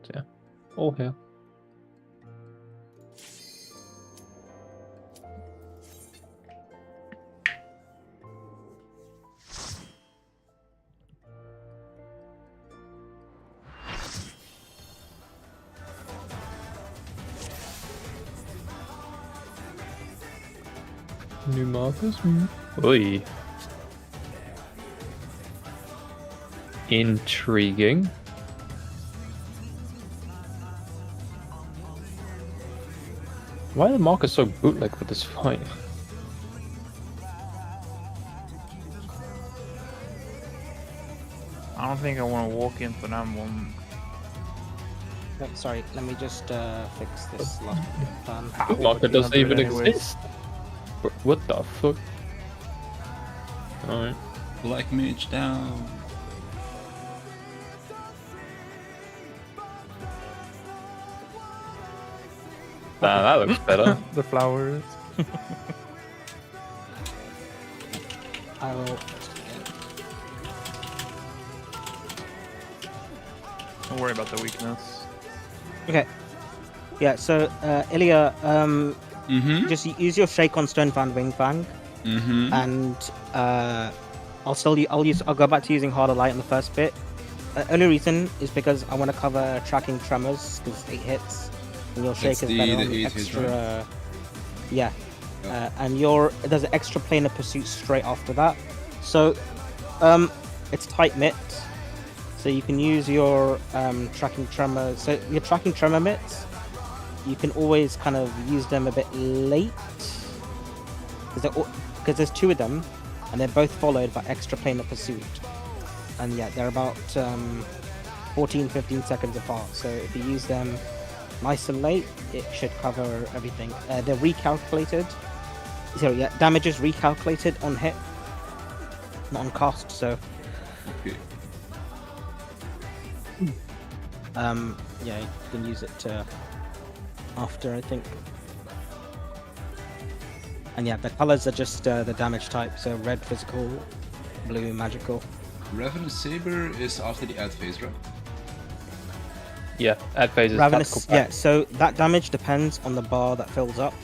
So yeah, all here. New markers? Oi. Intriguing. Why are the markers so bootleg with this fight? I don't think I want to walk into them one. Oh, sorry, let me just fix this last plan. The marker doesn't even exist. What the fuck? Alright. Black mage down. Nah, that looks better. The flowers. I will. Don't worry about the weakness. Okay. Yeah. So, Ilya, Mm-hmm. just use your shake on stone fan wing fang, Mm-hmm. and I'll go back to using harder light on the first bit. Only reason is because I want to cover tracking tremors because 8 hits, and your shake That's is better the on the 8 hits, extra. right? Yeah. Yeah. And there's an extra plane of pursuit straight after that. So, it's tight mitts. So you can use your tracking tremor. So your tracking tremor mitts, you can always kind of use them a bit late because there's 2 of them, and they're both followed by extra plane of pursuit. And yeah, they're about 14-15 seconds apart. So if you use them nice and late, it should cover everything. They're recalculated. So yeah, damage is recalculated on hit, not on cast. So Okay. yeah, you can use it after, I think. And yeah, the colors are just the damage type. So red physical, blue magical. Ravenous Saber is after the ad phase, right? Yeah, add phases. Ravenous, yeah. So that damage depends on the bar that fills up,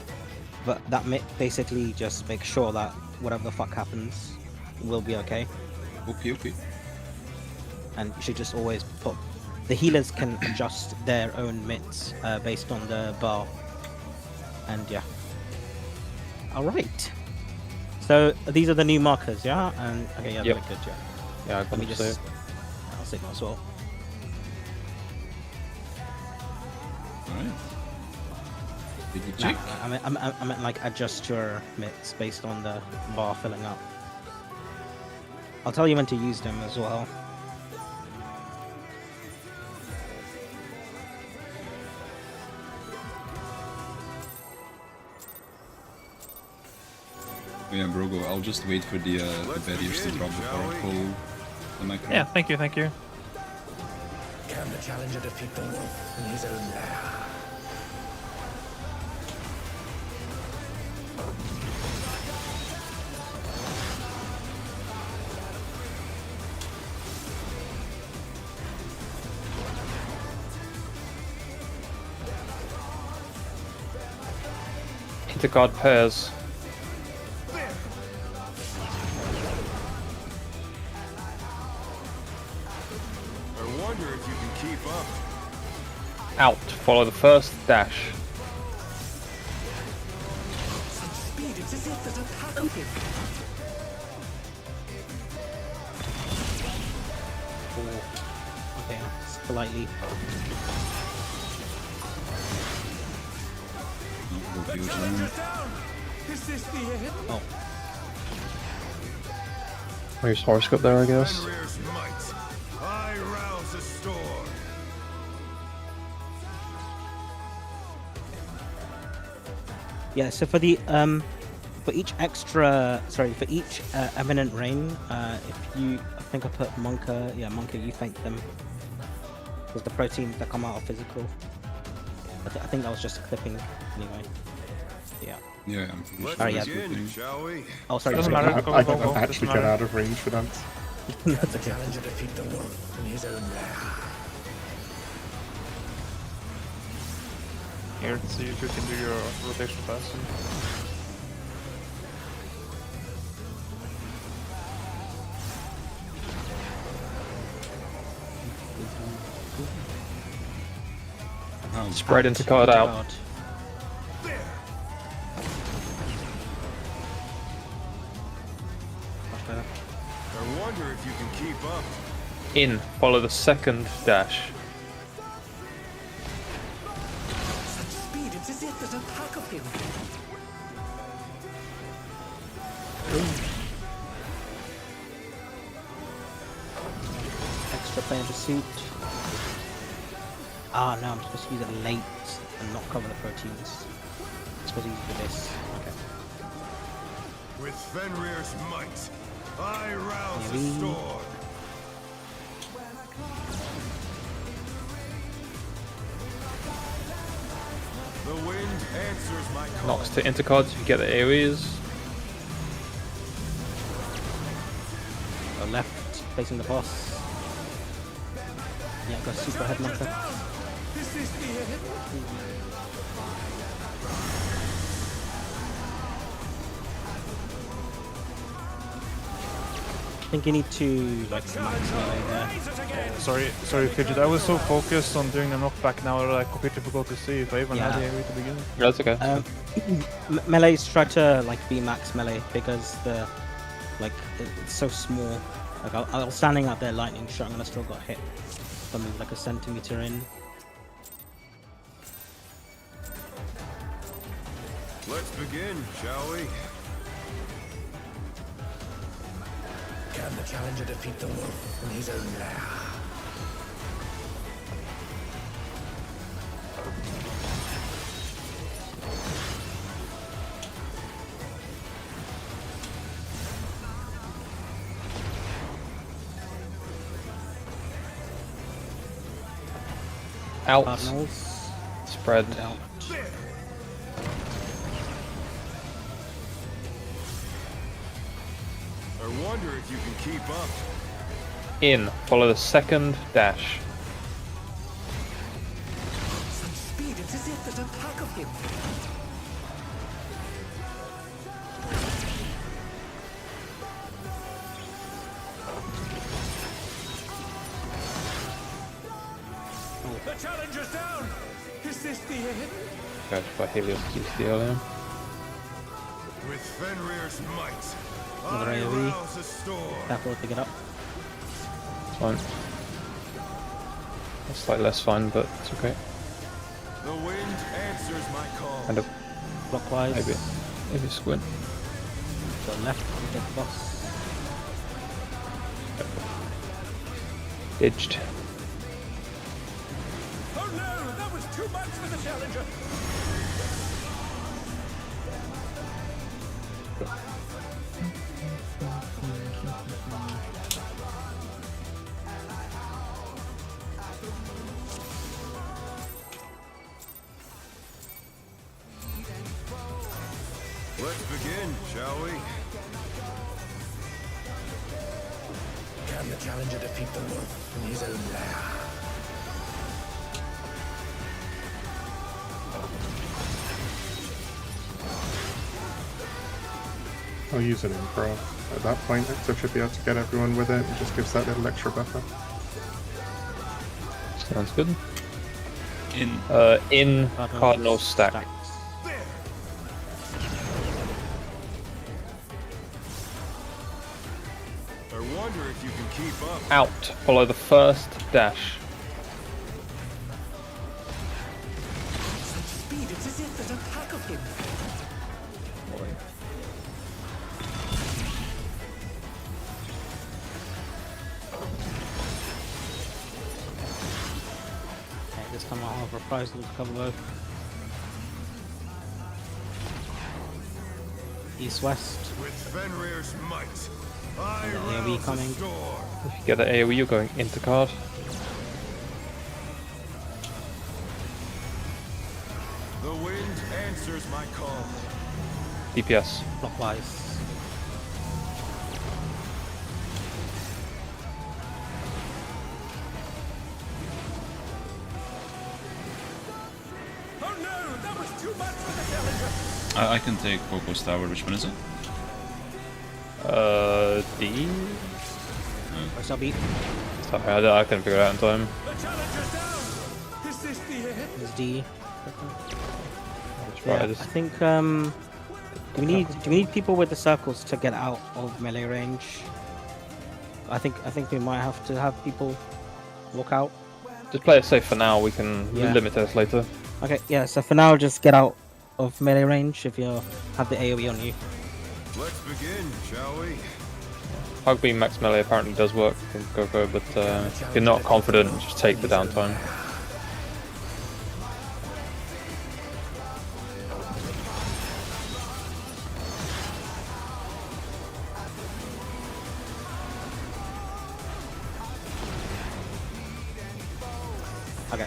but that basically just makes sure that whatever the fuck happens will be okay. Okay, okay. And you should just always put. The healers can adjust their own mitts based on the bar. And yeah. All right. So these are the new markers, yeah. And okay, yeah, Yep. they're good, yeah. Yeah, I Let me can just. see. I'll signal as well. Alright. Did you No, check? I meant like adjust your mitts based on the bar filling up. I'll tell you when to use them as well. Oh, yeah, Brogo, I'll just wait for the barriers to drop before I pull the micro. Yeah, thank you, thank you. Can the challenger defeat the wolf in his own lair? Hit the guard pairs. I wonder if you can keep up. Out. Follow the first dash. Speed, it's as if there's a pattern. Okay, slightly. Go heal zone. Is this the end? Oh, Use horoscope there, I guess. Fenrir's might. I rouse the storm. yeah. So for each eminent rain, if you, I think I put Monka. Yeah, Monka, you thank them. Because the proteins that come out are physical. I think that was just a clipping anyway. Yeah. Yeah, I'm pretty Let's sure yeah. that's begin, what shall we? Oh, sorry. Doesn't sorry. matter. I Go, go, go. actually Doesn't got matter. out of range for that. That's The okay. challenger defeat the wolf in his own lair. Here, let's see if you can do your rotation faster. Oh, Spread into card out. Much better. I wonder if you can keep up. In, follow the second dash. Such speed, it's as if there's a pack of him. Extra plane pursuit. Ah, no, I'm supposed to use it late and not cover the proteins. I'm supposed to use it for this. Okay. With Fenrir's might, I rouse the Maybe. storm. The wind answers my call. Knocks to intercards if you get the AoEs. Go left, facing the boss. Yeah, go super head knocker. This is the end. I think you need to like max melee there. Sorry, Fidget. I was so focused on doing a knockback now that I completely forgot to see if I even had the Yeah. AoE to begin. That's okay. Melees try to like be max melee because the like it's so small. Like I was standing out there lightning shot and I still got hit from like a centimeter in. Let's begin, shall we? Can the challenger defeat the wolf in his own lair? Out. Cardinals Spread. and out. I wonder if you can keep up. In, follow the second dash. Such speed, it's as if there's a pack of him. The challenger's down! Is this the end? Go for Helios QC earlier. With Fenrir's might, Another I AoE. rouse the storm. Careful to get up. Fine. It's slightly less fine, but it's okay. The wind answers my call. Kind of, Clockwise. maybe squint. Go left to get the boss. Didged. Oh no, that was too much for the challenger! Let's begin, shall we? Can the challenger defeat the wolf in his own lair? I'll use it in Pro. At that point, Exo should be able to get everyone with it and just gives that little extra buffer. Sounds good. in. In Cardinal stack. Stacks. I wonder if you can keep up. Out, follow the first dash. Such speed, it's as if there's a pack of him. Okay, this time I'll have reprisal to cover both. East west. With Fenrir's might, I And the AoE rouse the coming. storm. If you get the AoE, you're going into card. The wind answers my call. DPS. Clockwise. Oh no, I can take Coco's Tower. Which one is it? D? Where's our beat? Sorry, I couldn't figure it out in time. It's D. That's Yeah, right, I I just... think do we need people with the circles to get out of melee range? I think we might have to have people walk out. Just play it safe for now, we can Yeah. limit this later. Okay, yeah, so for now just get out of melee range if you have the AoE on you. Let's begin, shall we? Hug beam max melee apparently does work in Coco, but if you're not confident, just take the downtime. Okay.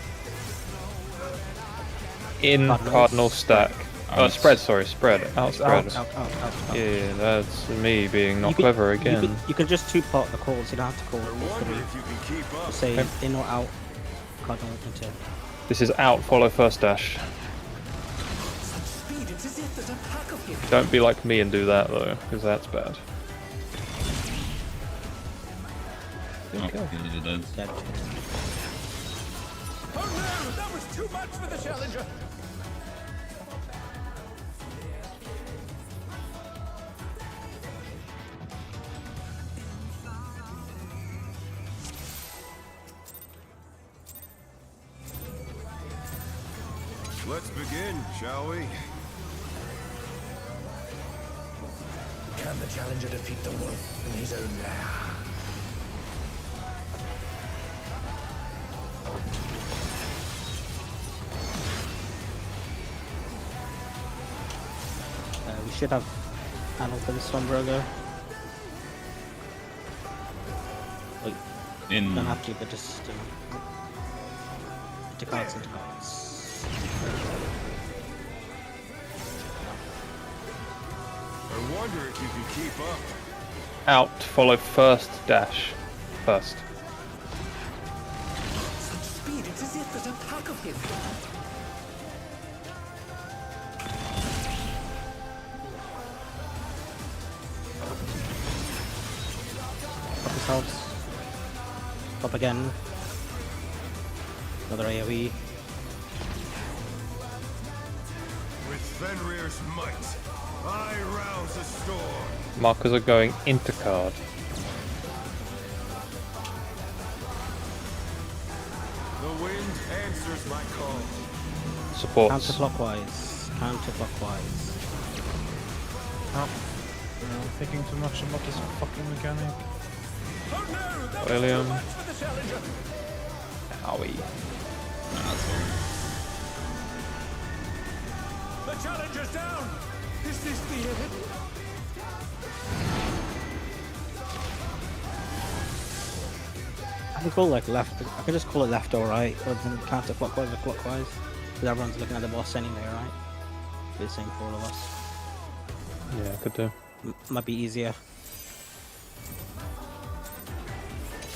In Cardinal stack. Oh, Out. spread, sorry, spread. Out spread. Out. Yeah, that's me being not You can- clever again. You can just two-part the calls, you don't have to call all Wonder three. if you can keep up. Just say Okay. in or out, cardinal into. This is out, follow first dash. Speed, it's as if there's a pack of him. Don't be like me and do that though, because that's bad. Oh, Okay. he did that. Dead. Oh no, that was too much for the challenger. Let's begin, shall we? Can the challenger defeat the wolf in his own lair? We should have panel for this one, Brogo. Wait, In. don't have to, but just into cards. I wonder if you can keep up. Out, follow first dash. First. Such speed, it's as if there's a pack of him. Pop yourselves. Pop again. Another AoE. With Fenrir's might, I rouse a storm. Markers are going into card. The wind answers my call. Supports. Counterclockwise. Counterclockwise. Oh. I'm thinking too much about this fucking mechanic. Oh no, that was William. too much for the challenger. Owie. Nah, that's over. The challenger's down. Is this the end? I can call like left. I can just call it left or right, rather than counterclockwise or clockwise, because everyone's looking at the boss anyway, right? Be the same for all of us. Yeah, could do. Might be easier.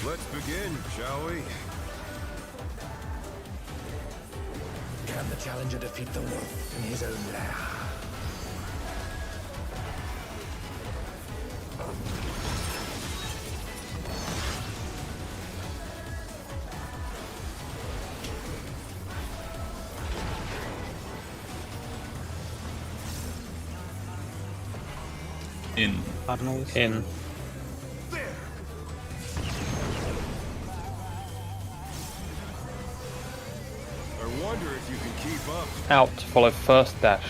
Let's begin, shall we? Can the challenger defeat the wolf in his own lair? In. Cardinals. In. I wonder if you can keep up. Out, follow first dash.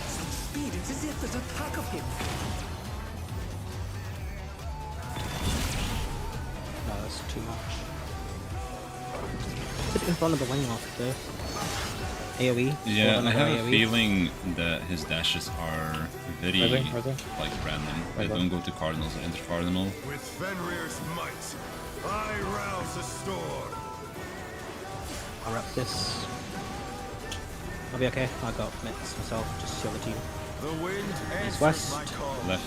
Such speed, it's as if there's a pack of him. No, that's too much. Put it in front of the wing off though. AoE. Yeah, Or I have a AoE. feeling that his dashes are very Right there. like random. They Right there. don't go to cardinals or intercardinal. With Fenrir's might, I rouse a storm. I'll wrap this. I'll be okay. I got mitts myself, just the other team. The wind answers west. my call. Left.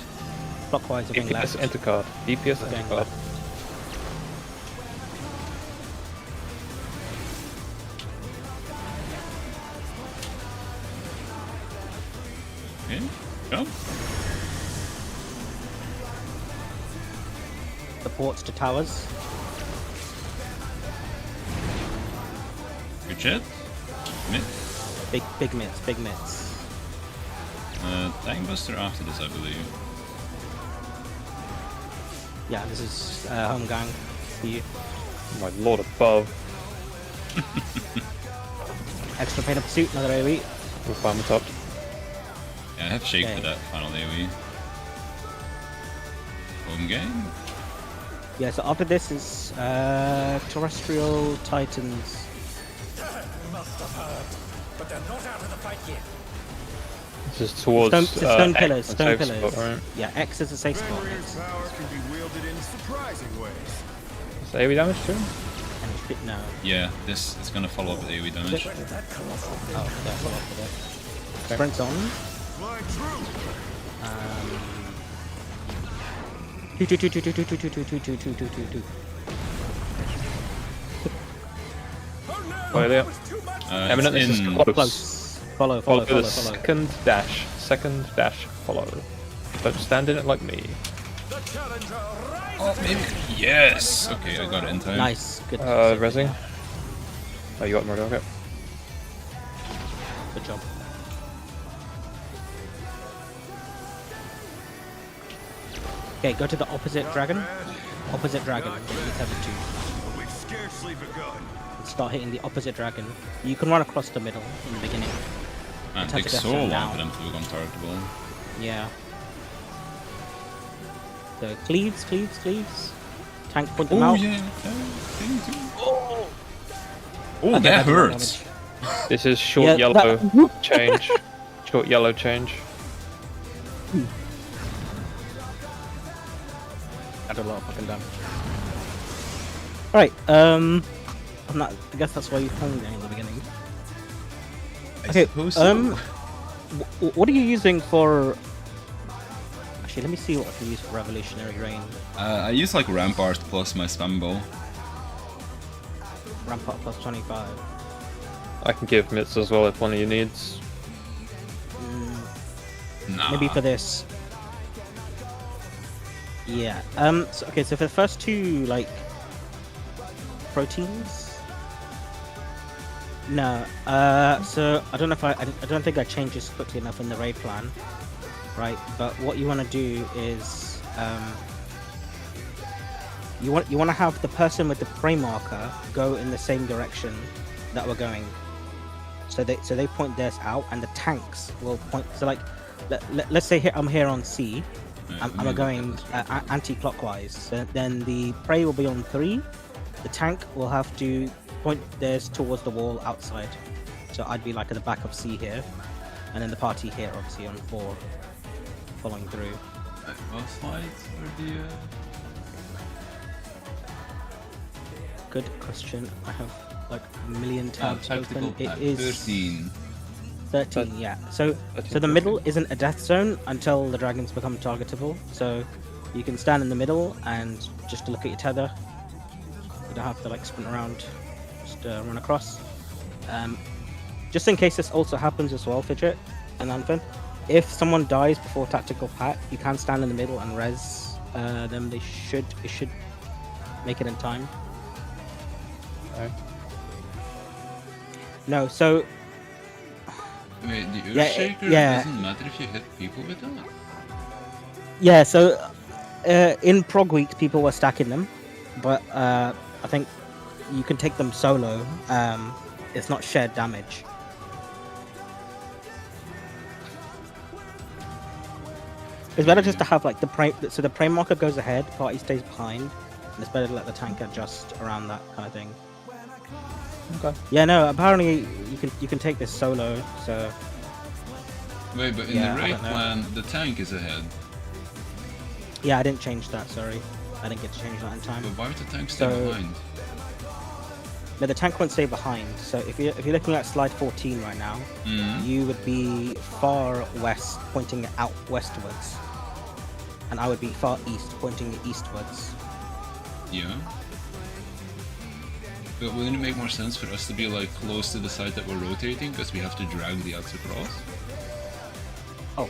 Clockwise, we're going DPS left. into card. DPS Going into card. left. job. Supports to towers. Good shit. Mid. Big mitts, big mitts. Tank Buster after this, I believe. Yeah, this is home gang for you. My lord above. Extra plane of pursuit, another AoE. Refinement up. Yeah, I have Shake Okay. for that final AoE. Home game? Yeah, so after this is terrestrial titans. Must have heard, but they're not out of the fight yet. This is towards Stone X pillars, and stone safe pillars. spot, right? Yeah, X is a safe spot. Fenrir's X. power can be wielded in surprising ways. Is the AoE damage too? And it's fit now. Yeah, this is gonna follow up with AoE damage. Where did that colossal thing Oh, yeah, follow up with it. Sprints on. Fly true. Two. Wait there. Eminent, It's this is in... close. Close. Follow. Follow the second dash. Second dash. Follow. Don't stand in it like me. The challenger rises. Oh, maybe. Yes! Okay, I got it in time. Nice. Good. Resing. Oh, you got murder. Okay. Good job. Okay, go to the opposite dragon. Opposite dragon. Okay, you have a 2. But we've scarcely begun. Start hitting the opposite dragon. You can run across the middle in the beginning. Man, it Attack takes the so death long down. for them to become targetable. Yeah. So cleaves. Tank point them Oh out. yeah! Oh, Okay, that that's a lot of hurts! damage. This is short Yeah, yellow that- change. Short yellow change. Had a lot of fucking damage. Alright, I guess that's why you hung there in the beginning. Okay, suppose so. what are you using for... Actually, let me see what I can use for Revolutionary Rain. I use like Rampart plus my spam bow. Rampart plus 25. I can give mitts as well if one of you needs. Nah. Maybe for this. Yeah. So, okay. So for the first 2, like proteins. No. So I don't know if I don't think I changed this quickly enough in the raid plan, right? But what you want to do is you want to have the person with the prey marker go in the same direction that we're going. So they point theirs out, and the tanks will point. So like, let's say I'm here on C. I'm going anti-clockwise. So then the prey will be on 3. The tank will have to point theirs towards the wall outside. So I'd be like at the back of C here, and then the party here obviously on 4, following through. What slides are the? Good question. I have like a million tabs Tactical open. It pack is 13. 13, yeah. So the middle isn't a death zone until the dragons become targetable. So you can stand in the middle and just look at your tether. You don't have to like sprint around. Just run across. Just in case this also happens as well, Fidget and Anfin. If someone dies before tactical pack, you can stand in the middle and res them. It should make it in time. Okay. No, so Wait, the Yeah, Earthshaker yeah. doesn't matter if you hit people with that? yeah, so in Prog weeks people were stacking them, but I think you can take them solo. It's not shared damage. It's better just to have like the prey, so the prey marker goes ahead, party stays behind, and it's better to let the tank adjust around that kind of thing. Okay. Yeah, no, apparently you can take this solo, so Wait, but in Yeah, the I raid don't know. plan, the tank is ahead. yeah, I didn't change that, sorry. I didn't get to change that in time. But why would the tank stay So- behind? No, the tank won't stay behind. So if you're looking at slide 14 right now, you would be far west, pointing out westwards, and I would be far east, pointing eastwards. Yeah. But wouldn't it make more sense for us to be like close to the side that we're rotating because we have to drag the axe across? Oh,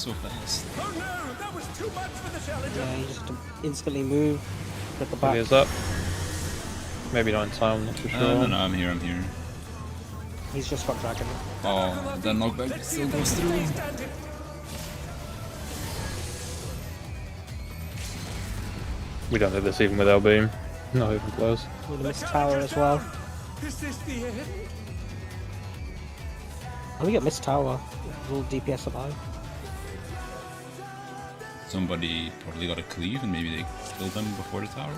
so fast. Oh no, that was too much for the challenger. Yeah, you just instantly move at the back. He is up. Maybe not in time, not too sure. No, I'm here. He's just got dragon. Oh, that knockback still goes through. We don't do this even with our beam. Not even close. With a missed tower as well. Is this the end? Oh, we got missed tower. All DPS alive. Somebody probably got a cleave and maybe they killed them before the tower.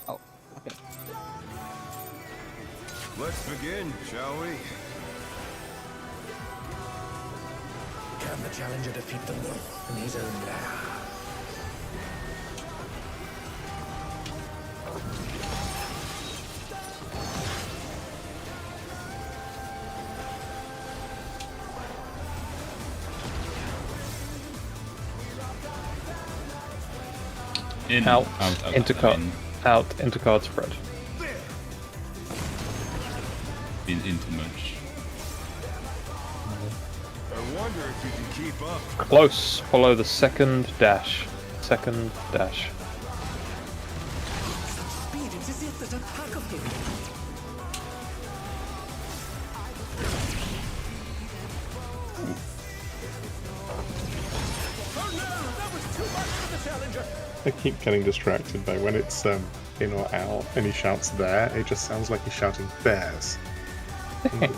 Oh, okay. Let's begin, shall we? Can the challenger defeat the wolf in his own lair? In, Out, out, into card, out, into card spread. In too much. I wonder if you can keep up. Close. Follow the second dash. Second dash. Speed, it's as if there's a pack of him. Oh no, that was too much for the challenger. I keep getting distracted by when it's in or out and he shouts there, it just sounds like he's shouting bears.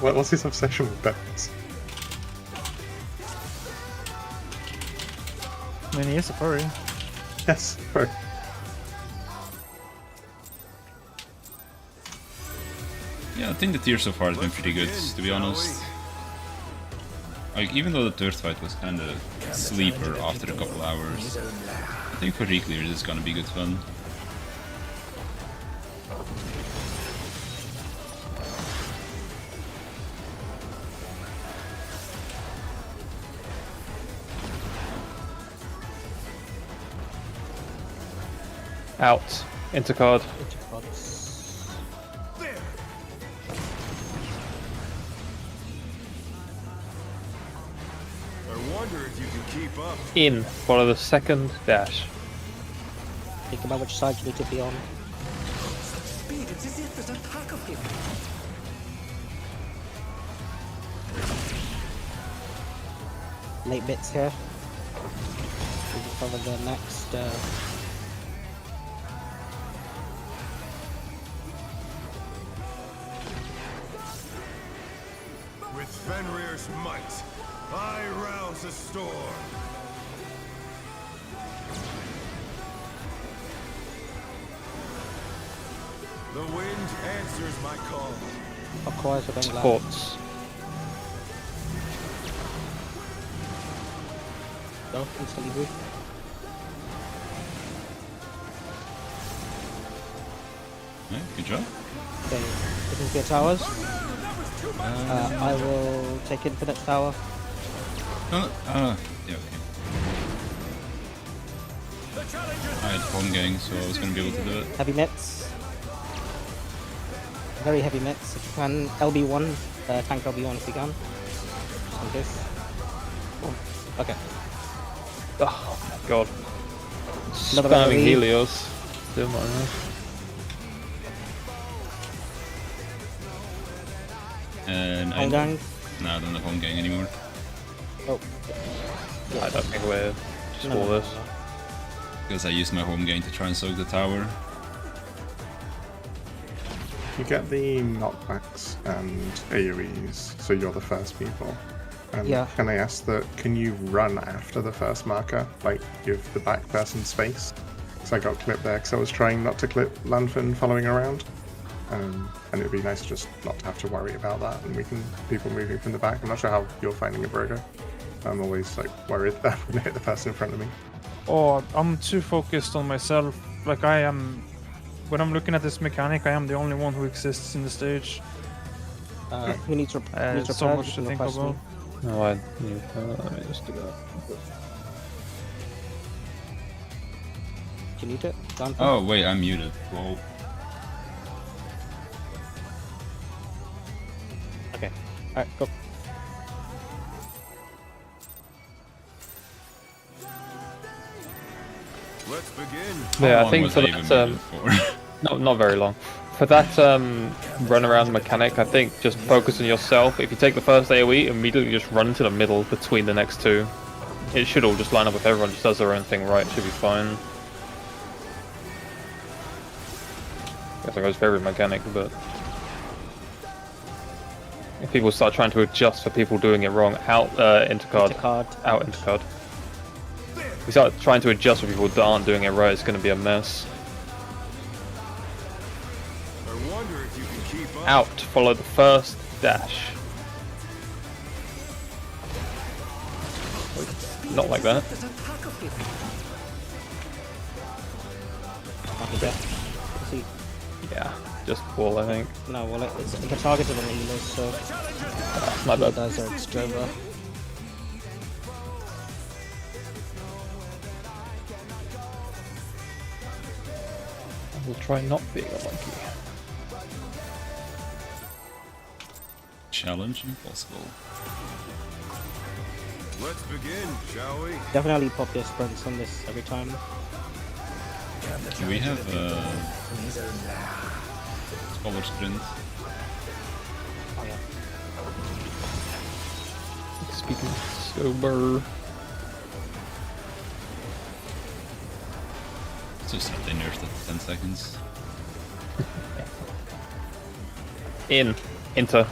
What's his obsession with bears? I mean, he is a furry. Yes, right. Yeah, I think the tier so far has been pretty good, to be honest. Like, even though the third fight was kind of sleeper after a couple hours, I think for reclears it's gonna be good fun. Out. Into card. I wonder if you can keep up. In. Follow the second dash. Think about which side you need to be on. Speed, it's as if there's a pack of him. Late bits here. We can cover the next. With Fenrir's might, I rouse a storm. The wind answers my call. Of course, we're going loud. Supports. Go, instantly move. Yeah, good job. Okay, taking your towers. I will take infinite tower. Yeah, okay. I had home gang, so I was gonna be able to do it. Heavy mitts. Very heavy mitts. If you can, LB1, tank LB1 if you can. Just in case. Oh, okay. Oh my god. Another Spamming AoE. Helios. Still not enough. And Home gang. No, I don't have home gang anymore. Oh. I don't think we're just No, for no, this. no. Because I used my home gang to try and soak the tower. You get the knockbacks and AoEs, so you're the first people. Yeah. Can I ask that, can you run after the first marker? Like, give the back person space? Because I got clipped there because I was trying not to clip Lanfin following around. And it would be nice just not to have to worry about that, and we can people moving from the back. I'm not sure how you're finding it, Virgo. I'm always like worried that I'm gonna hit the person in front of me. Oh, I'm too focused on myself. Like I am, when I'm looking at this mechanic, I am the only one who exists in the stage. Who needs repair? So much to think Request me. about. No, I knew. Let me just do that. Do you need it? Done. Oh, wait, I'm muted. Whoa. Okay. Alright, go. Let's begin. Yeah, How I long think was for I even that, muted for? not very long. For that run around mechanic, I think just focus on yourself. If you take the first AoE, immediately just run into the middle between the next two. It should all just line up if everyone just does their own thing right, it should be fine. I guess it goes for every mechanic, but if people start trying to adjust for people doing it wrong, out intercard, Intercard. out intercard. If you start trying to adjust for people that aren't doing it right, it's going to be a mess. I wonder if you can keep up. Out, follow the first dash. Not like that. See, Yeah, just wall, I think. no, well, it's the target of the healers, so My bad. those are Strova. We'll try not being a monkey. Challenge impossible. Let's begin, shall we? Definitely pop your sprints on this every time. Do we have scholar sprint? Oh yeah. Speaking sober. It's just that they nerfed it to 10 seconds. Enter.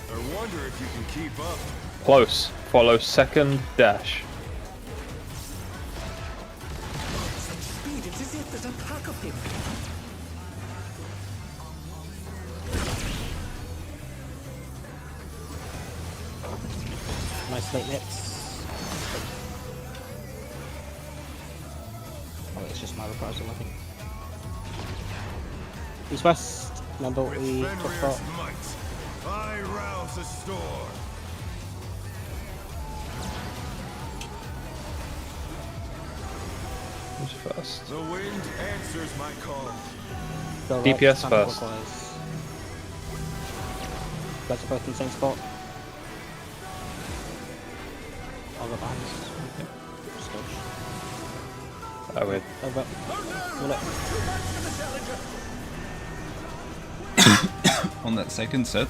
I wonder if you can keep up. Close. Follow second dash. Speed, it's as if there's a pack of him. Nice late nits. Oh, it's just my reprisal, I think. East West, remember what With we talked Fenrir's about? might, I rouse the storm. Who's first? The wind answers my call. Go DPS right, first. counterclockwise. Guys are both in the same spot. All the bands. Scotch. Oh, wait. Over. Pull it. On that second set,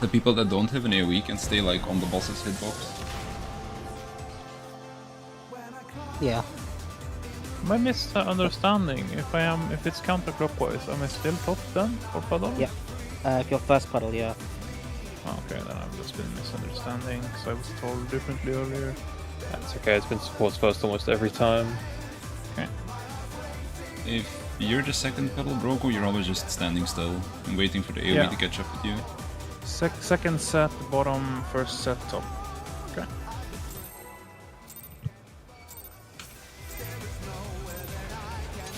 the people that don't have an AoE can stay like on the boss's hitbox. Yeah. Am I misunderstanding? If it's counterclockwise, am I still top then for puddle? Yeah. If you're first puddle, yeah. Oh, okay, then I've just been misunderstanding because I was told differently earlier. That's okay, it's been supports first almost every time. Okay. If you're the second pedal Broco, you're always just standing still and waiting for the AoE Yeah. to catch up with you. Second set bottom, first set top. Okay.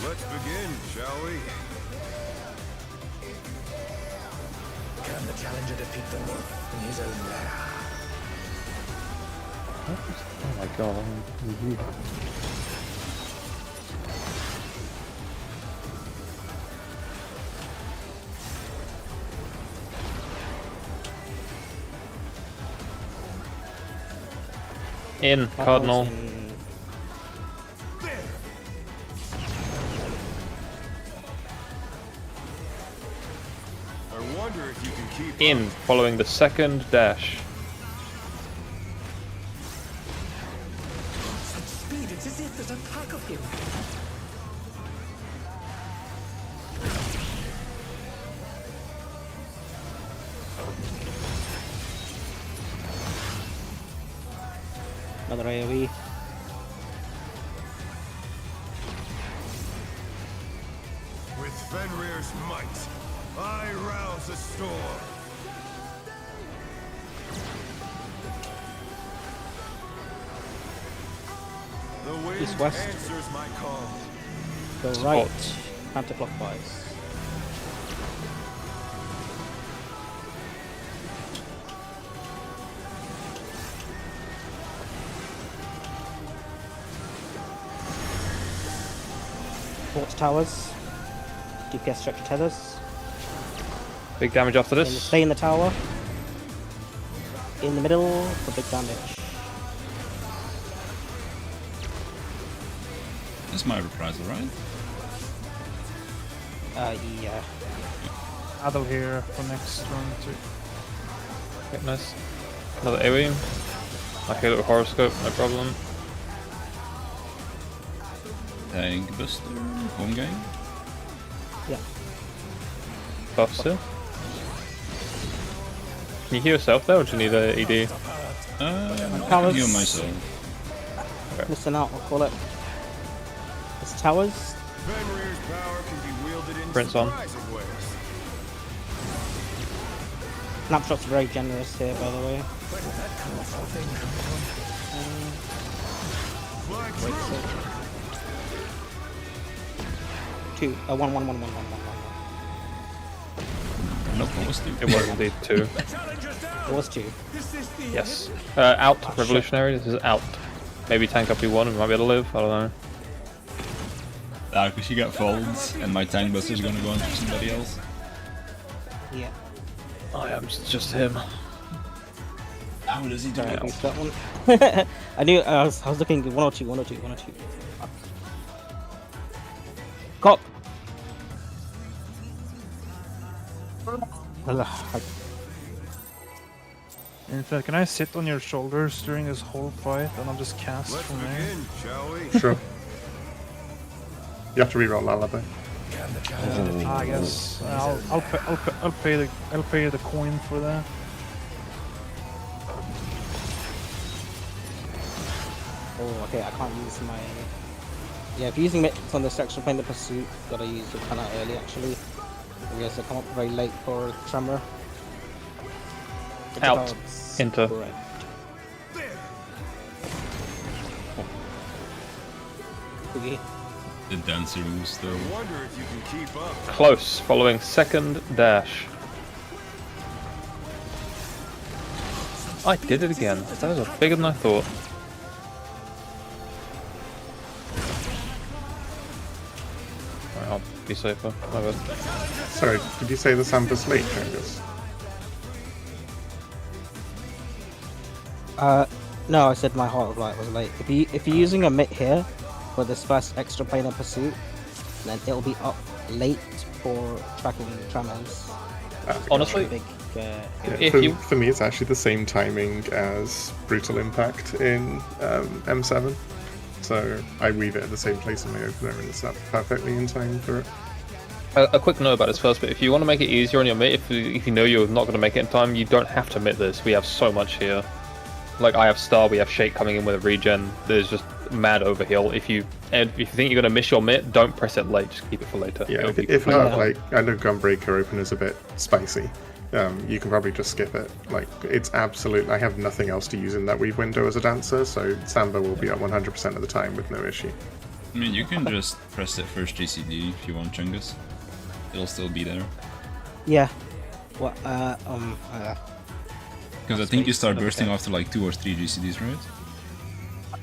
Let's begin, shall we? Can the challenger defeat the wolf in his own lair? Oh my god. In, Cardinal. In- I wonder if you can keep In, up. following the second dash. Such speed, it's as if there's a pack of him. Another AoE. With Fenrir's might, I rouse the storm. The wind East west. answers my call. Go right, counterclockwise. Port towers. DPS structure tethers. Big damage after Stay this. stay in the tower. in the middle for big damage. This is my reprisal, right? Yeah. Adel here for next round too. Okay, nice. Another AoE. I hit it with horoscope, no problem. Tank Buster, home game. Yeah. Buffs here. Can you heal yourself there, or do you need a ED? I can Powers. heal myself. Missing out, I'll call it. It's towers. Fenrir's power can be wielded in Prince on. surprising ways. Snapshot's very generous here, by the way. Fly Wait, true. so 2, 1, 1, 1, 1, 1, 1, 1. Nope, what was the... It was indeed 2. It was 2. Yes. Out, revolutionary. This is out. Maybe tank up E1 and we might be able to live. I don't know. Because you got folds, and my tank buster's gonna go on to somebody else. Yeah. I am just him. How does he do Sorry, I it? missed that one. I knew I was looking 102, 102, 102. Got. In fact, can I sit on your shoulders during this whole fight and I'll just cast Let's from there? begin, shall we? Sure. You have to reroll Lullaby. Can the challenge defeat the I wolf? guess I'll pay the coin for that. Oh, okay, I can't use my... Yeah, if you're using mitts on this extra plane of pursuit, gotta use it kind of early, actually. I guess they come up very late for Tremor. Out. Into. Correct. Okay. The dancer moves though. Wonder if you can keep up. Close, following second dash. I did it again. That was bigger than I thought. Right, I'll be safer. My bad. Sorry, did you say the Sampus late, Angus? No, I said my Heart of Light was late. If you're using a mitt here for this first extra plane of pursuit, then it'll be up late for tracking tremors. Honestly, Big, Yeah, if for, you- for me, it's actually the same timing as Brutal Impact in M7. So I weave it at the same place in my opener, and it's up perfectly in time for it. a quick note about this first bit. If you want to make it easier on your mitt, if you know you're not going to make it in time, you don't have to mitt this. We have so much here. Like, I have Star, we have Shake coming in with a regen. There's just mad overheal. If you think you're going to miss your mitt, don't press it late. Just keep it for later. Yeah, It'll be if completely not, fine. like, I know Gunbreaker opener's a bit spicy. You can probably just skip it. Like, it's absolute. I have nothing else to use in that weave window as a dancer, so Samba will be up 100% of the time with no issue. I mean, you can just press that first JCD if you want, Chungus. It'll still be there. Yeah. What? Because I think you start Okay. bursting after like 2 or 3 GCDs, right?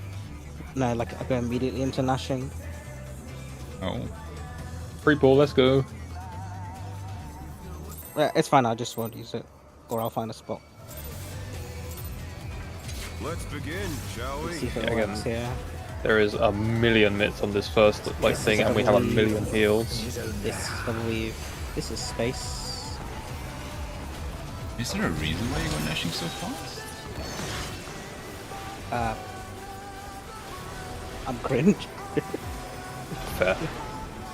No, like I go immediately into Nashing. Oh. Free ball, let's go. It's fine. I just won't use it, or I'll find a spot. Let's begin, shall we? See if it Yeah, again. works here. There is a million mitts on this first thing, and we have a million heals. His own This, I believe, this is space. Is there a reason why you go Nashing so fast? I'm cringe. Fair.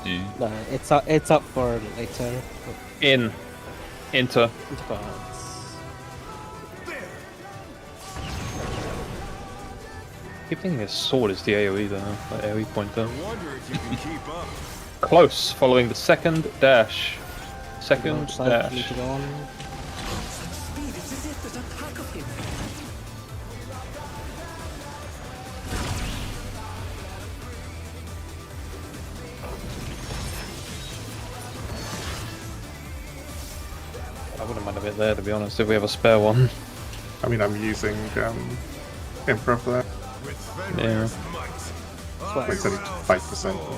Yeah. No, it's up for later. Into. Into Keep thinking his sword is the AoE though, like AoE pointer. Wonder if you can keep up. Close, following the second dash. Second Which side do you need dash. to go on? speed. It's as if there's a pack of him. I wouldn't mind a bit there, to be honest, if we have a spare one. I mean, I'm using Emperor for that. With Fenrir's might, I It's only rouse 5%. the storm.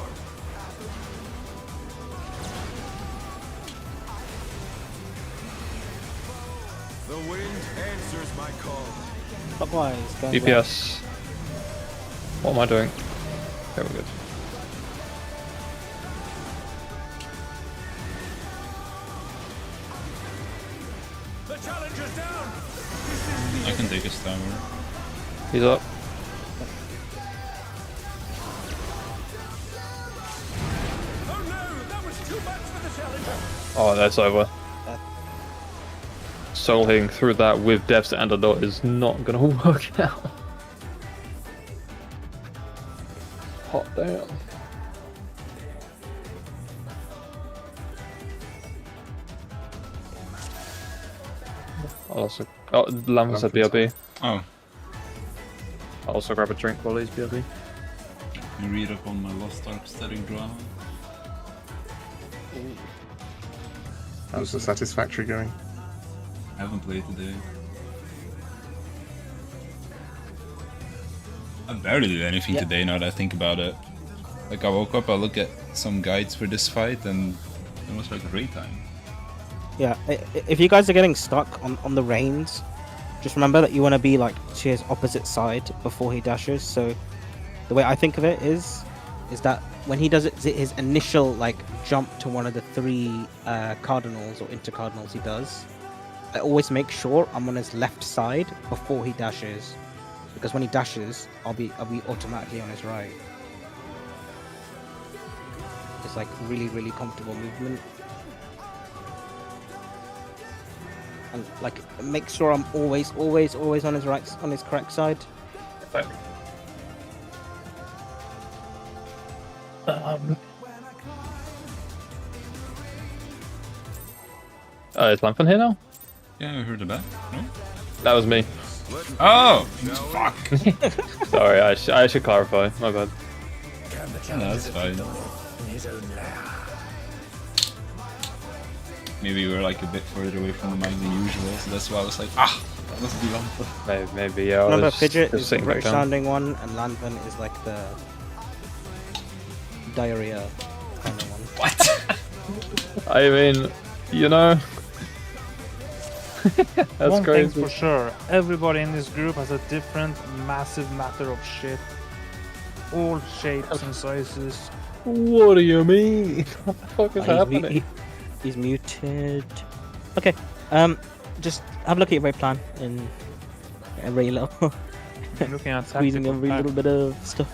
The wind answers my call. Clockwise. Going left. DPS. What am I doing? Okay, we're good. The challenger's down. I can take his tower. He's up. Oh no, that was too much for the challenger. Oh, that's over. Soul hitting through that with Devs and a dot is not gonna work out. Hot damn. I'll also. Oh, Lamb said BRB. Oh, I'll also grab a drink while he's BRB. you read up on my Lost Ark studying drama. How's the Satisfactory going? I haven't played today. I barely did anything today now that I think about it. Like I woke up, I look at some guides for this fight, and it was like a great time. Yeah, if you guys are getting stuck on the reins, just remember that you want to be like to his opposite side before he dashes. So the way I think of it is that when he does his initial like jump to one of the 3 cardinals or intercardinals he does, I always make sure I'm on his left side before he dashes, because when he dashes, I'll be automatically on his right. It's like really comfortable movement. And like make sure I'm always on his right, on his correct side. Right. Is Lampin here now? Yeah, I heard about. No? That was me. Oh, fuck. Sorry, I should clarify. My bad. Can the No, challenger that's fine. defeat the wolf in his own lair? Maybe we're like a bit further away from the mic than usual, so that's why I was like, that must be Lampa. Maybe yeah. I Remember, was Fidget just is the sitting back British down. sounding one, and Landman is like the diarrhea kind of one. What? I mean, you know. That's One crazy. thing's for sure, everybody in this group has a different massive matter of shit. All shapes and sizes. What do you mean? What the fuck is happening? He's muted. Okay, just have a look at your raid plan in every little I'm looking at squeezing tactical every pack. little bit of stuff.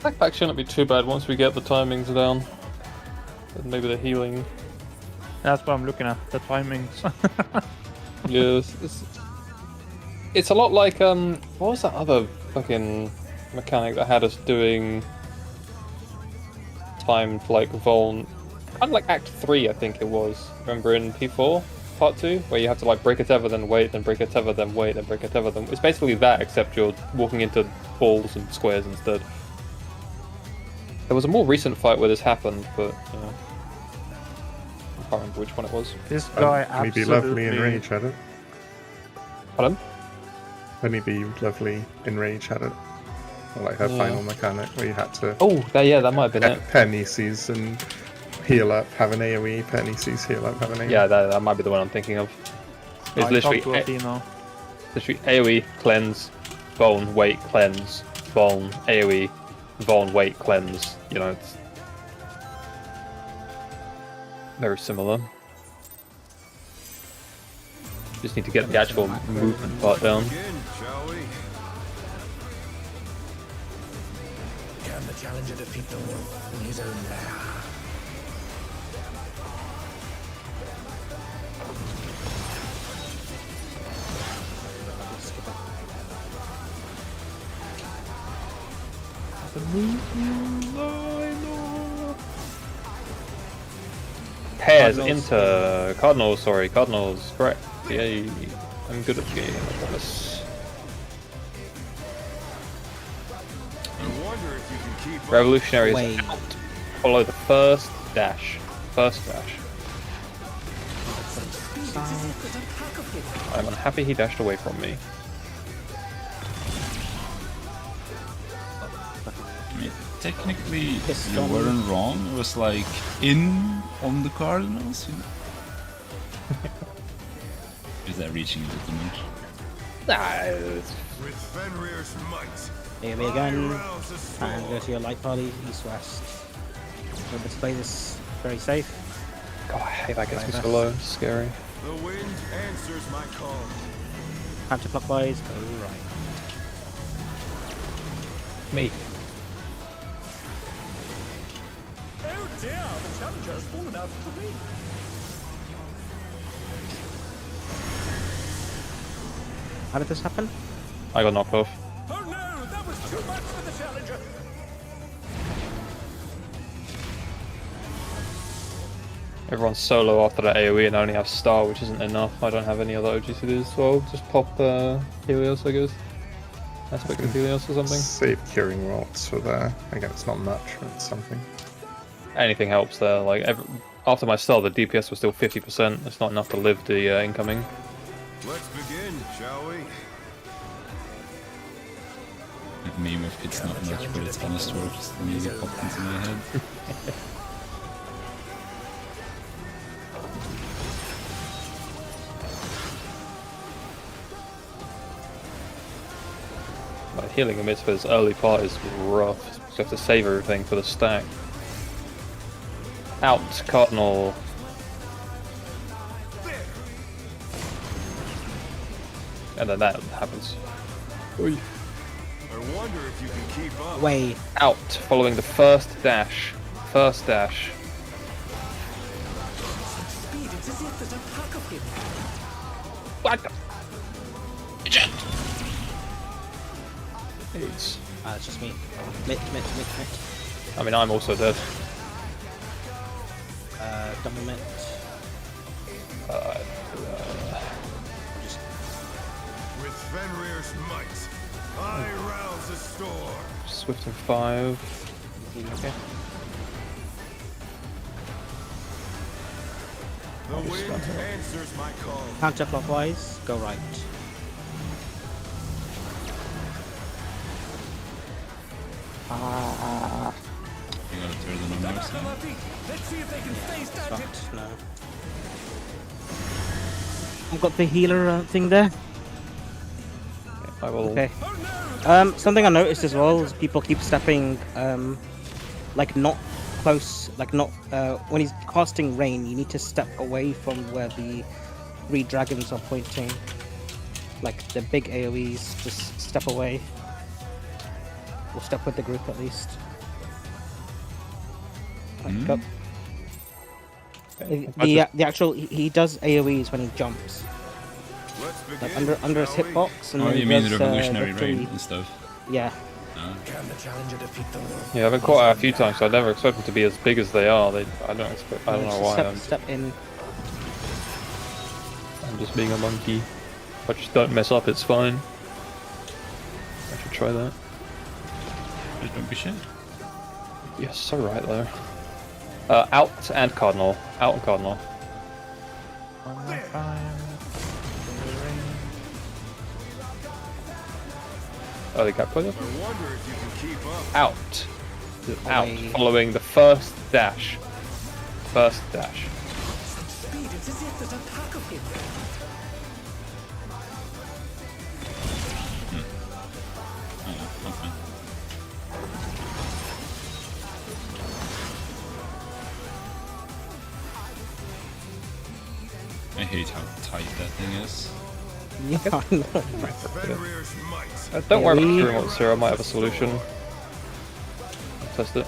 Backpack shouldn't be too bad once we get the timings down. And maybe the healing. That's what I'm looking at, the timings. Yes, it's a lot like what was that other fucking mechanic that had us doing timed like Voln, kind of like Act 3 I think it was. Remember in P4 Part 2 where you have to like break a tether then wait, then break a tether then wait, then break a tether then. It's basically that except you're walking into balls and squares instead. There was a more recent fight where this happened, but you know, I can't remember which one it was. This guy Can he be absolutely... lovely in Rage at it? Pardon? Can he be lovely in Rage at it? Or like her final mechanic where you had to Oh, that might have been it. pair nieces and heal up, have an AoE, pair nieces, heal up, have an AoE. Yeah, that might be the one I'm thinking of. It's I literally, talked to Athena. literally AoE, cleanse, bone, wait, cleanse, bone, AoE, bone, wait, cleanse. You know, it's very similar. Just need to get the actual movement part down. Begin, shall we? Can the challenger defeat the wolf in his own lair? Pairs Cardinals. into Cardinals, sorry, Cardinals, correct. Yay, I'm good at the game, I promise. I wonder if you can keep up. Revolutionary Wait. is out. Follow the first dash. First dash. I'm unhappy he dashed away from me. technically Pissed you on. weren't wrong. It was like in on the Cardinals. You know? Is that reaching a bit too much? With Fenrir's might, Here we I again. rouse the storm. And go to your light party, east-west. Remember to play this very safe. God, I hate that gets me so low. It's scary. The wind answers my call. Counterclockwise, go right. Me. Oh dear, the challenger has fallen out of the ring. How did this happen? I got knocked off. Oh no, that was too much for the challenger. Everyone's solo after that AoE and I only have Star, which isn't enough. I don't have any other OGCDs, so I'll just pop Helios, I guess. Aspect of Helios or something. Save curing rots for there. Again, it's not much, but it's something. Anything helps there. Like after my Star, the DPS was still 50%. It's not enough to live the incoming. Let's begin, shall we? That meme of it's not much, but it's honest work just immediately popped into my head. Like healing amidst for this early part is rough. So you have to save everything for the stack. Out, Cardinal. And then that happens. Oy. I wonder if you can keep up. Way. Out, following the first dash. First dash. Speed, it's as if there's a pack of him. What the? It's... It's just me. Mitt. I mean, I'm also dead. Double mitt. With Fenrir's might, I rouse the storm. Swift and 5. Okay. The wind answers my call. Counterclockwise, go right. You gotta turn the numbers. On our feet. Let's see if they can stay standing. Right, no. I've got the healer thing there. I will... Okay. Oh no! Something I noticed as well is people keep stepping, like not close, like not, when he's casting rain, you need to step away from where the 3 dragons are pointing. Like the big AoEs, just step away. Or step with the group at least. Like, up. The actual, he does AoEs when he jumps. Let's begin. Like under his shall we? hitbox, and Oh, then you he mean the does, revolutionary victory. rain and stuff? Yeah. Can the challenger defeat the wolf? Yeah, I've been caught out a few times, so I never expect them to be as big as they are. I don't know why. Step in. I'm just being a monkey. If I just don't mess up, it's fine. I should try that. Just don't be shit. Yes, so right though. Out and Cardinal. Out and Cardinal. Oh, they got put up? I wonder if you can keep up. Out. Out. Away. Following the first dash. First dash. Speed, it's as if there's a pack of him. Oh, okay. I hate how tight that thing is. Yeah, I know. Fenrir's might. Don't worry Yeah, about we- the remote, Sarah. I might have a solution. I'll test it.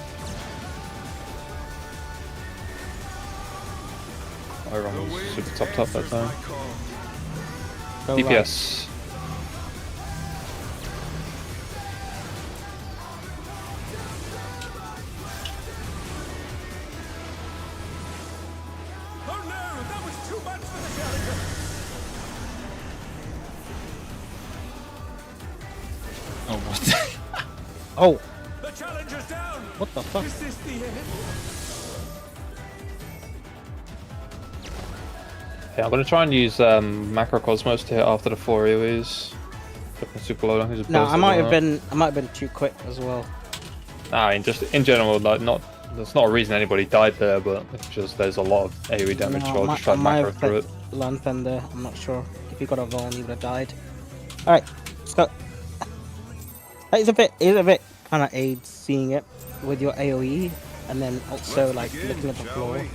Everyone was super topped up that time. Go right. DPS. Oh no, that was too much for the challenger. Oh, what? Oh, The challenger's down. what the fuck? Is this the end? Yeah, I'm gonna try and use Macrocosmos to hit after the 4 AoEs. Looking super low. No, I might have been too quick as well. I mean, just in general, like not. There's not a reason anybody died there, but it's just there's a lot of AoE damage. So I'll just try to macro through it. Lantern there. I'm not sure. If you got a Vaughn, you would have died. All right, so it's a bit kind of aids seeing it with your AoE, and then also like looking at the floor,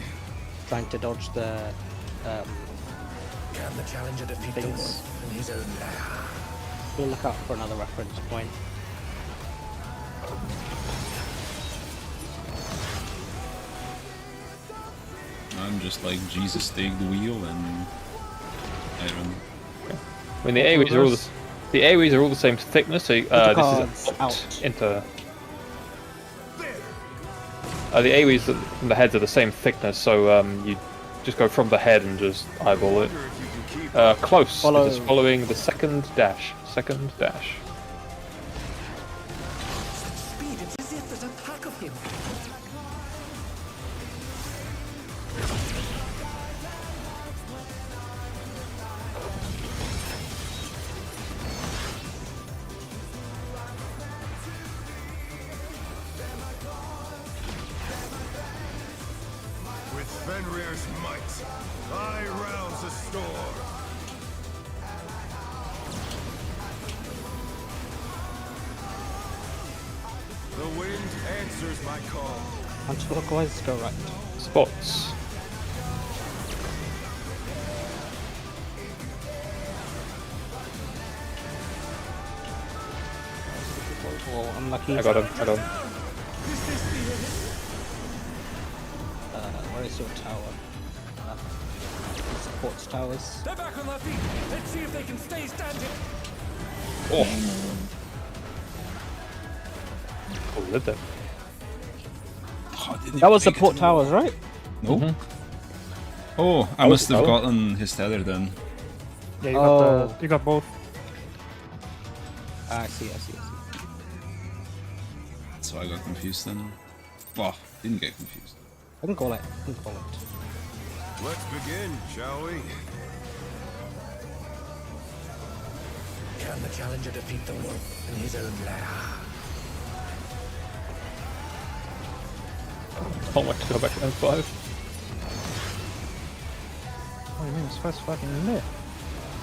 trying to dodge the Can the challenger defeat the wolf in his own lair? we'll look out for another reference point. I'm just like Jesus take the wheel and I don't know. I mean, the AoEs are all the same thickness. So this is out. into. The AoEs and the heads are the same thickness, so you just go from the head and just eyeball it. Close. Follow. Just following the second dash. Second dash. Speed, it's as if there's a pack of him. With Fenrir's might, I rouse a storm. The wind answers my call. Anti-clockwise, go right. Spots. Well, unlucky. I got him. Where is your tower? Supports towers. They're back on their feet. Let's see if they can stay standing. Oh, lived it. That was support towers, right? No. Oh, I must have gotten his tether then. Yeah, you got you got both. I see. So I got confused then. Well, didn't get confused. I can call it. Let's begin, shall we? Can the challenger defeat the wolf in his own lair? Can't wait to go back to M5. What do you mean? It's first fucking lit.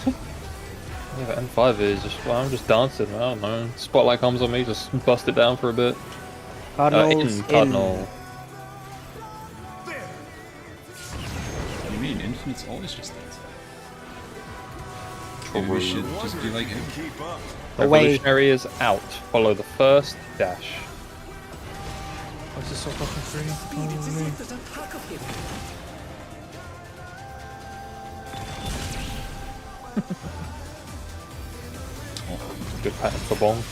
Yeah, but M5 is just, well, I'm just dancing. I don't know. Spotlight comes on me, just bust it down for a bit. Cardinals in. Cardinal. What do you mean? Infinite's always just that. Maybe we should just be like him. Keep up. Revolutionary is out. Follow the first dash. Oh, this is so fucking free. Speed, it's as if there's a pack of him. Good pattern for Bong.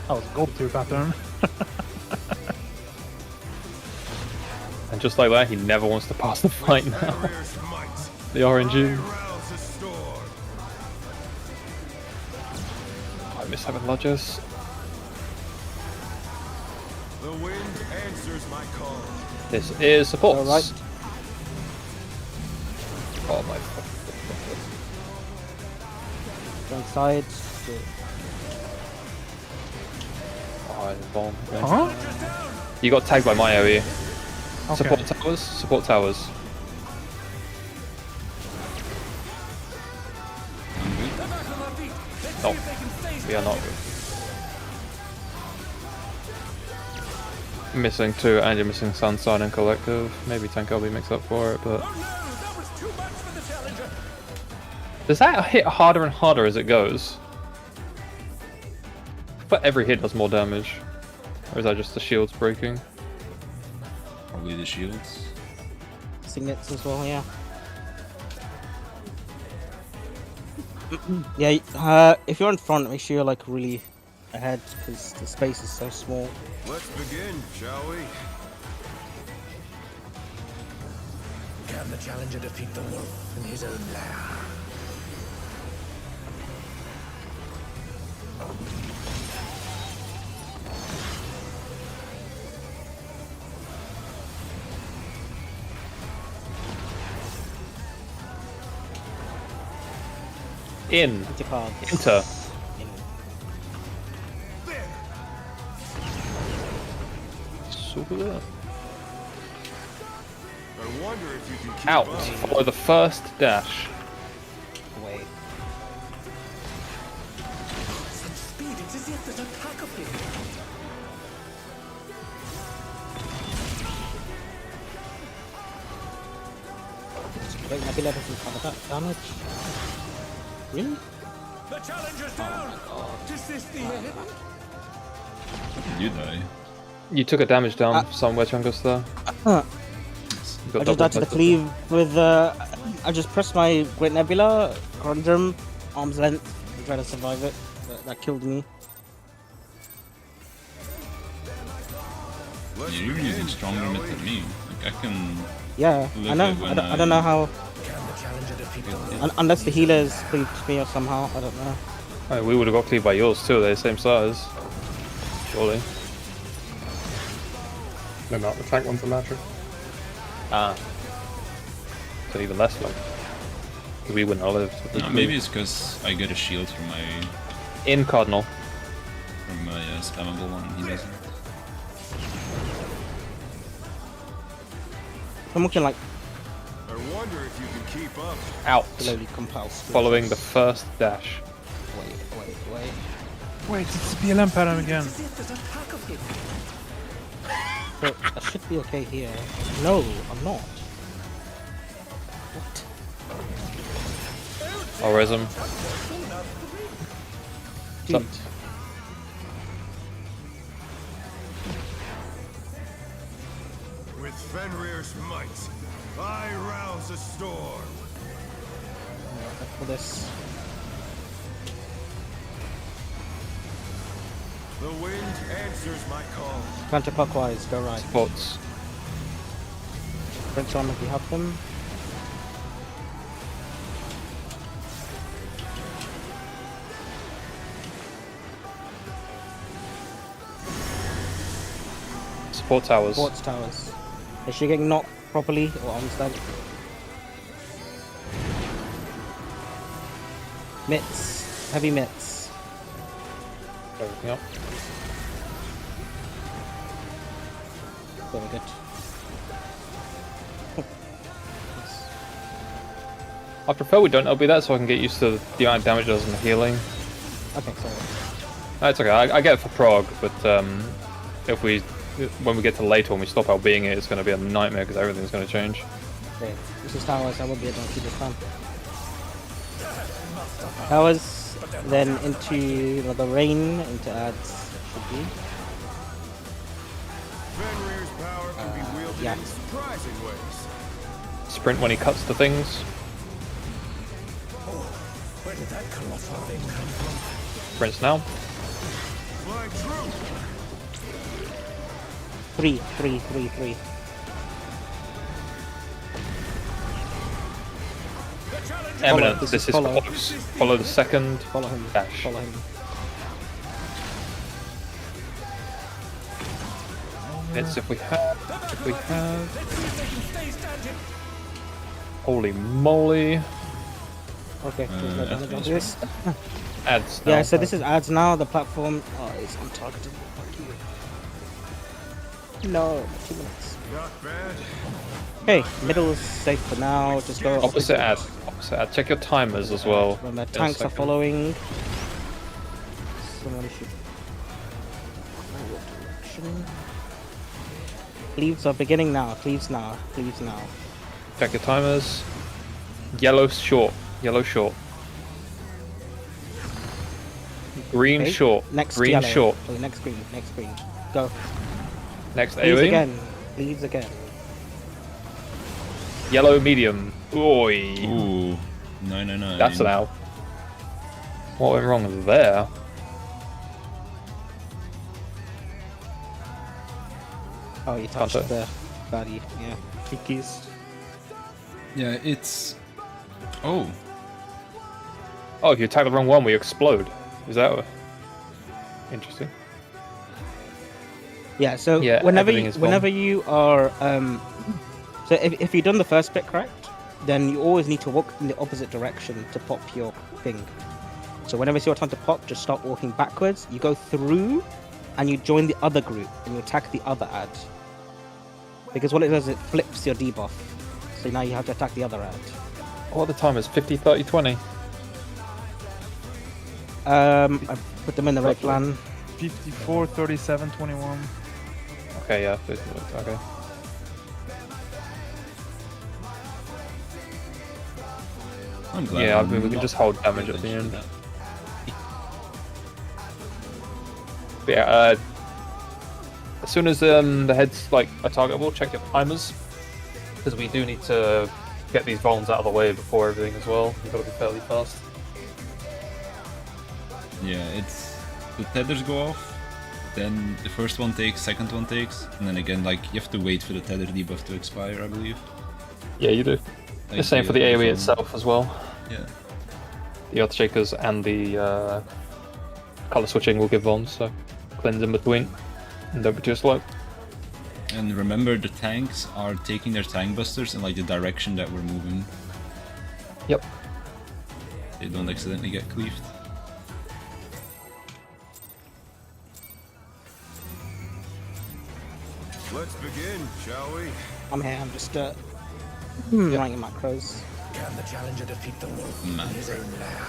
That was a gold tier pattern. And just like that, he never wants to pass the fight now. Fenrir's might, The RNG. I rouse a storm. I miss having lodges. The wind answers my call. This is support. All right. Oh my. Going sides. Oh, bomb. Huh? You got tagged by my AoE. Okay. Support towers. Support towers. They're back on their feet. Let's No, see if they can stay we are not. standing. Missing 2 and you're missing Sunshine and Collective. Maybe Tank will be mixed up for it, but Oh no, that was too much for the challenger. does that hit harder and harder as it goes? But every hit does more damage. Or is that just the shields breaking? Probably the shields. Signets as well, yeah. Yeah, if you're in front, make sure you're like really ahead because the space is so small. Let's begin, shall we? Can the challenger defeat the wolf in his own lair? In. Anti-cards. Enter. In. Super. I wonder if you can keep Out. up. Follow the first dash. Wait. Such speed, it's as if there's a pack of him. Wait, Nebula doesn't cover that damage. Really? The challenger's down! Desist the end! You die. You took a damage down somewhere, Chungus, there. Huh. You I got just died to the double cleave with I just pressed my Great Nebula, Conundrum, arm's length, and tried to survive it. That killed me. Let's You're begin, using stronger shall mid we? than me. Like I can. Yeah, I Look know. at when I don't know how. Can the challenger defeat the wolf? Unless the healers cleaved me or somehow. I don't know. I mean, we would have got cleaved by yours too. They're the same size. Surely. They're not. The tank ones are larger. Ah. So even less like. We wouldn't have lived. No, maybe it's because I get a shield from my In spammable one. And he doesn't. Someone can like I wonder if you can keep up. out. slowly compile. Following the first dash. Wait. Wait, it's the BLM pattern again. As if there's a pack of him. So I should be okay here. No, I'm not. What? I'll res him. Dude. With Fenrir's might, I rouse a storm. For this. The wind answers my call. Counterclockwise, go right. Spots. French on if you have them. Support towers. Sports towers. Is she getting knocked properly or on stand? Mitts. Heavy mitts. Everything up. Very good. I prefer we don't LB that so I can get used to the amount of damage it does in the healing. Okay, sorry. No, it's okay. I get it for Prog, but if we, when we get to later when we stop LBing it, it's going to be a nightmare because everything's going to change. Okay, this is towers. I will be a donkey this time. Towers, then into the rain, into ads. Should be. Fenrir's power can be wielded yeah. in surprising ways. Sprint when he cuts to things. Where did that colossal thing come from? Sprints now. Fly true. 3. Eminent. This This is is follow. close. Follow the second. Follow him. Dash. Follow him. It's if we have. If we have. Holy moly. Okay, there's no damage on this. Ads now. Yeah, so this is ads now. The platform is untargeted. Fuck you. No, 2 minutes. Not bad. Okay, middle is safe for now. Just go Opposite ad. Opposite ad. Check your timers as well. Remember, in a tanks are second. following. Someone should. Forward direction. Cleaves are beginning now. Cleaves now. Cleaves now. Check your timers. Yellow short. Yellow short. Green Okay, short. Next Green yellow. short. Oh, next green. Next green. Go. Next Cleaves AoE. again. Cleaves again. Yellow medium. Oi. Ooh, 999. That's an L. What went wrong there? Oh, you touched Counter. the baddie. Yeah. Kikis. Yeah, it's. Oh, Oh, if you attack the wrong one, we explode. Is that interesting? Yeah. So Yeah, whenever everything you, is whenever you are so if you've done the first bit correct, then you always need to walk in the opposite direction to pop your thing. So whenever it's your time to pop, just start walking backwards. You go through, and you join the other group, and you attack the other ad. Because what it does, it flips your debuff. So now you have to attack the other ad. What the time is 50, 30, 20? I put them in the right Roughly. plan. 54, 37, 21. Okay, yeah, okay. I'm glad. Yeah, I I'm mean, we can not just hold damage at the paying end. attention to But yeah, as soon as the heads like are targetable, check your timers, because we do need to get these vulns out of the way before everything as well. You've got to be fairly fast. that. Yeah, it's the tethers go off, then the first one takes, second one takes, and then again, like you have to wait for the tether debuff to expire, I believe. Yeah, you do. Like, The same for the other AoE one. itself as well. Yeah. The Earthshakers and the color switching will give vulns, so cleanse in between and don't be too slow. And remember, the tanks are taking their tank busters in like the direction that we're moving. Yep. They don't accidentally get cleaved. Let's begin, shall we? I'm here, I'm just writing macros. Can the challenger defeat the wolf Man. in his own lair?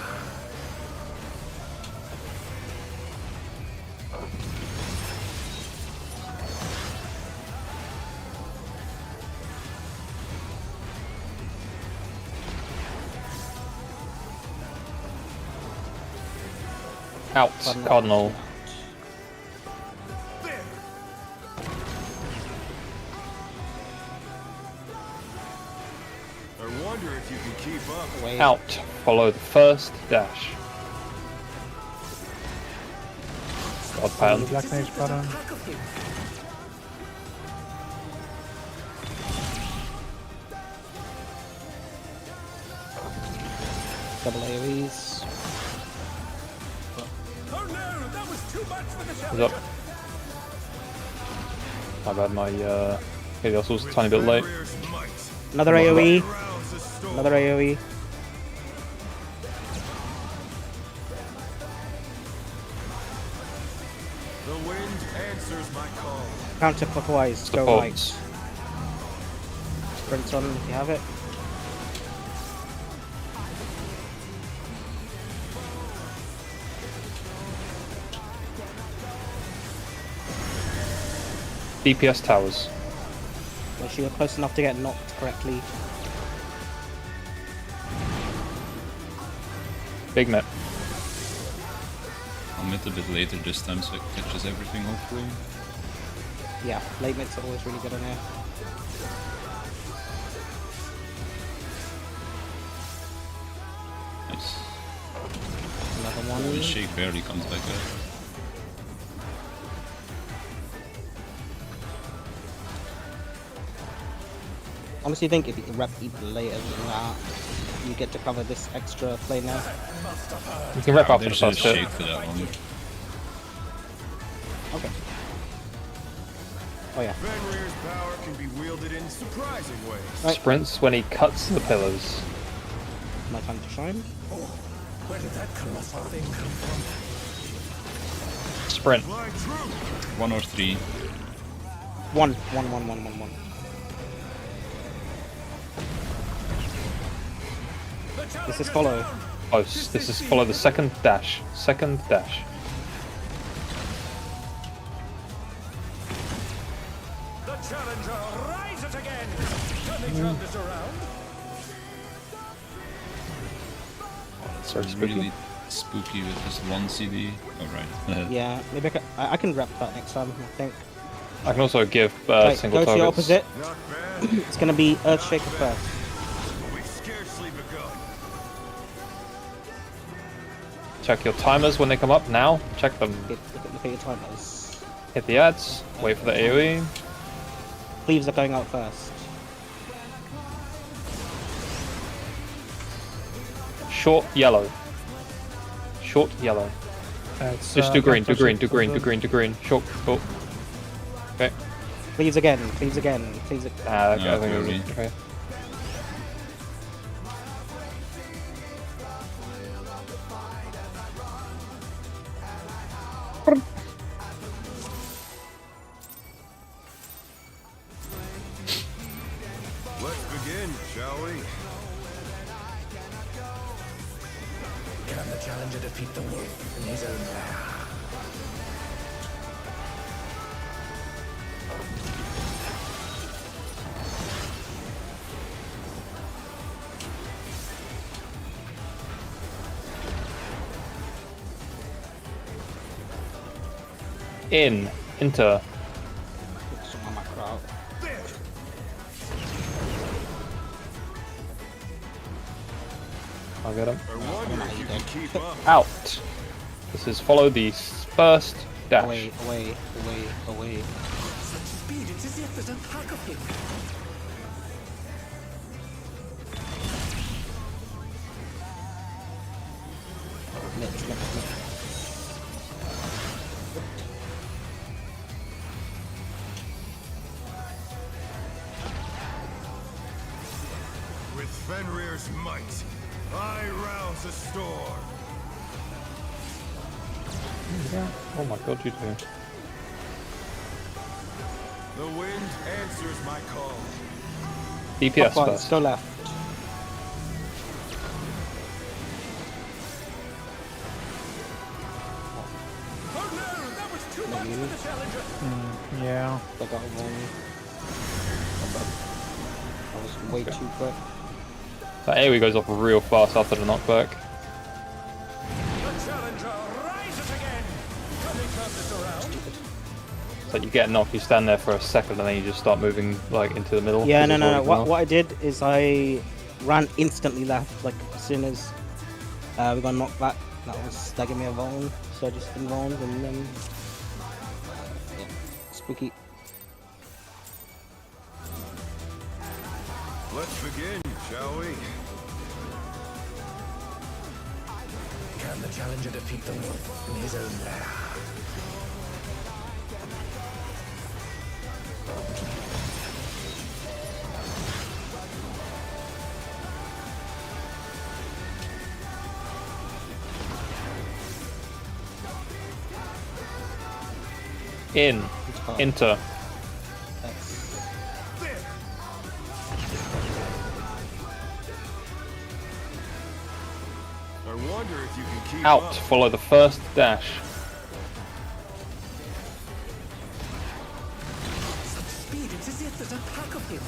Out, Cardinal. Cardinal. There! I wonder if you can keep up. Wait. Out. Follow the first dash. God pound. Black Mage pattern. Double AoEs. Oh no, that was too much for the Is challenger. up. My bad, my Helios was a tiny bit late. Fenrir's might. Another AoE. Rouse the storm. Another AoE. The wind answers my call. Counterclockwise. Go right. Supports. Sprint on if you have it. DPS towers. Make sure you're close enough to get knocked correctly. Big net. I'll mid a bit later this time so it catches everything, hopefully. Yeah, late mids are always really good on here. Nice. Another The one. shake barely comes back up. Honestly, think if you rep even later than that, you get to cover this extra plane now. You can rep after the There's a first hit. shake for that one. Okay. Oh yeah. Fenrir's power can be wielded in surprising ways. Right. Sprints when he cuts the pillars. My time to shine. Where did that colossal thing come from? Sprint. Fly true. 1 or 3. One. This is follow. Close. This is follow the second dash. Second dash. The challenger rises again. Can they turn this around? It's very It's spooky. really spooky with just 1 CD. Oh, right. Yeah, maybe I can rep that next time, I think. I can also give Right, single go to your targets. opposite. Not bad. It's gonna be Earthshaker first. We've scarcely begun. Check your timers when they come up now. Check them. Look at your timers. Hit the ads. Wait for the AoE. Cleaves are going out first. Short yellow. Short yellow. It's, Just do green, Black do green, Mage do green, do pattern. green, do green. Short. Oh. Okay. Cleaves again. Cleaves again. Cleaves again. Okay, No, I think it clearly. was okay. shall we? Can the challenger defeat the wolf in his own lair? Enter. Sort my macro out. I'll get him. I wonder if you can keep up. Out. This is follow the first dash. Away, away, away, away. Such speed, it's as if there's a pack of him. Next. With Fenrir's might, I rouse a storm. Yeah. Oh my god, you do. The wind answers my call. DPS Top right, first. go left. Oh no, that was too much for the challenger. Yeah. I got one. That was way too quick. That AoE goes off real fast after the knockback. The challenger rises again. Can they turn this around? So you get knocked, you stand there for a second, and then you just start moving like into the middle. Yeah, 'cause no, it's no, no. already What, gone what I did is I ran instantly left, like as soon as we got knocked back. That gave me a vuln, so I just didn't vuln and then yeah, spooky. Let's begin, shall we? Can the challenger defeat the wolf in his own lair? Enter. I wonder if you can keep Out. up. Follow the first dash. Such speed, it's as if there's a pack of him.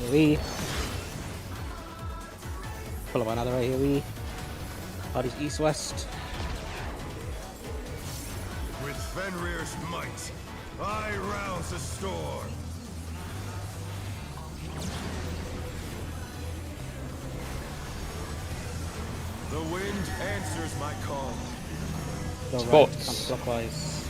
AoE. Follow by another AoE. Party's east-west. With Fenrir's might, I rouse a storm. The wind answers my call. Go Spots. right, clockwise.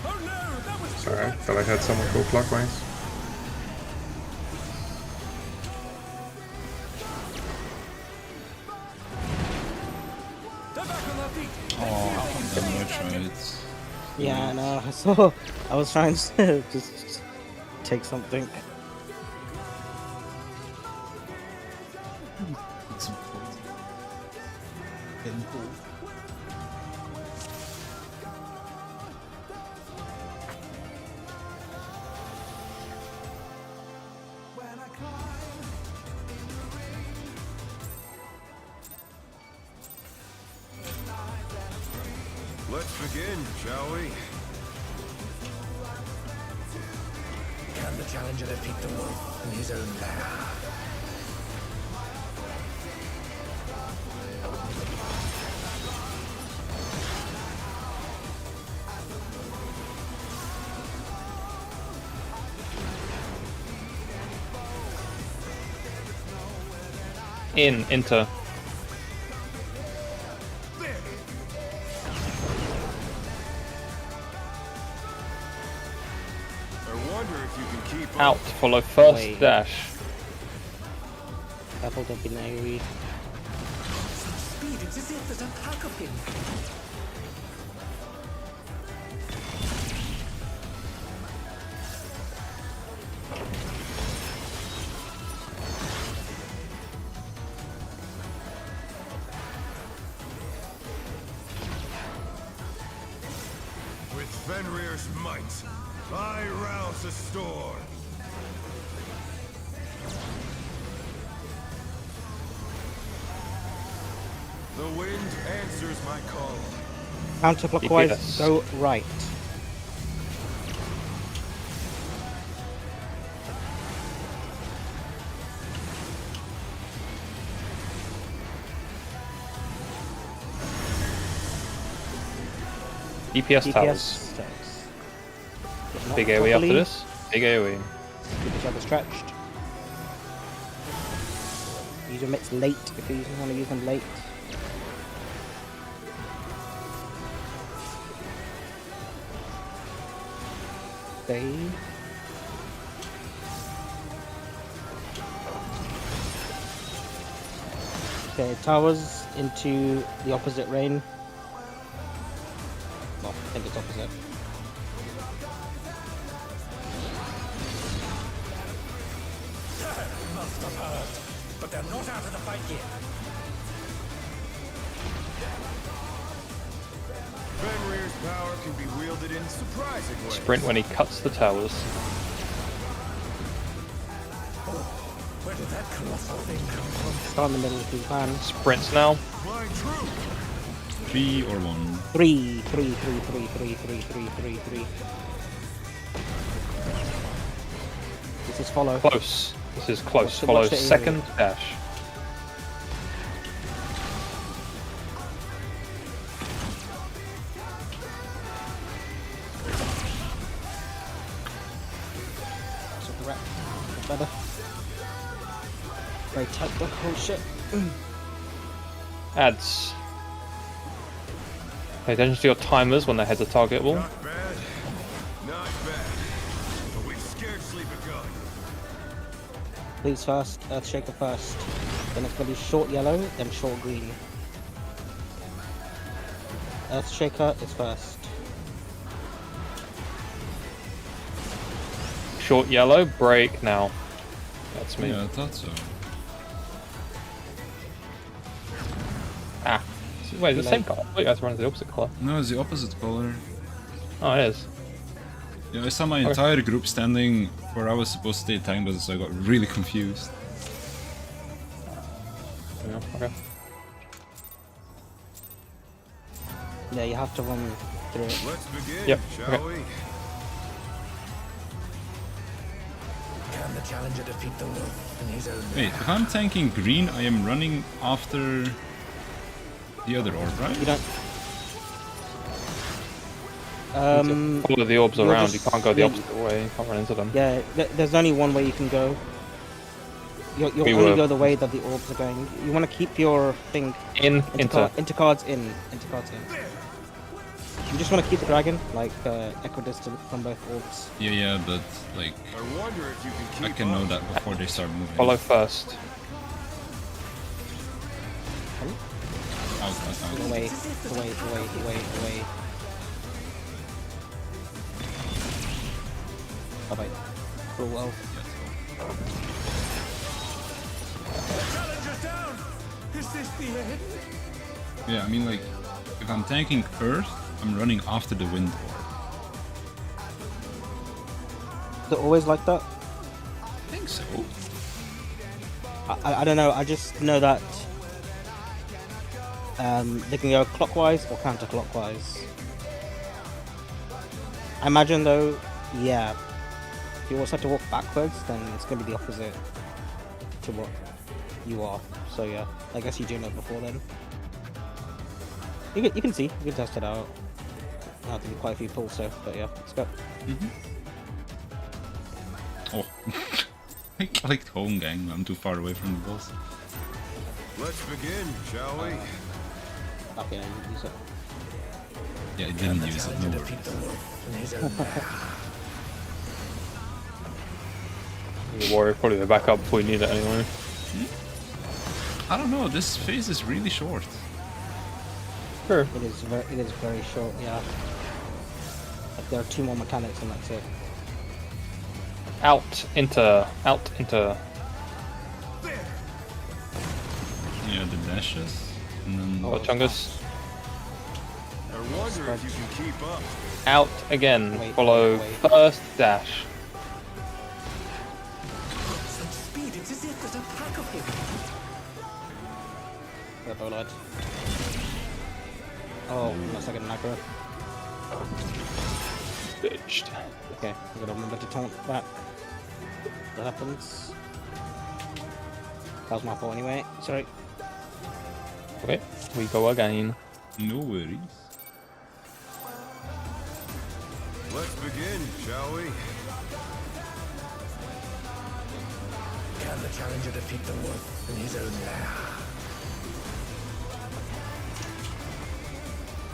Oh no, that was Sorry, I thought I heard someone call clockwise. they're back on their feet. Oh, damn it. Yeah, no, I saw. I was trying to just take something. Let's begin, shall we? Can the challenger defeat the wolf in his own lair? Enter. I wonder if you can keep Out. up. Follow first Wait. dash. Double up in AoE. Such speed, it's as if there's a pack of him. Fenrir's might. I rouse the storm. The wind answers my call. Counterclockwise, DPS. go right. DPS towers. steps. Not Big AoE after properly. this. Big AoE. Keep each other stretched. Use your mitts late if you want to use them late. Okay. Okay, towers into the opposite rain. Well, I think it's opposite. Must have heard, but they're not out of the fight yet. Fenrir's power can be wielded in surprising ways. Sprint when he cuts the towers. Where did that colossal thing come from? Start in the middle if you can. Sprints now. My truth. 3 or 1. 3. This is follow. Close. This is close. Watch the- Follow watch the AoE. second dash. So the rep. Better. Very tight though. Oh shit. Adds. Pay attention to your timers when they hit the target wall. Not bad. Not bad. But we've scarcely begun. Please first. Earthshaker first. Then it's gonna be short yellow, then short green. Earthshaker is first. Short yellow, break now. That's me. Yeah, I thought so. Ah. Wait, it's the same color. Wait, you guys run the opposite color. No, it's the opposite color. Oh, it is. Yeah, I saw my entire group standing where I was supposed to stay tangled, so I got really confused. Yeah, okay. Yeah, you have to run through it. Let's begin, Yep, shall okay. we? Can the challenger defeat the wolf in his own Wait, if I'm tanking green, I am running after the other orb, right? You don't. Follow the orbs you're around. just- You can't go the yeah, opposite way. You can't run into them. Yeah, there's only one way you can go. You'll We only were- go the way that the orbs are going. You want to keep your thing Into. into cards in. Into cards in. You just want to keep the dragon like equidistant from both orbs. Yeah, but like I wonder if you can keep I can know up. that before they start moving. Follow first. Out. Away. Bye bye. Cool. Well. challenger's down. Is this the end? Yeah, I mean like if I'm tanking Earth, I'm running after the wind orb. Is it always like that? I think so. I don't know. I just know that they can go clockwise or counterclockwise. I imagine though, yeah. If you also have to walk backwards, then it's going to be the opposite to what you are. So yeah, I guess you do know before then. You can see, you can test it out. I have to do quite a few pulls, so but yeah, let's go. Oh. I clicked home gang, I'm too far away from the boss. Let's begin, shall we? Okay, you can use it. Yeah, I didn't use it, no worries. Defeat the wolf in his own The warrior probably the backup before you need it anyway. I don't know, this phase is really short. Sure. It is very short. Yeah. Like, there are 2 more mechanics and that's it. Out into. Yeah, the dashes. And then Oh, Chungus. A wonder if you can keep up. Out again. Wait, Follow wait. first dash. Such speed, it's as if there's a pack of him. The Bolide. Oh, that's like an aggro. Bitched. Okay, I'm gonna remember to taunt that. That happens. That was my fault anyway. Sorry. Okay, we go again. No worries. Let's begin, shall we? Can the challenger defeat the wolf in his own lair?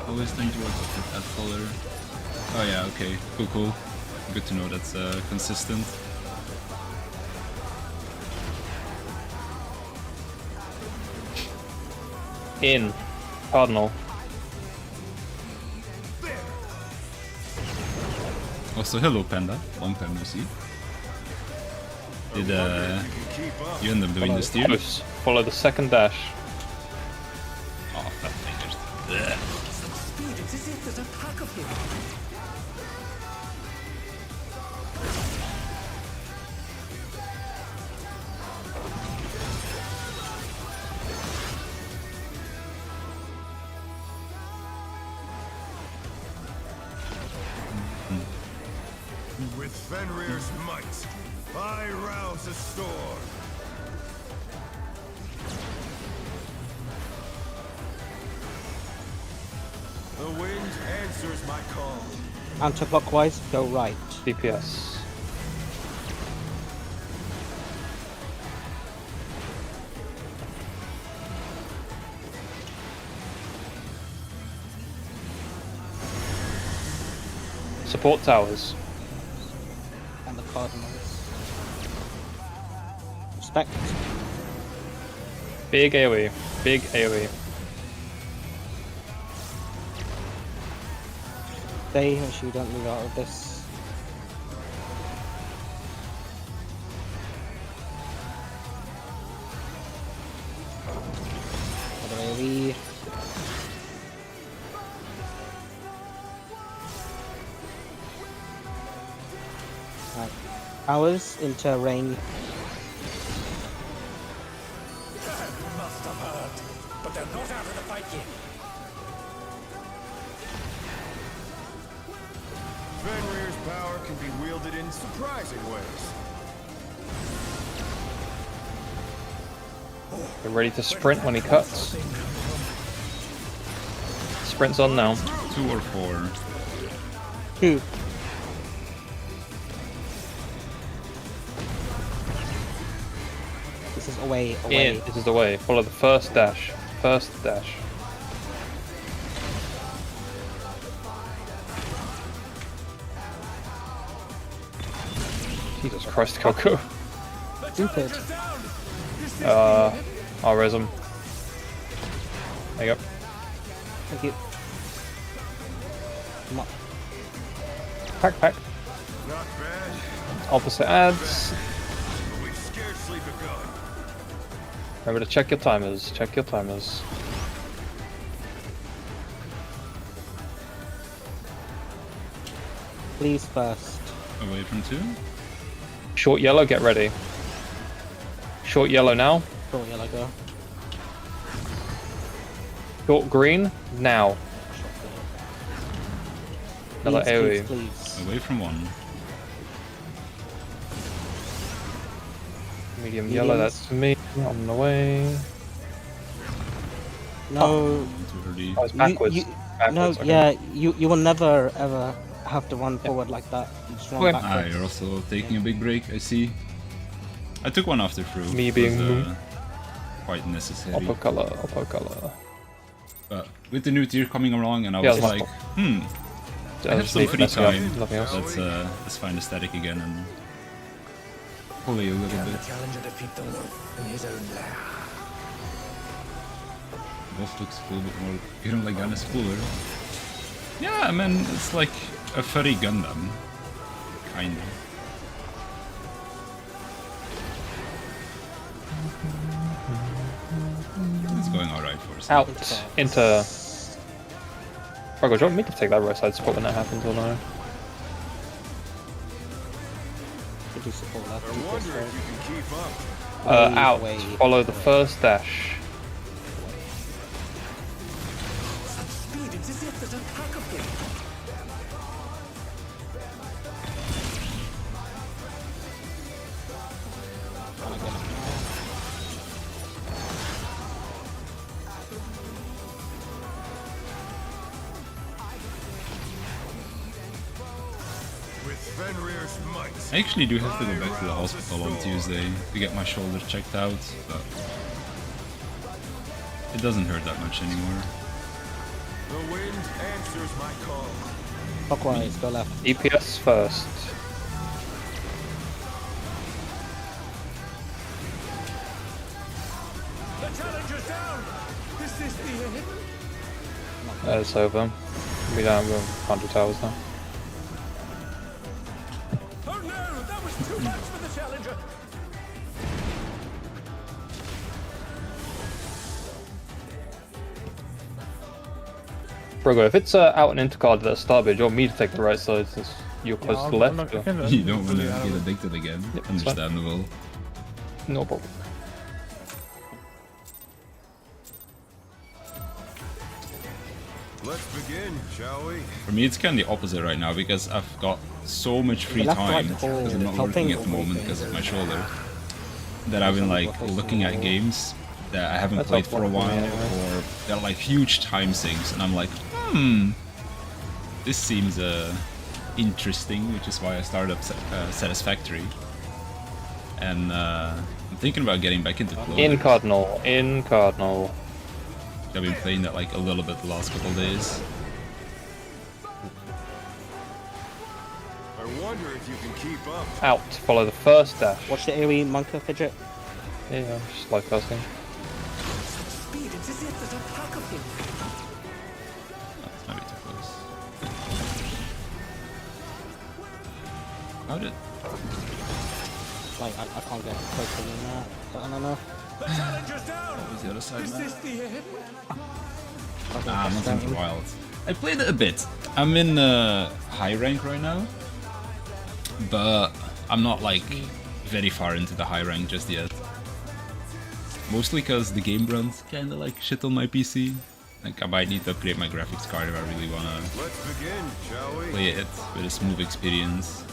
Always trying to work with that color. Oh yeah, okay. Cool. Good to know that's consistent. In. Cardinal. Also, hello Panda. Long time no see. Did If you can keep up. you end up doing this tier? Close. Follow the second dash. Oh, fat fingers. Such speed, it's as if there's a pack of him. With Fenrir's might, I rouse a storm. The wind answers my call. Counterclockwise, go right. DPS. Support towers. And the Cardinals. Respect. Big AoE. Big AoE. Stay, make sure you don't move out of this. Other AoE. Right. Hours into rain. Must have hurt, but they're not out of the fight yet. Fenrir's power can be wielded in surprising ways. Get ready to sprint when he cuts. Sprint's on now. 2 or 4. 2. This is away. In. This is the way. Follow the first dash. First dash. Jesus Christ, Coco. Stupid. I'll res him. There you go. Thank you. Come on. Pack. Not bad, Opposite adds. but we've scarcely begun. Remember to check your timers. Check your timers. Please first. Away from 2. Short yellow, get ready. Short yellow now. Go yellow, go. Short green now. Another Please, AoE. please. Away from 1. Medium yellow, that's me. On the way. No. Too early. Oh, it's backwards. You, Backwards, no, okay. yeah, you will never ever have to run forward like that. You just run Okay. Ah, backwards. you're also taking a big break, I see. I took one after through. Me It being was, Moon. quite necessary. Upper color. But with the new tier coming along, and I Yeah, was that's like, I have Just some leave free messing up, time. nothing else. Let's find a static again and play a little Can the bit. challenger defeat the wolf in his own lair? Wolf looks a little bit more. Gurren Lagann is cooler. Yeah, I mean, it's like a furry Gundam. Kinda. It's going alright for us. Out. Into. Prog, do you want me to take that right side spot when that happens or no? Could do support left. I DPS wonder right. if you can keep up. Out. Wait. Follow the first dash. Speed, it's as if there's a pack of them. With Fenrir's might. I actually do have to go back to the hospital on Tuesday to get my shoulder checked out, but it doesn't hurt that much anymore. The wind answers my call. Clockwise, go left. DPS first. The challenger's down. Is this the end? It's over. We don't have 100 towers now. Oh no, that was too much for the challenger. Brogo, if it's out an intercard at the start bit, do you want me to take the right side since you're close to the left? or- You don't want to get addicted again. Yep, that's fine. Understandable. No problem. Let's begin, shall we? For me, it's kind of the opposite right now because I've got so much free left, right, time because I'm not helping working at the or moment because of my shoulder that I've been like looking at games that I haven't That's played for a helpful for while me anyway. or they're like huge time sinks and I'm like, this seems interesting, which is why I started up Satisfactory. And I'm thinking about getting back into Prog. In Cardinal. In Cardinal. I've been playing that like a little bit the last couple of days. I wonder if you can keep up. Out. Follow the first dash. Watch the AoE Monka fidget. Yeah, just like casting. Speed, it's as if there's a pack of them. That's maybe too close. How did... Like, I can't get closer than that. I don't know. The challenger's down. What was the other side Is now? this the end? Monster Hunter Wild. I played it a bit. I'm in high rank right now, but I'm not like very far into the high rank just yet. Mostly because the game runs kinda like shit on my PC. Like I might need to upgrade my graphics card if I really wanna Let's begin, shall we? play it with a smooth experience.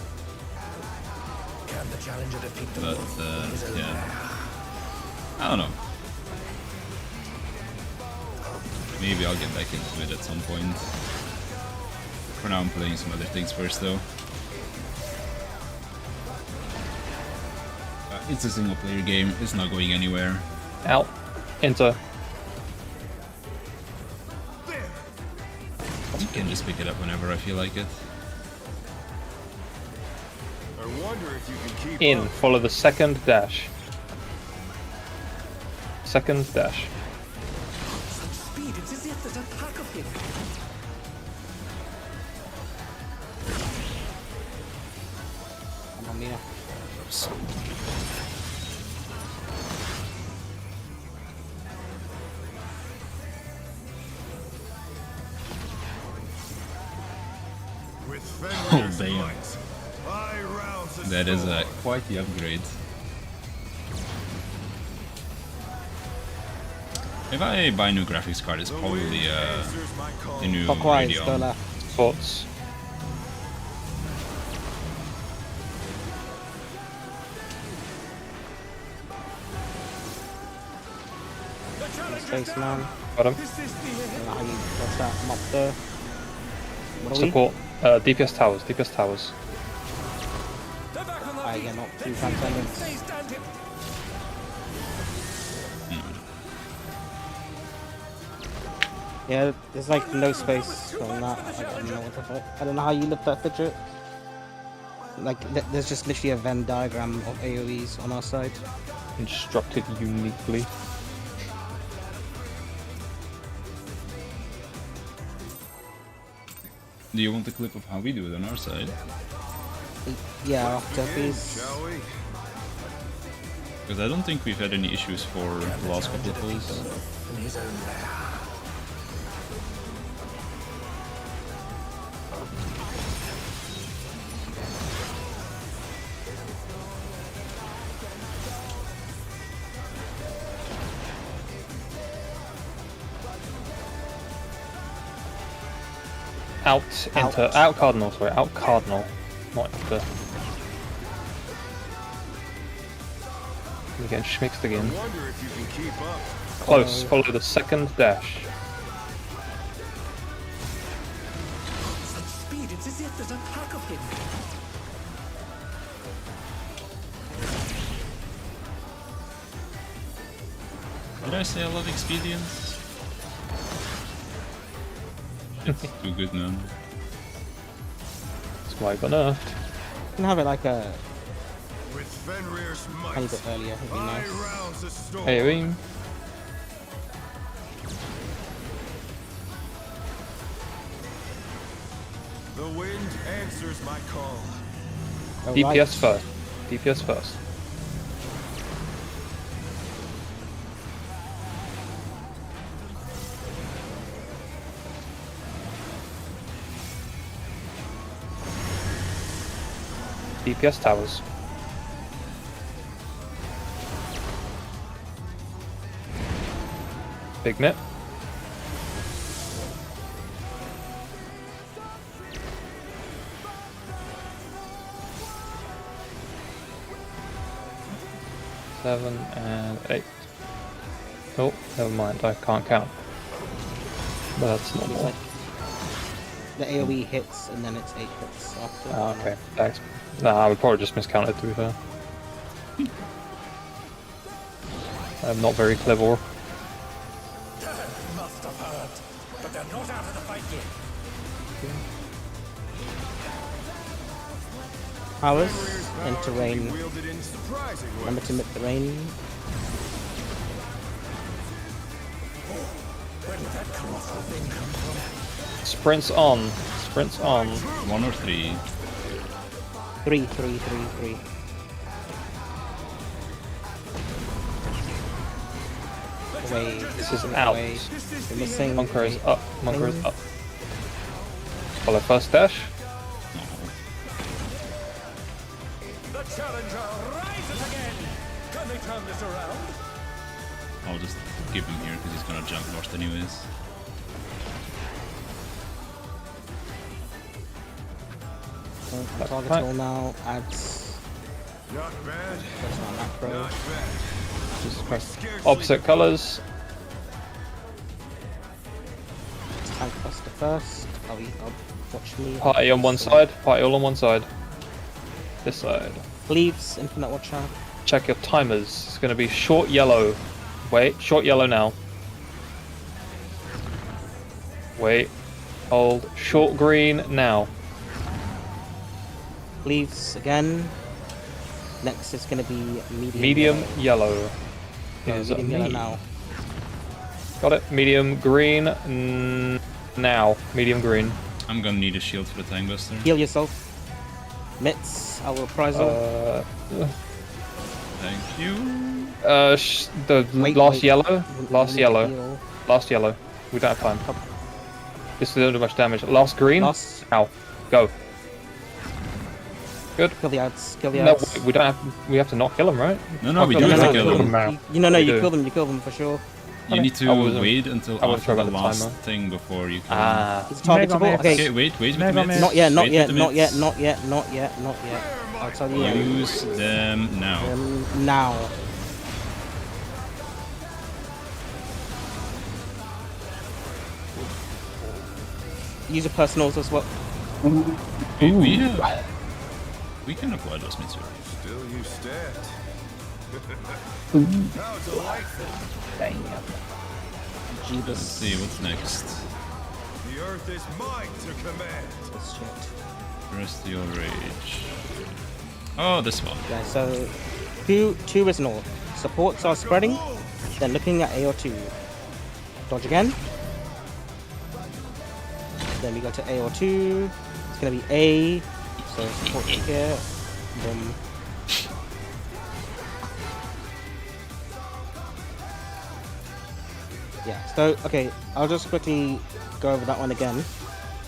Can the challenger defeat the But wolf? yeah, I don't know. Maybe I'll get back into it at some point. For now I'm playing some other things first though. It's a single player game, it's not going anywhere. Out. Enter. You can just pick it up whenever I feel like it. I wonder if you can keep In. up. Follow the second dash. Second dash. Speed, it's as if there's a pack of them. Come on, Mia. With Fenrir's damn. might, I rouse the That is storm. quite the upgrade. If I buy a new graphics card, it's The probably wind answers my call. the new Clockwise, go Arcadion. left. Thoughts. The challenger's Space down. man. Got him. Is this the I end? don't know how you watch that mob there. What are we? Support. DPS towers. DPS towers. They're back on their I feet. get not They two feel like transcendents. they stand it. Yeah, there's like no space from that. I don't know what the fuck. I don't know how you lift that fidget. Like, there's just literally a Venn diagram of AoEs on our side. Constructed uniquely. Do you want a clip of how we do it on our side? Yeah, after Begin, these. shall we? Because I don't think we've had any issues for the last couple of pulls. In his own lair. Out cardinal, sorry, out cardinal, not into. You're getting schmixed again. Wonder if you can keep up. Close, follow the second dash. Such speed, it's as if there's a pack of him. Did I say I love expedience? It's too good, man. That's why I got nerfed. You can have it like a With Fenrir's might, tiny bit earlier. Would be I nice. rouse the storm. AoE. The wind answers my call. Oh, DPS right. first. DPS first. DPS towers. Big nip. Seven and 8. Oh, never mind, I can't count. But that's It's normal. like the AoE hits and then it's 8 hits after. Oh, okay, thanks. Nah, I would probably just miscount it, to be fair. I'm not very clever. Must have heard. But they're not out of the fight yet. Powers, enter rain. Wielded in surprising ways. Remember to emit the rain. Where did that colossal thing come from? Sprints on. Sprints on. 1 or 3. 3, 3, 3, 3. Away. This is out. Away. You're missing. Monker is Wait. up. Monker is up. Follow first dash. The challenger rises again. Can they turn this around? I'll just keep him here because he's gonna jump north anyways. Target Right. all now. Adds. Not bad. That's my macro. Not bad. Just press opposite colors. Tank buster first. I'll watch me. Party on one side. Party all on one side. This side. Leaves. Infinite Watcher. Check your timers. It's going to be short yellow. Wait, short yellow now. Wait. Hold. Short green now. Leaves again. Next is going to be medium. Medium yellow. yellow. Is Medium yellow me. now. Got it. Medium green now. Medium green. I'm gonna need a shield for the Tank Buster. Heal yourself. Mitts. Our reprisal. Thank you. The Wait, last wait. yellow. Last We need to yellow. heal. Last yellow. We don't have time. This doesn't do much damage. Last green. Last. Ow. Go. Kill the ads. Kill the No, ads. we don't have. We have to not kill him, right? No, we Okay, do no, have no, to no, kill no, him. now. You know, We you do. kill them for sure. You need to I wasn't- wait until I wasn't after sure the about the last timer. thing before you kill him. Ah. It's targetable. Mega Okay. Okay, wait with the Mega mitts. Not yet, not Wait yet, with the not yet, mitts. not yet, not yet, not yet. I'll tell you Use them now. now. Use your personals as well. We can apply those mitts. Still you stand. How delightful. Let's Jeebus. see what's next. The earth is mine to command. Celestial Rage. Oh, this one. Yeah, so two is north. Supports are spreading. Then looking at AO2. Dodge again. Then we go to AO2. It's gonna be A. So support here. Boom. Yeah, so okay, I'll just quickly go over that one again.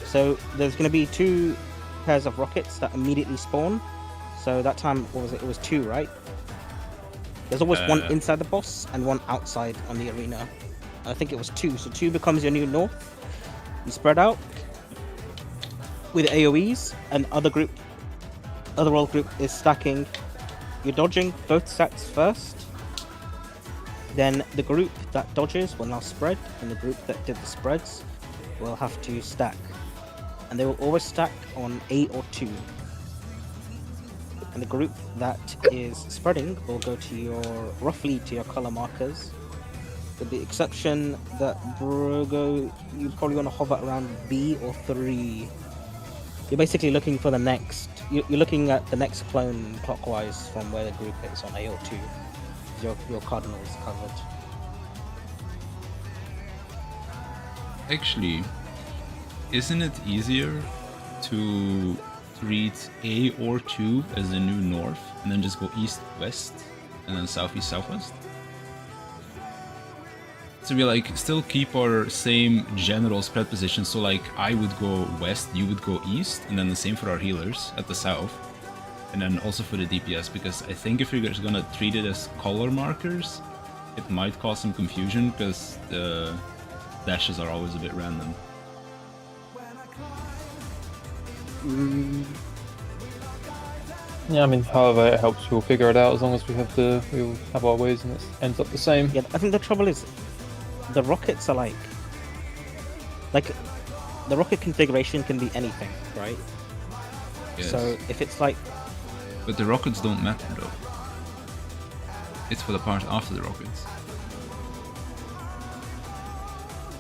So there's gonna be 2 pairs of rockets that immediately spawn. So that time, what was it? It was 2, right? There's always one inside the boss and one outside on the arena. I think it was 2. So 2 becomes your new north. You spread out with AoEs, and other role group is stacking. You're dodging both stacks first. Then the group that dodges will now spread, and the group that did the spreads will have to stack. And they will always stack on A or 2. And the group that is spreading will go to roughly to your color markers. With the exception that Brogo, you probably want to hover around B or 3. You're basically looking for the next. You're looking at the next clone clockwise from where the group is on A or 2. Your cardinal is covered. Actually, isn't it easier to treat A or 2 as the new north, and then just go east-west, and then southeast-southwest? So we like still keep our same general spread position, so like I would go west, you would go east, and then the same for our healers at the south. And then also for the DPS, because I think if you're just gonna treat it as color markers, it might cause some confusion, because the dashes are always a bit random. Yeah, I mean, however it helps, we'll figure it out as long as we'll have our ways and it ends up the same. Yeah, I think the trouble is, the rockets are like the rocket configuration can be anything, right? Yes. So if it's like, But the rockets don't matter though. It's for the part after the rockets.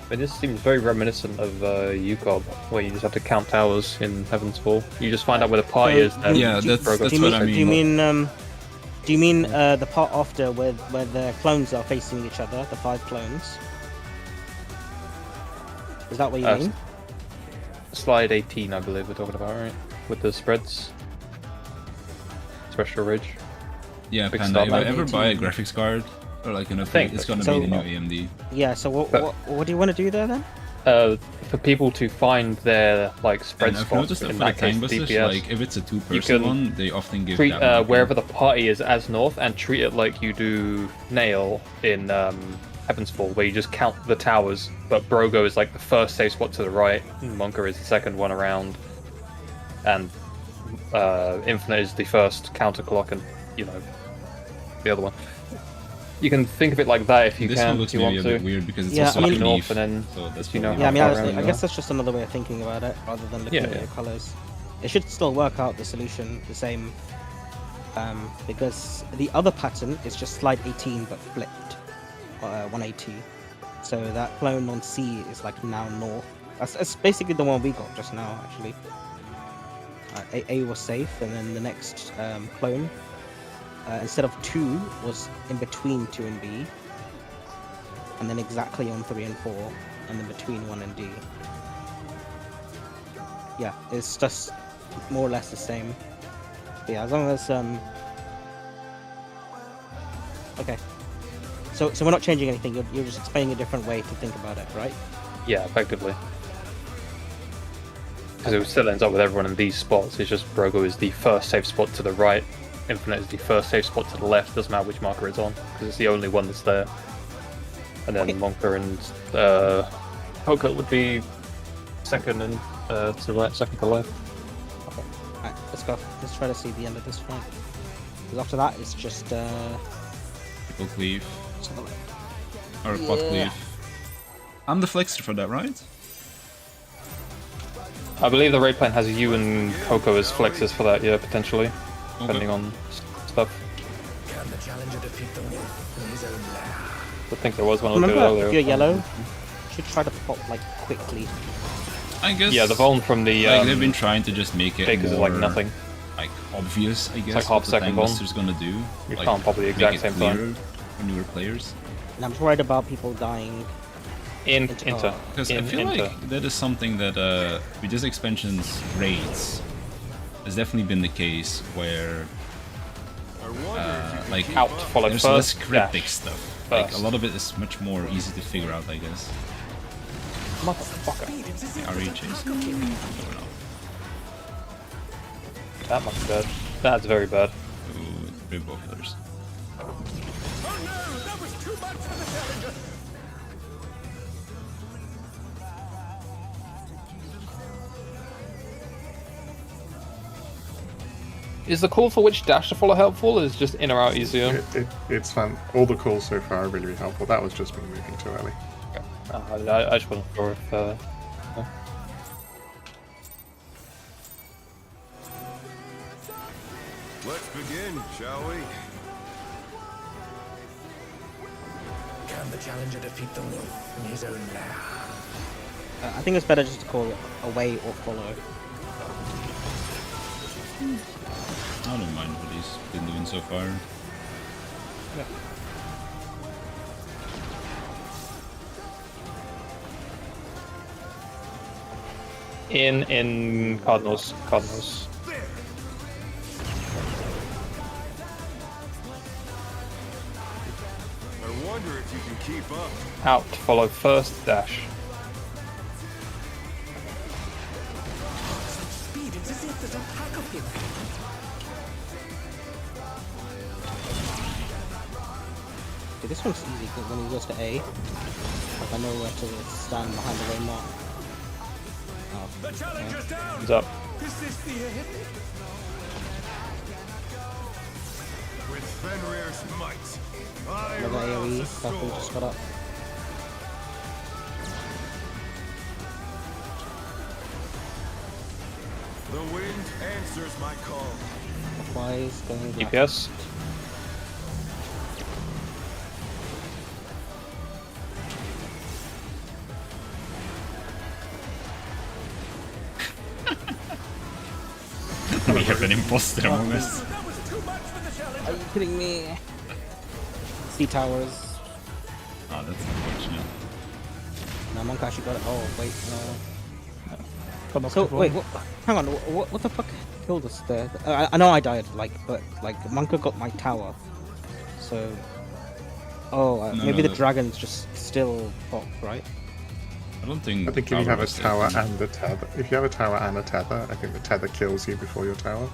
But this seems very reminiscent of UCOB, where you just have to count towers in Heaven's Fall. You just find out where the party is. Then Yeah, that's progress. what I mean. do you mean the part after where the clones are facing each other, the 5 clones? Is that what you mean? Slide 18, I believe we're talking about, right? With the spreads. Terrestrial Ridge. Yeah, Big Panda, if I start. ever buy a graphics card, or like an upgrade, it's gonna be the new AMD. Yeah. So what do you want to do there then? For people to find their like spread And I've spots, noticed that in for the that case tank busters, DPS, like if it's a can two-person one, they often give treat that one wherever the party is as north and treat it like you do Nail in Heaven's Fall, where you just count the towers, but Brogo is like the first safe spot to the right, Monka is the second one around, and Infinite is the first counter clock, and you know the other one. You can think of it like that if you This can. one looks if you maybe want a bit to. weird because it's Yeah, also I mean- north beneath, and then so that's you know probably Yeah, I mean, how I, far around I you guess are. that's just another way of thinking about it, rather than looking Yeah, at yeah. your colors. It should still work out the solution the same, because the other pattern is just slide 18 but flipped, 180. So that clone on C is like now north. That's basically the one we got just now, actually. A was safe, and then the next clone, instead of 2, was in between 2 and B, and then exactly on 3 and 4, and then between 1 and D. Yeah, it's just more or less the same. But yeah, as long as okay. So we're not changing anything. You're just explaining a different way to think about it, right? Yeah, effectively. Because it still ends up with everyone in these spots. It's just Brogo is the first safe spot to the right, Infinite is the first safe spot to the left. Doesn't matter which marker it's on, because it's the only one that's there. And then Monka and Hoka would be second and to the right, second to left. Alright, let's go. Let's try to see the end of this fight. Because after that, it's just Triple cleave let's have a look. or a quad Yeah. cleave. I'm the flexer for that, right? I believe the raid plan has you and Coco as flexes for that, yeah, potentially, depending Okay. on stuff. Can the challenger defeat the wolf in his own lair? I think there was one a little bit Remember, earlier. if you're yellow, you should try to pop like quickly. I guess. Yeah, the Vuln from the Like they've been trying to just make it Fakers is more like nothing. like obvious, I guess. like half what the second tank Vuln. buster's gonna do. You like, can't pop at the make exact it same time. clearer for newer players. And I'm worried about people dying. In Into- Inter. Because I In feel Inter. like that is something that with this expansion's raids has definitely been the case where like Out follow there's first. less cryptic dash. stuff. Like a First. lot of it is much more easy to figure out, I guess. Motherfucker. The RE chase. That much dead. That's very bad. Ooh, three buffers. Oh no, that was too much for the challenger. Is the call for which dash to follow helpful? Or is just in or out easier? It's fun. All the calls so far are really, really helpful. That was just me moving too early. I just wasn't sure if. Let's begin, shall we? Can the challenger defeat the wolf in his own lair? I think it's better just to call it away or follow. I don't mind what he's been doing so far. In Cardinals. I wonder if you can keep up. Out, follow first dash. Speed, it's as if there's a pack of him. Okay, this one's easy because when he goes to A, like I know where to stand behind the way mark. Oh, The challenger's down. He's up. Is this the end? With Fenrir's might, I another rouse AoE. the Purple just got storm. up. The wind answers my call. Clockwise, going left. DPS. We have an imposter among us. That was too much for the Are challenger. you kidding me? C towers. Oh, that's unfortunate. No, Monk actually got it. Oh wait, no. Got knocked So off. wait, hang on. What the fuck killed us there? I know I died, but Monka got my tower. So, No, maybe no, the dragons just still pop, right? I don't think. I think if you have a was tower taken. and a tether, if you have a tower and a tether, I think the tether kills you before your tower.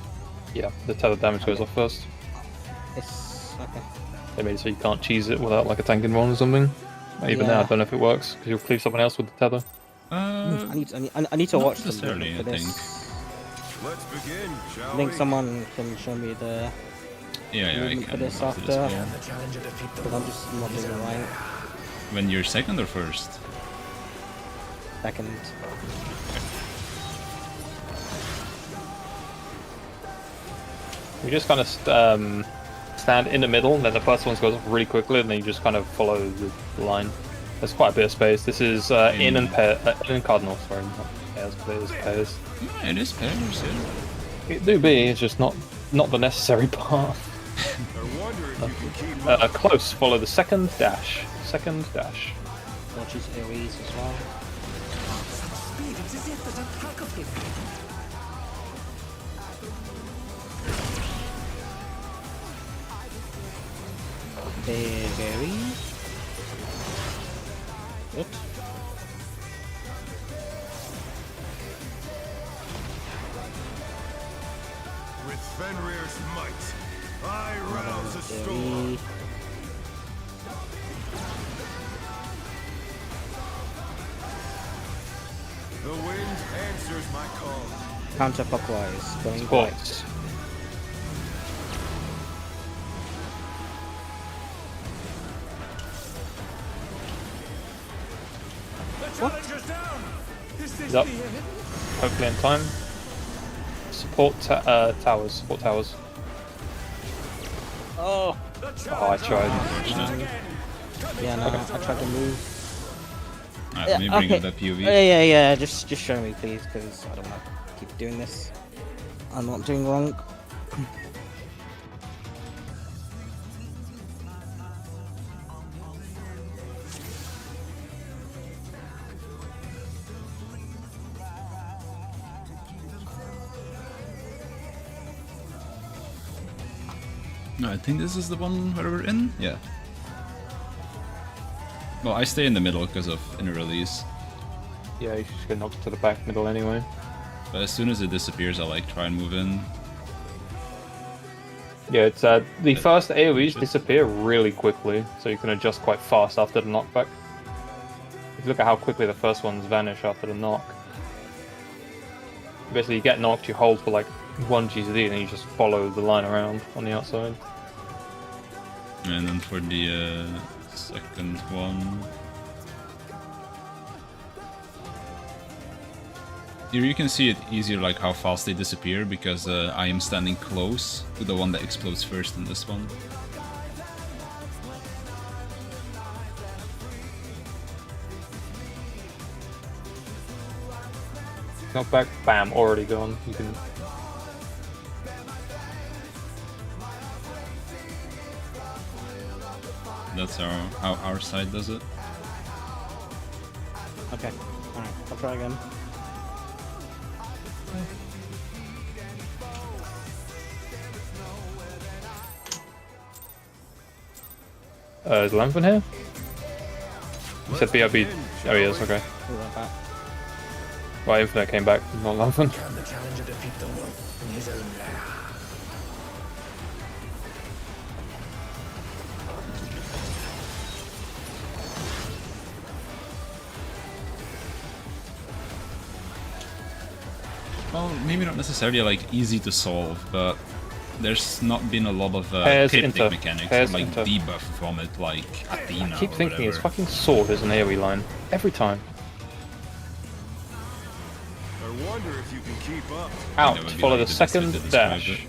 Yeah, the tether damage goes off first. It's okay. They made it so you can't cheese it without like a tanking one or something. Even now, I Yeah. don't know if it works because you'll cleave someone else with the tether. I need to not watch them necessarily, for I this. think. Let's begin, shall I think we? someone can show me the Yeah, I movement can. for this after after. yeah. The challenger defeat the because I'm wolf just in not his doing own right. lair. When you're second or first? Second. You just kind of stand in the middle, and then the first one goes off really quickly, and then you just kind of follow the line. There's quite a bit of space. This is in and pair, in Cardinal, sorry, not pairs, but it is pairs. Yeah, it is pairs, yeah. It do be, it's just not the necessary part. I wonder if you can keep up. Close, follow the second dash. Second dash. Watch his AoEs as well. Speed, it's as if there's a pack of him. Very good. With Fenrir's might, I rouse a storm. Very The wind answers my call. counterclockwise, going right. Sports. The challenger's down. Is this Yup. the end? Hopefully in time. Support towers. Support towers. Oh, The Oh, I challenger tried. rises again. yeah, no, I tried to move. Alright, let me bring okay. up that POV. Yeah. Just show me, please, because I don't want to keep doing this. I'm not doing wrong. No, I think this is the one where we're in. Yeah. Well, I stay in the middle because of inner release. Yeah, you should just get knocked to the back middle anyway. But as soon as it disappears, I like try and move in. Yeah, it's the first AoEs disappear really quickly, so you can adjust quite fast after the knockback. If you look at how quickly the first ones vanish after the knock. Basically, you get knocked, you hold for like 1 GCD, and then you just follow the line around on the outside. And then for the second one... Here you can see it easier, like how fast they disappear, because I am standing close to the one that explodes first in this one. Knockback, bam, already gone. You can. That's how our side does it. Okay. Alright, I'll try again. Is Lanfin here? You said BRB. Oh, he is, okay. We went back. Well, Infinite came back, not Lanfin. Can the challenger defeat the wolf in his own lair? Well, maybe not necessarily like easy to solve, but there's not been a lot of Pairs cryptic inter. mechanics, Pairs like inter. debuff vomit, like Athena. I keep or thinking his whatever. fucking sword is an AoE line. Every time. I wonder if you can keep up. Out, That would be follow like the the best way second to describe dash. it.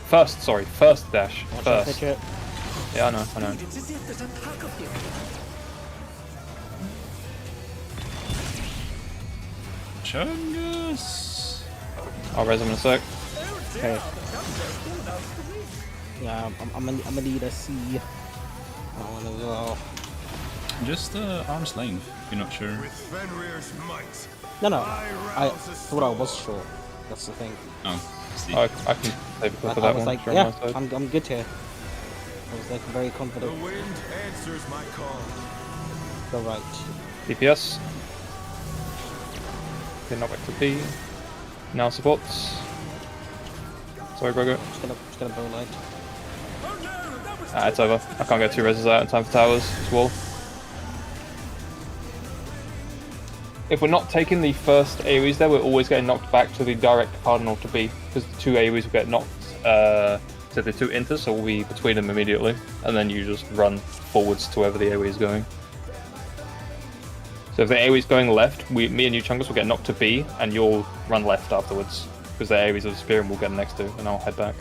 First dash. Watch out, First. Fidget. Yeah, I know. It's as if there's a pack of him. Chungus! I'll res him in a sec. Okay. Yeah, I'm gonna need a C. That one as well. Just arm's length, if you're not sure. With Fenrir's might, No, I I rouse the thought I was storm. short. That's the thing. Oh, see. I can save a clip I of that was one. like, sure, on yeah, my side. I'm good here. I was like very The confident. wind answers my call. Go right. DPS. Okay, knock back to P. Now supports. Sorry, Grogu. Just gonna bow light. Ah, it's over. I can't get 2 reses out in time for towers. It's wall. If we're not taking the first AoEs there, we're always getting knocked back to the direct cardinal to B, because the 2 AoEs will get knocked to the 2 inters, so we'll be between them immediately, and then you just run forwards to wherever the AoE is going. So if the AoE is going left, me and you Chungus will get knocked to B, and you'll run left afterwards, because the AoEs of the Spear will get next to, and I'll head back.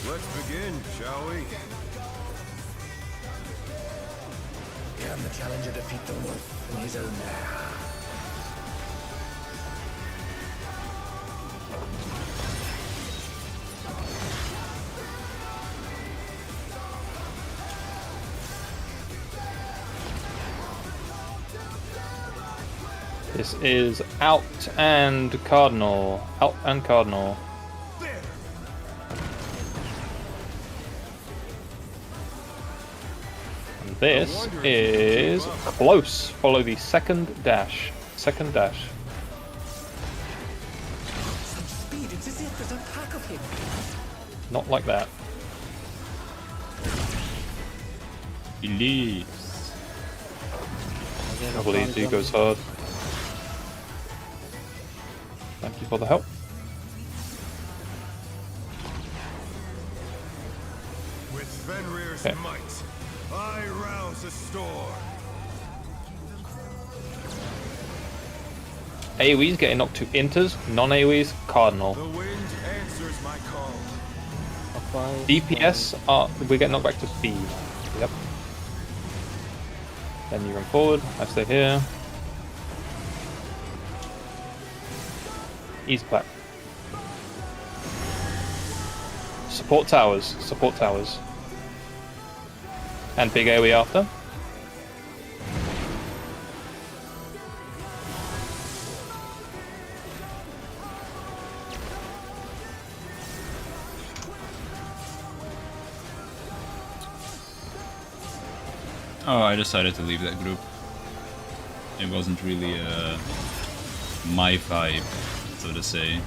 Let's begin, shall we? Can the challenger defeat the wolf in his own lair? This is out and cardinal. Out and cardinal. And this is close. Follow the second dash. Second dash. Such speed, it's as if there's a pack of him. Not like that. Believes. I believe he goes hard. Thank you for the help. With Fenrir's Okay. might, I rouse the storm. AoEs getting knocked to inters, non-AoEs cardinal. The wind answers my call. Clockwise. DPS we get knocked back to B. Yep. Then you run forward. I stay here. Easy clap. Support towers. Support towers. And big AoE after. Oh, I decided to leave that group. It wasn't really my vibe, so to say.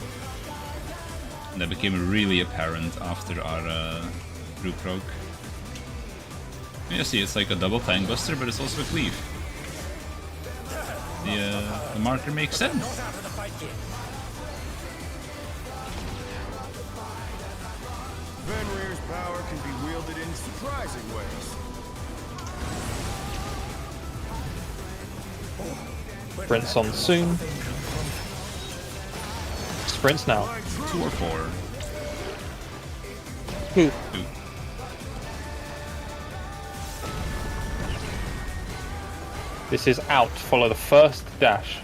And that became really apparent after our group prog. Yeah, see, it's like a double tank buster, but it's also a cleave. The marker makes sense. Fenrir's power can be wielded in surprising ways. Sprints on soon. Sprints now. 2 or 4? Two. 2. This is out. Follow the first dash.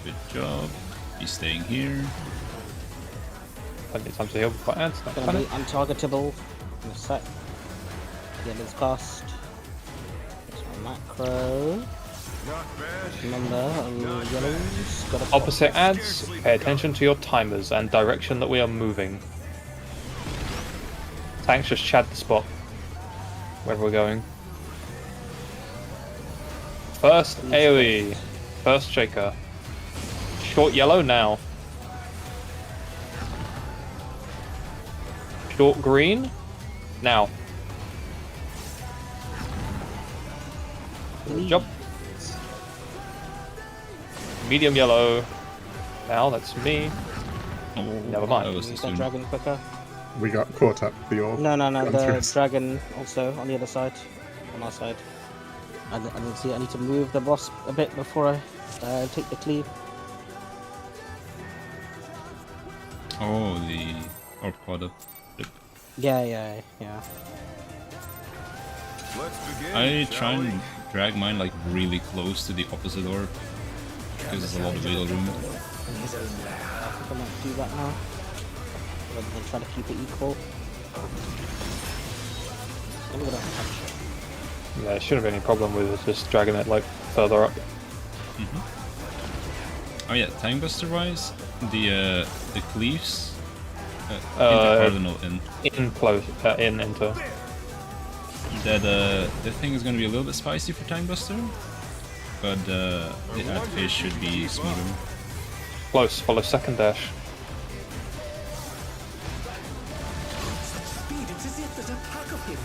Good job. He's staying here. Plenty of time to heal before ads. Not Gonna be panic. untargetable in a sec. At the end of this cast. It's my macro. Not bad. Remember, yellows. Got a Opposite ads. Pay attention to your timers and direction that we are moving. Tanks just chad the spot. Wherever we're going. First AoE. First shaker. Short yellow now. Short green now. Good job. Medium yellow. Now that's me. Oh, Never mind. That was too Use that soon. dragon quicker. We got caught up. The orb. No, gone through the us. dragon also on the other side. On our side. I didn't see it. I need to move the boss a bit before I take the cleave. Oh, the orb quad up. Yeah. Let's begin. I shall try we? and drag mine like really close to the opposite orb because there's a lot of wiggle room. I think I might do that now. Rather than try to keep it equal. I'm gonna punch it. Yeah, there shouldn't be any problem with it, just dragging it like further up. Oh yeah, tank buster wise, the cleaves, intercardinal In close, into. that the thing is gonna be a little bit spicy for tank buster, but the ad phase should be smoother. Close, follow second dash. Speed, it's as if there's a pack of him.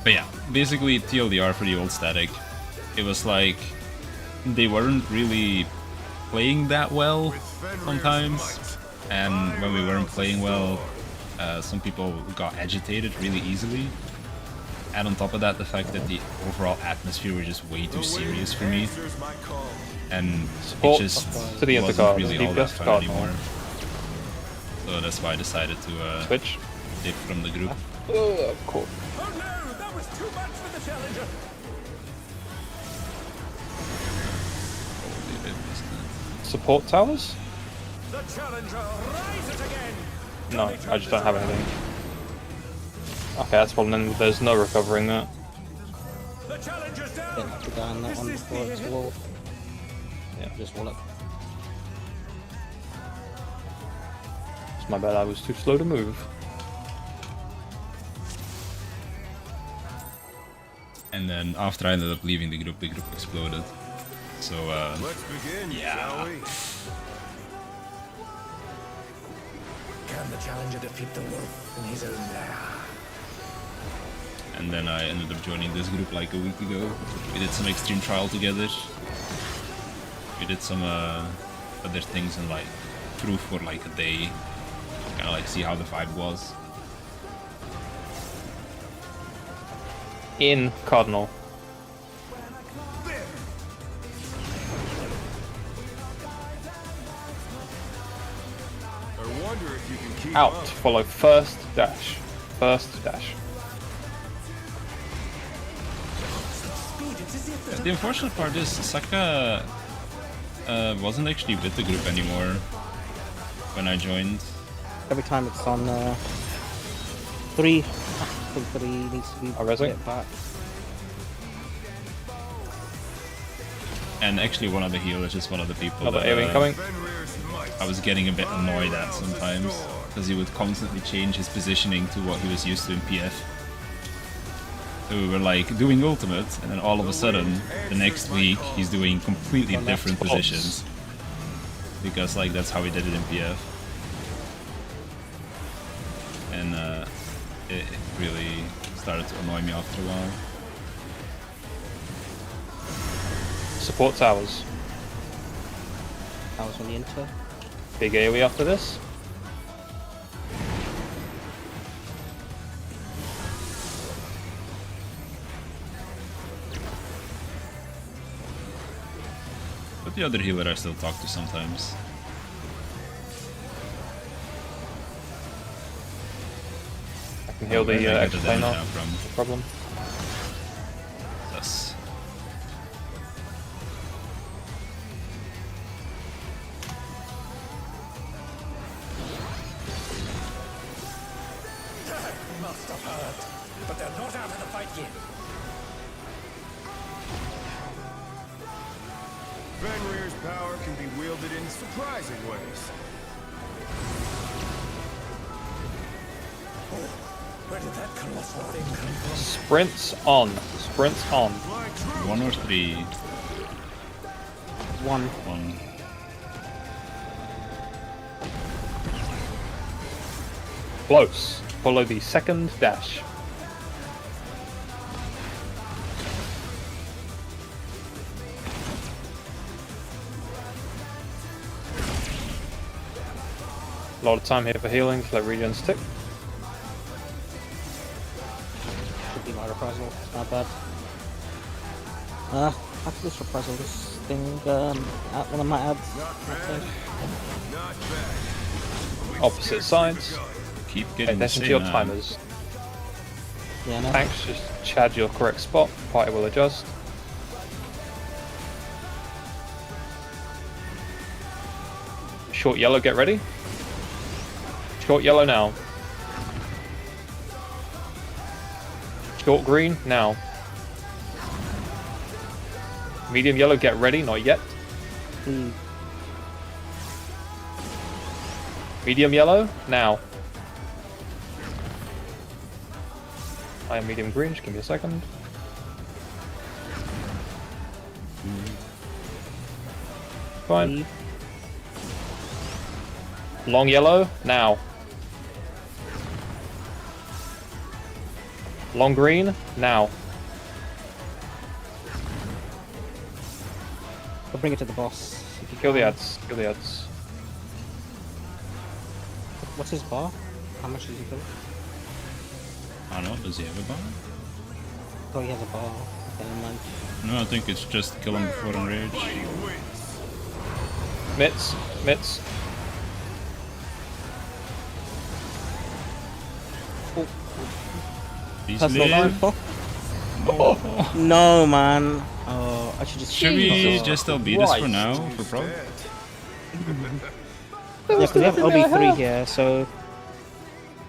But yeah, basically TLDR for the old static, it was like they weren't really playing that well sometimes, and when we weren't playing well, some people got agitated really easily. And on top of that, the fact that the overall atmosphere was just way too serious for me, Answers my call. and Support it just to the wasn't intercard, really all DPS that fun card. anymore. So that's why I decided to Switch. dip from the group. Cool. Oh no, that was too much for the challenger. Holy bit missed that. Support towers? The challenger rises again. No, I just don't have anything. Okay, that's one. Then there's no recovering that. The challenger's down. Get the guy on that one before it's wall. Yeah. Just wall it. It's my bad. I was too slow to move. And then after I ended up leaving the group exploded. So Let's begin, Yeah. shall we? Can the challenger defeat the wolf in his own lair? and then I ended up joining this group like a week ago. We did some extreme trial together. We did some other things and like through for like a day. Kinda like see how the vibe was. In Cardinal. I wonder if you can keep Out. up. Follow first dash. First dash. Speed, it's as if there's The unfortunate part is Saka wasn't actually with the group anymore when I joined. Every time it's on 3, I think 3 needs to be Oh, resin? hit back. And actually one of the healers is one of the people Another that alien coming. Fenrir's might. I was getting a bit annoyed at sometimes, because he would constantly change his positioning to what he was used to in PF. So we were like doing ultimate, and then all of a sudden, the next week, he's doing completely different positions. Because like that's how he did it in PF. And it really started to annoy me after a while. Support towers. That was on the inter. Big AoE after this. But the other healer I still talk to sometimes. I can heal the Where did I get extra the plane damage now. now from? No problem. Thus. Must have heard. But they're not out of the fight yet. Fenrir's power can be wielded in surprising ways. Where did that colossal thing come from? Sprints on. Sprints on. Fly true. 1 or 3. One. 1. Close. Follow the second dash. A lot of time here for healing, so let regens tick. Should be my reprisal. It's not bad. After this reprisal, this thing, one of my ads. Not bad. Opposite sides. Keep Pay getting the attention to same your man. timers. Yeah, no. Tanks, just chad your correct spot. Party will adjust. Short yellow, get ready. Short yellow now. Short green now. Medium yellow, get ready, not yet. Hmm. Medium yellow, now. I am medium green, just give me a second. Fine. Leave. Long yellow, now. Long green, now. I'll bring it to the boss. If you Kill the can. ads, kill the ads. What's his bar? How much does he kill? I don't know, does he have a bar? Oh, he has a bar. Okay, never mind. No, I think it's just kill him before enrage. Mitts, mitts. Please Personal live. life. Oh. No, man. Oh, I should just. Should we Oh. just LB this for now, for Prog? Yeah, because we have LB3 here, so.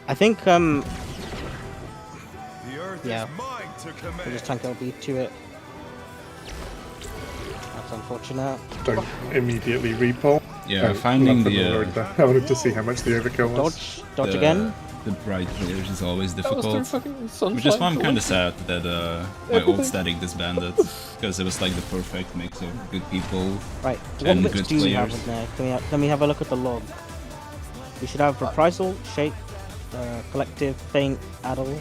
I think, The earth Yeah. is mine to we'll command. just tank LB to it. That's unfortunate. Don't immediately repull. Yeah, finding Lantern the, I wanted to see how much the overkill was. Dodge again. The bright players is always That was too difficult. fucking sunshine. Which is why I'm kind of sad that my old static disbanded, because it was like the perfect mix of good people. Right, what and bits good do we have players. in there? Can we have a look at the log? We should have reprisal, shape, collective, feint, addle.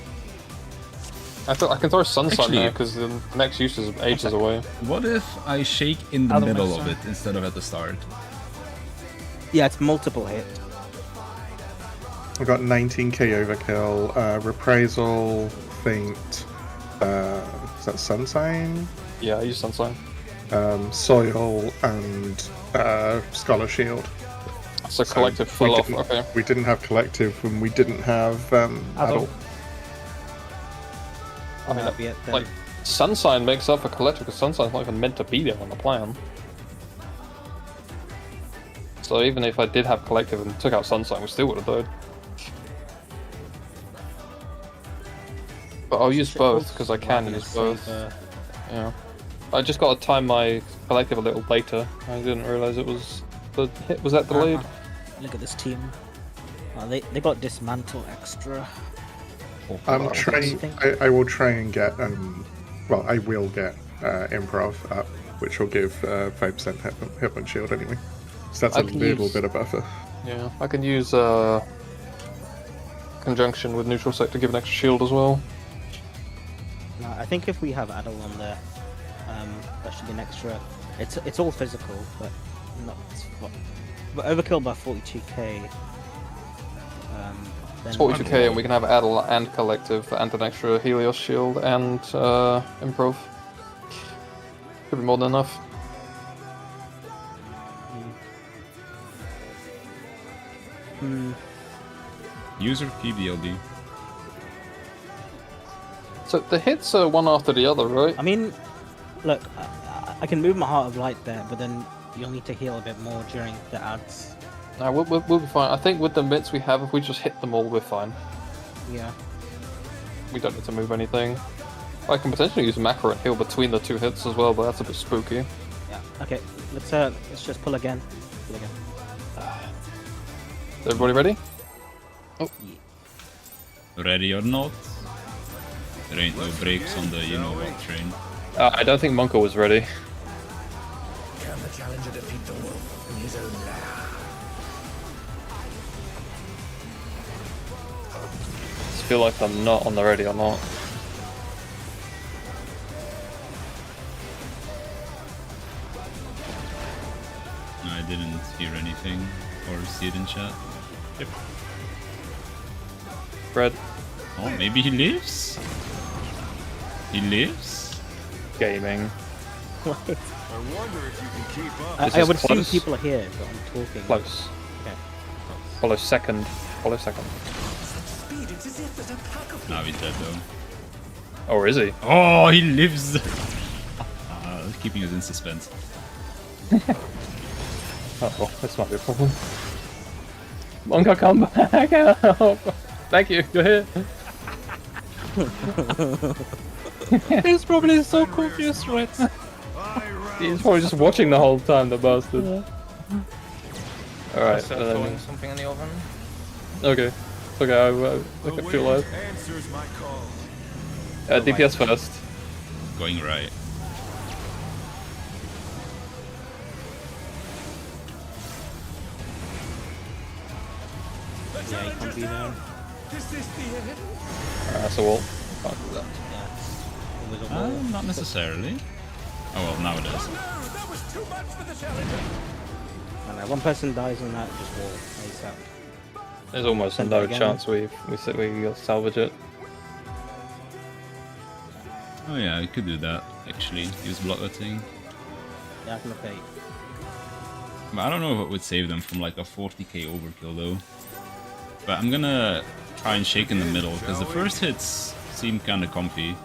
I can throw sunshine Actually- there because the next use is ages away. What if I shake in the Other middle ones, of it instead of at the start? Yeah, it's multiple hit. I got 19k overkill, reprisal, feint, is that sunsign? Yeah, I use sunshine. Soil and scholar shield. So collective fell off. didn't, Okay. we didn't have collective and we didn't have adult. I mean, That'd be it then. like sunshine makes up for collective because sunshine's not even meant to be there on the plan. So even if I did have collective and took out sunshine, we still would have died. But I'll use both because I can use both. Yeah. I just got to time my collective a little later. I didn't realize it was the hit was that delayed. Look at this team. They got dismantle extra. I'm trying. I will try and get. Well, I will get improv up, which will give 5% hit point shield anyway. So that's I a can little use- bit of buffer. Yeah, I can use conjunction with neutral sect to give an extra shield as well. No, I think if we have Adel on there, that should be an extra. It's all physical, but not. But overkill by 42k. Then It's 42k, and we can have Adel and collective and an extra Helios shield and improv. Could be more than enough. Use or keep the LB. So the hits are one after the other, right? I mean, look, I can move my Heart of Light there, but then you'll need to heal a bit more during the ads. No, we'll be fine. I think with the mitts we have, if we just hit them all, we're fine. Yeah. We don't need to move anything. I can potentially use macro and heal between the 2 hits as well, but that's a bit spooky. Yeah. Okay. Let's just pull again. Pull again. Is everybody ready? Ready or not? There ain't no brakes on the you-know-what train. I don't think Monko was ready. Can the challenger defeat the wolf in his own lair? I feel like I'm not on the ready or not. No, I didn't hear anything or see it in chat. Fred, Oh, maybe he lives? He lives? gaming. I wonder if you can keep up. This I is would assume close. people are here, but I'm talking. Close. Okay. Follow second. Follow second. Speed, it's as if there's a pack of Now he's dead though. Or is he? Oh, he lives! Keeping us in suspense. Oh, well, this might be a problem. Monko, come back! Help! Thank you, you're here. He's probably so confused right now. He's probably just watching the whole time, the bastard. Alright, something in the oven. okay. Okay, I can feel live. Answers my call. DPS first. Going right. the Yeah, you can't be there. down. Is this the end? That's a wall. Can't do that. Yeah. It was a wall. Not necessarily. Oh well, now it is. Oh no, that was too much for the challenger. And one person dies on that, just wall. ASAP. There's almost Send no it again. chance we salvage it. Oh yeah, I could do that, actually. Use bloodletting. Yeah, I can pay. But I don't know if it would save them from like a 40k overkill though. But I'm gonna try and shake in the middle, because the first hits seem kinda comfy.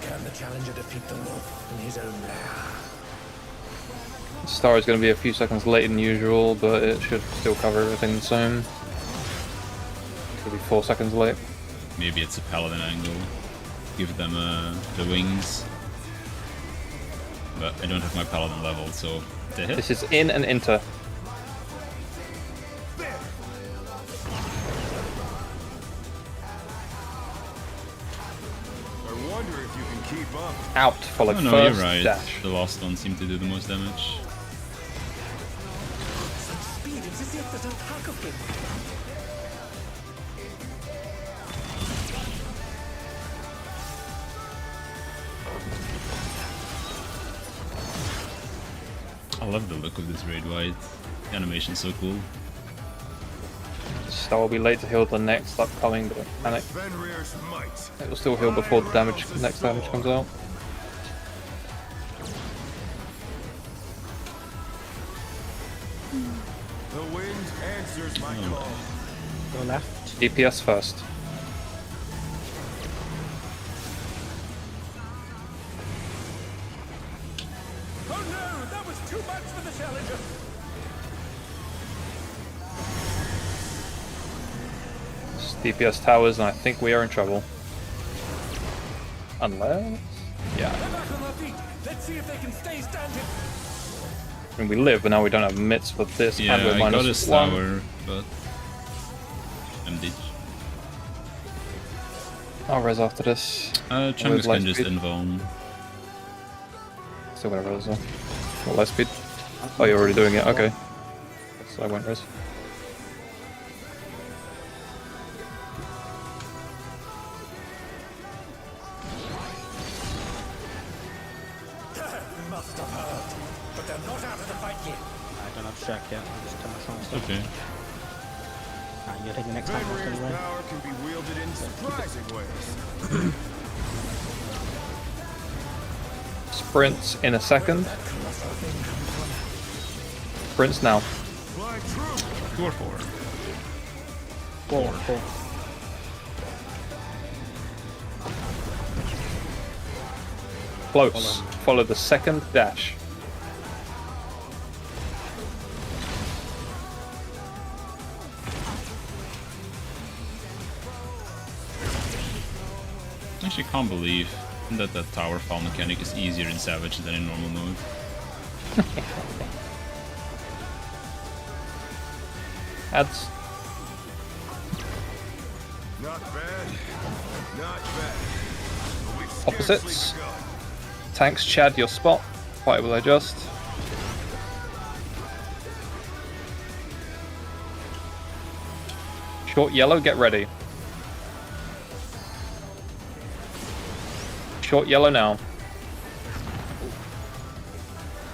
Can the challenger defeat the wolf in his own lair? Star is going to be a few seconds later than usual, but it should still cover everything the same. Could be 4 seconds late. Maybe it's a paladin angle. Give them the wings. But I don't have my paladin level, so the hit. This is in and inter. I wonder if you can keep up. Out for like Oh no, first you're right. dash. The last one seemed to do the most damage. Speed, it's as if there's a pack of them. I love the look of this raid white. The animation's so cool. Star will be late to heal the next upcoming, but panic. Fenrir's might. It will still heal before the damage, next damage comes out. The wind answers my call. Go left. DPS first. Oh no, that was too much for the challenger. It's DPS towers, and I think we are in trouble. Unless... Yeah. They're back on the feet. Let's see if they can stay standing. I mean, we live, but now we don't have mitts for this. Yeah, and we're I got a minus 1. tower, but I'm dead. I'll res after this. Chungus light can just speed. invuln. Still gonna res though. What light speed? Oh, you're already doing it. Okay. So I won't res. Must have hurt. But they're not out of the fight yet. I don't have Shack yet. I'll just turn my song stuff. Okay. You're taking the next time Fenrir's anyway. power can be wielded in surprising ways. Sprints in a second. Sprints now. Fly true. 2 or 4. 4. Close. Follow the second dash. I actually can't believe that tower fall mechanic is easier in Savage than in normal mode. Adds. Not bad. Not bad. We've Opposites. scarcely begun. Tanks, Chad, your spot. Fight will adjust. Short yellow, get ready. Short yellow now.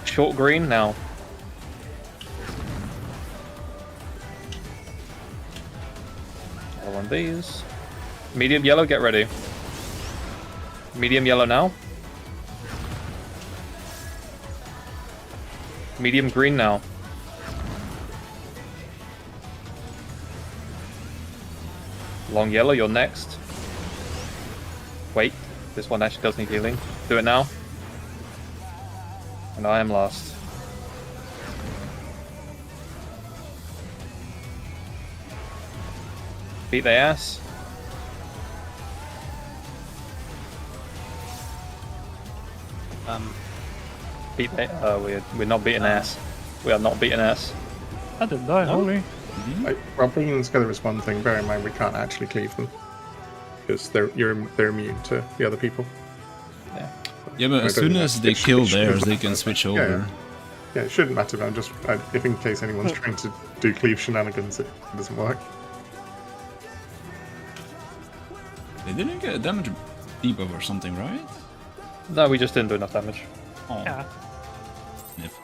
Short green now. All on these. Medium yellow, get ready. Medium yellow now. Medium green now. Long yellow, you're next. Wait, this one actually does need healing. Do it now. And I am last. Beat their ass. Beat their, we're not beating ass. We are not beating ass. I didn't die, holy. Well, bringing them together is one thing. Bear in mind we can't actually cleave them because they're immune to the other people. Yeah, but as soon as they kill theirs, they can switch over. Yeah, it shouldn't matter. But I'm just if in case anyone's trying to do cleave shenanigans, it doesn't work. They didn't get a damage debuff or something, right? No, we just didn't do enough damage. Oh. Yeah. Sniff.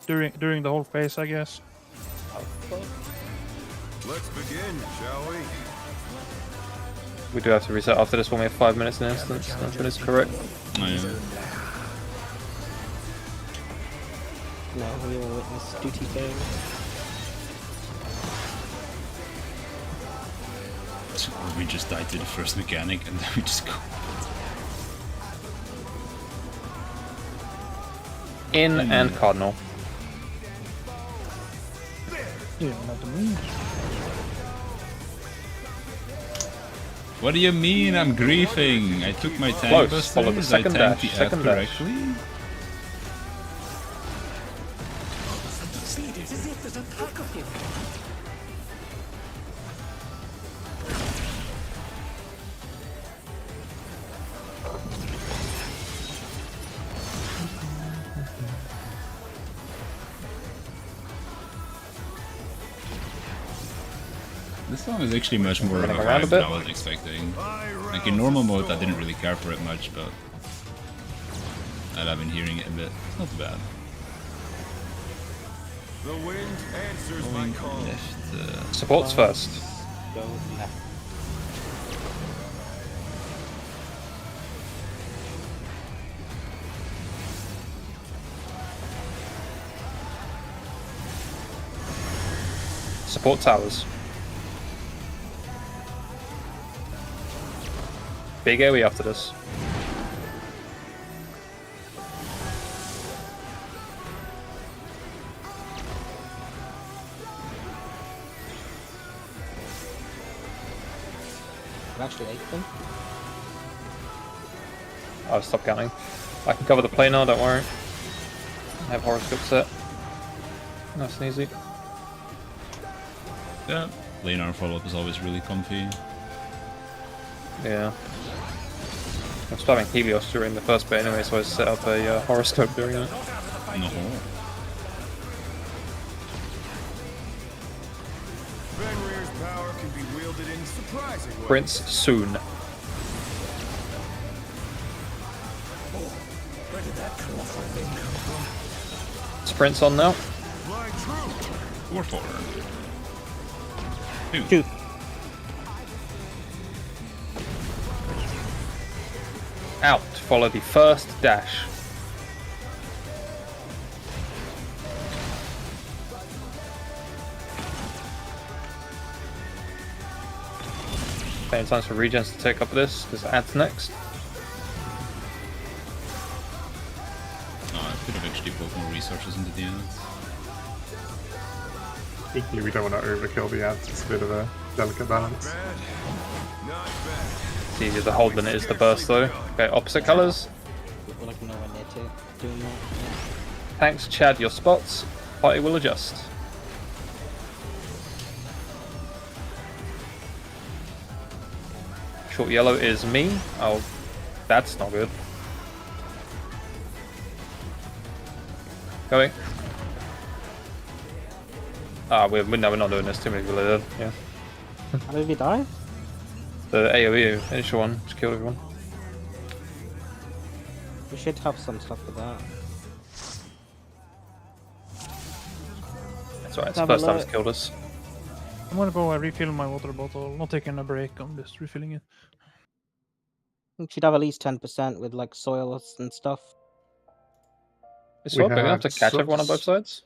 During the whole phase, I guess. Let's begin, shall we? We do have to reset after this one. We have 5 minutes in instance. That's when it's correct. Oh, yeah. No, we will witness duty fail. So we just died to the first mechanic and then we just go. In and cardinal. You don't know what I mean. What do you mean I'm griefing? I took my tank Close. Follow the busters, I second tanked dash, the app second dash. correctly. Succeeded as if there's a pack of him. This song is actually much more of a Running around a vibe than bit. I was expecting. Like in normal mode I didn't really care for it much, but I've been hearing it a bit. It's not bad. The wind answers my call. Left, Supports first. Go left. Support towers. Big AoE after this. I've actually ate them. I'll stop counting. I can cover the planar, don't worry. I have horoscope set. Nice and easy. Yeah, planar follow-up is always really comfy. Yeah. I'm starting Helios during the first bit anyway, so I set up a horoscope during it. No. Fenrir's power can be wielded in surprising ways. Prince soon. Sprint's on now. Fly true. 4-4. 2. 2. Out. Follow the first dash. Plenty of times for regens to take up this, because adds next. I could have actually put more resources into the end. Equally, we don't want to overkill the ads. It's a bit of a delicate balance. Bad. Not bad. It's easier to hold than it is to burst though. Okay, opposite colours. We're like nowhere near to doing that. Yeah. Thanks, Chad, your spots. Party will adjust. Short yellow is me. Oh, that's not good. Going. Ah, we're not doing this. Too many people are dead. Yeah. How did he die? The AoE initial one just killed everyone. We should have some stuff for that. That's right. It's the Have a first time it's look. killed us. I'm gonna go refill my water bottle. Not taking a break, I'm just refilling it. We should have at least 10% with like soils and stuff. It's We well big enough to had catch everyone on both sides.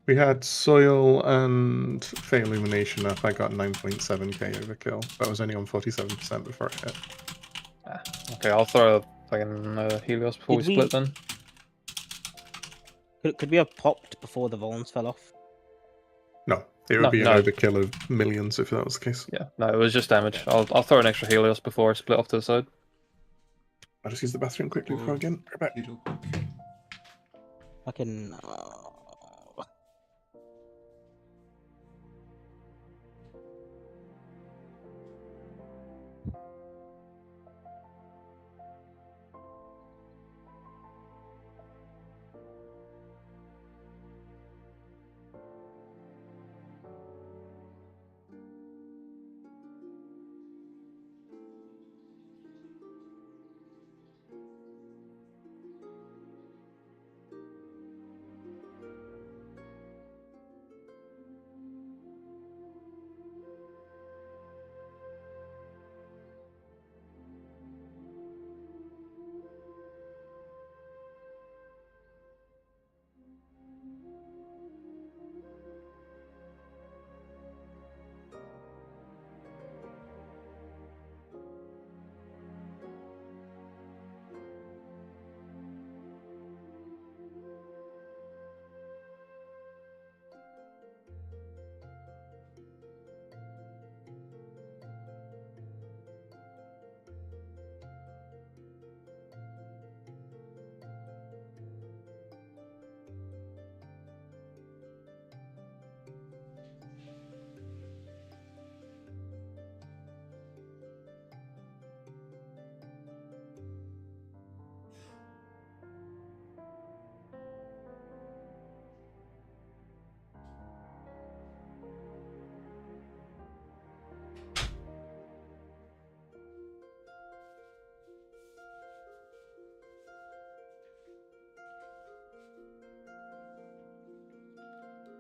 We had soil and Fey Illumination up. I got 9.7k overkill. That was only on 47% before it hit. Ah, okay, I'll throw a fucking Helios before we Did split then. Could we have popped before the Volans fell off? No, it would No, be no. an overkill of millions if that was the case. Yeah, no, it was just damage. I'll throw an extra Helios before I split off to the side. I'll just use the bathroom quickly before I get right back. I can.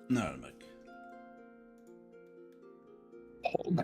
Närmare. Pog.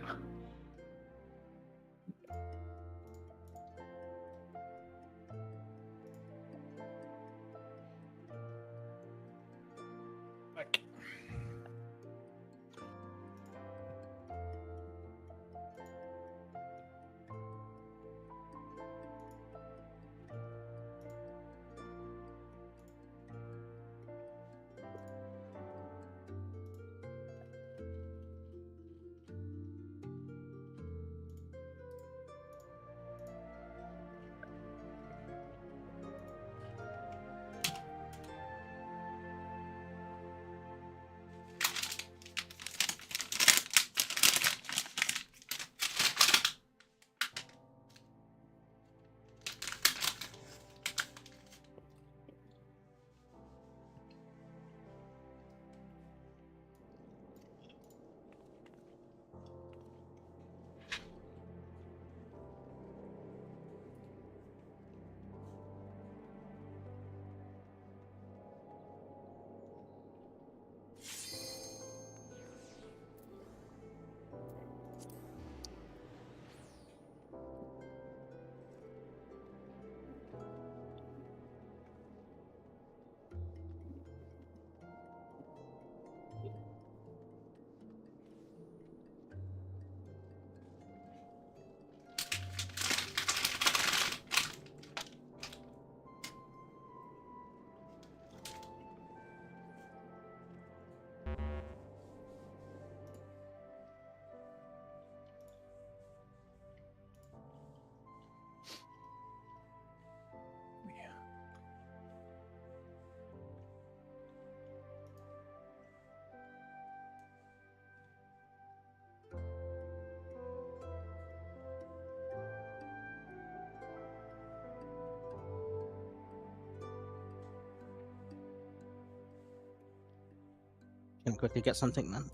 Can quickly get something then.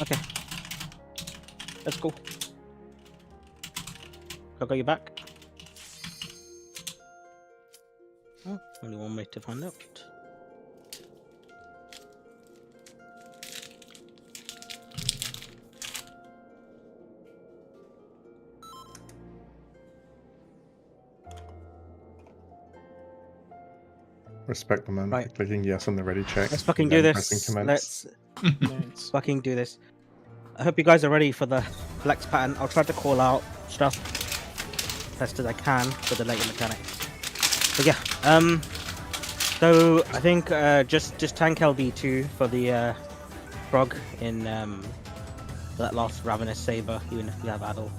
Okay. Let's go. I'll go you back. Oh, only one way to find out. Respect the man Right. for clicking yes on the ready check. Let's fucking and do then pressing this. commence. Let's fucking do this. I hope you guys are ready for the flex pattern. I'll try to call out stuff best as I can for the later mechanics. But yeah, so I think just tank LB2 for the Prog in that last Ravenous Saber, even if you have Addle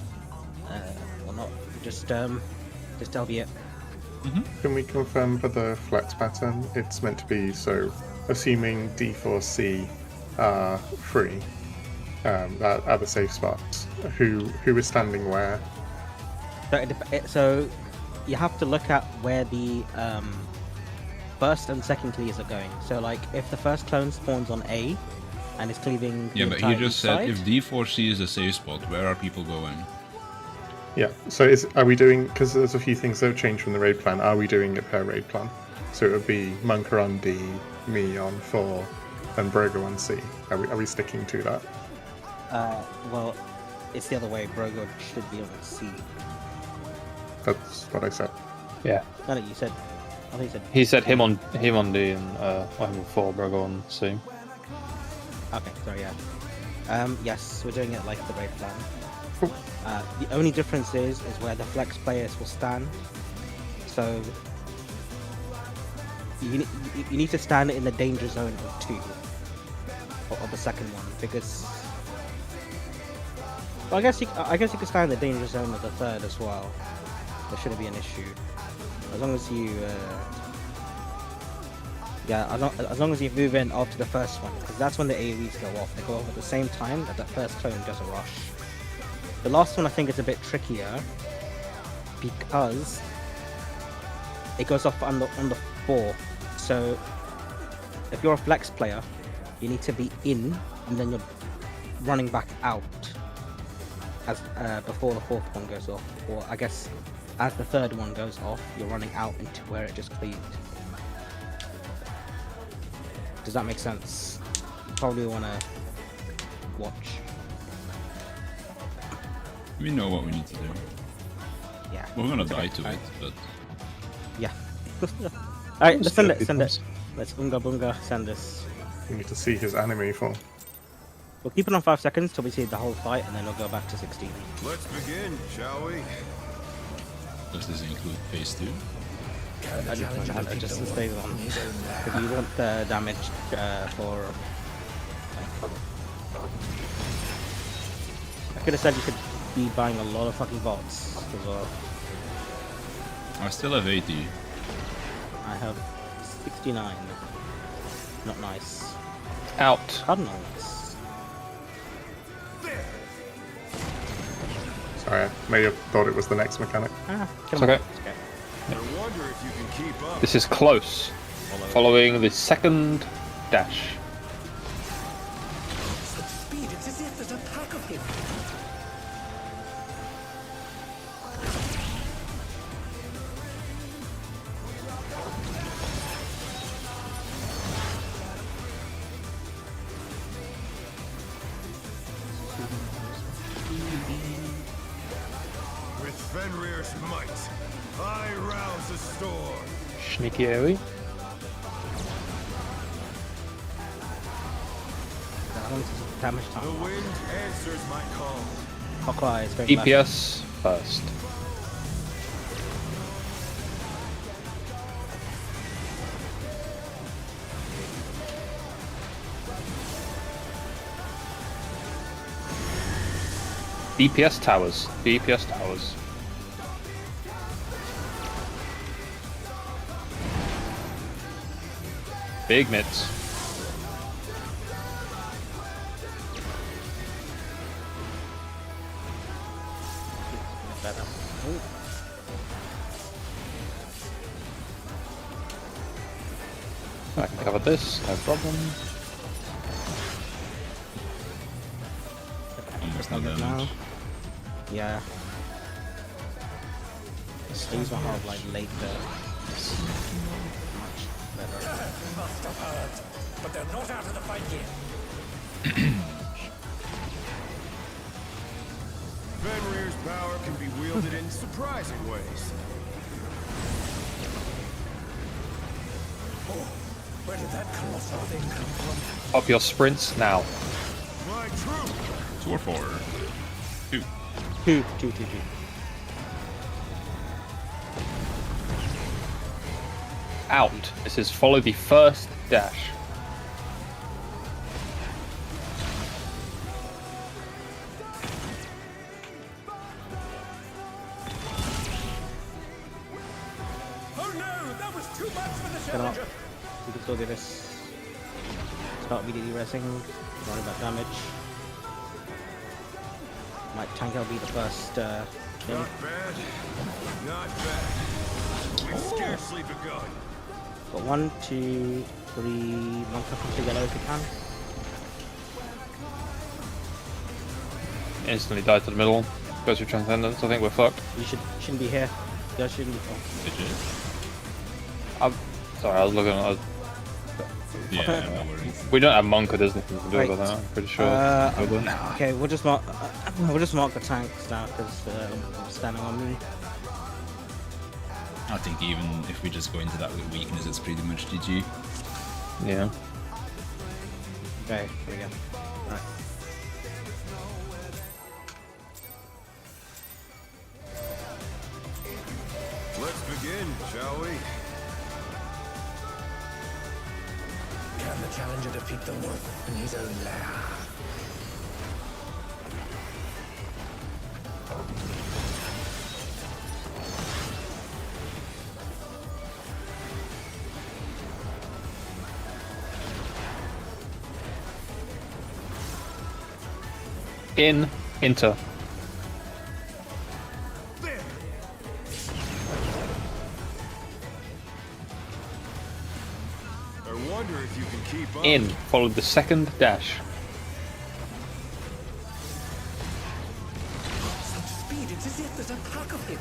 or not. Just LB it. Can we confirm for the flex pattern? It's meant to be so, assuming D4C are free at the safe spots. Who is standing where? So you have to look at where the first and second clears are going. So like if the first clone spawns on A and is cleaving the Yeah, but he entire just east said side, if D4C is a safe spot, where are people going? Yeah. So are we doing? Because there's a few things that have changed from the raid plan. Are we doing it per raid plan? So it would be Monker on D, me on 4, and Brogo on C. Are we sticking to that? well, it's the other way. Brogo should be on C. That's what I said. Yeah. No, you said. I think you said. He said him on D and I'm on 4, Brogo on C. Okay, sorry, yeah. Yes, we're doing it like the raid plan. Cool. The only difference is where the flex players will stand. So you need to stand in the danger zone of 2 or the second one, because well, I guess you can stand in the danger zone of the third as well. There shouldn't be an issue as long as you as long as you move in after the first one, because that's when the AoEs go off. They go off at the same time that that first clone does a rush. The last one I think is a bit trickier because it goes off on the 4. So if you're a flex player, you need to be in and then you're running back out as before the 4th one goes off. Or I guess as the third one goes off, you're running out into where it just cleaved. Does that make sense? You probably want to watch. We know what we need to do. Yeah. We're gonna die to it, but Yeah. Alright, let's send it, send it. Let's Unga Bunga send this. We need to see his anime for. We'll keep it on 5 seconds till we see the whole fight, and then we'll go back to 16. Let's begin, shall we? does this include phase 2? Just the phase 1. Because you want the damage for... I could have said you could be buying a lot of fucking bots as well. I still have 80. I have 69. Not nice. Out. Cardinals. Sorry, I may have thought it was the next mechanic. It's okay. I wonder if you can keep up. This is close. Following the second dash. Such speed, it's as if there's a pack of him. With Fenrir's might, I rouse the storm. Sneaky AoE. Damage The time. wind answers my call. Clockwise, very left. DPS first. DPS towers. DPS towers. Big mitts. Better. I can cover this, no problem. Almost no Now. damage. Yeah. These will have like later. Much better. Must have heard, but they're not out of the fight yet. Fenrir's power can be wielded in surprising ways. Where did that colossal thing come from? Up your sprints now. My troop! 2 or 4? 2. Two. Out. This is follow the first dash. Oh no, that was too much for the Get up. challenger. You can still do this. Start immediately resing. Worry about damage. Might Tango be the first thing. Not bad. Not bad. We've scarcely begun. Got 1, 2, 3. One couple to yellow if you can. Instantly die to the middle. Goes through Transcendence. I think we're fucked. You shouldn't be here. You shouldn't be. Oh. Legit? I'm sorry, I was looking at. Yeah, no worries. We don't have Monka, there's nothing to do Right. about that, I'm pretty sure. Okay, we'll just mark the tanks now because I'm standing on me. I think even if we just go into that with weakness, it's pretty much GG. Yeah. Okay, here we go. Right. Let's begin, shall we? Can the challenger defeat the wolf in his own lair? Enter. There! I wonder if you can keep up. In. Follow the second dash. Such speed, it's as if there's a pack of him.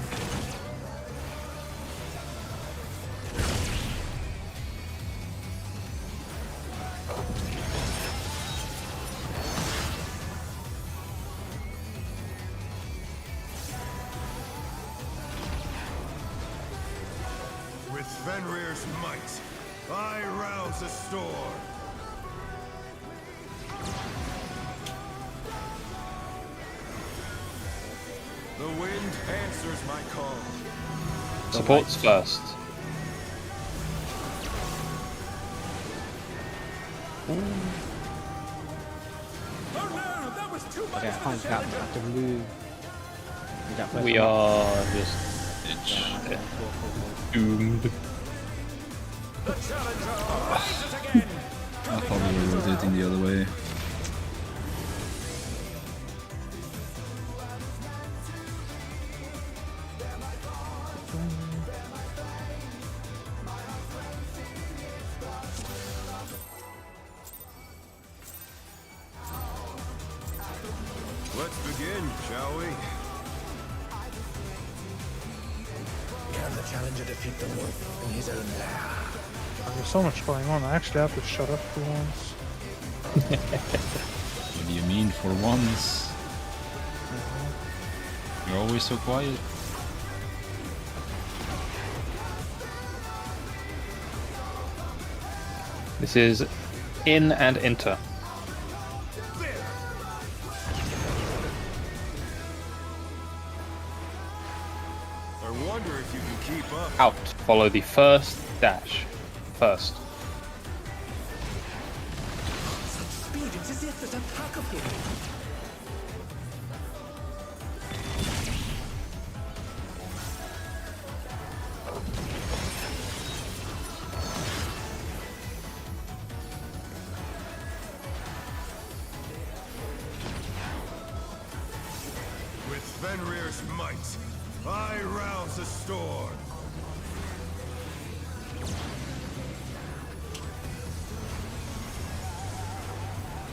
Fenrir's might, I rouse the storm. The wind answers my call. Supports first. Oh no, that was too much Okay, I for can't the get challenger. have to move. That first We one. are just Itch. doomed. The challenger rises again. I thought we were rotating the other way. Let's begin, shall we? Can the challenger defeat the wolf in his own lair? There's so much going on. I actually have to shut up for once. What do you mean for once? You're always so quiet. This is in and enter. I wonder if you can keep up. Out. Follow the first dash. First. Such speed, it's as if there's a pack of him. With Fenrir's might, I rouse the storm.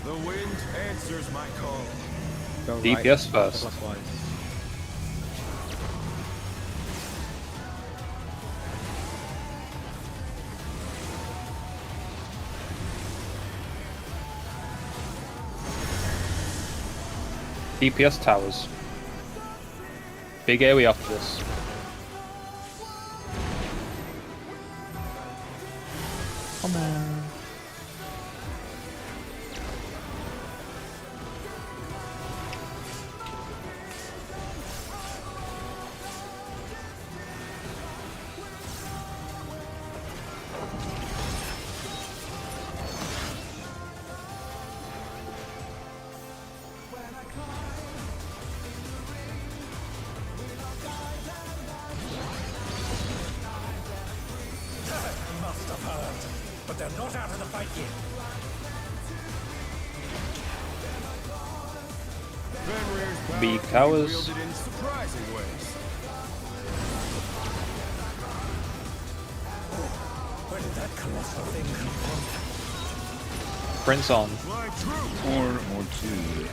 The wind answers my call. Go right, DPS first. clockwise. DPS towers. Big AoE after this. Come on. Must have heard. But they're not out of the fight yet. Fenrir's power Big can be towers. wielded in surprising ways. Where did that colossal thing come from? Prince on. Fly true. Or two.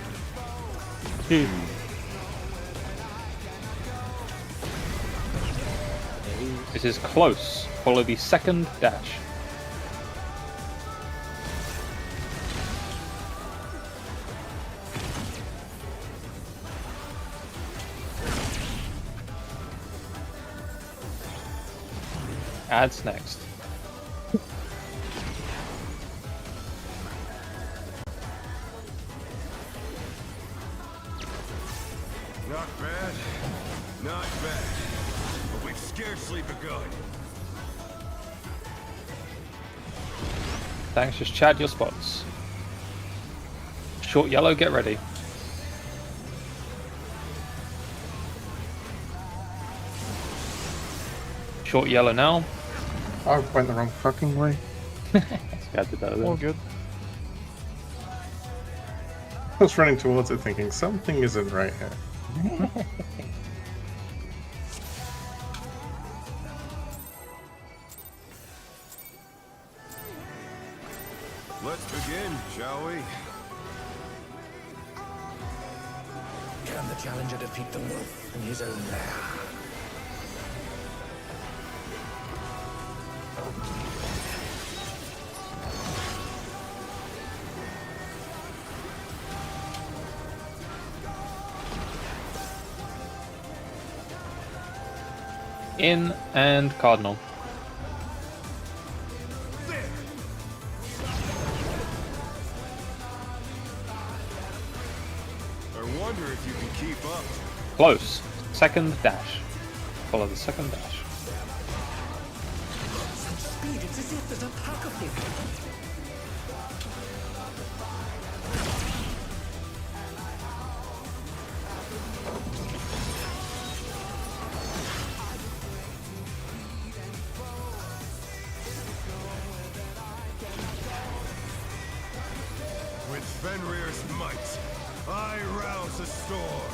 This is close. Follow the second dash. Adds next. Not bad. Not bad. But we've scarcely begun. Thanks, just chat your spots. Short yellow, get ready. Short yellow now. I went the wrong fucking way. Yeah, I did that All then. good. I was running towards it thinking something isn't right here. Let's begin, shall we? Can the challenger defeat the wolf in his own lair? In and cardinal. can keep up. Close. Second dash. Follow the second dash. Speed, it's as if there's a pack of them. With Fenrir's might, I rouse the storm.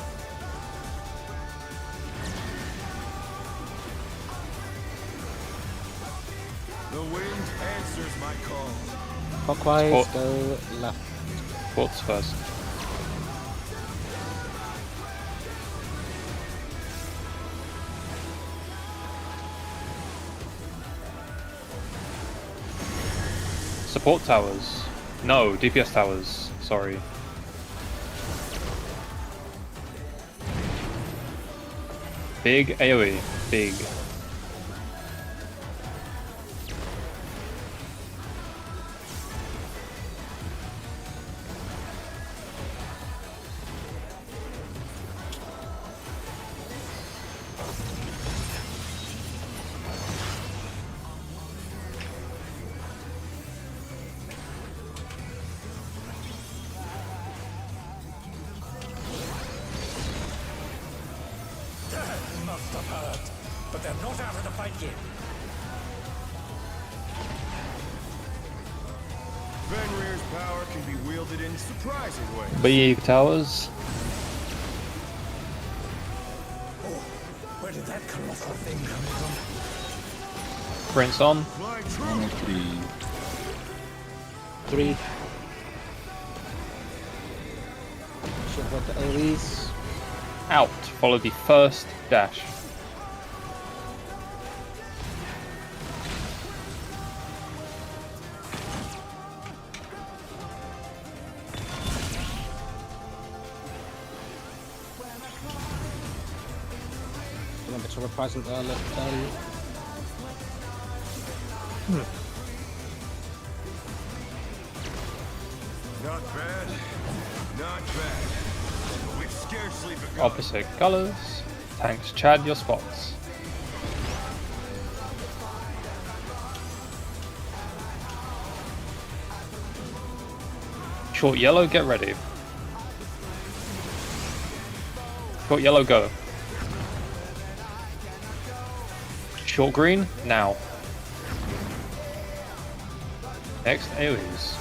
The wind answers my call. Clockwise, Sport. go left. Sports first. Support towers. No, DPS towers. Sorry. Big AoE. Big. Must have hurt, but they're not out of the fight yet. Fenrir's power can be wielded in surprising ways. Big towers. Oh, where did that colossal thing come from? Prince on. My One truth. of the 3. Should have the AoEs. Out. Follow the first dash. Remember to reprising early. Not bad. Not bad. We've scarcely begun. Opposite colors. Tanks Chad your spots. Short yellow, get ready. Short yellow, go. Short green, now. Next, AoEs.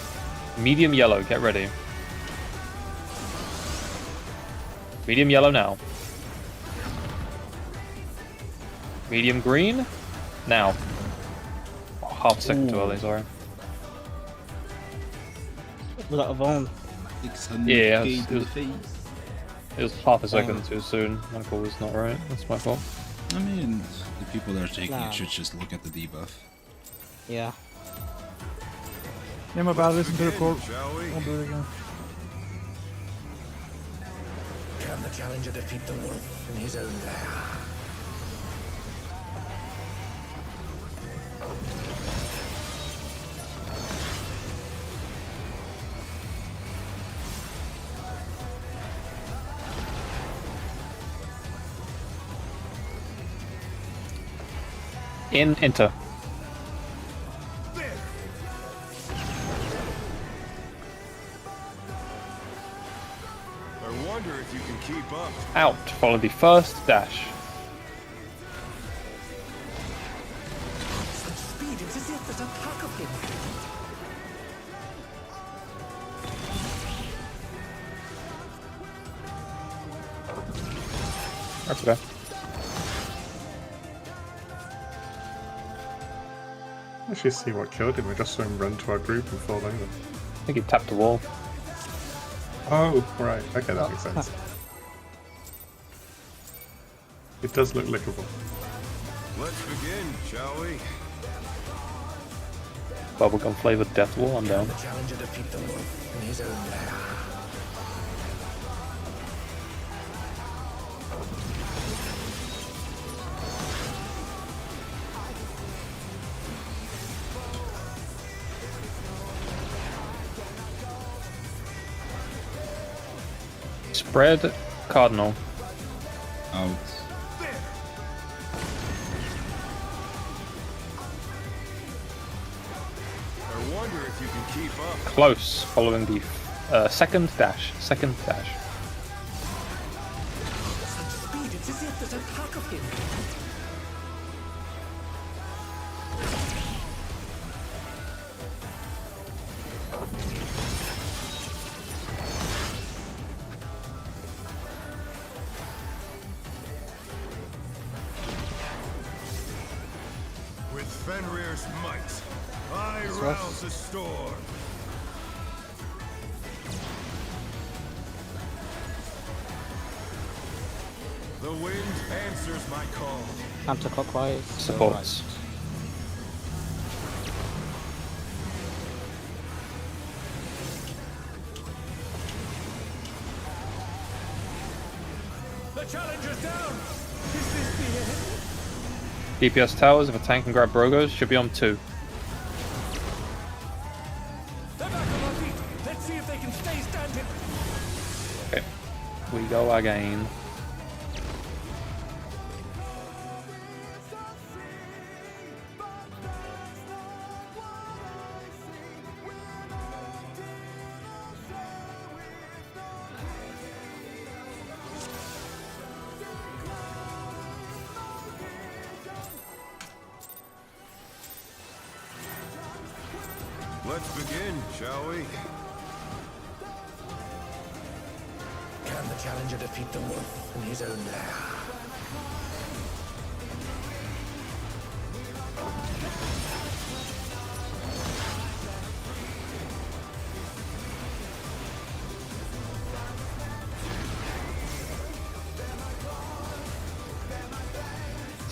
Medium yellow, get ready. Medium yellow now. Medium green, now. Oh, half a second too early, sorry. Was that a Vaughn? 600 Yeah, K it to the was- face. It was half a second too soon. My call was not right. That's my fault. I mean, the people that are taking Nah. it should just look at the debuff. Yeah. Yeah, my bad. Listen to the quote. Shall we? I'll do it again. Can the challenger defeat the wolf in his own lair? Enter. There. I wonder if you can keep up. Out. Follow the first dash. Such speed, it's as if there's a pack of them. That's okay. Let's just see what killed him. We just saw him run to our group and fall over. I think he tapped the wall. Oh, right. Okay, that makes sense. It does look lickable. Let's begin, shall we? Bubblegum flavored death wall, I'm down. The challenger defeat the wolf in his own lair. Spread Cardinal. Out. I wonder if you can keep up. Close, following the second dash. Second dash. Such speed, it's as if there's a pack of him. With Fenrir's might, I rough. rouse the storm. The wind answers my call. Counterclockwise. Supports. The challenger's down. Is this the end? DPS towers, if a tank can grab Brogos, should be on 2. They're back on our feet. Let's see if they can stay standing. Okay. We go again. Let's begin, shall we? Can the challenger defeat the wolf in his own lair?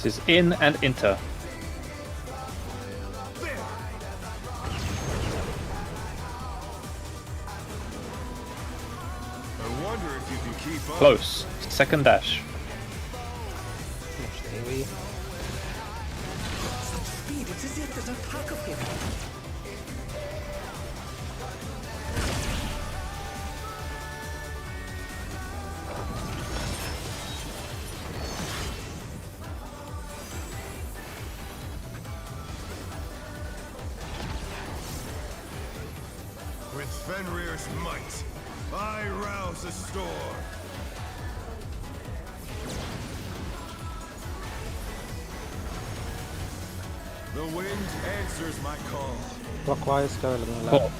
This is in and inter. I wonder if you can keep up. Close. Second dash. Theory. Such speed, it's as if there's a pack of him. With Fenrir's might, I rouse the storm. The wind answers my call. Clockwise, go along the Cool. left.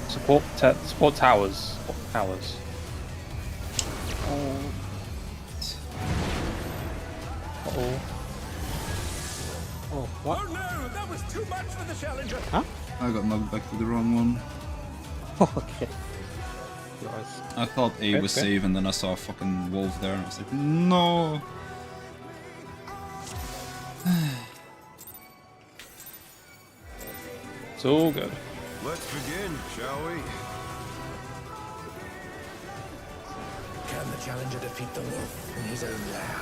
Support towers. Towers. Oh, Uh-oh. oh, what? Oh no, that was too much for the challenger. I got knocked back to the wrong one. Okay. Nice. I thought A was Okay. safe, and then I saw a fucking wolf there, and I was like, no. It's all good. Let's begin, shall we? Can the challenger defeat the wolf in his own lair?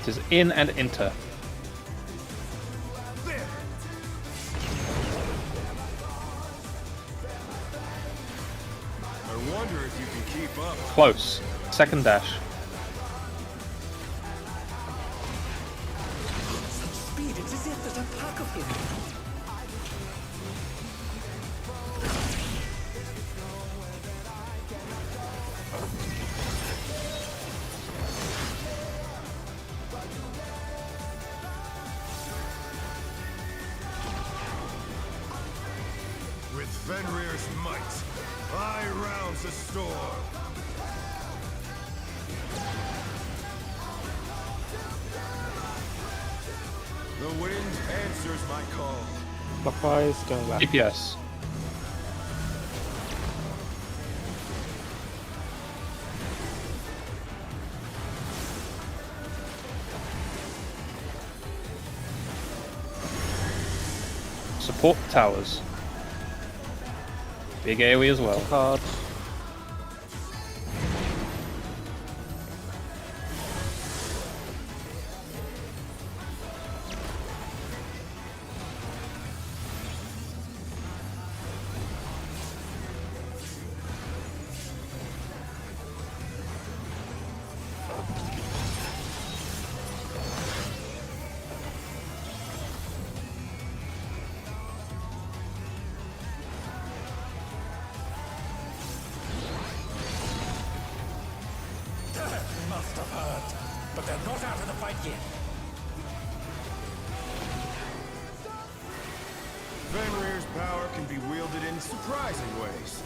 It is in and inter. I wonder if you can keep up. Close. Second dash. Such speed, it's as if there's a pack of him. With Fenrir's might, I rouse the storm. The wind answers my call. Clockwise, go left. DPS. Support towers. Big AoE as well. Card. Must have hurt, but they're not out of the fight yet. Fenrir's power can be wielded in surprising ways.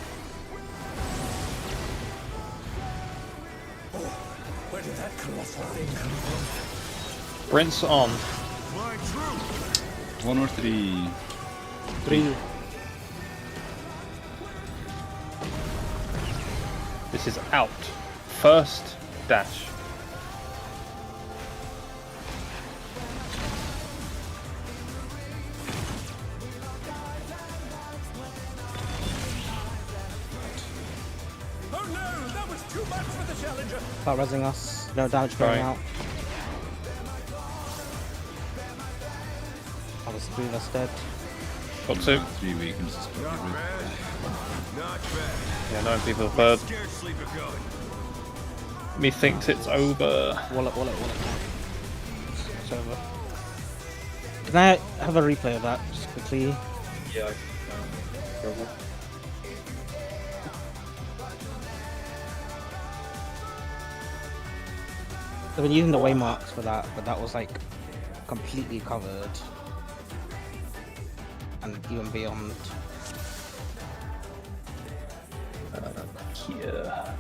Where did that colossal thing come from? Brent's on. My truth! 1 or 3. 3. This is out. First dash. Oh no, that was too much for the challenger. Start rezzing us. No damage going Right. out. That was 3 that's dead. Got 2. 3 weakens. Not bad. Not bad. Yeah, 9 people third. Scarcely begun. Methinks it's over. Wallet. It's over. Can I have a replay of that just quickly? Yeah. I've been using the waymarks for that, but that was like completely covered. And even beyond. Here.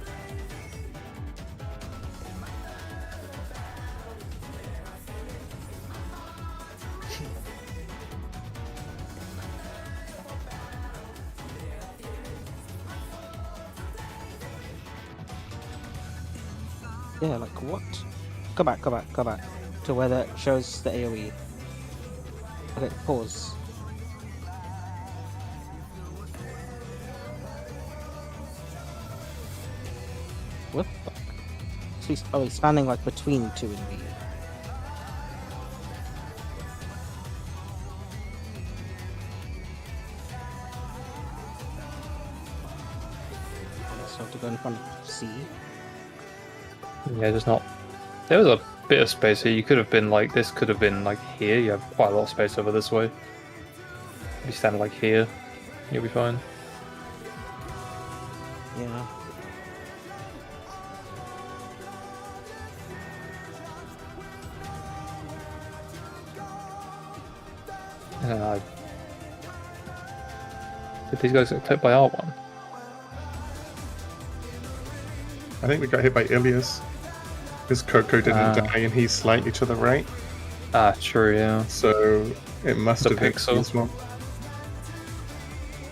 Yeah, like what? Go back to where that shows the AoE. Okay, pause. What the fuck? So he's standing like between 2 and V. I guess I have to go in front of C. Yeah, just not. There was a bit of space here. You could have been like this. Could have been like here. You have quite a lot of space over this way. If you stand like here, you'll be fine. Yeah. Did these guys get clipped by R1? I think we got hit by Ilias. Because Coco didn't die and he's slightly to the right. Ah, true. Yeah. So it must The have been pixel. this one.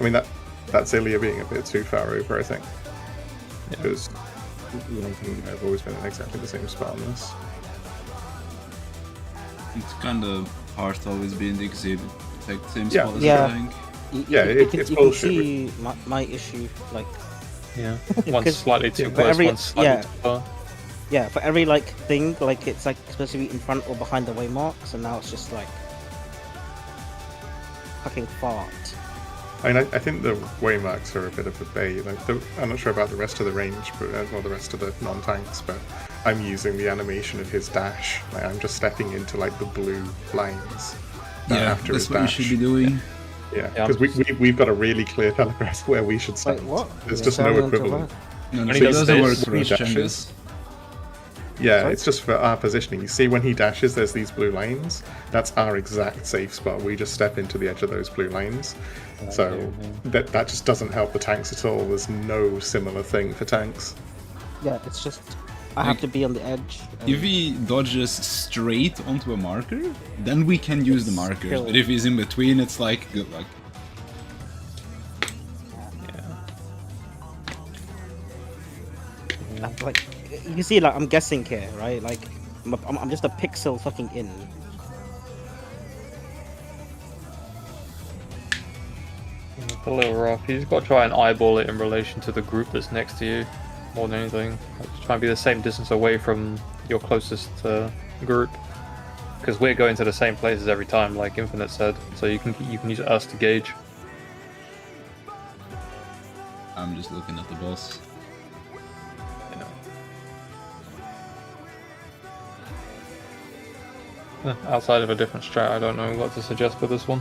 I mean that's Ilya being a bit too far over, I think. Because I've always been in exactly the same spot on this. It's kind of hard to always be in the exact same Yeah. spot as Yeah. the tank. It's you bullshit. can see my issue, like Yeah. One's 'Cause slightly too for close. every- One's slightly yeah. too far. yeah, for every like thing, like it's like supposed to be in front or behind the waymarks, and now it's just like fucking fart. I mean, I think the waymarks are a bit of a bait. Like I'm not sure about the rest of the range, but or the rest of the non-tanks, but I'm using the animation of his dash. Like, I'm just stepping into like the blue lines. Yeah, after that's his what you dash. should be doing. Yeah, Yeah, because we've got a really clear telegraph where we should stand. Wait, what? There's You're just no saying onto equivalent. No, When it he does doesn't work this, for he us dashes. changes. Yeah, Sorry? it's just for our positioning. You see when he dashes, there's these blue lines. That's our exact safe spot. We just step into the edge of those blue lines. So that just doesn't help the tanks at all. There's no similar thing for tanks. Yeah, it's just I have to be on the edge. and- If he dodges straight onto a marker, then we can use the markers. Still- But if he's in between, it's like good luck. like you can see, like I'm guessing here, right? Like I'm just a pixel fucking in. A little rough. You just got to try and eyeball it in relation to the group that's next to you, more than anything. Like, just try and be the same distance away from your closest group, because we're going to the same places every time, like Infinite said. So you can use us to gauge. I'm just looking at the boss. Outside of a different strat, I don't know what to suggest for this one.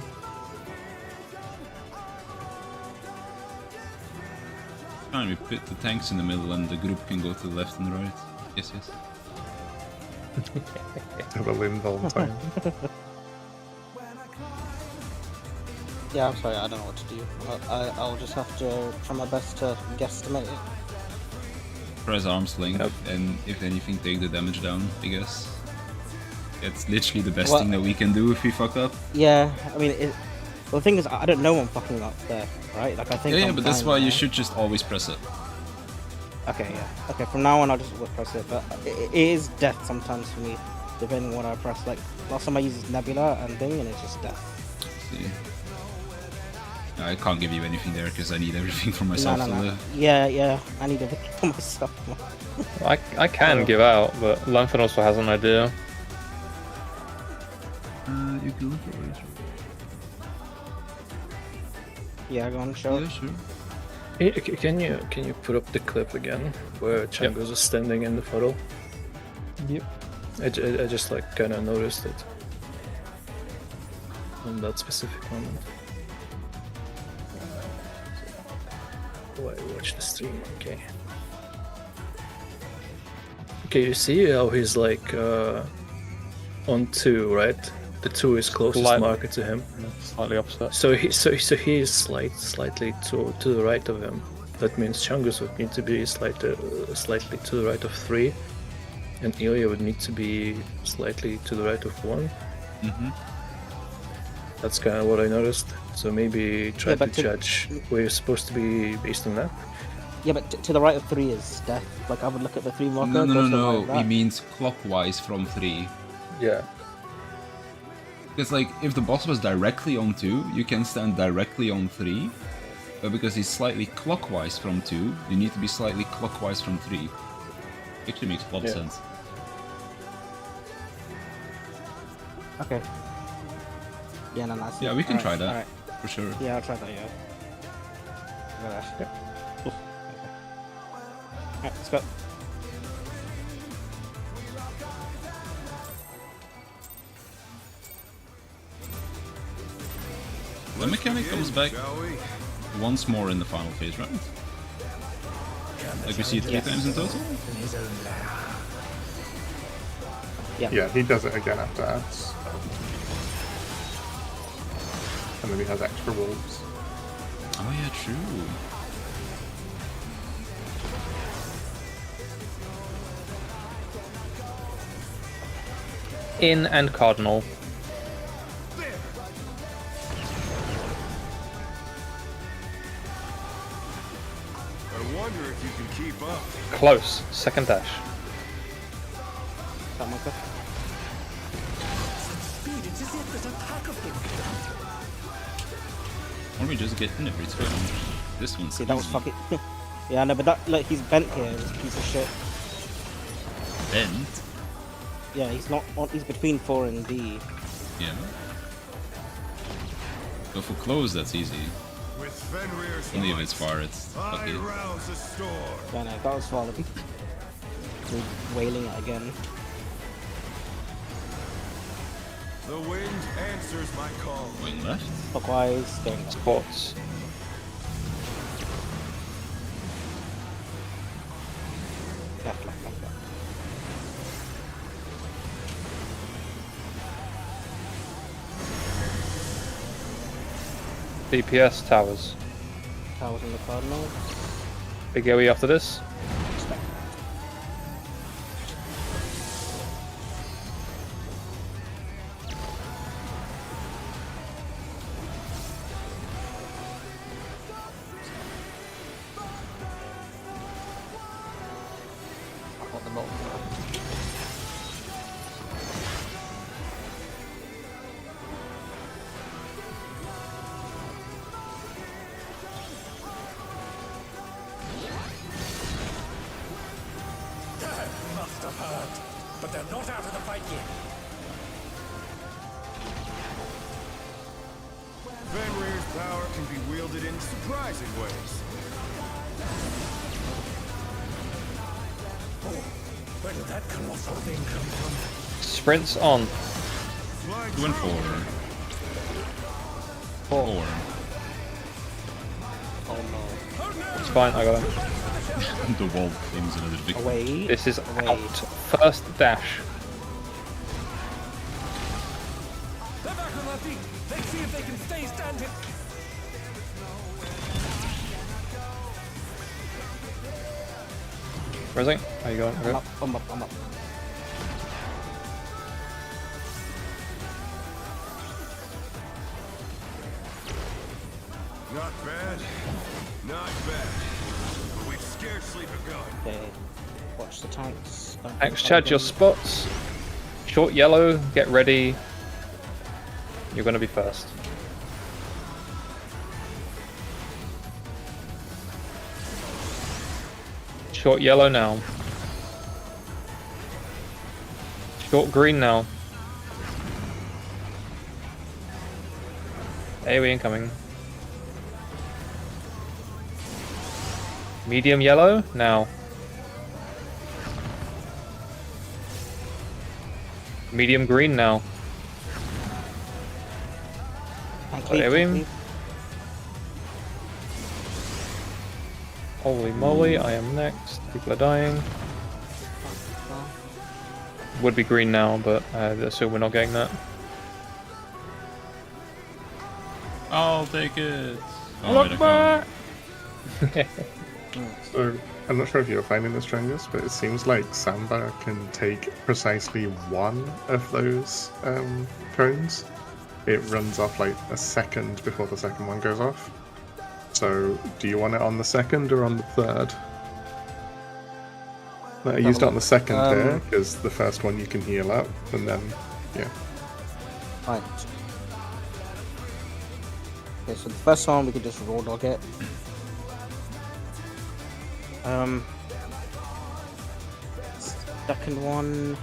Fine, we put the tanks in the middle and the group can go to the left and the right. Yes, yes. Have a Lindholm time. Yeah, I'm sorry, I don't know what to do. I'll just have to try my best to guesstimate it. Press arm's length and if anything take the damage down, I guess. It's literally the best thing that we can do if we fuck up. Yeah, I mean, well, the thing is, I don't know I'm fucking up there, right? Like, I think Yeah, I'm but that's fine why you there. should just always press it. Okay, yeah. Okay, from now on I'll just press it, but it is death sometimes for me, depending on what I press. Like, last time I used Nebula and thing, and it's just death. See. I can't give you anything there because I need everything for myself to live. Yeah, I need everything for myself. I can give out, but Langford also has an idea. You can look at it. Yeah, go on, show. Yeah, sure. Can you put up the clip again where Changos is standing in the photo? Yep. I just like kind of noticed it on that specific moment. Oh, I watched the stream. Okay. Okay, you see how he's like on 2, right? The 2 is closest marker to him. Slightly opposite. So he is slightly to the right of him. That means Chungus would need to be slightly to the right of 3, and Ilya would need to be slightly to the right of 1. Mm-hmm. That's kind of what I noticed. So maybe try Yeah, to judge where you're supposed to be based on that. Yeah, but to the right of 3 is death. Like, I would look at the 3 marker. No, go to the right no. of that. He means clockwise from 3. Yeah. Because, like, if the boss was directly on 2, you can stand directly on 3. But because he's slightly clockwise from 2, you need to be slightly clockwise from 3. Actually makes a lot of sense. Okay. Yeah, no, that's Yeah, we can try that. Alright. For sure. Yeah, I'll try that, yeah. Look at that. Cool. Alright, let's go. The mechanic comes back Shall we? once more in the final phase, right? Like we see it 3 times in total? Yeah, he does it again after that. And then he has extra wolves. Oh yeah, true. In and Cardinal. I wonder if you can keep up. Close. Second dash. That marker. Or we just get in every time. This one's See, that was easy. fucking. Yeah, no, but that, like, he's bent here, this piece of shit. Bent? Yeah, he's not on. He's between 4 and D. Yeah. Go for close, that's easy. With Fenrir's Only if it's might, far, it's I lucky. rouse the storm. Yeah, no, that was valid. We're wailing it again. The wind answers my call. Going left? Clockwise, going up. Spots. Left, left, left, left. DPS towers. Towers in the cardinal. Big AoE after this. Respect. I got the bolt. for the fight yet. Fenrir's power can be wielded in surprising ways. Where did that colossal thing come from? Sprints on. Slide 2 and through. 4. 4. Oh no. It's fine, I got him. The wall claims another victory. Away. This is Away. out. First dash. They're back on their feet. Let's see if they can stay standing. Where is he? How you going? I'm Okay. up, I'm up, I'm up. Not bad. Not bad. But we've scarcely begun. Okay. Watch the tanks. Don't Thanks, get Chad. Your taken. spots. Short yellow. Get ready. You're going to be first. Short yellow now. Short green now. AoE incoming. Medium yellow now. Medium green now. Tank Okay, lead, we- tank lead. Holy moly, I am next. People are dying. Would be green now, but I assume we're not getting that. I'll take it. Oh, Look wait, I can't. So, I'm not sure if you're finding this, Trengus, but it seems like Samba can take precisely one of those cones. It runs off like a second before the second one goes off. So, do you want it on the second or on the third? No, I used it on the second here, because the first one you can heal up, and then, yeah. Right. Okay, so the first one we could just raw dog it. Second one.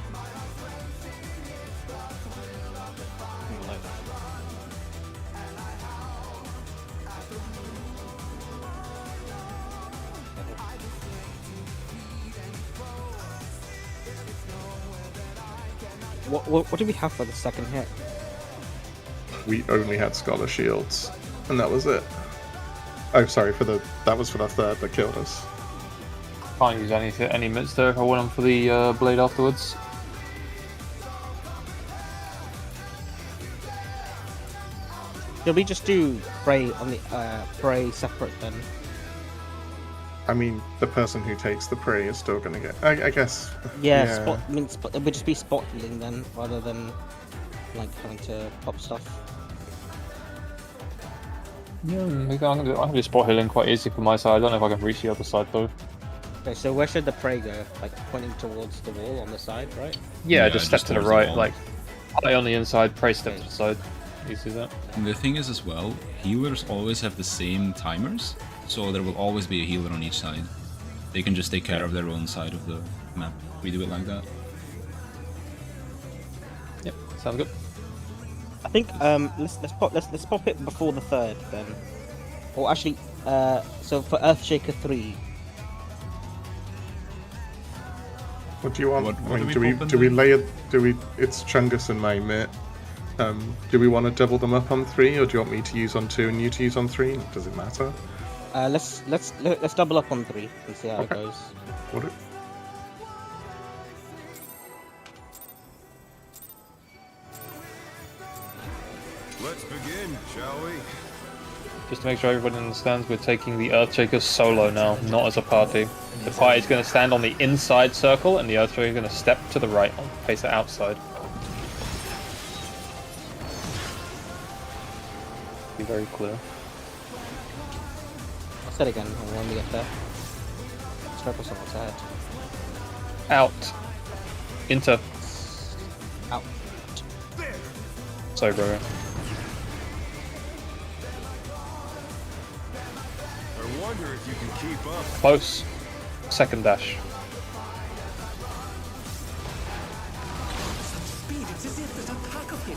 What do we have for the second hit? We only had Scholar Shields, and that was it. Oh, sorry, that was for the third that killed us. Can't use any mitts there if I want them for the blade afterwards. Did we just do Prey on the Prey separate then? I mean, the person who takes the prey is still gonna get. I guess. Yeah, spot. I mean, it would just be spot healing then, rather than like having to pop stuff. I can do spot healing quite easy for my side. I don't know if I can reach the other side though. Okay, so where should the Prey go? Like pointing towards the wall on the side, right? Yeah, Yeah, just step just to the towards the right, wall. like eye on the inside, pray step Okay. to the side. You see that? And the thing is as well, healers always have the same timers, so there will always be a healer on each side. They can just take care of their own side of the map. We do it like that. Yep, sounds good. I think let's pop it before the third then. Or actually, so for Earthshaker 3. What do you want? What I mean, do we pop in then? It's Chungus and my mitt. Do we want to double them up on 3, or do you want me to use on 2 and you to use on 3? Does it matter? Let's double up on 3 and see how it Okay. goes. Would it? Let's begin, shall we? Just to make sure everybody understands, we're taking the Earthshakers solo now, not as a party. The party is going to stand on the inside circle, and the Earthshaker is going to step to the right, face the outside. Be very clear. I'll say it again when we get there. Circle someone's ahead. Out. Inter. Out. Sorry, bro. I wonder if you can keep up. Close. Second dash. It's as if there's a pack of him.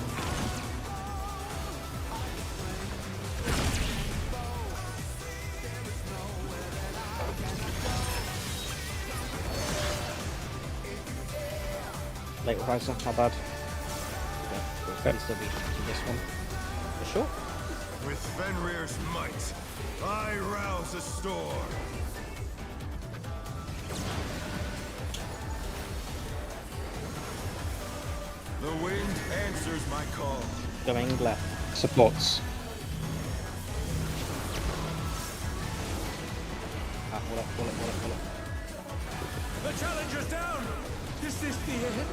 Late riser, not bad. Yeah, we'll probably still be to this one. For sure. With Fenrir's might, I rouse a storm. The wind answers my call. Going left. Supports. Ah, pull it. The challenger's down. Is this the end?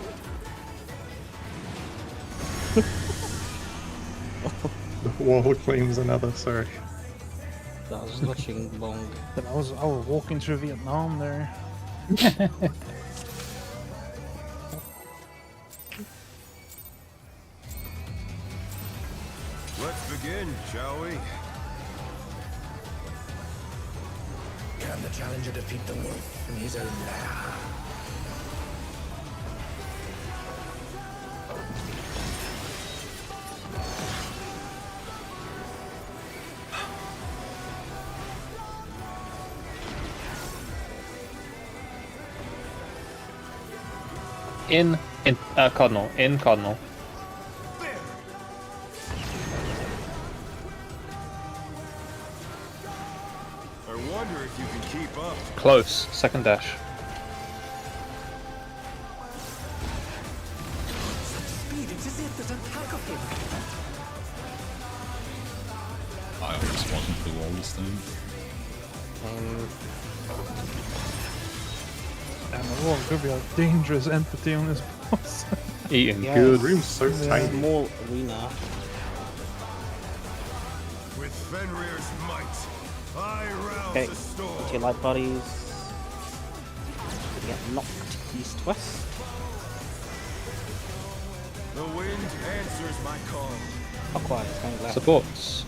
The wall claims another, sorry. That was watching long. But I was walking through Vietnam there. Let's begin, shall we? Can the challenger defeat the wolf in his own lair? In Cardinal. In Cardinal. There! I wonder if you can keep up. Close. Second dash. Speed, it's as if there's a pack of him. I almost wasn't the wall this time. And the wall could be a dangerous entity on this boss. Eating Yeah. good. The room's so tiny. Small arena. With Fenrir's might, I rouse Okay, a storm. into your light bodies. You get knocked east-west. The wind answers my call. Clockwise, going left. Supports.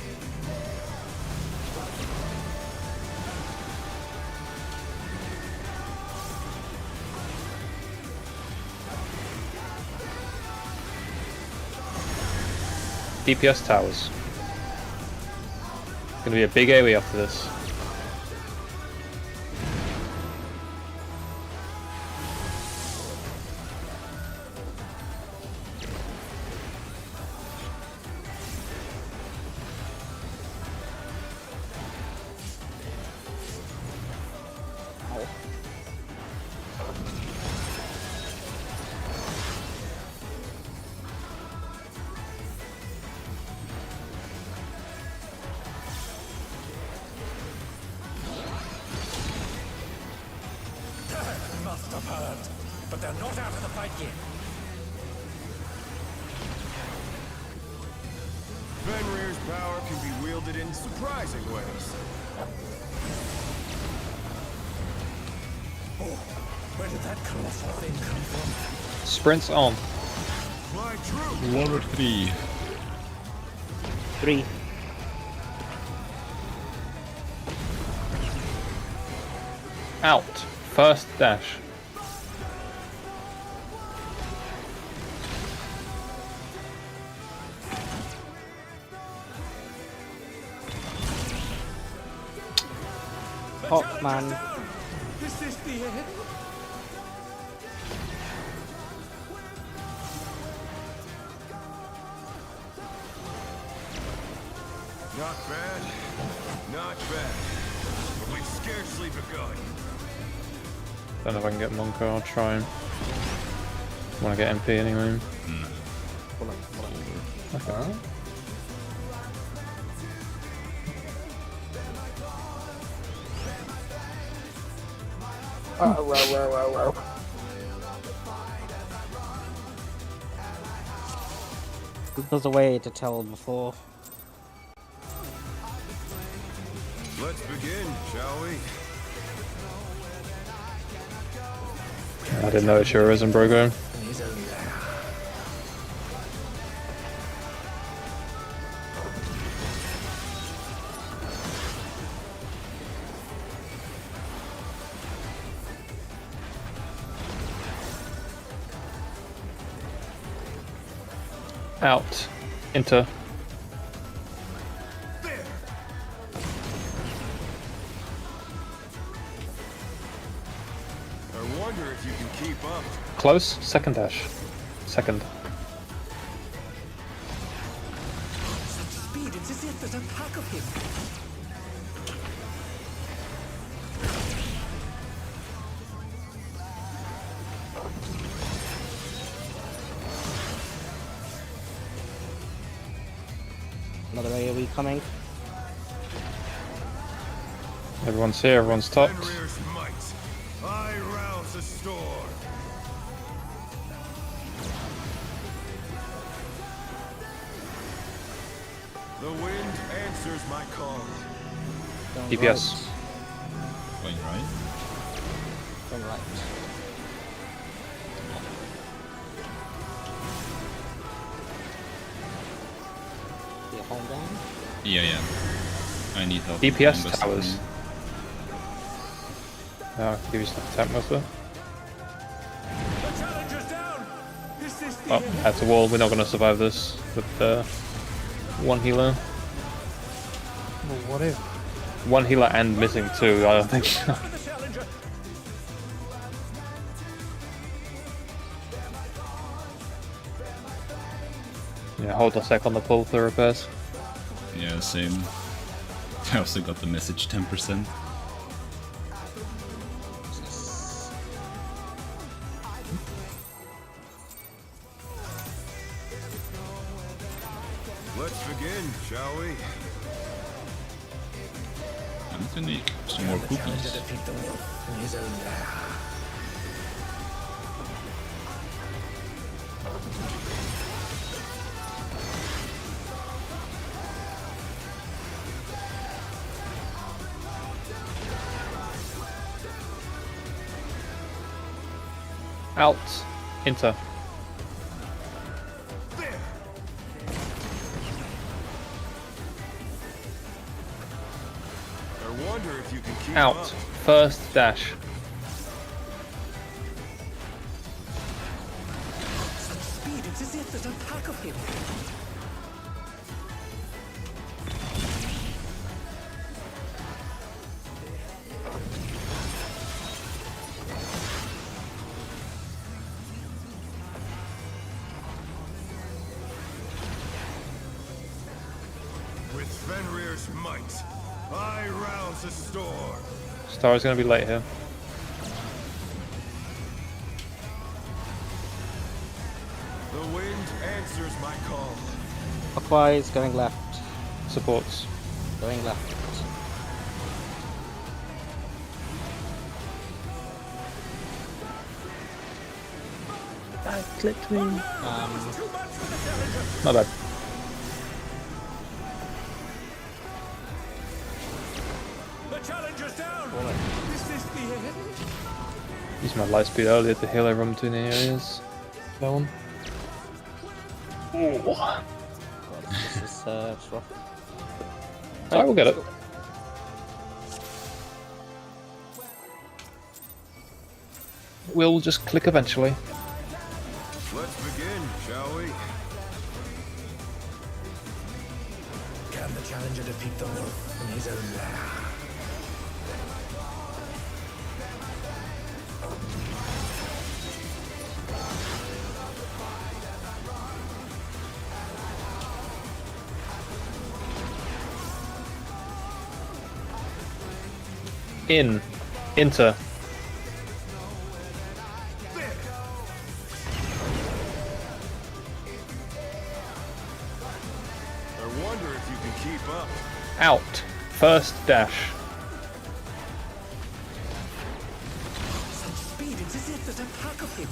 DPS towers. Gonna be a big AoE after this. Must have heard. But they're not out of the fight yet. Fenrir's power can be wielded in surprising ways. Oh, where did that colossal thing come from? Sprints on. Fly true. Level 3. 3. Out. First dash. Hot man. Is this the end? Not bad. Not bad. But we've scarcely begun. Don't know if I can get Monko, I'll try him. Wanna get MP anyway. Okay. There's a way to tell before. Let's begin, shall we? I didn't know it's your Risen Brogo. In his own lair. Out. Into. I wonder if you can keep up. Close. Second dash. Second. Speed, it's as if there's a pack of him. Another AoE coming. Everyone's here, everyone's topped. Fenrir's might. I rouse the storm. The wind answers my call. Going DPS. right. Going right. Going right. Yeah, hold down. Yeah. I need help. DPS with towers. I can give you some attack muster. The challenger's down. Is this the Oh, end? that's a wall. We're not going to survive this with one healer. Well, what if? One healer and missing two, I don't think. After the challenger. Yeah, hold a sec on the pull for repairs. Yeah, same. I also got the message 10%. Let's begin, shall we? I'm gonna make some more cookies. Defeat the wolf in his own lair. Out. Into. I wonder if you can keep Out. up. First dash. Such speed, it's as if there's a pack of him. With Fenrir's might, I rouse the storm. Star is going to be late here. The wind answers my call. Clockwise, going left. Supports. Going left. Clicked me. Too much for the challenger. Not bad. The challenger's down. Is this the end? Used my light speed earlier to heal everyone between the areas. That one. Ooh. God, this is rough. Alright, we'll get it. We'll just click eventually. Let's begin, shall we? Can the challenger defeat the wolf in his own lair? In. Into. I wonder if you can keep up. Out. First dash. Such speed, it's as if there's a pack of him.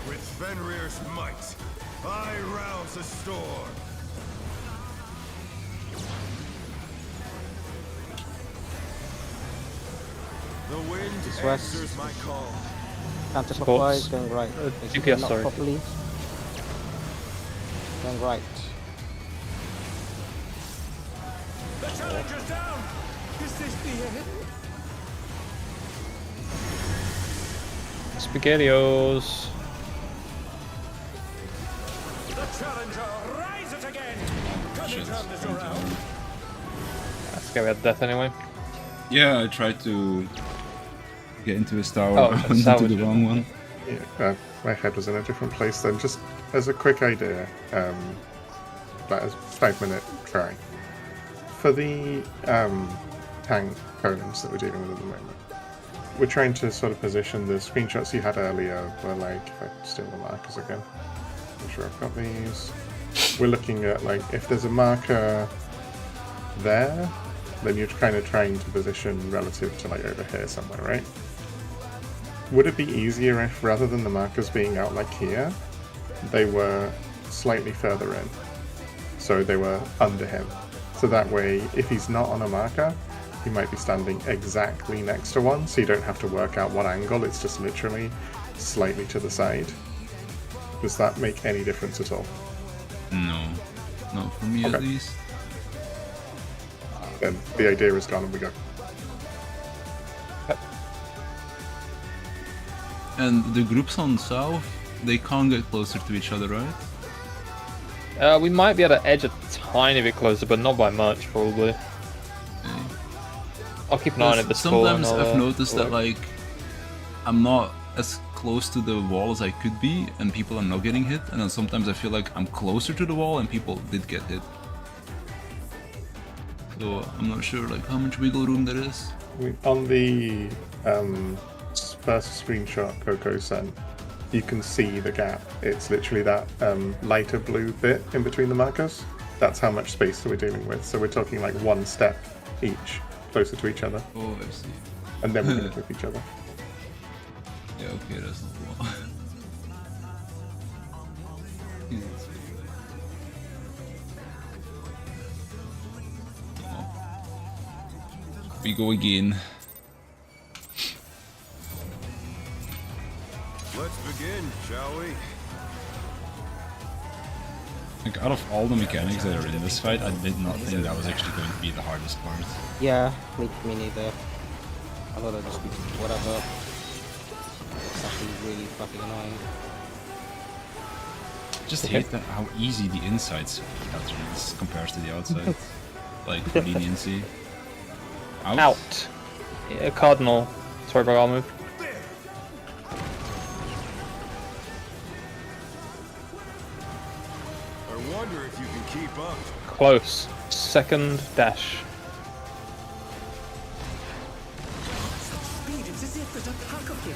With Fenrir's might, I rouse the storm. The wind East, west. answers my call. Counterclockwise, Supports. going right. DPS, Not sorry. properly. Going right. The challenger's down! Is this the end? Spaghettios. The challenger rises again! Can they Shit. turn this around? That's gonna be a death anyway. Yeah, I tried to get into his tower, Oh, into salvage the it. wrong one. Yeah, my head was in a different place then. Just as a quick idea, like a 5-minute try. For the tank columns that we're dealing with at the moment, we're trying to sort of position the screenshots you had earlier were like, if I steal the markers again, I'm sure I've got these. We're looking at like, if there's a marker there, then you're kind of trying to position relative to like over here somewhere, right? Would it be easier if rather than the markers being out like here, they were slightly further in? So they were under him. So that way, if he's not on a marker, he might be standing exactly next to one, so you don't have to work out what angle, it's just literally slightly to the side. Does that make any difference at all? No, not for me at Okay. least. Then the idea is gone and we go. And the groups on south, they can't get closer to each other, right? We might be able to edge a tiny bit closer, but not by much, probably. Okay. I'll keep an eye on it this fall. Sometimes and I'll, I've noticed that work. like I'm not as close to the wall as I could be, and people are not getting hit. And then sometimes I feel like I'm closer to the wall, and people did get hit. So I'm not sure like how much wiggle room there is. On the first screenshot Coco sent, you can see the gap. It's literally that lighter blue bit in between the markers. That's how much space that we're dealing with. So we're talking like one step each, closer to each other, Oh, I see. and then we're going to clip each other. Yeah, okay, that's not a lot. Oh. We go again. Let's begin, shall we? Like out of all the mechanics that are in this fight, I did not think that was actually going to be the hardest part. Yeah, me neither. I thought I'd just be whatever. It's actually really fucking annoying. Just hate that how easy the inside pattern is compared to the outside. Like for leniency. Out. Yeah, Cardinal. Sorry, bro, I'll move. I wonder if you can keep up. Close. Second dash. Speed, it's as if there's a pack of you.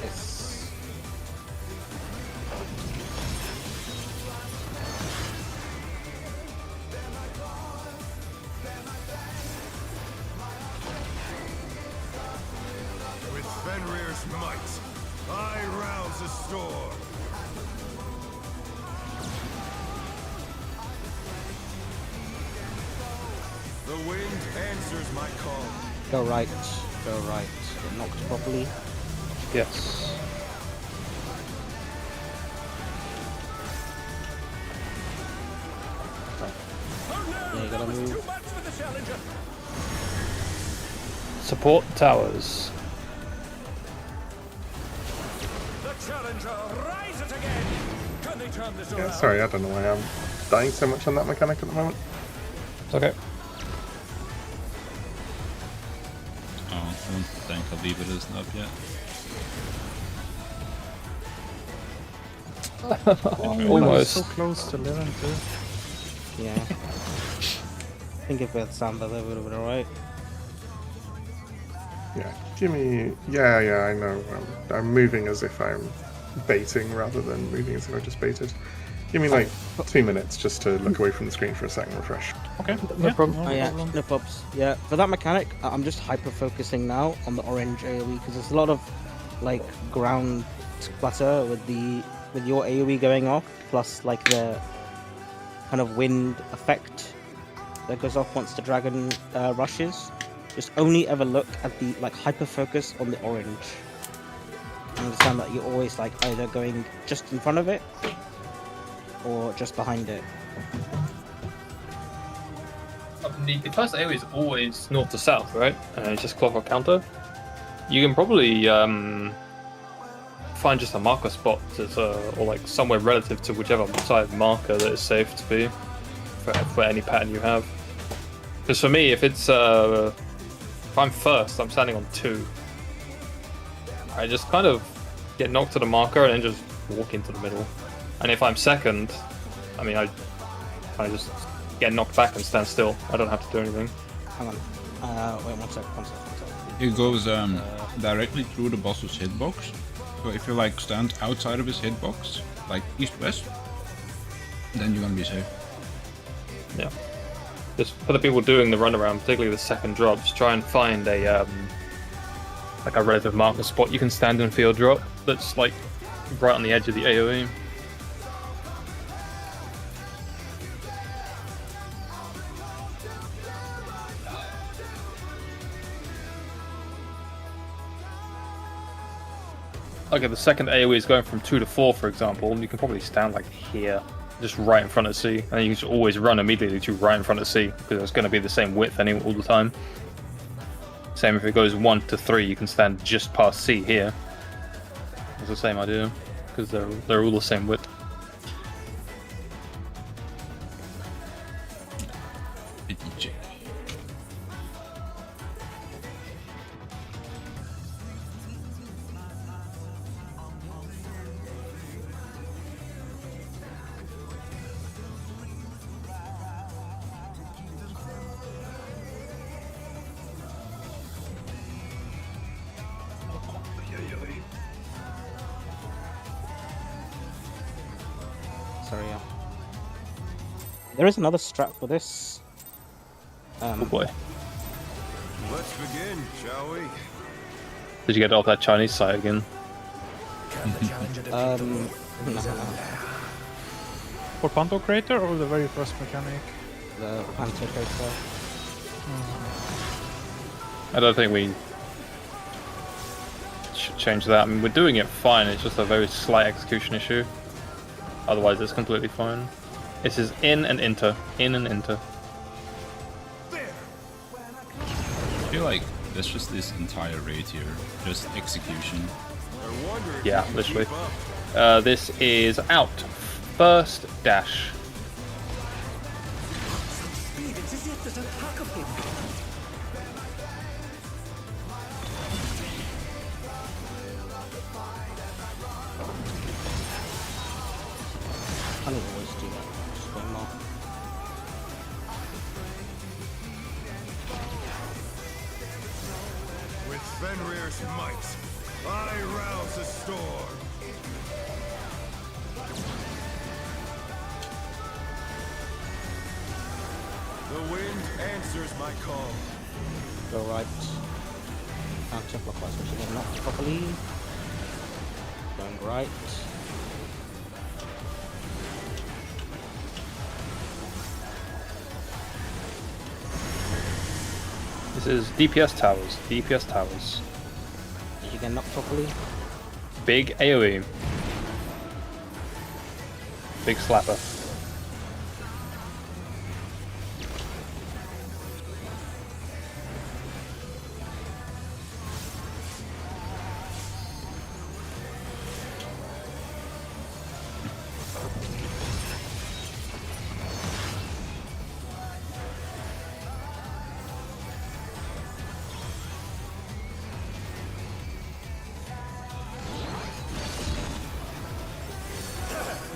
It's... With Fenrir's might, I rouse the storm. The wind answers my call. Go right, go right. Get knocked properly. Yes. Yeah, you gotta move. Too much for the challenger. Support towers. The challenger rises again. Can they turn this Yeah, around? sorry, I don't know why I'm dying so much on that mechanic at the moment. It's okay. Oh, I don't think Habiba isn't up yet. Almost. So close to living too. Yeah. I think if we had Samba, that would have been alright. Yeah, give me... Yeah, I know. I'm moving as if I'm baiting rather than moving as if I just baited. Give me like 2 minutes just to look away from the screen for a second, refresh. Okay. No problem. Oh yeah, no props. Yeah, for that mechanic, I'm just hyper focusing now on the orange AoE because there's a lot of like ground clutter with your AoE going off, plus like the kind of wind effect that goes off once the dragon rushes. Just only ever look at the like hyper focus on the orange. understand that you're always like either going just in front of it or just behind it. The first AoE is always north to south, right? And it's just clockwork counter. You can probably find just a marker spot or like somewhere relative to whichever side marker that is safe to be for any pattern you have. Because for me, if it's if I'm first, I'm standing on 2. I just kind of get knocked to the marker and then just walk into the middle. And if I'm second, I mean, I just get knocked back and stand still. I don't have to do anything. Hang on. Wait, one sec. It goes directly through the boss's hitbox. So if you like stand outside of his hitbox, like east-west, then you're gonna be safe. Yeah. Just for the people doing the runaround, particularly the second drops, try and find a like a relative marker spot you can stand and field drop that's like right on the edge of the AoE. Okay, the second AoE is going from 2 to 4, for example. You can probably stand like here, just right in front of C, and then you can just always run immediately to right in front of C because it's going to be the same width all the time. Same if it goes 1 to 3, you can stand just past C here. It's the same idea because they're all the same width. Sorry, yeah. There is another strat for this. Oh boy. Let's begin, shall we? Did you get off that Chinese site again? No. For Panto Crater or the very first mechanic? The Panto Crater. I don't think we should change that. I mean, we're doing it fine, it's just a very slight execution issue. Otherwise, it's completely fine. This is in and enter. In and enter. I feel like that's just this entire raid here. Just execution. Yeah, literally. This is out. First dash. I don't always do that. Just going more. With Fenrir's might, I rouse the storm. The wind answers my call. Go right. Counterclockwise, which is not properly. Going right. This is DPS towers. DPS towers. Did you get knocked properly? Big AoE. Big slapper.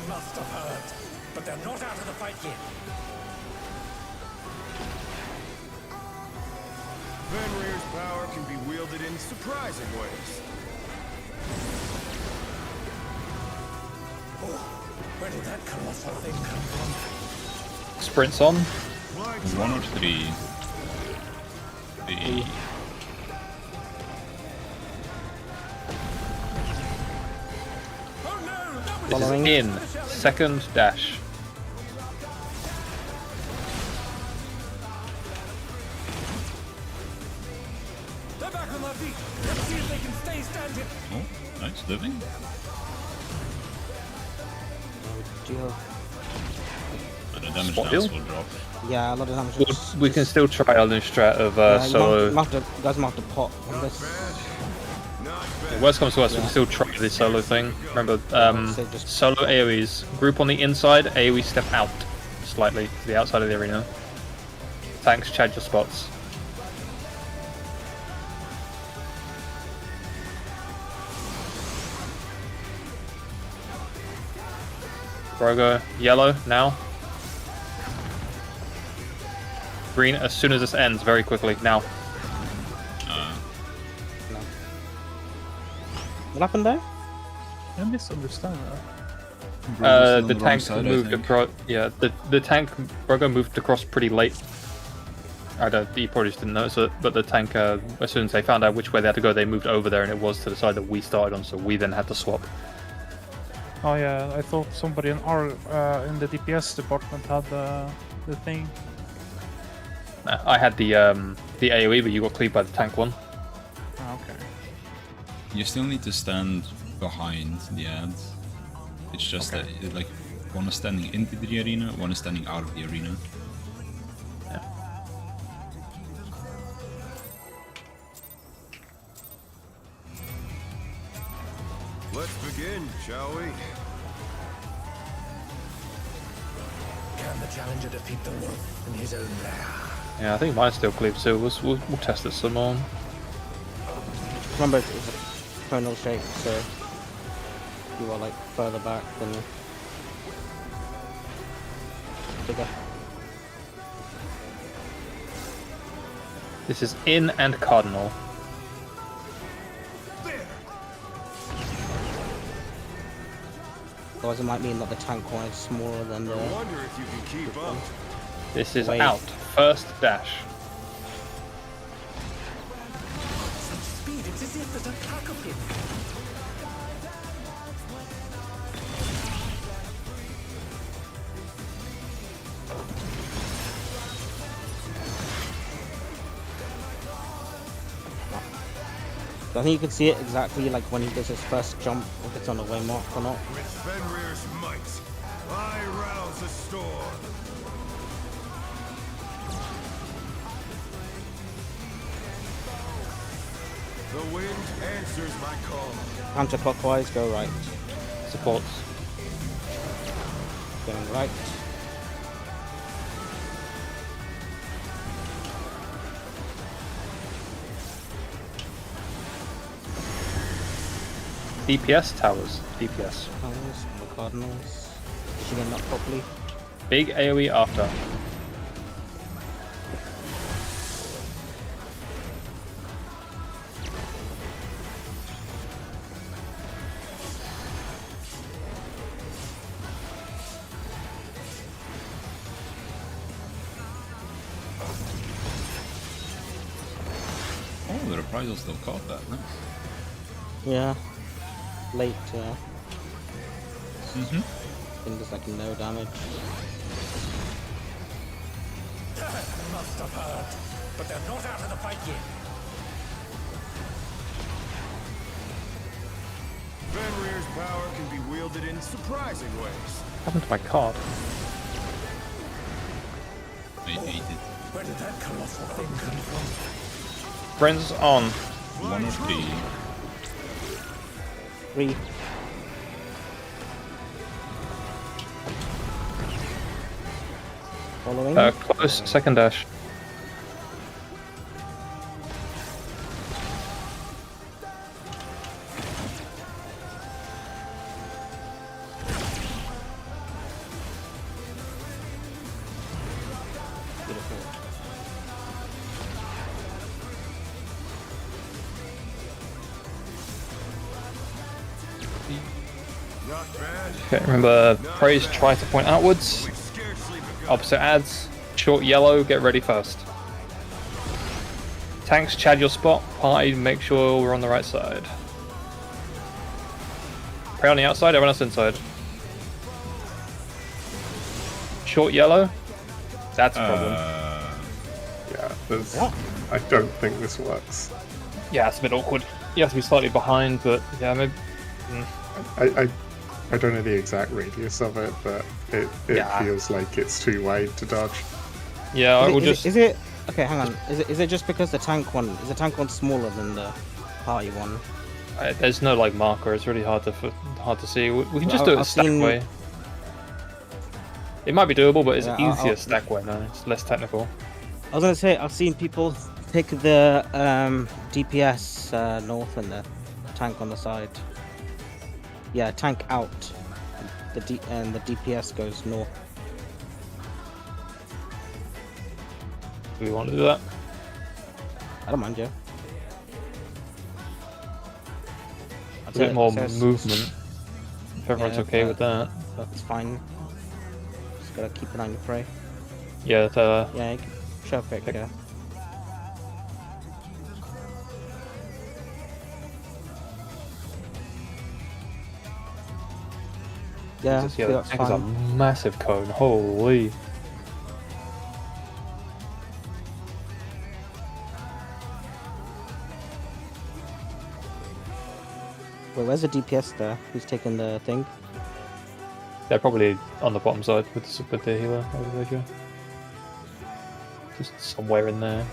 Must have hurt, but they're not out of the fight yet. Fenrir's power can be wielded in surprising ways. Oh, where did that colossal thing come from? Sprints on. 1 or 3. 3. Oh no, that was This is Following. in. Second dash. they're back on their feet. Let's see if they they can stay standing. Oh, nice living. Deal. And the damage Spot downs heal? will drop. Yeah, a lot of damage. We can still try Elden Strat of Yeah, solo. you guys might have to pot on this. Worst comes to worst, we can still try the solo thing. Remember, So just- solo AoEs. Group on the inside, AoE step out slightly to the outside of the arena. Tanks, charge your spots. Brogo, yellow now. Green as soon as this ends, very quickly, now. What happened there? I misunderstand that. The tank moved across. Yeah, the tank Brogo moved across pretty late. I don't. You probably just didn't notice it, but the tank, as soon as they found out which way they had to go, they moved over there, and it was to the side that we started on. So we then had to swap. Oh yeah, I thought somebody in our in the DPS department had the thing. I had the AOE, but you got cleaved by the tank one. Ah, okay. You still need to stand behind the ads. It's just that, like, one is standing into the arena, one is standing out of the arena. Let's begin, shall we? Can the challenger defeat the wolf in his own lair? Yeah, I think mine's still cleaved, so we'll test it some more. Remember, it's a tonal shape, so you are like further back than bigger. This is in and cardinal. Otherwise, it might mean that the tank one is smaller than the. I wonder if you can keep up. This is Wait. out. First dash. Such speed, it's as if there's a pack of him. So I think you can see it exactly like when he does his first jump, if it's on the waymark or not. With Fenrir's might, I rouse the storm. The wind answers my call. Counterclockwise, go right. Supports. Going right. DPS towers. DPS. Cardinals, the cardinals. Shooting up properly. Big AoE after. Oh, the reprisal still caught that, nice. Yeah. Late, Mm-hmm. I think there's like no damage. Must have hurt, but they're not out of the fight yet. Fenrir's power can be wielded in surprising ways. What happened to my card? I hate it. Where did that colossal thing come from? Friends on. 1 or 3. 3. Following. Close. Second dash. Beautiful. Not bad. Okay, remember, praise try to point outwards. We've scarcely begun. Opposite ads. Short yellow, get ready first. Tanks, Chad your spot. Party, make sure we're on the right side. Prey on the outside, everyone else inside. Short yellow. That's a problem. Yeah, there's. I don't think this works. Yeah, it's a bit awkward. you have to be slightly behind, but yeah, maybe. I don't know the exact radius of it, but it Yeah. feels like it's too wide to dodge. Yeah, I will Is just. it? Okay, hang on. Is it just because the tank one smaller than the party one? There's no like marker. It's really hard to see. We can just do it I've stack seen- way. It might be doable, but it's Yeah, easier stack way now. It's less technical. I was gonna say I've seen people take the DPS north and the tank on the side. Yeah, tank out. And the DPS goes north. Do we want to do that? I don't mind, yeah. A bit more movement. movement. If everyone's Yeah, okay but- with that. That's fine. Just gotta keep an eye on your prey. Yeah, Yeah, you can show pick, yeah. Yeah, yeah, feel the that's tank is a fine. massive cone. Holy. Wait, where's the DPS there? Who's taking the thing? They're probably on the bottom side with the healer over there. Just somewhere in there.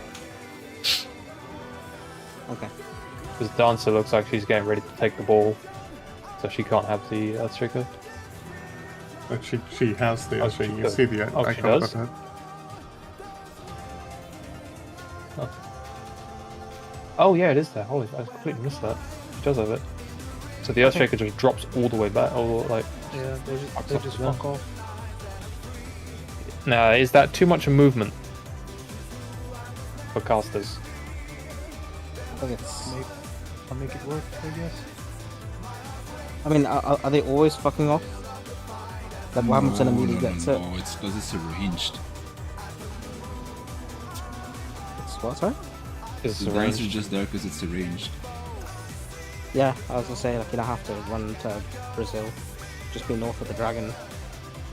Okay. Because Dancer looks like she's getting ready to take the ball, so she can't have the Earthshaker. She has the. Oh, Actually, she you does. see the Oh, she icon does? button. Oh yeah, it is there. Holy, I completely missed that. She does have it. So the Earthshaker just drops all the way back, all like. Yeah, they just Yeah. fuck off. Now, is that too much movement for casters? I think it's. I'll make it work, I guess. I mean, are they always fucking off? Like, what happens when a melee gets it? No, it's because it's arranged. It's what, sorry? Is The it dancer's range? just there because it's arranged. Yeah, I was gonna say, like, you don't have to run to Brazil. Just be north of the dragon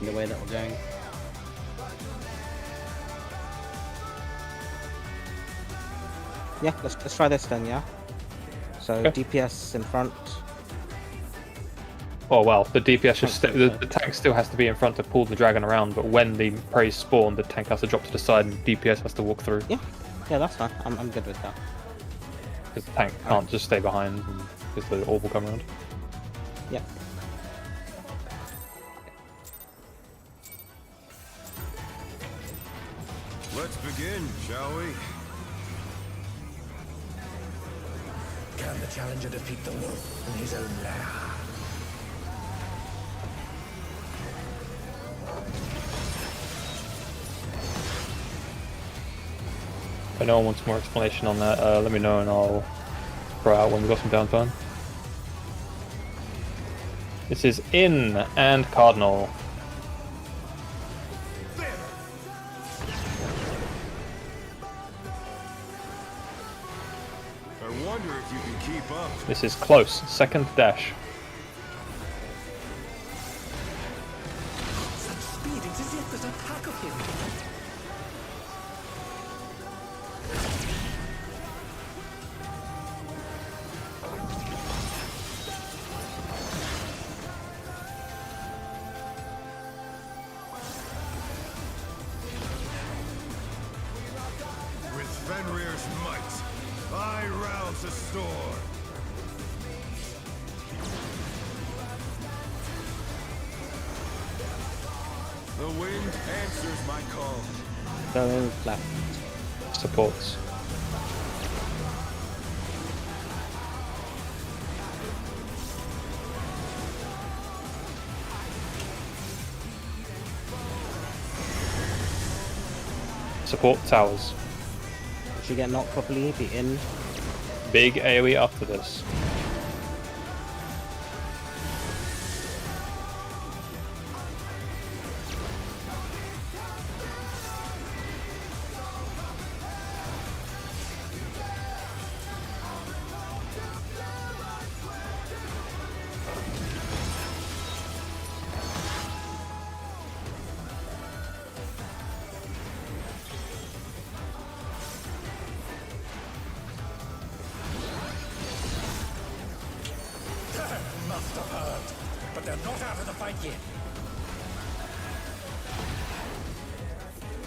in the way that we're going. Yeah, let's try this then, yeah? So, Okay. DPS in front. Oh well, the DPS just the tank still has to be in front to pull the dragon around, but when the prey spawn, the tank has to drop to the side and DPS has to walk through. Yeah, that's fine. I'm good with that. Because the tank can't just stay behind because the orb will come around. Yeah. Let's begin, shall we? Can the challenger defeat the wolf in his own lair? If anyone wants more explanation on that, let me know and I'll throw out when we've got some downtime. This is Inn and Cardinal. I wonder if you can keep up. This is close. Second dash. Such speed, it's as if there's a pack of him. With Fenrir's might, I rouse a storm. The wind answers my call. Going left. Supports. Support towers. If you get knocked properly, be in. Big AoE after this. must have heard, but they're not out of the fight yet.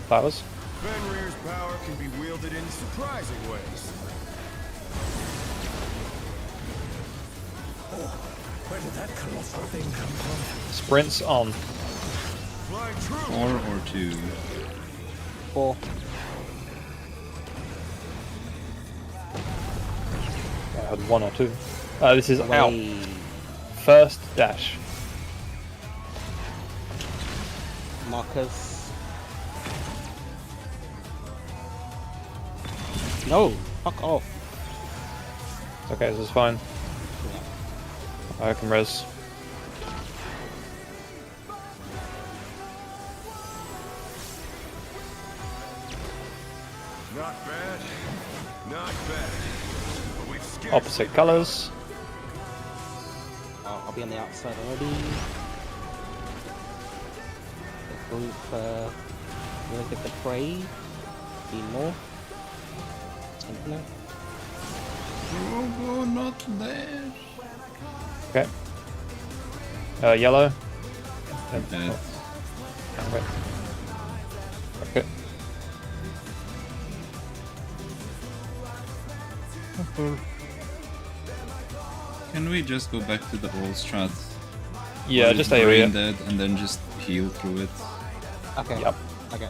Flowers. Fenrir's power can be wielded in surprising ways. Where did that colossal thing come from? Sprints on. Flying true. 4 or 2. 4. I had 1 or 2. This is out. Away. First dash. Markers. No, fuck off. It's okay, this is fine. I can res. Not bad. Not bad. But we've scared Opposite colours. I'll be on the outside already. The group, look at the prey. Be more. Infinite. Oh, not there. Okay. Yellow. Dead. Okay. Okay. Can we just go back to the old strat? Yeah, Where just it's brain area. dead and then just heal through it. Okay. Yep. Okay.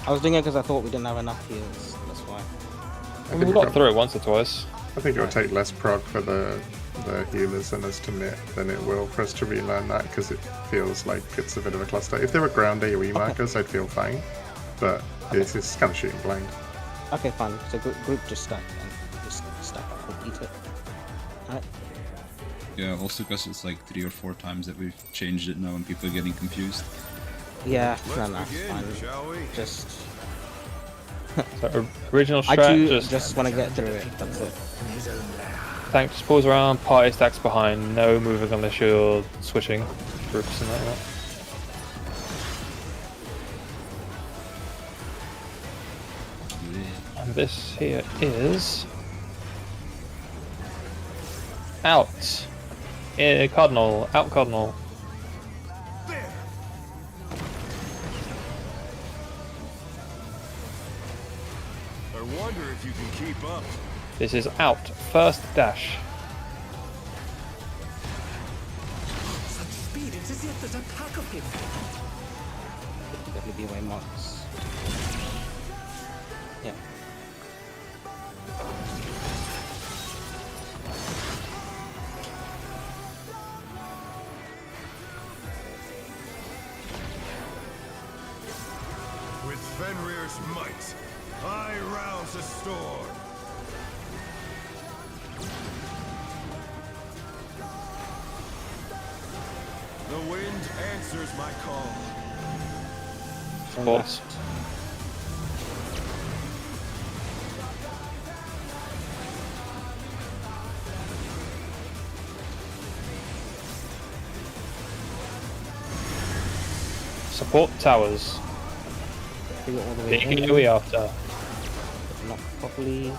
I was doing it because I thought we didn't have enough heals. That's why. I We think, got through it once or twice. I think it'll take less prog for the healers and us to knit than it will for us to relearn that, because it feels like it's a bit of a cluster. If there were ground AoE markers, I'd feel fine, but it's kind of shooting blind. Okay, fine. So group just stack then. Just stack up and eat it. Alright. Yeah, also because it's like 3 or 4 times that we've changed it now and people are getting confused. Yeah, Let's no, it's begin, fine. shall we? Just So original I strat, do just just want to get through it. That's it. tank just pulls around, party stacks behind, no moving unless you're switching groups and like that. And this here is out. Cardinal, out Cardinal. There. I wonder if you can keep up. This is out. First dash. Such speed, it's as if there's a pack of him. Definitely be away marks. Yeah. With Fenrir's might, I rouse a storm. The wind answers my call. Sports. Support towers. Bring it all the way Taking in. AoE after. Not properly.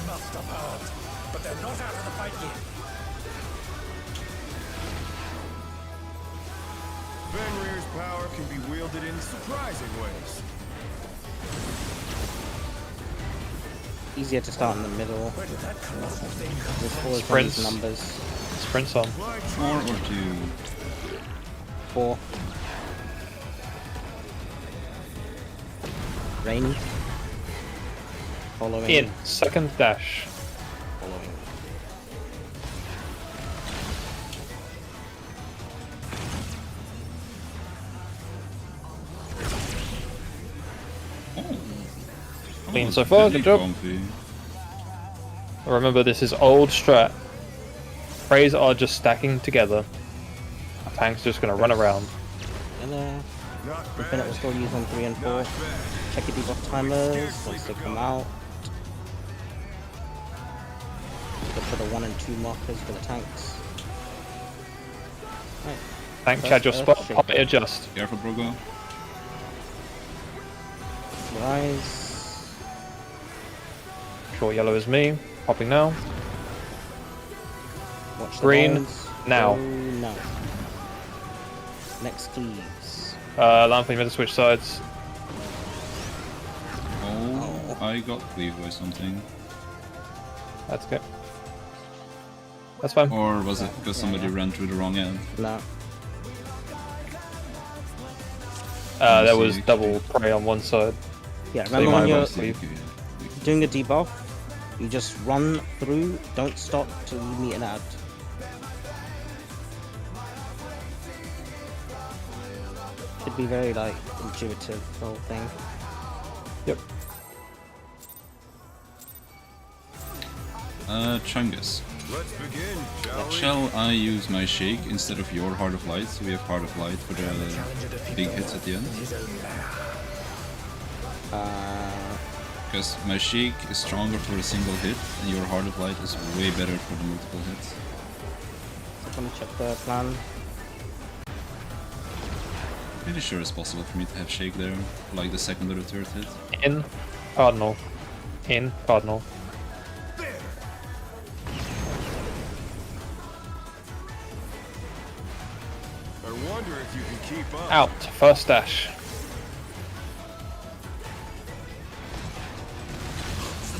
Must have heard, but they're not out of the fight yet. Fenrir's power can be wielded in surprising ways. Easier to start in the middle. Where did that colossal thing come There's from? always Sprints. these numbers. Sprints on. Flying 4 true. or 2. 4. Rain. Following. In. Second dash. Following. Clean so far, Really good job. comfy. Remember, this is old strat. Prays are just stacking together. Tank's just gonna run around. And Not Infinite bad. will still use on 3 and 4. Check your debuff timers once they come out. Look for the 1 and 2 markers for the tanks. Right. Tank, First Chad your spot, Earthshaker. pop it, adjust. Careful, Brogo. Rise. Short yellow is me, popping now. Watch the Green, lines. now. Go now. Next cleaves. Lanfin, you better switch sides. Oh, I got cleaved by something. That's good. That's fine. Or was it because somebody ran through the wrong end? No. There was double prey on one side. Yeah, So remember you when might you're well see. doing a debuff, you just run through, don't stop till you meet an ad. Should be very like intuitive, the whole thing. Yep. Chungus. Let's begin, shall we? Shall I use my shake instead of your Heart of Light, so we have Heart of Light for the big hits at the end? Because my shake is stronger for a single hit, and your Heart of Light is way better for the multiple hits. I'm gonna check the plan. Pretty sure it's possible for me to have shake there, like the second or the third hit. In, Cardinal. In, Cardinal. I wonder if you can keep up. Out, first dash.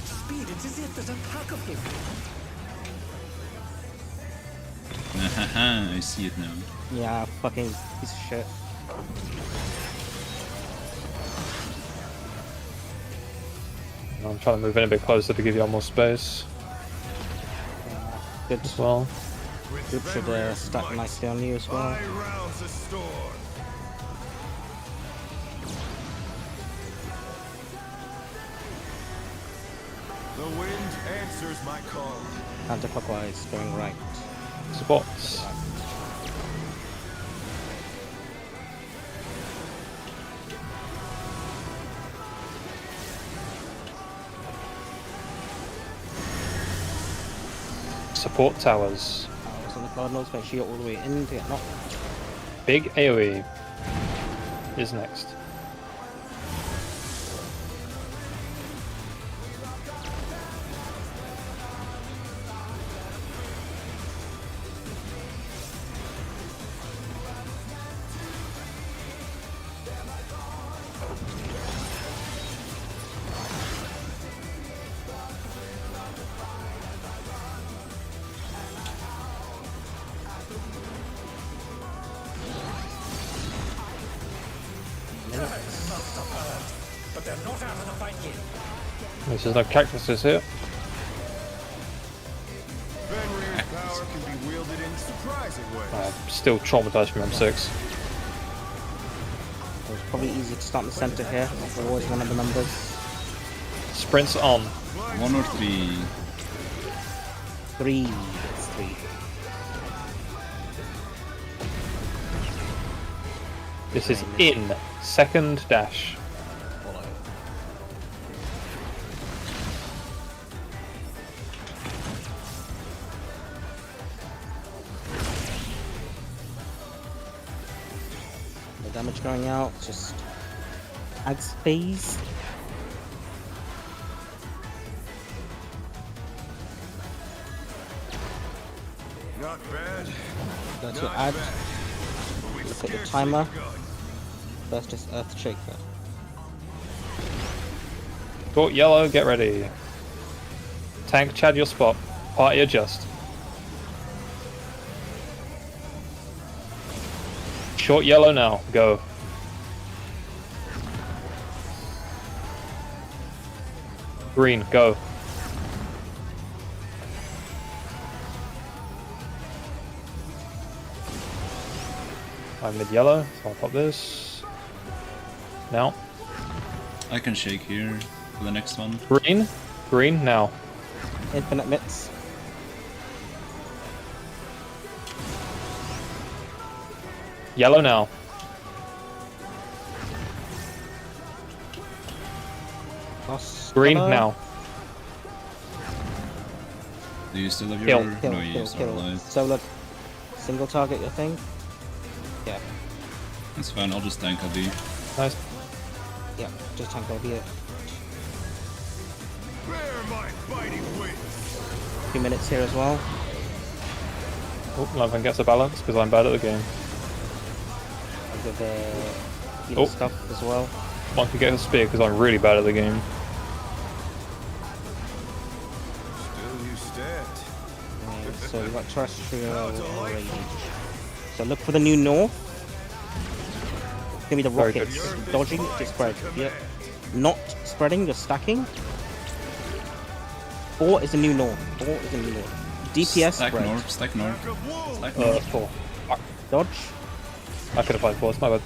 Speed, it's as if there's a pack of him. Haha, I see it now. Yeah, fucking piece of shit. I'm trying to move in a bit closer to give you all more space Good. as well. Good should stack nicely on you as well. I rouse the storm. The wind answers my call. Counterclockwise, going right. Spots. Support towers. On the Cardinals, make sure you're all the way in to get knocked. Big AoE is next. But they're not out of the fight yet. There's no cactuses here. Fenrir's power can be wielded in surprising ways. I'm still traumatized from M6. It was probably easy to start in the center here. Always one of the numbers. Sprints on. 1 or 3. 3. It's 3. This is in. Second dash. The damage going out, just adds phase. Not bad. That's Not your ad. bad. But we Look at the scarcely timer. begun. First is Earthshaker. Short yellow, get ready. Tank, Chad your spot. Party adjust. Short yellow now, go. Green, go. I'm mid yellow, so I'll pop this. Now. I can shake here for the next one. Green, green, now. Infinite mitts. Yellow now. Lost Green colour. now. Do you still have Kill. your... Kill, no, you kill, used kill. Starlight. So look, single target your thing. Yeah, That's fine, I'll just tank LB. Nice. yeah, just tank over it. Bear my biting wings. 2 minutes here as well. Oh, Lantern gets a balance because I'm bad at the game. I'll give the healing Oh. stuff as well. Monkey get a spear because I'm really bad at the game. Still you stand. So we've got terrestrial range. So look for the new north. Give me the Very good. rockets. Dodging to spread. Yep. Not spreading, just stacking. 4 is the new north. 4 is the new north. DPS Stack spread. north, stack north. Pack of wolves. Stack north. 4. Dodge. I could have played 4, it's my bad.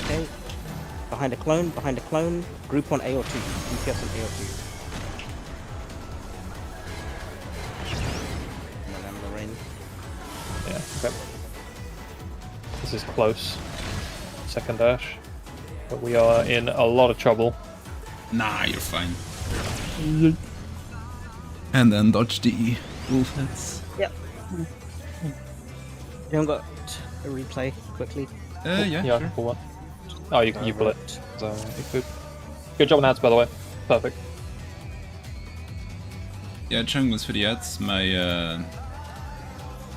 Okay. Behind a clone, behind a clone. Group on A or 2. DPS on A or 2. Remember in. Yeah, okay. This is close. Second dash. But we are in a lot of trouble. Nah, you're fine. And then dodge the wolf heads. Yep. You haven't got a replay quickly. Yeah, Yeah, sure. for one. Oh, you blipped. So, good job on ads, by the way. Perfect. Yeah, Chung was for the ads. My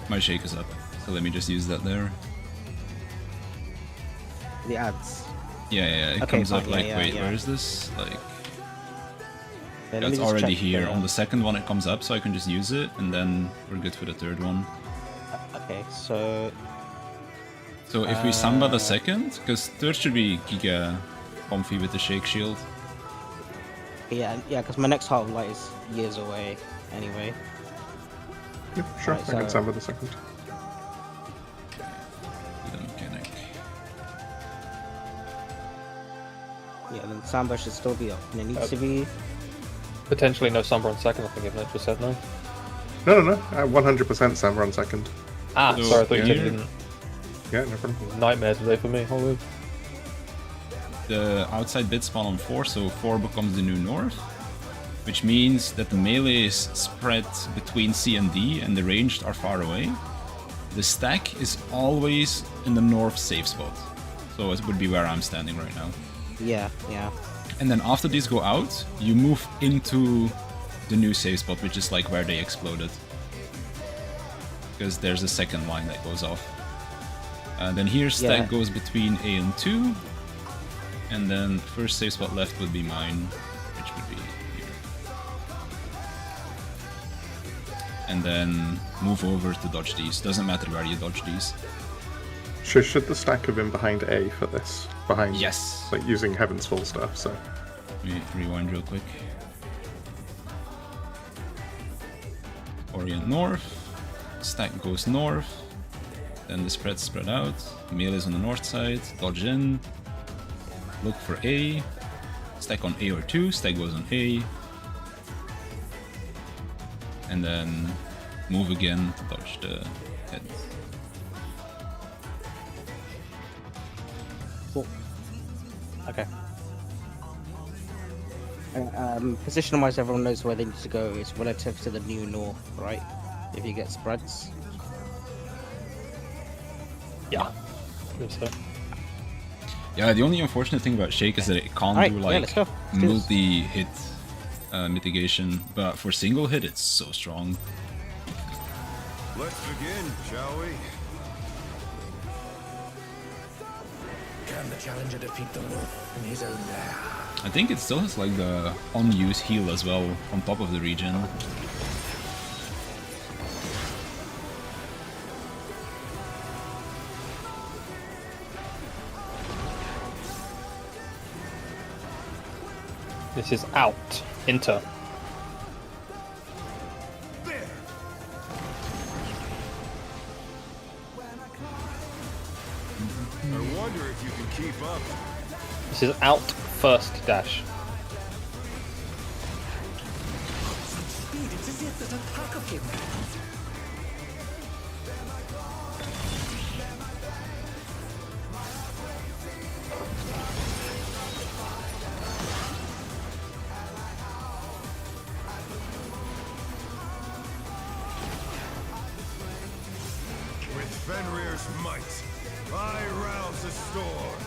my shake is up. So let me just use that there. The ads. Yeah, it Okay, comes up fine, like, yeah, wait, yeah. where is this? Like, Yeah, let me it's just already check here. the- On the second one it comes up, so I can just use it, and then we're good for the third one. Okay, so So if we Samba the second, because third should be Giga comfy with the shake shield. yeah, because my next Heart of Light is years away anyway. Yeah, sure. Right, I can so- samba the second. The mechanic. Yeah, then Samba should still be up, and it needs to be. Potentially no Sombra on second, I think, isn't it? Just said no. No. 100% samba on second. Ah, So sorry, I thought you said you here- didn't. Yeah, no problem. Nightmare today for me, holy. The outside bit spawn on 4, so 4 becomes the new north, which means that the melee is spread between C and D and the ranged are far away. The stack is always in the north safe spot, so it would be where I'm standing right now. Yeah. And then after these go out, you move into the new safe spot, which is like where they exploded. Because there's a second line that goes off. Then here stack Yeah. goes between A and 2. And then first safe spot left would be mine, which would be here. And then move over to dodge these. Doesn't matter where you dodge these. Should the stack have been behind A for this? Behind, Yes. like using Heaven's Fall stuff, so. Let me rewind real quick. Orient north. Stack goes north. Then the spreads spread out. Melee is on the north side. Dodge in. Look for A. Stack on A or 2. Stack goes on A. And then move again to dodge the heads. Cool. Okay. Position-wise, everyone knows where they need to go. It's relative to the new north, right? If you get spreads. Yeah. I think so. Yeah, the only unfortunate thing about Shake is that it can't Alright, do yeah, like let's go. Let's do this. multi-hit mitigation, but for single hit it's so strong. Let's begin, shall we? Can the challenger defeat the wolf in his own lair? I think it still has like the unused heal as well on top of the regen. This is out. Enter. There. I wonder if you can keep up. This is out first dash. Speed, it's as if there's a pack of him. With Fenrir's might, I rouse the storm.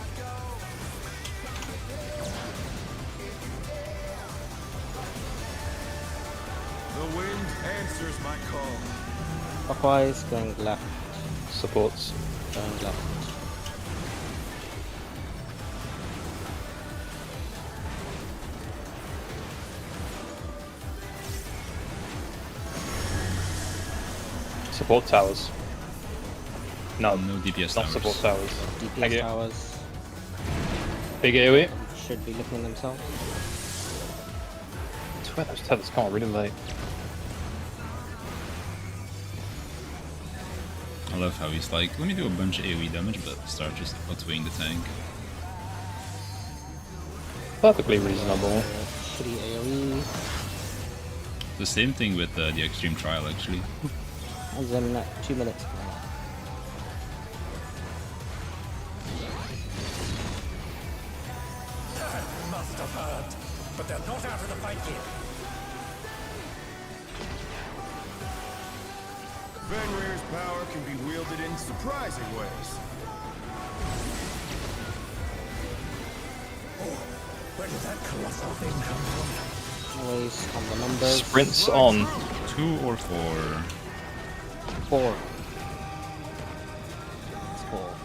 The wind answers my call. Clockwise, going left, Supports. going left. Support towers. No, No DPS not towers. support towers. DPS Thank you. towers Big AoE. should be looking themselves. I swear those tethers come out really late. I love how he's like, let me do a bunch of AoE damage, but start just outweighing the tank. Perfectly reasonable. Shitty AoE. The same thing with the extreme trial, actually. And then 2 minutes. Must have heard, but they're not out of the fight yet. Fenrir's power can be wielded in surprising ways. Where did that colossal thing come from? Always on the numbers. Sprints on. 2 or 4. 4. It's 4.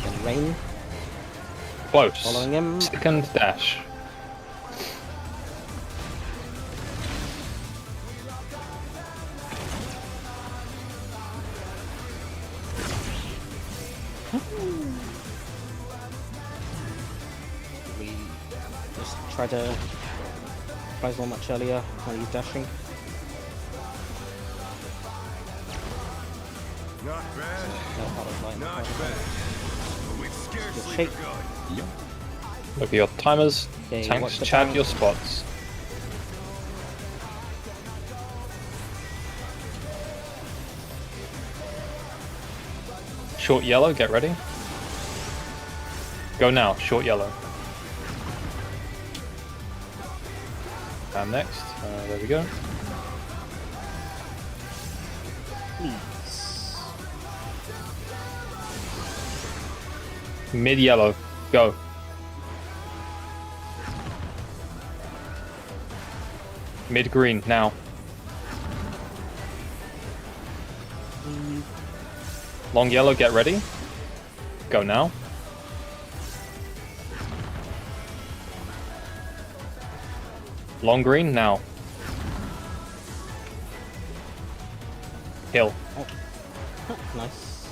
Then rain. Close. Following him. Second dash. We just try to rise one much earlier while he's dashing. Not bad, No, out of line. not bad. But we've scarcely shake. begun. Yep. Look at your timers. Okay, Tanks, watch the chat tank. your spots. Short yellow, get ready. Go now, short yellow. And next, there we go. Mid yellow, go. Mid green, now. Long yellow, get ready. Go now. Long green, now. Hill. Oh, nice.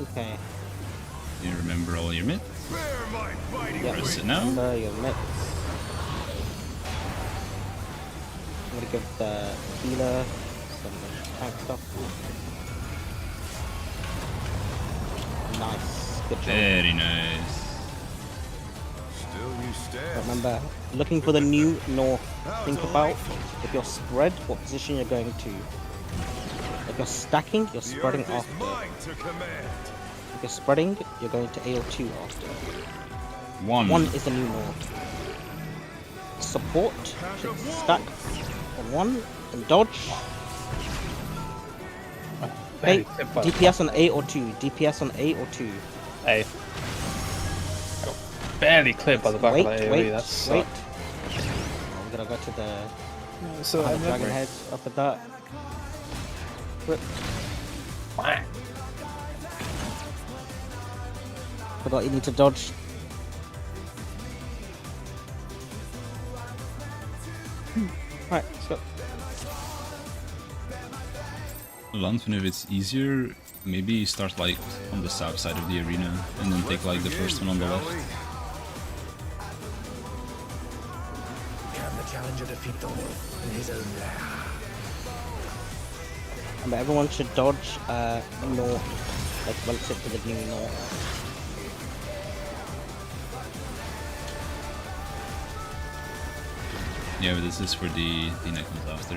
Okay. You remember all your mitts? Bear my biting Yeah. Press it now. Remember your mitts. I'm gonna give the healer some tank stuff. Nice. Good job. Very nice. Still you stand. Remember, looking for the new north. Think about if you're spread, what position you're going to. If you're stacking, you're The spreading earth is after. mine to command. If you're spreading, you're going to AO2 after. 1. 1 is the new north. Support, should stack on 1 and dodge. Hey, DPS on A or 2. DPS on A or 2. A. Got barely clipped by the back Wait, of that AoE, wait, that's wait. I'm gonna go to the so dragon head up at that. Whip. Forgot you need to dodge. Right, let's go. Lantern, if it's easier, maybe start like on the south side of the arena and then take like the first one on the left. Can the challenger defeat the wolf in his own lair? But everyone should dodge north, like relative to the new north. Yeah, but this is for the thing that comes after.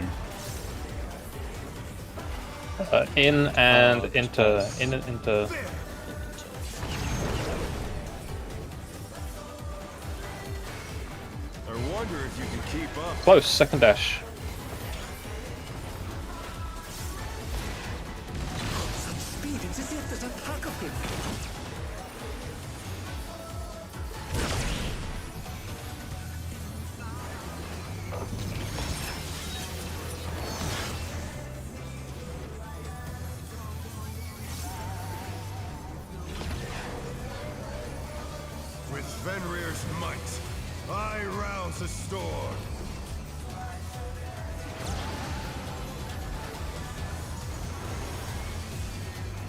In and into. In and into. I wonder if you can keep up. Close, second dash. Speed, it's as if there's a pack of him. With Fenrir's might, I rouse the storm.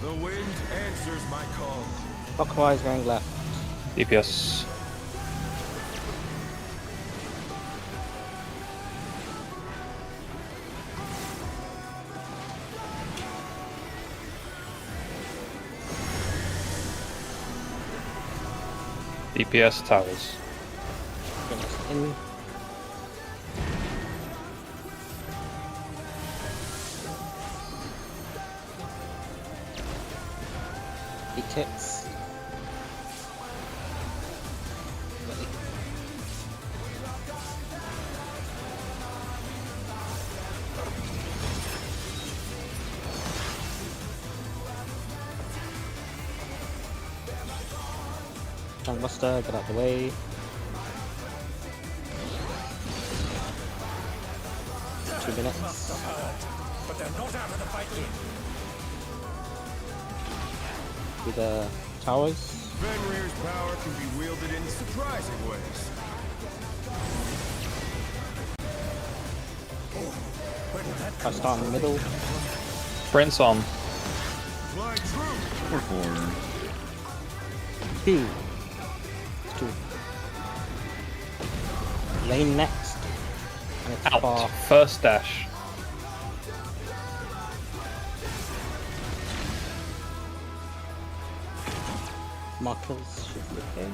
The wind answers my call. Clockwise going left. DPS. DPS towers. In. Eight hits. Gunbuster, get out the way. Two minutes. But they're not out of the fight yet. Do the towers. Fenrir's power can be wielded in surprising ways. I start in the middle. Prince on. Fly true. 4-4. Two. Two. Lane next. And it's Out. far. First dash. Markers should be okay.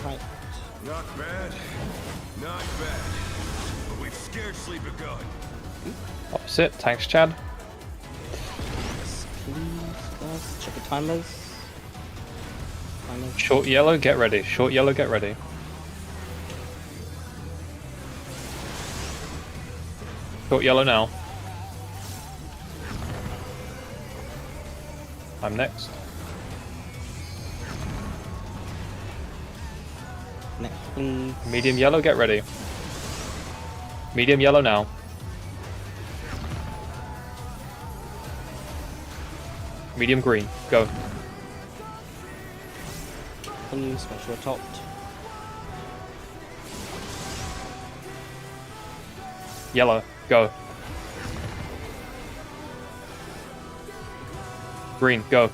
Right. Not bad. Not bad. But we've scarcely begun. Opposite. Tanks Chad. Please, guys, check the timers. Timers. Short yellow, get ready. Short yellow, get ready. Short yellow now. I'm next. Next, please. Medium yellow, get ready. Medium yellow now. Medium green, go. Please make sure you're topped. Yellow, go. Green, go.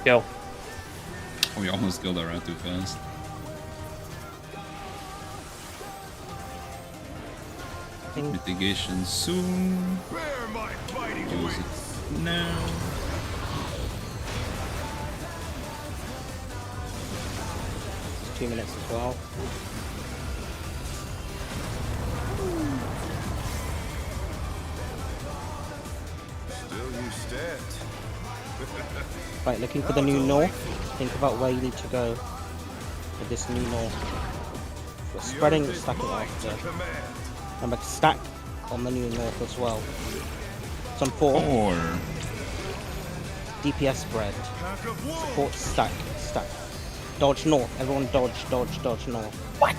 Kill. Oh, we almost killed our rat too fast. Mitigation soon. Bear my fighting Use wings. it now. It's 2 minutes as well. Still you stand. Right, looking for the new north. Think about where you need to go with this new north. We're spreading, we're stacking after. Command. Remember, stack on the new north as well. It's on 4. 4. DPS spread. Pack of wolves. Support stack. Stack. Dodge north. Everyone dodge, dodge, dodge north. What?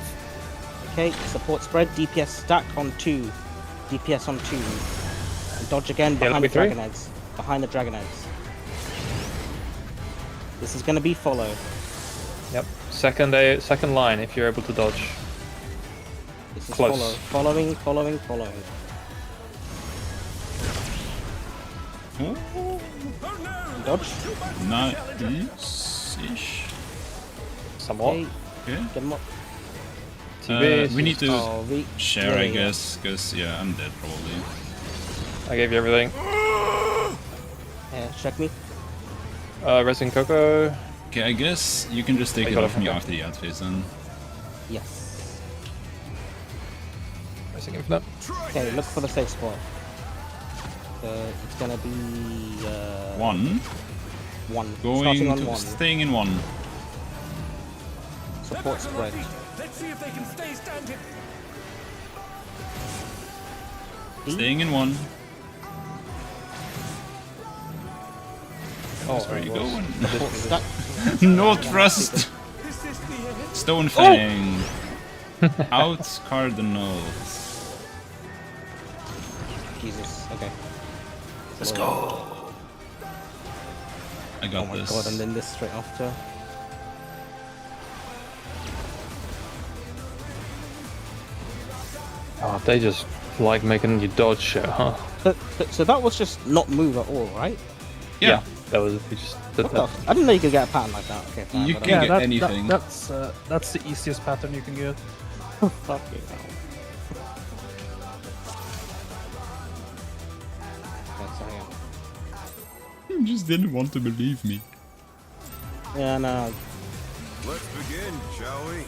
Okay, support spread. DPS stack on 2. DPS on 2. And dodge again behind the number 3. dragon eggs. Behind the dragon eggs. This is going to be follow. Yep. Second line if you're able to dodge. This is Close. follow. Following, following, following. Dodge. Nice-ish. Somewhat. Okay, Okay. get him up. TV. We need to Oh, share, yeah, I yeah. guess, because yeah, I'm dead probably. I gave you everything. Yeah, check me. Resin Coco. Okay, I guess you can just take I it got off it, me okay. after the ad phase then. Yes. Resin Infinite. Okay, look for the safe spot. It's gonna be 1. one. Going Starting on to 1. staying in 1. Support spread. Let's see if they can stay standing. Staying in 1. Oh, Where are you it was. going? That, No trust! Is this the end? Stone Fang! Out Cardinals. Jesus. Okay. Let's go. I got Oh my this. god, and then this straight after. Oh, they just like making you dodge shit, huh? So that was just not move at all, right? Yeah. That was we just did What that. the I didn't know you could get a pattern like that. Okay, fine. You but, can- Yeah, get anything. that's the easiest pattern you can get. fuck it. Okay, so hang on. You just didn't want to believe me. Yeah, no. Let's begin, shall we?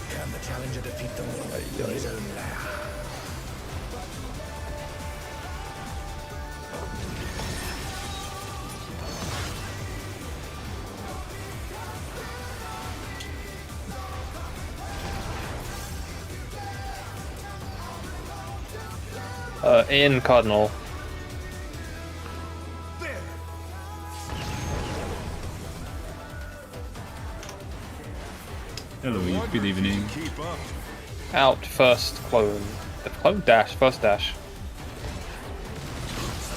Can the challenger defeat them in his own lair? In Cardinal. Hello, good evening. Keep up. Out first clone. The clone dash, first dash.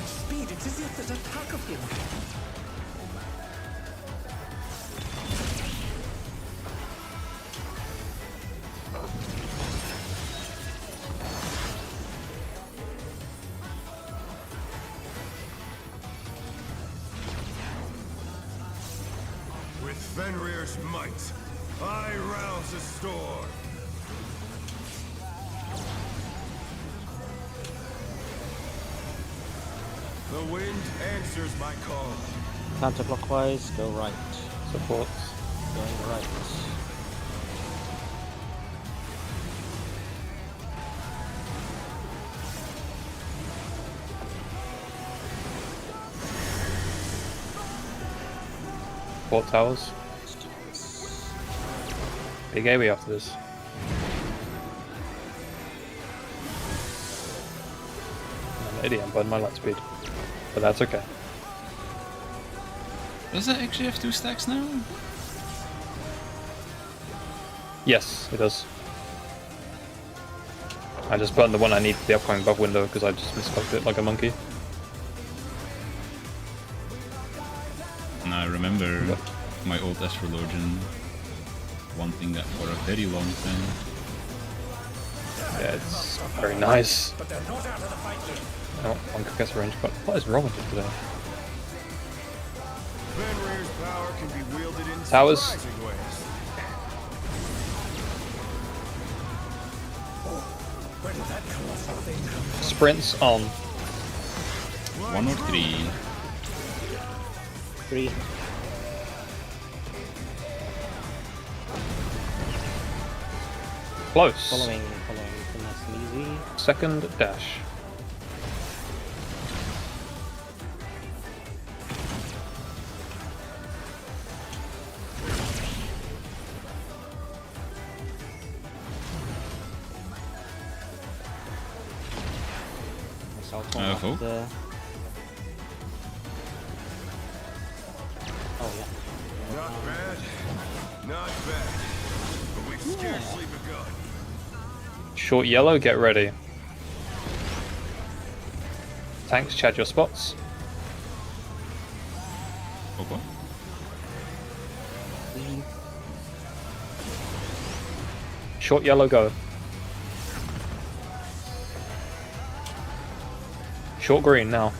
Speed, it's as if there's a pack of him. With Fenrir's might, I rouse a storm. The wind answers my call. Counterclockwise, go right. Supports. Going right. Support towers. Big AoE after this. I'm an idiot, I'm burning my light speed. But that's okay. Does that actually have 2 stacks now? Yes, it does. I just burned the one I need for the upcoming buff window because I just misclicked it like a monkey. And I remember my old astrologian wanting that for a very long time. Yeah, it's very nice. But they're not out of the fight yet. Oh, one quick guess range, but what is wrong with it today? Fenrir's power can be wielded in Towers. surprising ways. Where did that come off? Sprints on. 1 or 3. 3. Close. Following, nice and easy. Second dash. Assault Full. after. Oh yeah. Not bad. Not bad. But we've scarcely begun. Short yellow, get ready. Tanks, chat your spots. Okay. Short yellow, go. Short green now.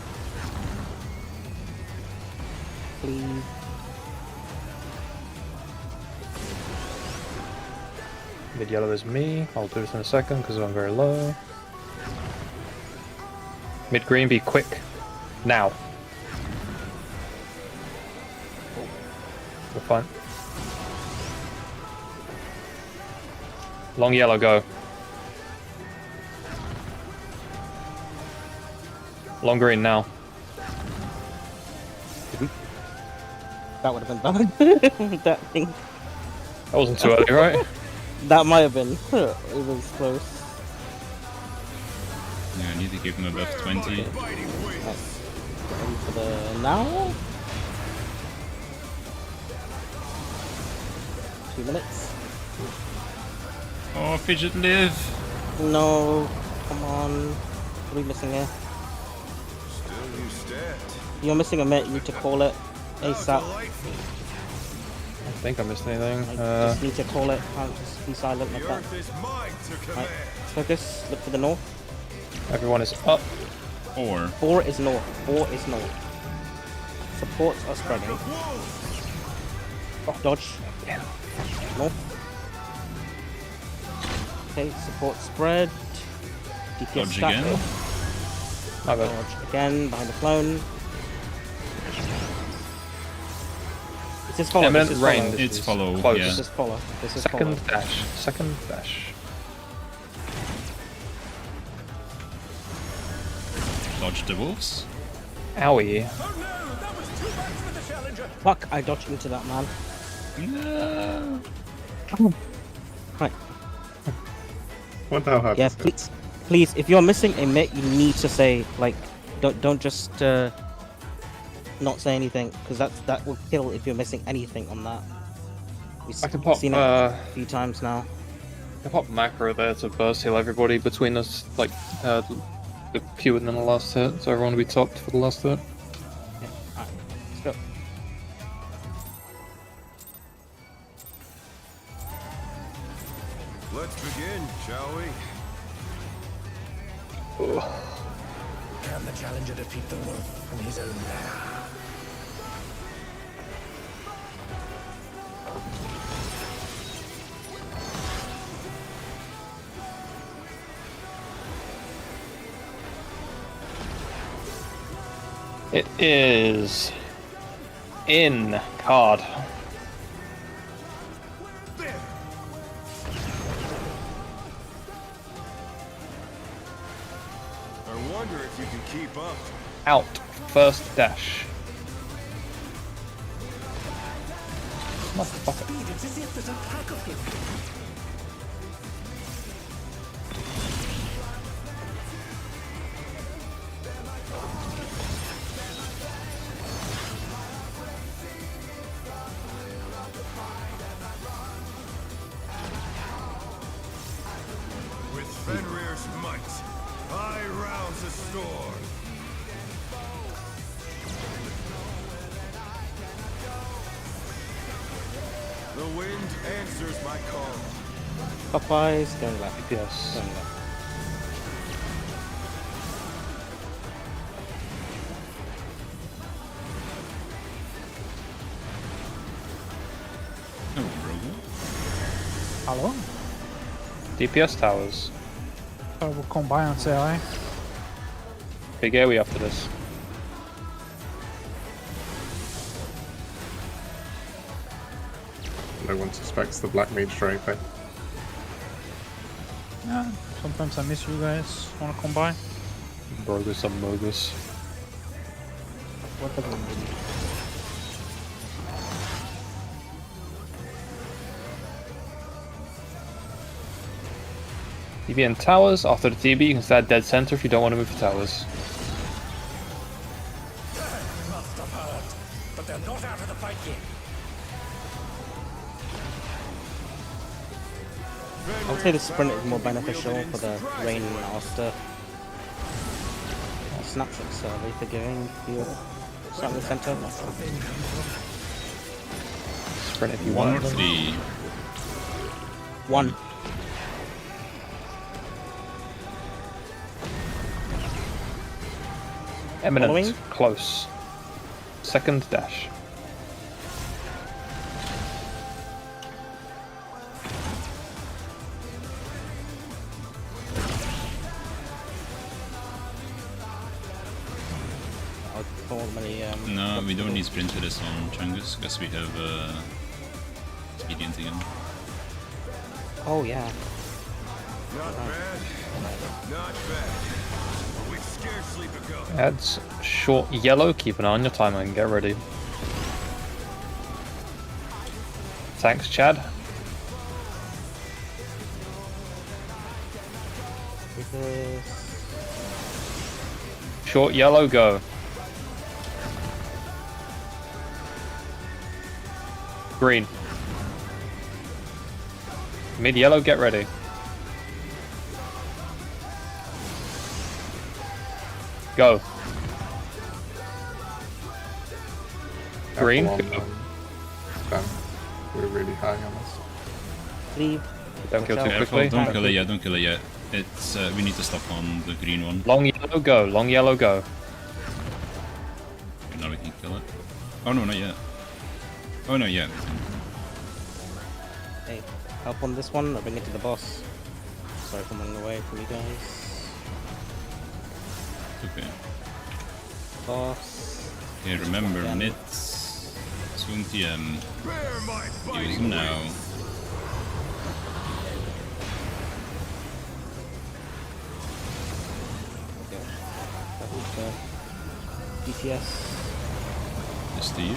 Please. Mid yellow is me. I'll do this in a second because I'm very low. Mid green, be quick. Now. We're fine. Long yellow, go. Long green now. That would have been bad. That thing. That wasn't too early, right? That might have been. It was close. Yeah, I need to give him above 20. Ready for the now? 2 minutes. Oh, fidget live! No, come on. What are we missing here? Still you stat. You're missing a minute, you need to call it ASAP. Delightful. I think I missed anything. Like, just need to call it, can't just be silent like The that. earth is mine to command. Focus, look for the north. Everyone is up. 4. 4 is north, 4 is north. Supports are spreading. Dodge. North. Okay, support spread. DPS Dodge stack. again. My bad. Dodge again, behind the clone. This is follow, Eminent this is rain. follow. This It's is follow, close. yeah. This is follow, this is Second follow. dash. Second dash. Dodge the wolves. Owie. Oh no, that was too much for the challenger. Fuck, I dodged into that man. No. Right. What the hell happened? Yeah, please, if you're missing a mitt, you need to say, like, don't just not say anything, because that will kill if you're missing anything on that. I can pop seen it a few times now. I can pop macro there to burst heal everybody between us, like the Q and then the last hit, so everyone will be topped for the last hit. Yeah. Alright, let's go. Let's begin, shall we? Can the challenger defeat the wolf in his own lair? It is in card. I wonder if you can keep up. Out. First dash. Motherfucker. It's as if there's a pack of him. With Fenrir's might, I rouse the storm. The wind answers my call. Popeyes, going left. Yes. Going left. Oh, Rogo. Hello? DPS towers. I will combine and say hi. Big AoE after this. No one suspects the Black Mage Draper. Yeah, sometimes I miss you guys. Wanna come by? Brogus and Mogus. What the TB and towers. After the TB, you can start dead center if you don't want to move to towers. Must have hurt, but they're not out of the fight yet. I would say the sprint is more beneficial for the rain after. Snapshots are very forgiving if you start in the center. Sprint if you 1 or want. 3. 1. Eminent. Following? Close. Second dash. many. No, we don't need sprint for this on Chungus because we have expedient again. Oh yeah. Not bad. Not bad. We've scarcely begun. Adds short yellow. Keep an eye on your timer and get ready. Thanks, Chad. Short yellow, go. Green. Mid yellow, get ready. Go. Green. F1, Spam. We're really high on this. Leave. Don't kill too Careful, quickly. don't kill it yet, don't kill it yet. It's we need to stop on the green one. Long yellow, go. Long yellow, go. Okay, now we can kill it. Oh no, not yet. Oh no, yeah. Hey, help on this one. I'll bring it to the boss. Sorry for running away from you guys. Okay. Boss. Okay, remember, Again. mids. Soon TM. Bear my Use biting them now. wings. Okay. That was DPS. This to you.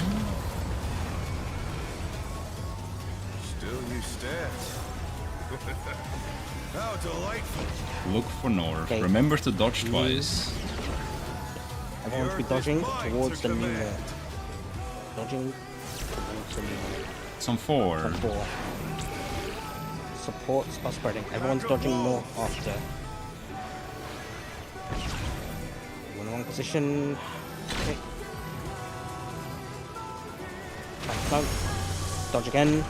Still you stats. How delightful. Look for north. Okay. Remember to dodge twice. Everyone should be The earth is dodging mine towards to the new command. Dodging towards the new Some 4. Some 4. Supports are spreading. Everyone's dodging north after. We're in the wrong position. Okay. Clank. Dodge again.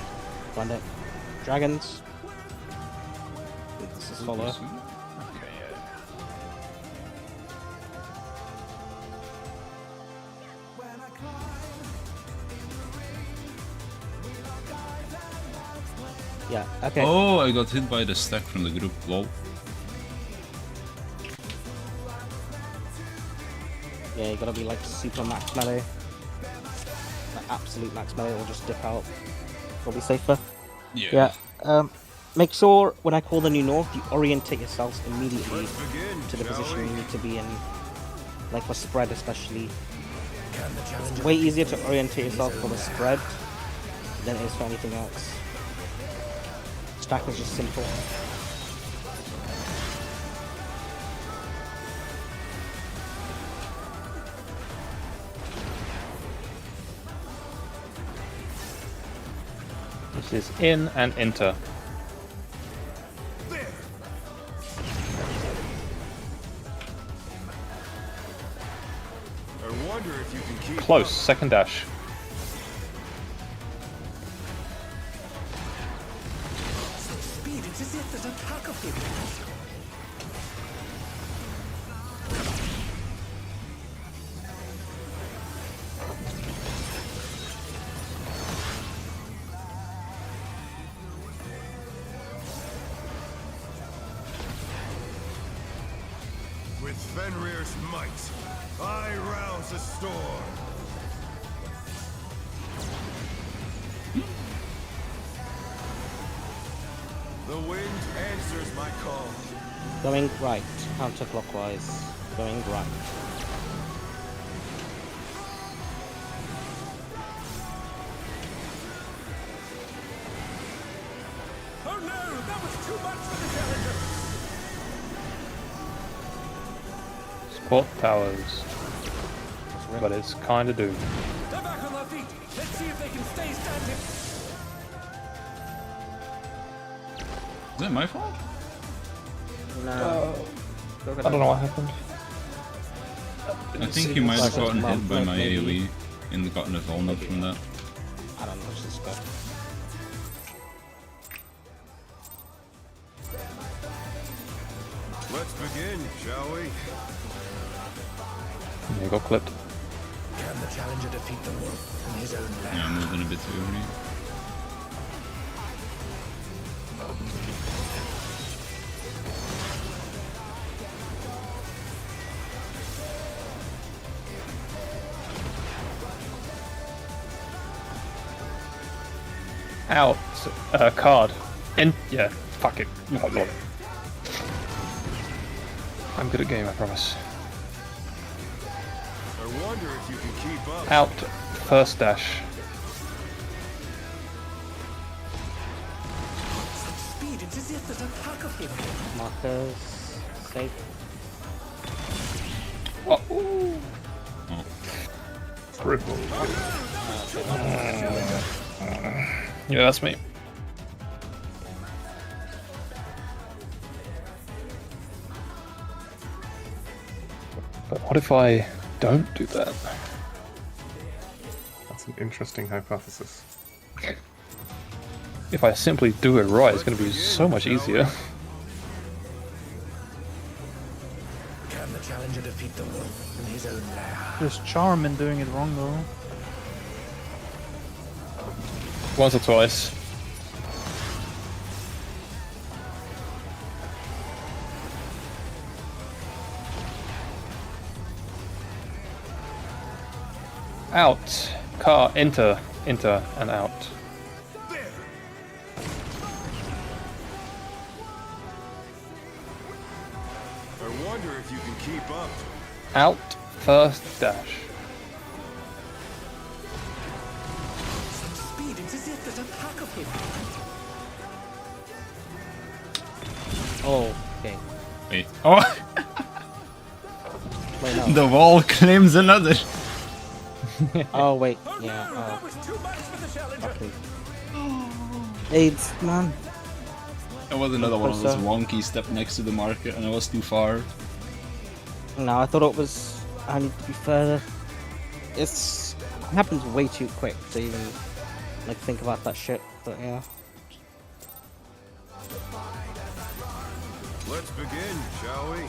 Find it. Dragons. This is follow. Yeah, okay. Oh, I got hit by the stack from the group. Lol. Yeah, you gotta be like super max melee. Like absolute max melee or just dip out. Probably safer. Yeah. Yeah. Make sure when I call the new north, you orientate yourselves immediately Let's begin, to the shall position we? you need to be in. Like for spread especially. It's way easier to orientate yourself for the spread than it is for anything else. Stack is just simple. This is in and enter. There. I wonder if you can keep Close. up. Second dash. Speed, it's as if there's a pack of them. With Fenrir's might, I rouse a storm. The wind answers my call. Going right, counterclockwise. Going right. Oh no, that was too much for the challenger. Support towers. But it's kinda doomed. They're back on their feet. Let's see if they can stay standing. Is that my fault? No. I don't know what happened. I think you might have Like, gotten hit by my maybe. AoE and gotten a vuln from that. I don't know, let's just go. Let's begin, shall we? Yeah, got clipped. Can the challenger defeat the wolf in his own land? Yeah, I moved in a bit too early. Out. Card. In. Yeah. Fuck it. I'm good at game, I promise. I wonder if you can keep up. Out. First dash. Speed, it's as if there's a pack of him. Markers. Safe. Oh. Triple. Yeah, that's me. But what if I don't do that? That's an interesting hypothesis. If I simply do it right, it's going to be so much easier. Can the challenger defeat the wolf in his own lair? There's charm in doing it wrong though. Once or twice. Out. Car. Enter. Enter and out. I wonder if you can keep up. Out. First dash. Speed, it's as if there's a pack of him. Oh, okay. Wait. Oh, Wait, no. the wall claims another. Oh, wait. Oh Yeah. no, that was too much for the challenger. Okay. AIDS, man. There was another one of those Closer. wonky step next to the market, and I was too far. No, I thought it was. I need to be further. It happens way too quick to even like think about that shit. But yeah. Let's begin, shall we?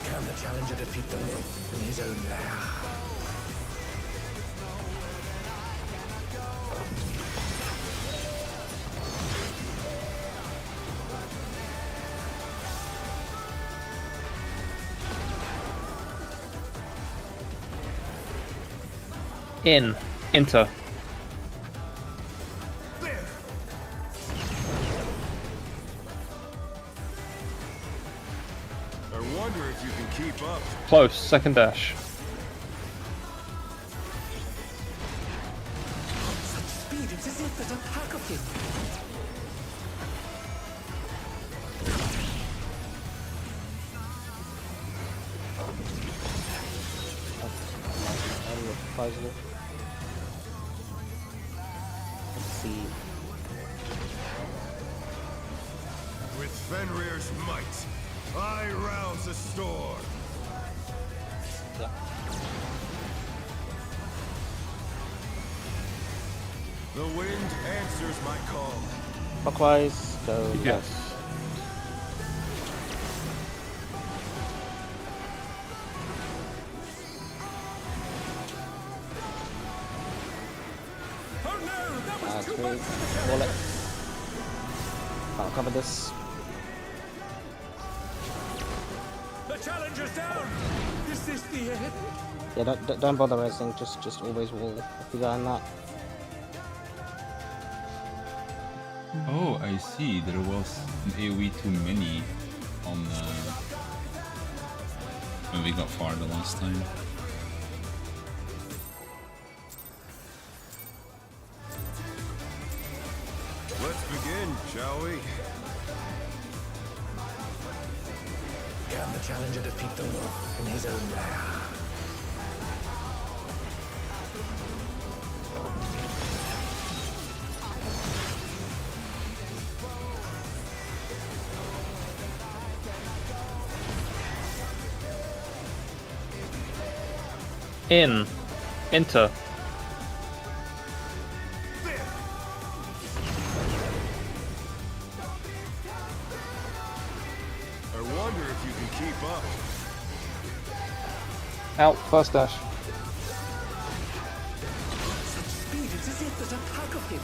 Can the challenger defeat the wolf in his own lair? In. Enter. I wonder if you can keep up. Close. Second dash. Speed, it's as if there's a pack of him. Let's see. With Fenrir's might, I rouse the storm. Yeah. The wind answers my call. Clockwise. Go. Yes. Oh no, that was That's too good. much for the challenger. Wallet. I'll cover this. The challenger's down. Is this the end? Yeah, don't bother resing. Just always wall if you got in that. Oh, I see. There was an AoE too many on when we got far the last time. Let's begin, shall we? Can the challenger defeat the wolf in his own lair? In. Enter. I wonder if you can keep up. Out. First dash. Speed, it's as if there's a pack of him.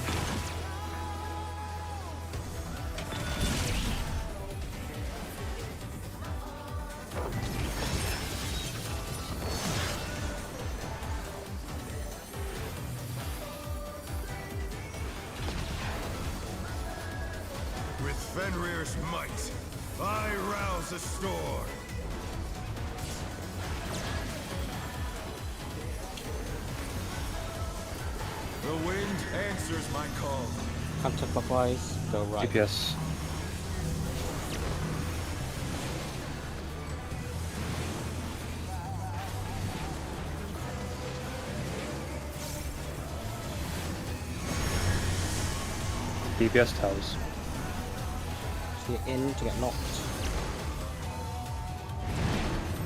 Fenrir's might. I rouse the storm. The wind answers my call. Counterclockwise, go right. DPS. DPS towers. So you're in to get knocked.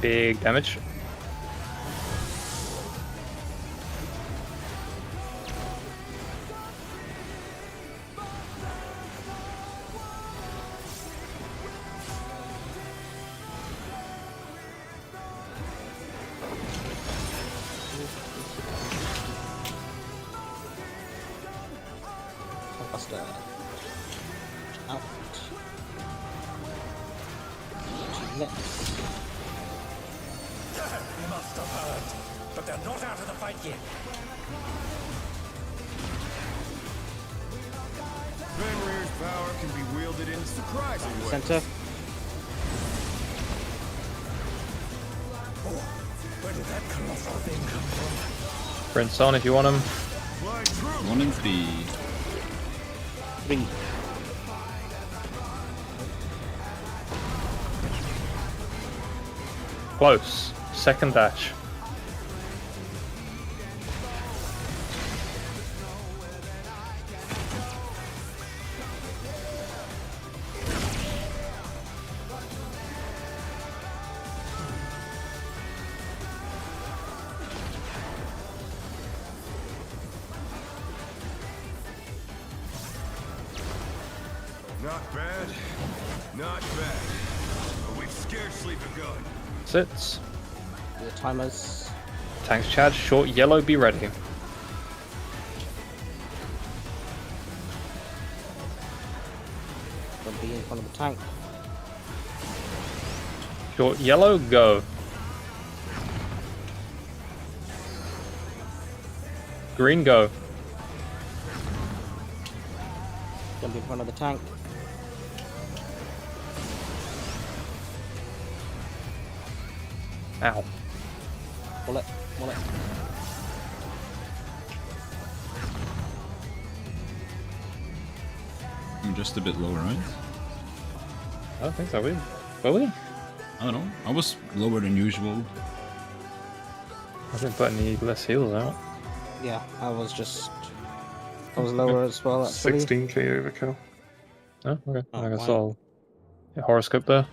Big damage. Buster. Out. Next. You must have heard, but they're not out of the fight yet. Fenrir's power can be wielded in surprising ways. Center. Where did that colossal thing come from? Prince on if you want him. Fly true. 1 and 3. 3. Close. Second dash. Not bad. Not bad. But we've scarcely begun. Sits. The timers. Tanks charge. Short yellow. Be ready. Don't be in front of the tank. Short yellow. Go. Green. Go. Don't be in front of the tank. Ow. Bullet. Bullet. I'm just a bit low, right? I don't think so. Were we? I don't know. I was lower than usual. I didn't put any less heals out. Yeah, I was lower as well actually. 16k overkill. Oh, okay. Oh, I guess wow. I'll horoscope there.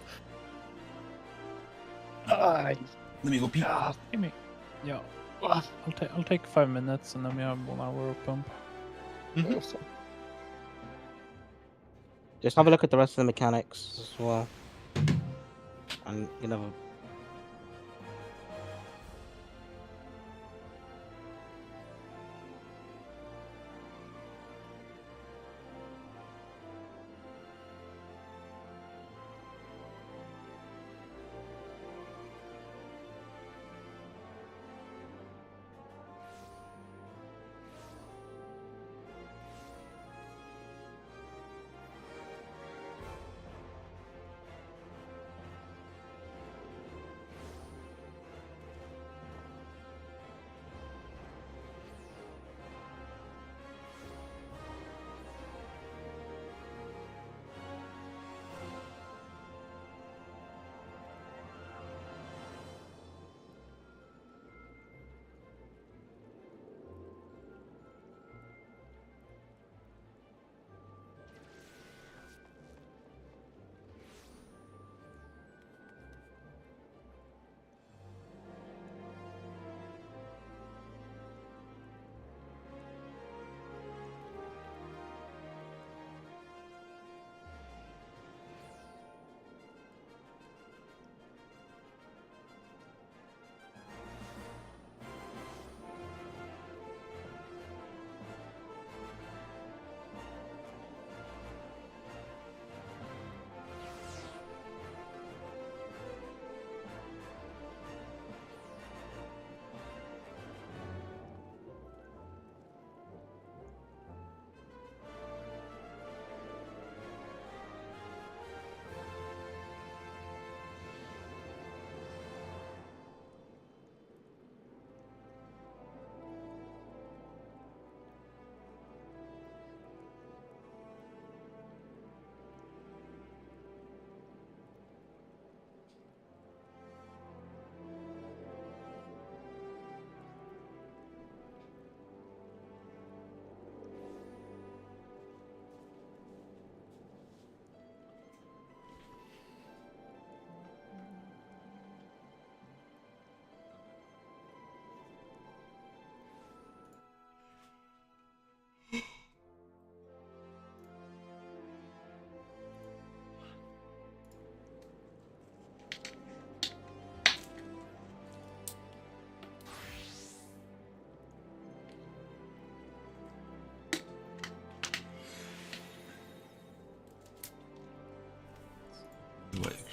Let me go pee. Give me. Yeah. I'll take 5 minutes and then we have 1 hour of pump. Just have a look at the rest of the mechanics as well. And you know,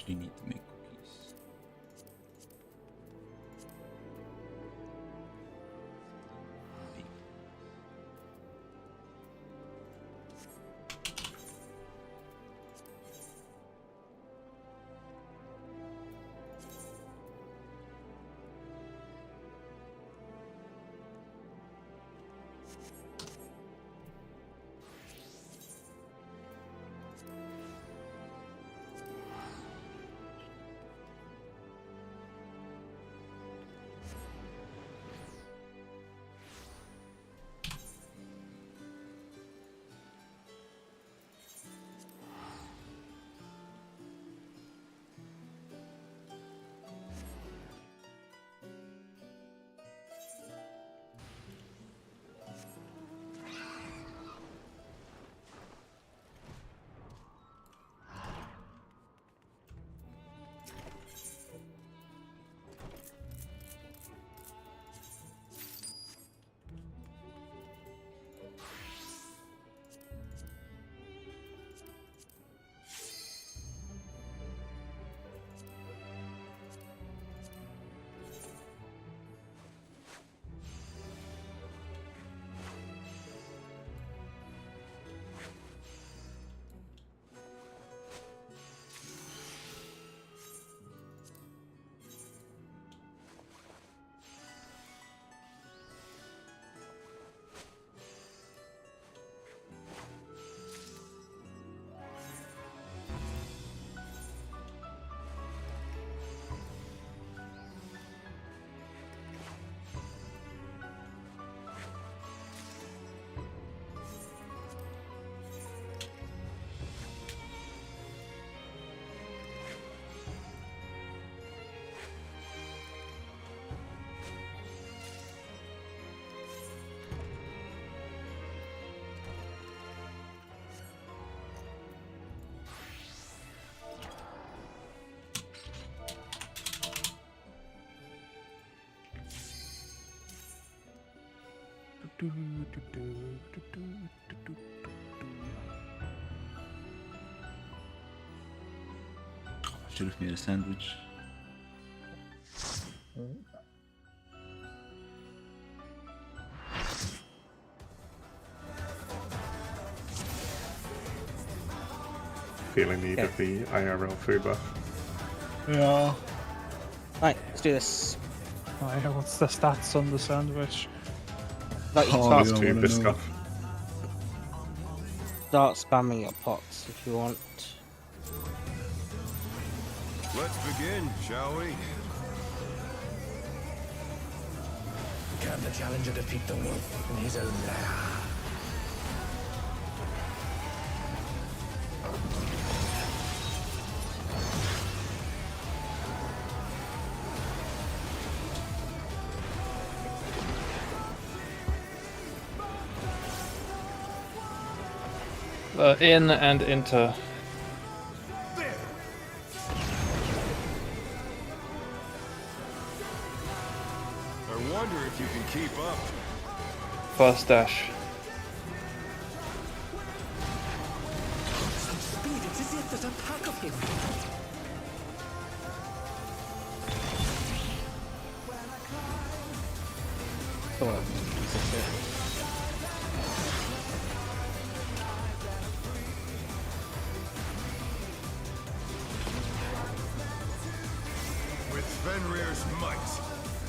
actually need to make cookies. Should have made a sandwich. Feel in need of the IRL food buff. Yeah. Right, let's do this. Oh, yeah, what's the stats on the sandwich? Like, you Class start, 2 Biscoff. start spamming your pots if you want. Let's begin, shall we? Can the challenger defeat the wolf in his own lair? In and into. I wonder if you can keep up. First dash. Speed, it's as if there's a pack of him. Come on, piece of shit. With Fenrir's might,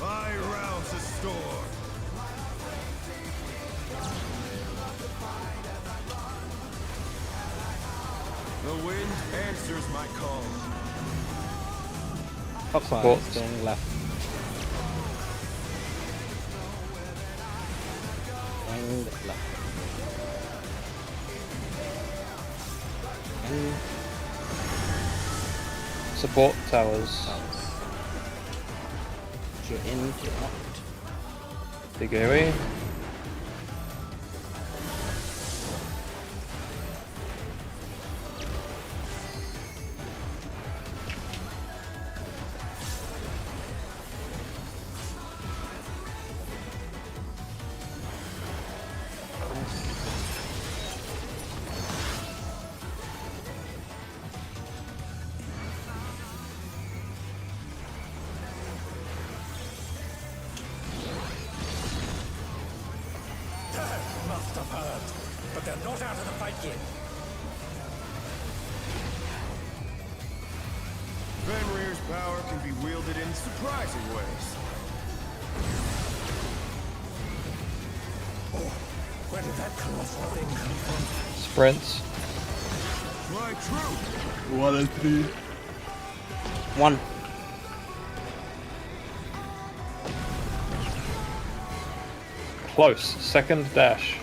I rouse the storm. The wind answers my call. Clockwise, turning left. And left. And Support towers. you're in, you're out. Big AoE. have heard, but they're not out of the fight yet. Fenrir's power can be wielded in surprising ways. Oh, where did that colossal thing come from? Sprints. Fly true! 1 and 3. 1. Close. Second dash.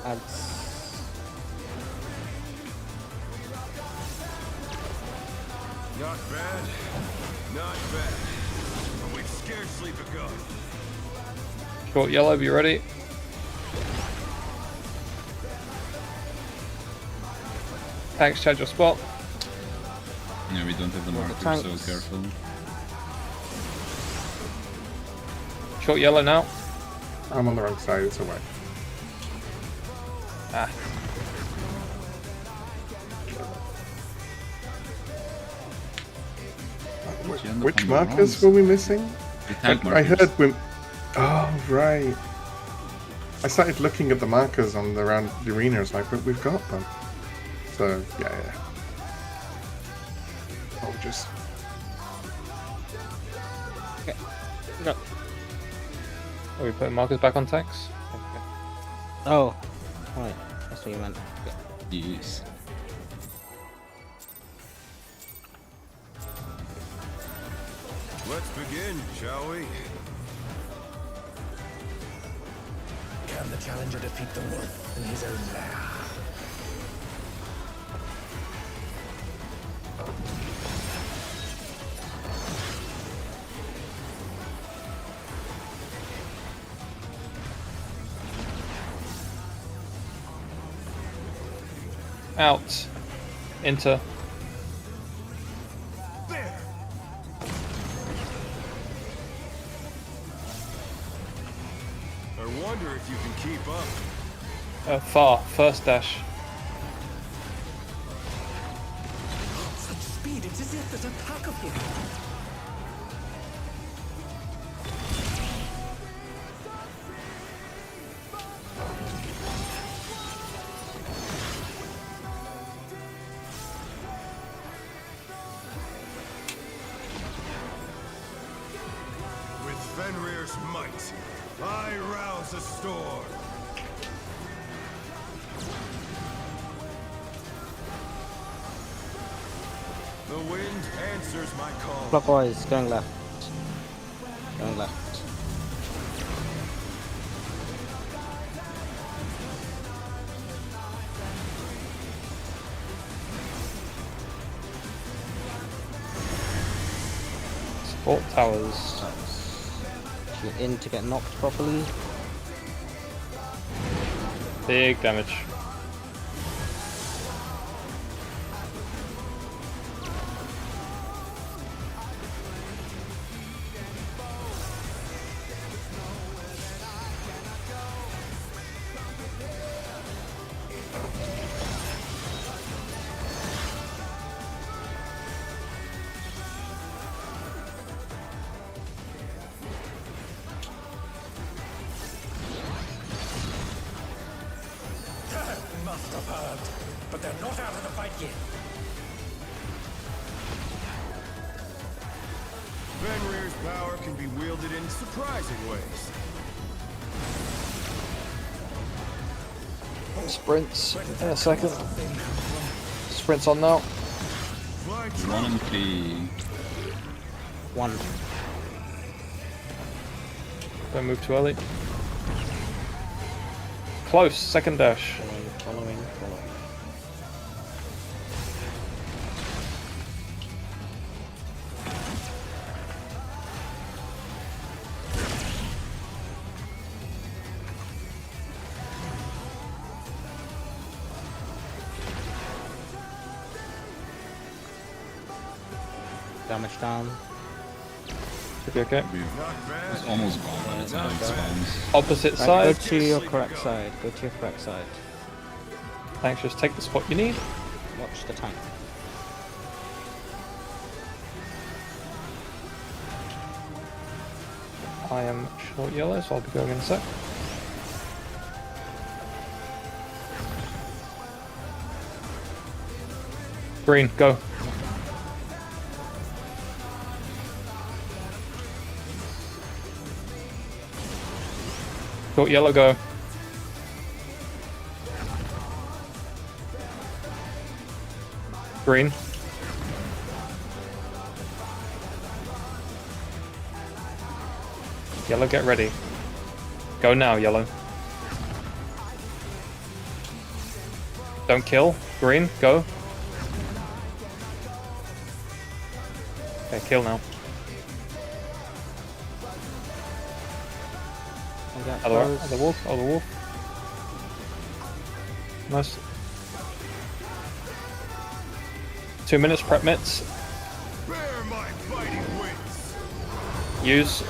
Adds. Not bad. Not bad. But we've scarcely begun. Short yellow, be ready. Tanks, charge your spot. Yeah, we don't have the marker, so tanks. careful. Short yellow now. I'm on the wrong side, it's away. Ah. Did you end up Which on the markers wrong were we missing? The tank I markers. heard we. Oh, right. I started looking at the markers on the round the arena, it's like, we've got them. So, yeah. Oh, just. Okay. No. Are we putting markers back on tanks? Oh. Right. That's what you meant. Yes. Let's begin, shall we? Can the challenger defeat the wolf in his own lair? Out. Enter. There! I wonder if you can keep up. Far. First dash. Such speed, it's as if there's a pack of him. With Fenrir's might, I rouse a storm. The wind answers my call. Clockwise, going left. Going left. Support towers. Get in to get knocked properly. Big damage. Must have heard, but they're not out of the fight yet. Fenrir's power can be wielded in surprising ways. Sprints in a second. Sprints on now. Fly 1 and 3. 1. Don't move too early. Close. Second dash. Following. Damage down. Should be okay. It's almost gone by the time it spawns. Opposite Right, go side. to your correct side. Go to your correct side. Thanks, just take the spot you need. Watch the tank. I am short yellow, so I'll be going in a sec. Green, go. Short yellow, go. Green. Yellow, get ready. Go now, yellow. Don't kill. Green, go. Okay, kill now. And get Other close. wolf, other wolf. Nice. 2 minutes, prep mitts. Bear my fighting wings. Use.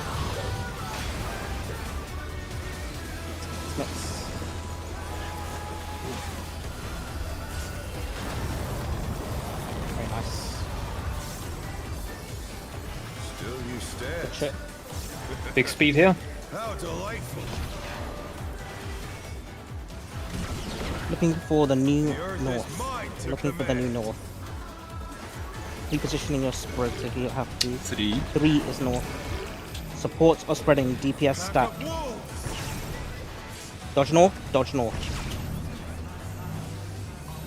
Next. Very nice. Still you stand. Good shit. Big speed here. How delightful. Looking for the new The earth is north. mine to Looking for the new command. north. Repositioning your spread if you have to. 3. 3 is north. Supports are spreading. DPS stack. Wolves. Dodge north. Dodge north.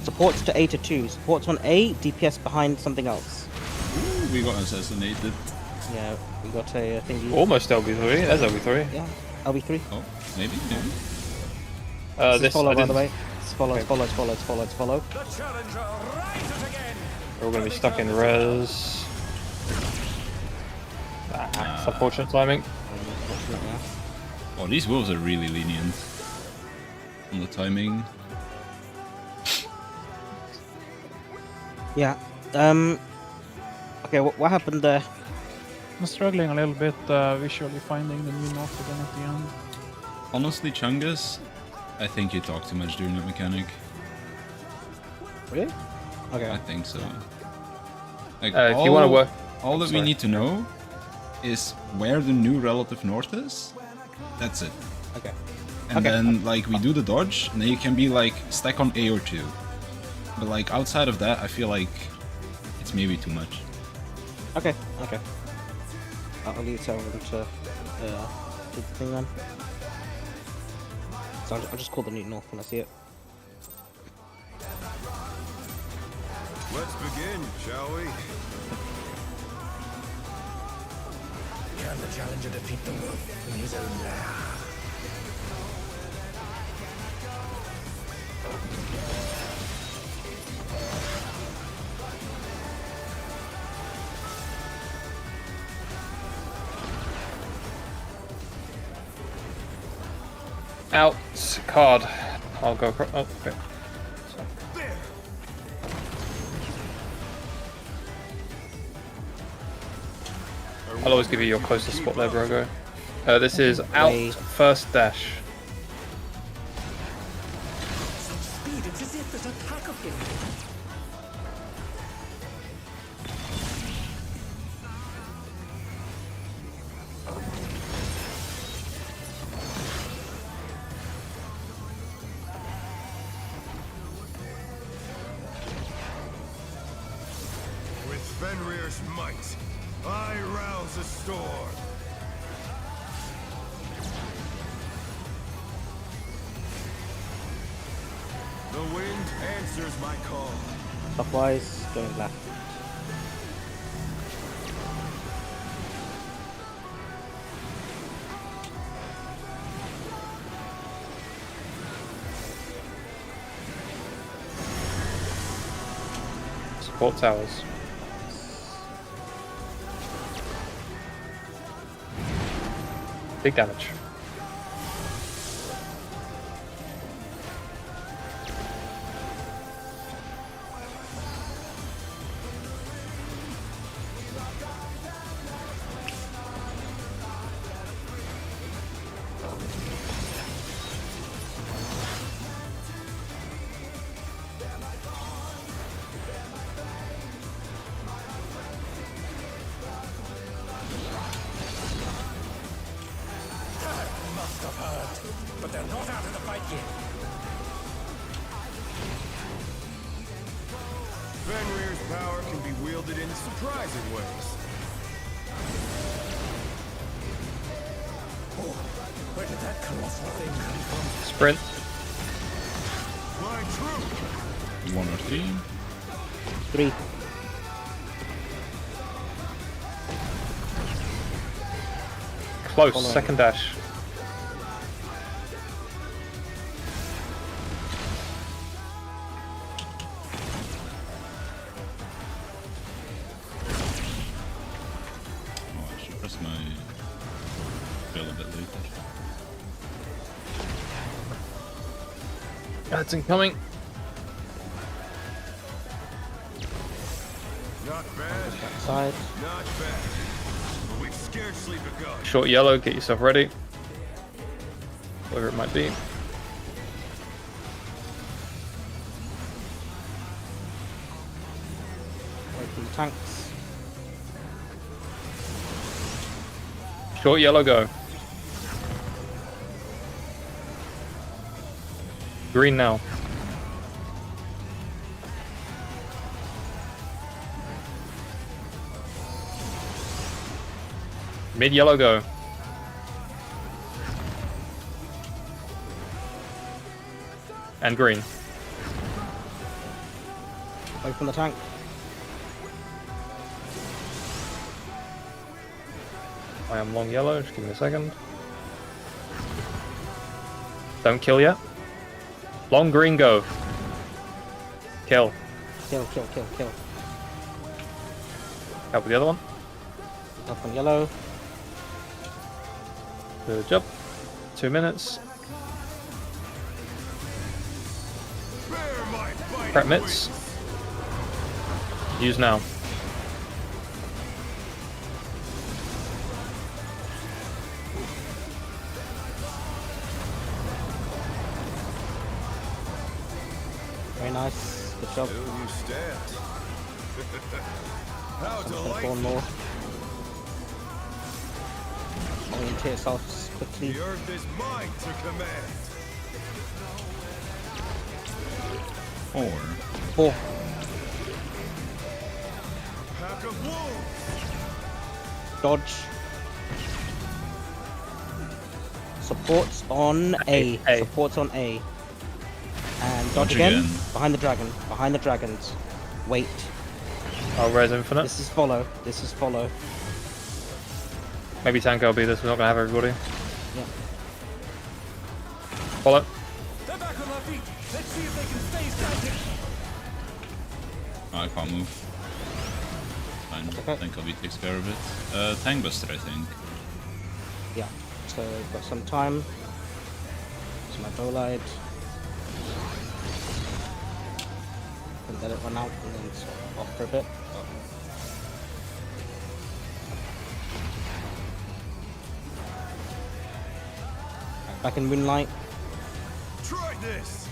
Supports to A to 2. Supports on A. DPS behind something else. Ooh, we got assassinated. Yeah, we got a thingy. Almost LB3. There's LB3. Yeah, LB3. Oh, maybe, maybe. This follow, I by the didn't- way. It's follow, it's follow, it's follow, it's follow, it's follow. The challenger rises again. We're all gonna be stuck in res. Ah, it's unfortunate timing. Oh, these wolves are really lenient on the timing. Yeah. Okay, what happened there? I'm struggling a little bit visually finding the new north again at the end. Honestly, Chungus, I think you talk too much during that mechanic. Really? Okay. I think so. Like, If you want to work, all that we sorry. need to know is where the new relative north is. That's it. Okay. And Okay. then, like, we do the dodge, and then you can be like stack on A or 2. But like outside of that, I feel like it's maybe too much. Okay. Okay. I'll leave it to them to do the thing then. So I'll just call the new north when I see it. Let's begin, shall we? Can the challenger defeat the wolf in his own lair? out card. I'll go across. Oh, okay. I'll always give you your closest spot there, Brogo. This is out Wait. first dash. Speed, it's as if there's a pack of him. With Fenrir's might, I rouse a storm. The wind answers my call. Clockwise, going left. Support towers. Big damage. They're not out of the fight yet. Fenrir's power can be wielded in surprising ways. Where did that colossal thing come from? Sprint. My true. 1 or 3. 3. Close. Following. Second dash. Oh, I should press my bill a bit later. That's incoming. Not bad. Side. Not bad. But we've scarcely begun. Short yellow. Get yourself ready. Whatever it might be. Away from the tanks. Short yellow. Go. Green now. Mid yellow. Go. And green. Away from the tank. I am long yellow. Just give me a second. Don't kill yet. Long green. Go. Kill. Kill. Help with the other one. Up on yellow. Good job. 2 minutes. Bear my fighting Prep mitts. wings. Use now. Very nice. Good job. Till you stabbed. How One delightful. more. Orientate yourselves quickly. The earth is mine to command. 4. 4. Pack of wolves. Dodge. Supports on A. A. Supports on A. And dodge Dodge again. again. Behind the dragon. Behind the dragons. Wait. I'll res infinite. This is follow. This is follow. Maybe tank will be this. We're not gonna have everybody. Yeah. Follow. They're back on their feet. Let's see if they can stay static. Oh, I can't move. Fine. I think I'll be takes care of it. Tank Buster, I think. Yeah. So we've got some time. So my bolide. And let it run out and then sort of off for a bit. Back in Moonlight. Try this.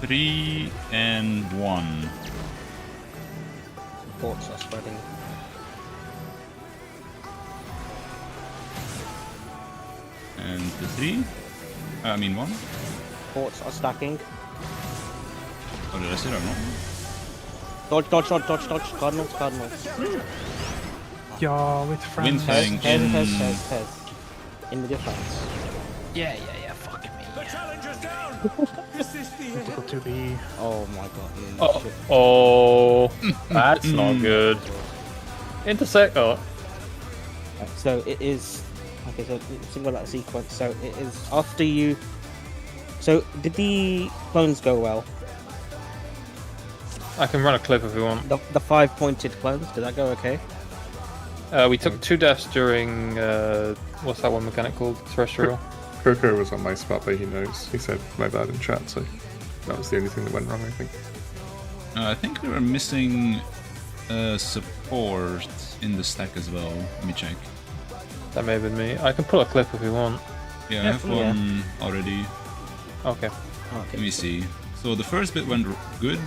3 and 1. Ports are spreading. And the 3? I mean 1? Ports are stacking. Oh, did I say that wrong? Dodge. Cardinals. Yeah, with friends. Wind fang in... In the defense. Yeah, fuck me. The challenger's down. This is the end. Go to B. Oh my god. Oh, Shit. oh, that's not good. Intersect. Oh, So it is. Okay, so single that sequence. So it is after you. So did the clones go well? I can run a clip if we want. The 5 pointed clones. Did that go okay? We took 2 deaths during what's that one mechanic called? Terrestrial. Coco was on my spot, but he knows. He said my bad in chat, so that was the only thing that went wrong, I think. I think we were missing support in the stack as well. Let me check. That may have been me. I can pull a clip if we want. Yeah, I have one already. Okay. Let me see. So the first bit went good.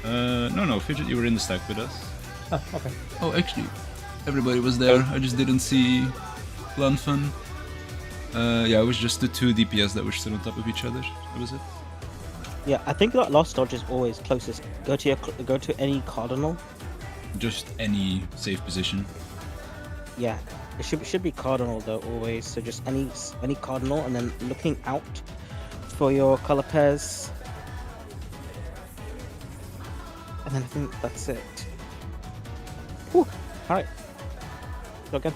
No, Fidget, you were in the stack with us. Oh, okay. Oh, actually, Everybody was there. I just didn't see Lanfan. Yeah, it was just the 2 DPS that were still on top of each other. That was it. Yeah, I think that last dodge is always closest. Go to any cardinal. Just any safe position. Yeah, it should be cardinal though always. So just any cardinal, and then looking out for your color pairs. And then I think that's it. Whew. All right. Go again.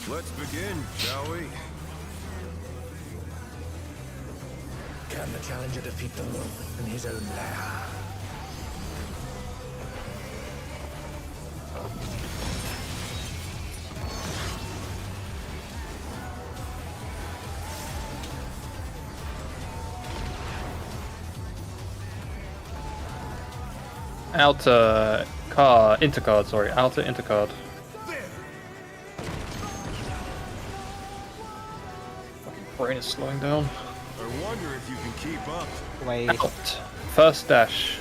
Let's begin, shall we? Can the challenger defeat the wolf in his own lair? Outer intercard. Fucking brain is slowing down. I wonder if you can keep up. Wait. Out. First dash.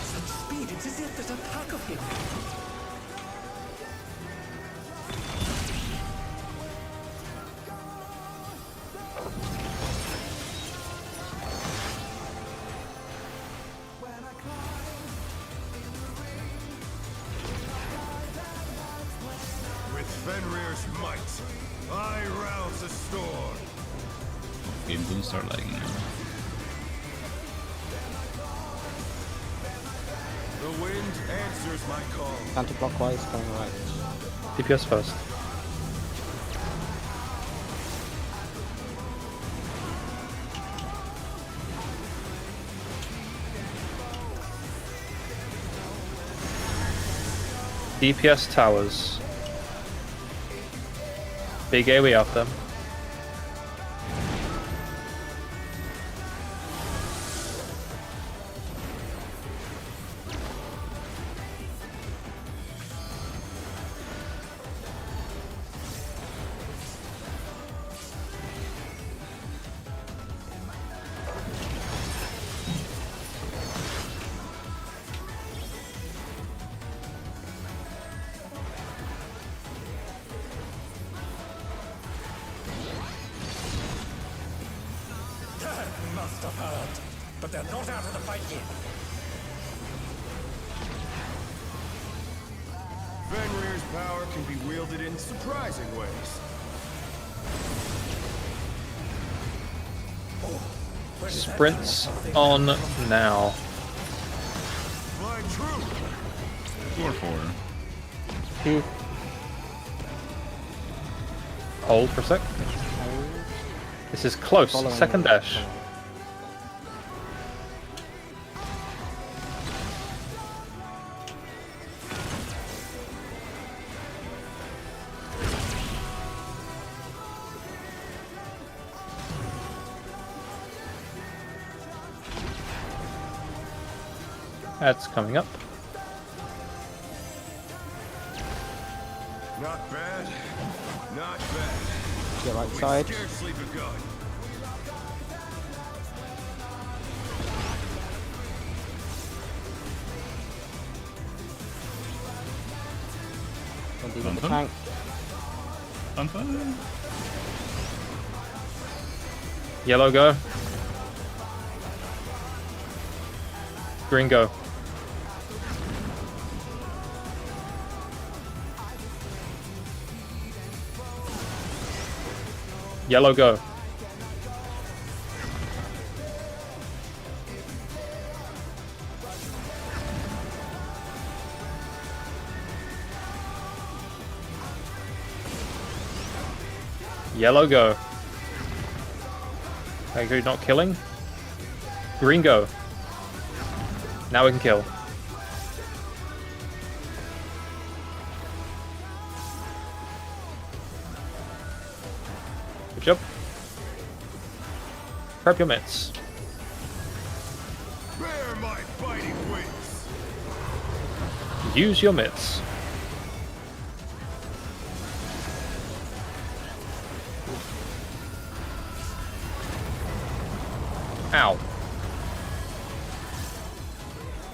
Such speed, it's as if there's a pack of him. With Fenrir's might, I rouse the storm. Game don't start lagging now. The wind answers my call. Counterclockwise, going right. DPS first. DPS towers. Big AoE off them. Must have heard, but they're not out of the fight yet. Fenrir's power can be wielded in surprising ways. Sprints on now. Fly true. 2 or 4. Two. Hold for a sec. This is close. Following Second them. dash. That's coming up. Not bad. Not bad. Your right We've side. scarcely begun. Don't deal with the Lanfan? tank. Lanfan? Yellow go. Green go. Yellow go. Yellow go. Make sure you're not killing. Green go. Now we can kill. Good job. Prep your mitts. Bear my biting wings. Use your mitts. Ow.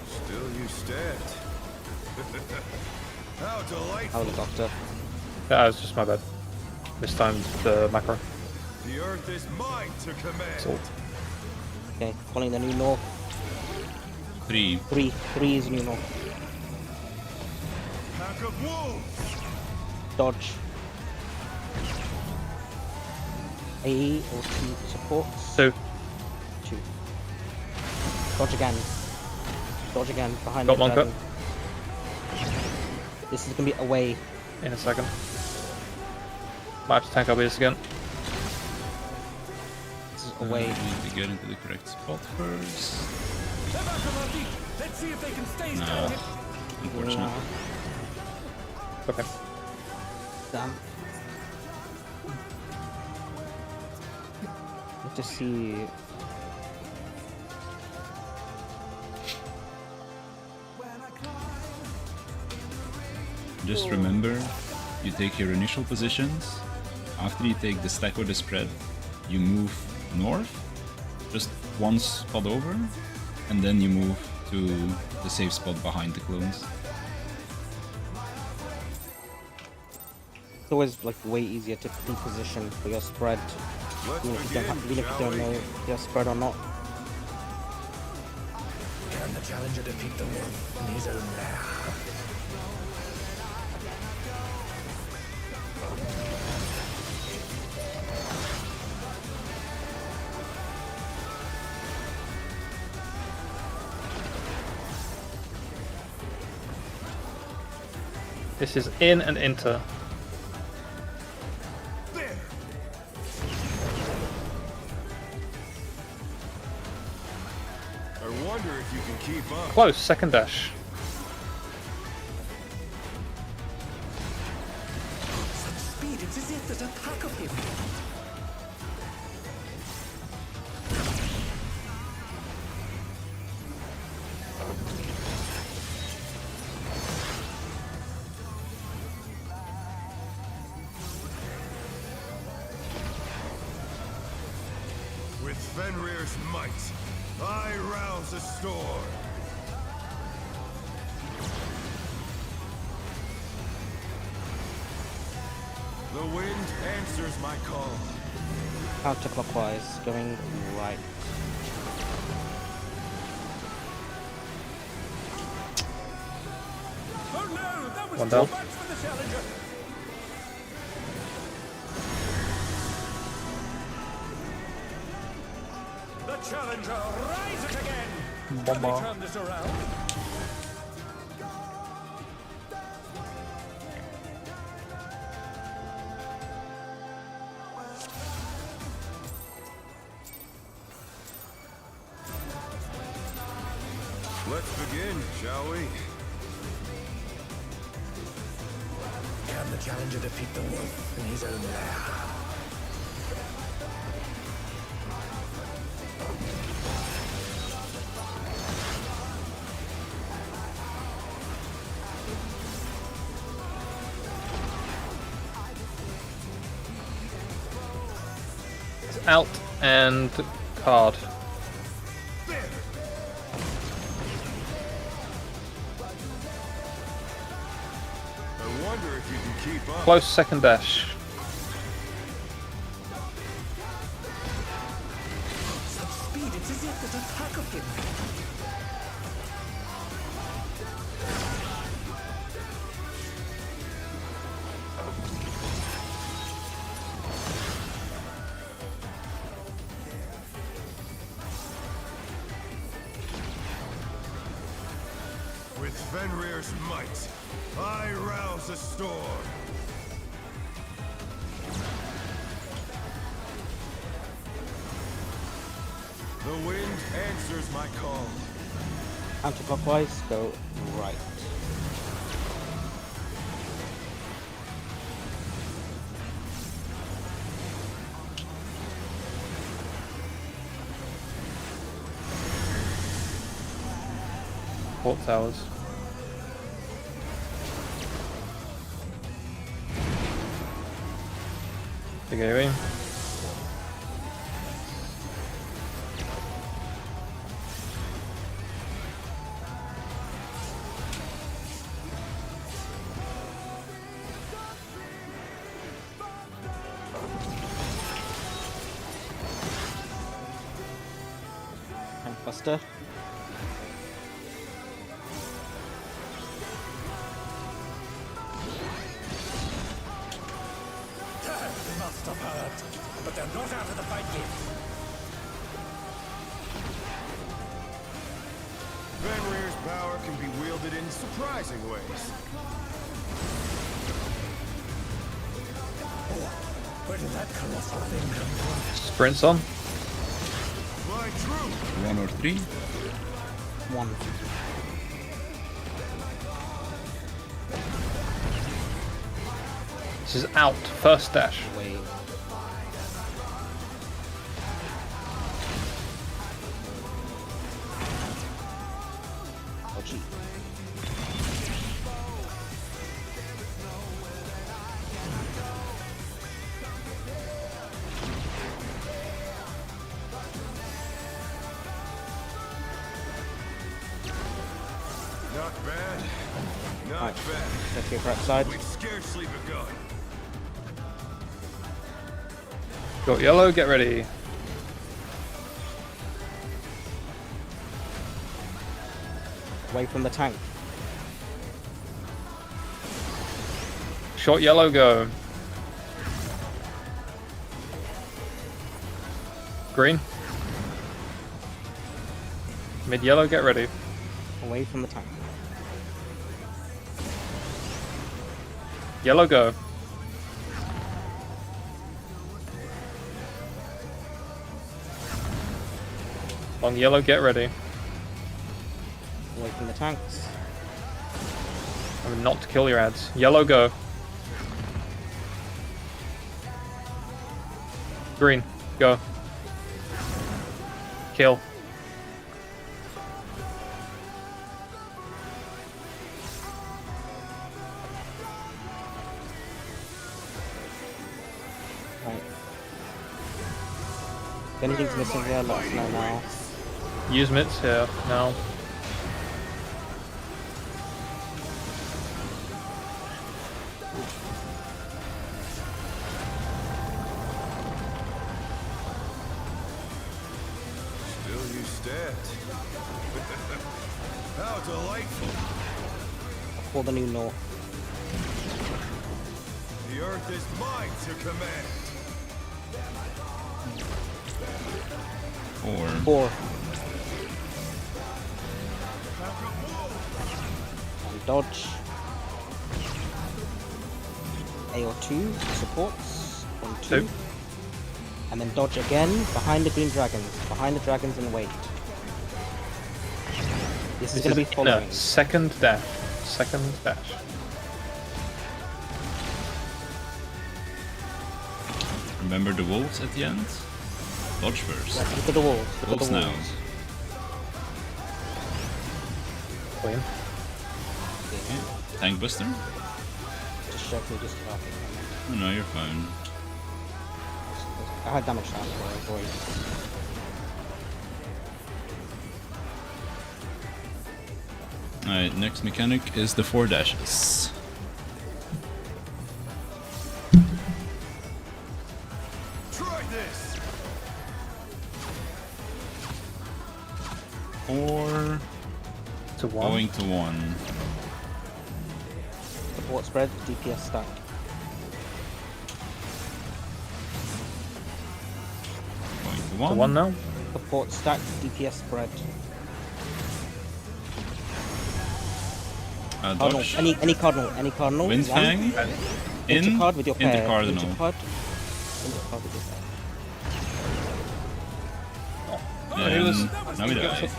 Still you stand. How delightful. Helicopter. That was just my bad. Mistimed the macro. The earth is mine to command. Salt. Okay, calling the new north. 3. 3 is new north. Pack of wolves. Dodge. AE or 2 supports. 2. 2. Dodge again. Dodge again behind Got the one dragon. This is gonna be away. In a second. Might have to tank this again. This is away. Need to get into the correct spot first. They're back on our feet. Let's see if they can stay standing. Unfortunate. Okay. Damn. Let's just see. Just remember, you take your initial positions. After you take the stack or the spread, you move north, just one spot over, and then you move to the safe spot behind the clones. It's always like way easier to pre-position for your spread, Let's even if you begin, don't, even if you shall don't we? know if you're spread or not. Can the challenger defeat the wolf in his own lair? This is in and enter. There. I wonder if you can keep up. Close, second dash. Such speed, it's as if there's a pack of him. With Fenrir's might, I rouse the storm. The wind answers my call. Counterclockwise, going right. Oh no, that was One too down. much for the challenger. The challenger rises again. Can they Bomba. turn this around? Let's begin, shall we? Can the challenger defeat the wolf in his own lair? It's out and card. There. I wonder if you can keep up. Close, second dash. Such speed, it's as if there's a pack of him. With Fenrir's might, I rouse the storm. The wind answers my call. Counterclockwise, go right. Port towers. Big AoE. Buster. They must have hurt, but they're not out of the fight yet. Fenrir's power can be wielded in surprising ways. Where did that colossal thing come from? Sprints on. Fly true! 1 or 3. 1. This is out. First dash. Wait. Oh, gee. Not bad. Not Right. bad. Check your correct side. We've scarcely begun. Got yellow, get ready. Away from the tank. Short yellow, go. Green. Mid yellow, get ready. Away from the tank. Yellow, go. Long yellow, get ready. Away from the tanks. I'm not to kill your ads. Yellow, go. Green, go. Kill. Right. If anything's missing here, let us know now. Use mitts here now. Still you stand. How delightful. For the new north. The earth is mine to command. 4. 4. And dodge. AO2 supports. 1, 2. Two. And then dodge again behind the green dragons. Behind the dragons and wait. This is going to be following. Second dash. Second dash. Remember the wolves at the end? Dodge first. Look at the walls. Look Wolves at the now. walls. Clean. Tank buster? Just check me, just about it. Oh no, you're fine. I had damage down for avoid. Alright, next mechanic is the 4 dashes. Try this. 4 To 1. going to 1. Support spread, DPS stack. Going to To 1. 1 now. Support stack, DPS spread. Cardinal. Dodge. Any cardinal. Any cardinal. Wind One. Fang. In. Intercard with your pair. Intercardinal. Intercard. Intercard with your pair. And now we die.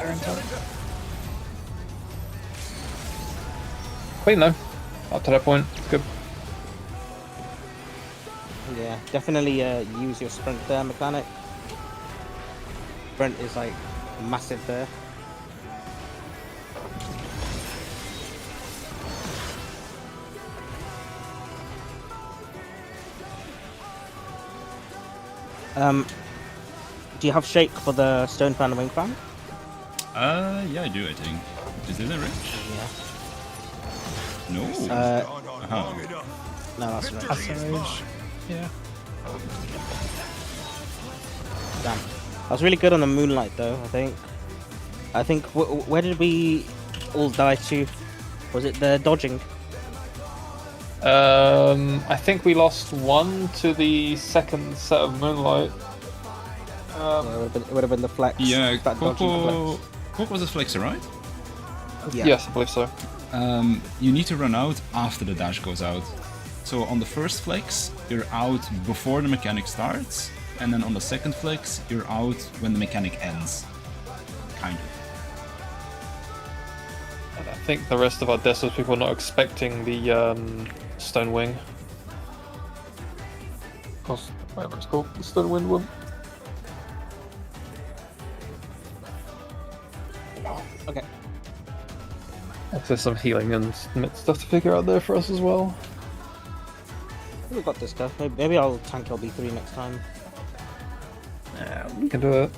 Clean though. Up to that point. Good. Yeah, definitely use your sprint there mechanic. Sprint is like massive there. Do you have shake for the stone fan and wing fan? Yeah, I do, I think. Is it a rich? Yeah. No. Gone on Uh-huh. long enough. No, that's right. That's an age. Yeah. Damn. That was really good on the moonlight though, I think. I think where did we all die to? Was it the dodging? I think we lost one to the second set of Moonlight. It would have been the flex. Yeah, that dodging Coco... flex. Coco was a flexer, right? Yeah. Yes, I believe so. You need to run out after the dash goes out. So on the first flex, you're out before the mechanic starts, and then on the second flex, you're out when the mechanic ends. Kind of. And I think the rest of our Desert people are not expecting the Stone Wing. Whatever it's called, the Stone Wind one. Okay. There's some healing and stuff to figure out there for us as well. We've got this stuff. Maybe I'll tank LB3 next time. Yeah, we can do it.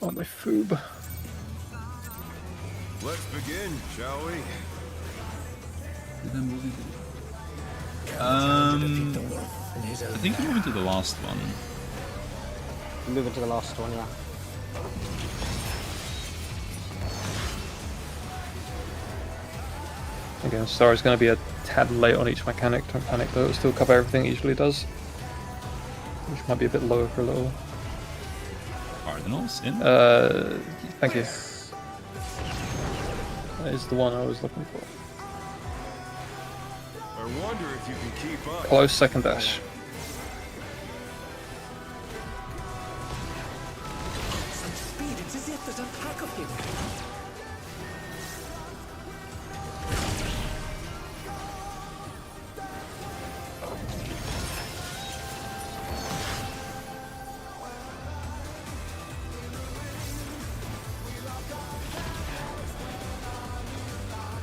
On my foob. Let's begin, shall we? I think we're moving to the last one. Moving to the last one, yeah. Again, Star's going to be a tad late on each mechanic. Don't panic though, it'll still cover everything it usually does. Which might be a bit lower for a little. Cardinals in? Thank you. That is the one I was looking for. I wonder if you can keep up. Close second dash. Such speed, it's as if there's a pack of him.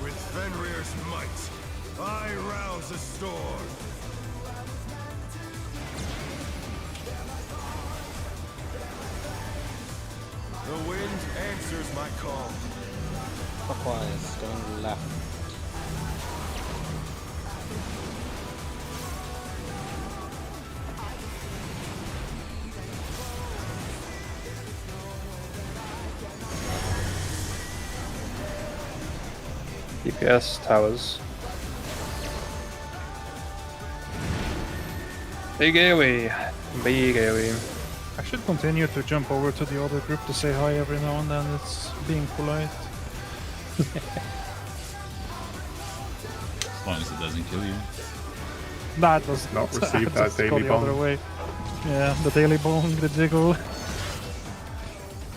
With Fenrir's might, I rouse a storm. The wind answers my call. Clockwise, going left. DPS, towers. Big AoE. Big AoE. I should continue to jump over to the other group to say hi every now and then. It's being polite. As long as it doesn't kill you. That does Not received that just go daily the other bong. way. Yeah, the daily bong, the jiggle.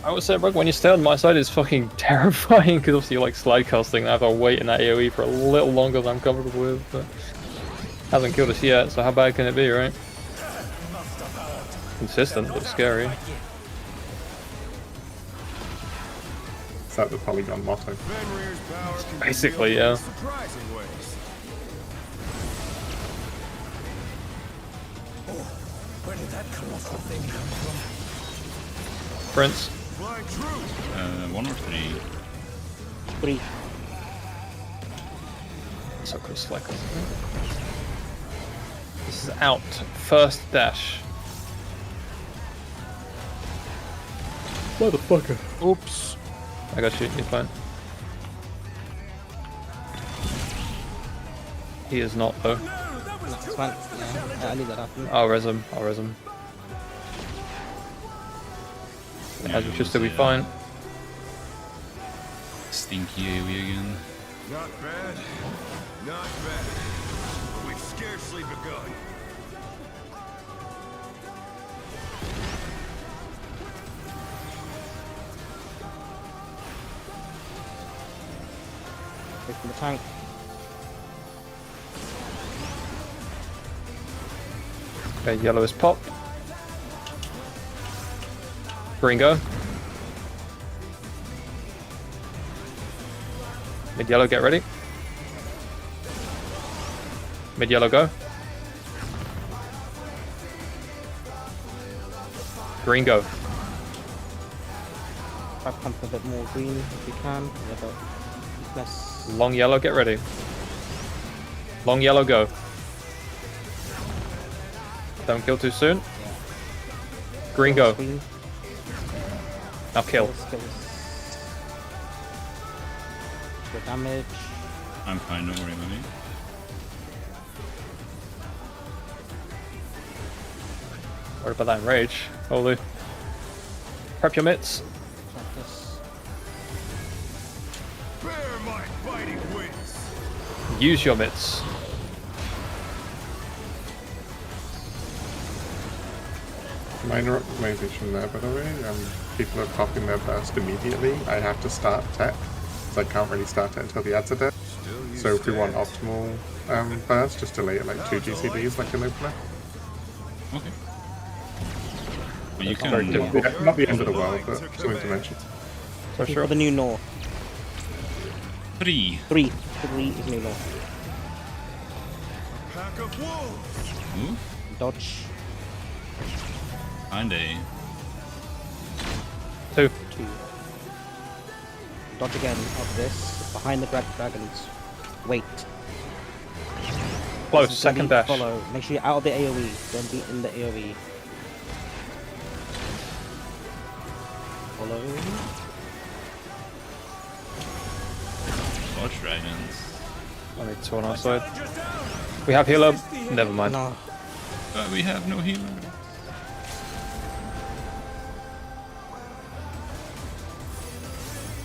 I would say, Rug, when you stay on my side, it's fucking terrifying because obviously you're like slide casting. I have to wait in that AoE for a little longer than I'm comfortable with, but hasn't killed us yet. So how bad can it be, right? Consistent, but scary. Is that the Polygon motto? Fenrir's power can be Basically, wielded in yeah. surprising ways. Where did that colossal thing come from? Prince. Flying true. 1 or 3. 3. So close, like this is out. First dash. Motherfucker. Oops. I got you, you're fine. He is not though. That's fine. Yeah, I knew that happened. I'll res him, I'll res him. As we should still be fine. Stinky AoE again. Not bad. Not bad. But we've scarcely begun. Wait for the tank. Okay, yellow is popped. Green go. Mid yellow, get ready. Mid yellow, go. Green go. Try to pump a bit more green if you can. Yeah, but less. Long yellow, get ready. Long yellow, go. Don't kill too soon. Green go. Green. Now kill. Skills. Good damage. I'm fine, don't worry about me. Worry about that enrage. Holy. Prep your mitts. Like this. Bear my fighting wings. Use your mitts. Minor optimization there, by the way. People are popping their burst immediately. I have to start tech, so I can't really start it until the ads are dead. So if we want optimal burst, just delay it like 2 GCDs like an opener. Okay. But you very can... difficult. Yeah, not the end of the world, but something to mention. For For sure. the new Nor. 3. 3 is new Nor. Pack of wolves. Move. Dodge. And a... 2. 2. Dodge again of this. Behind the dragons. Wait. Close. This is gonna Second be dash. Follow. Make sure you're out of the AoE. Don't be in the AoE. Follow. Dodge dragons. Only 2 on our side. We have healer. Never mind. No. But we have no healer.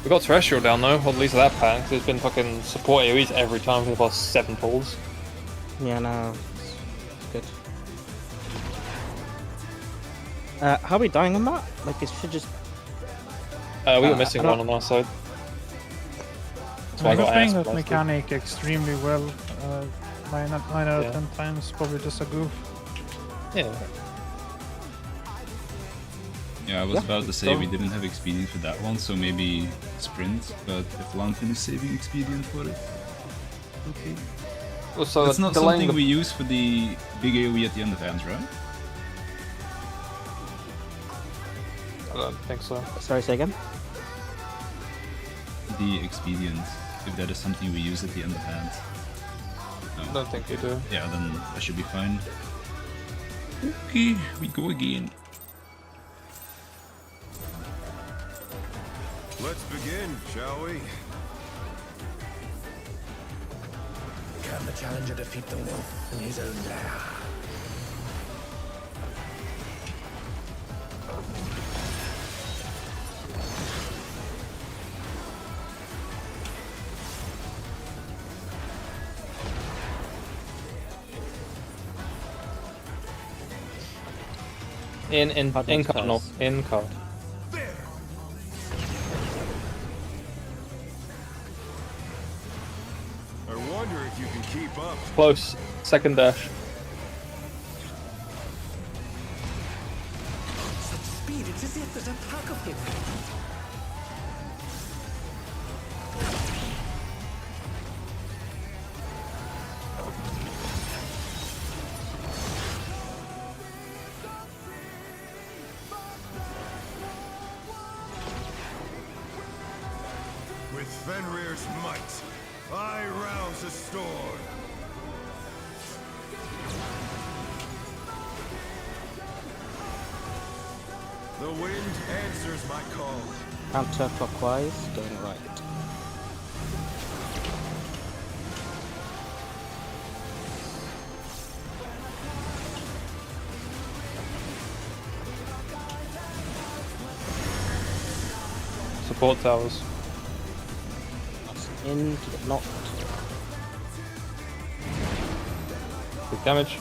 We got Terrestrial down though, or at least that pack. 'Cause there's been fucking support AoEs every time for the past 7 pulls. Yeah, no. It's good. How are we dying on that? Like, it should just. We were missing I don't- one on our side. That's why I I was got playing asked that last week. mechanic extremely well. 9 out of Yeah. 10 times, probably just a goof. Yeah. Yeah, I was Yeah, about to say so- we didn't have expedient for that one, so maybe sprint, but if Lantern is saving expedient for it, okay. Also, That's not delaying something the- we use for the big AoE at the end of hands, right? I don't think so. Sorry, say again? The expedient, if that is something we use at the end of hands. I don't think you do. Yeah, then that should be fine. Okay, we go again. Let's begin, shall we? Can the challenger defeat the wolf in his own lair? In Hard card, no, pass. in card. I wonder if you can keep up. Close. Second dash. Such speed, it's as if there's a pack of him. With Fenrir's might, I rouse a storm. The wind answers my call. Counterclockwise, going right. Support towers. In to get knocked. Big damage.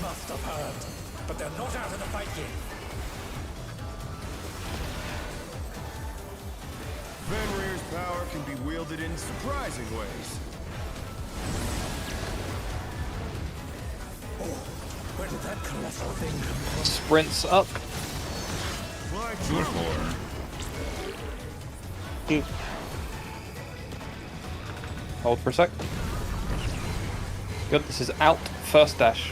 Must have heard, but they're not out of the fight yet. Fenrir's power can be wielded in surprising ways. Where did that colossal thing come from? Sprints up. Fly Sure through. for. Shoot. Hold for a sec. Good, this is out, first dash.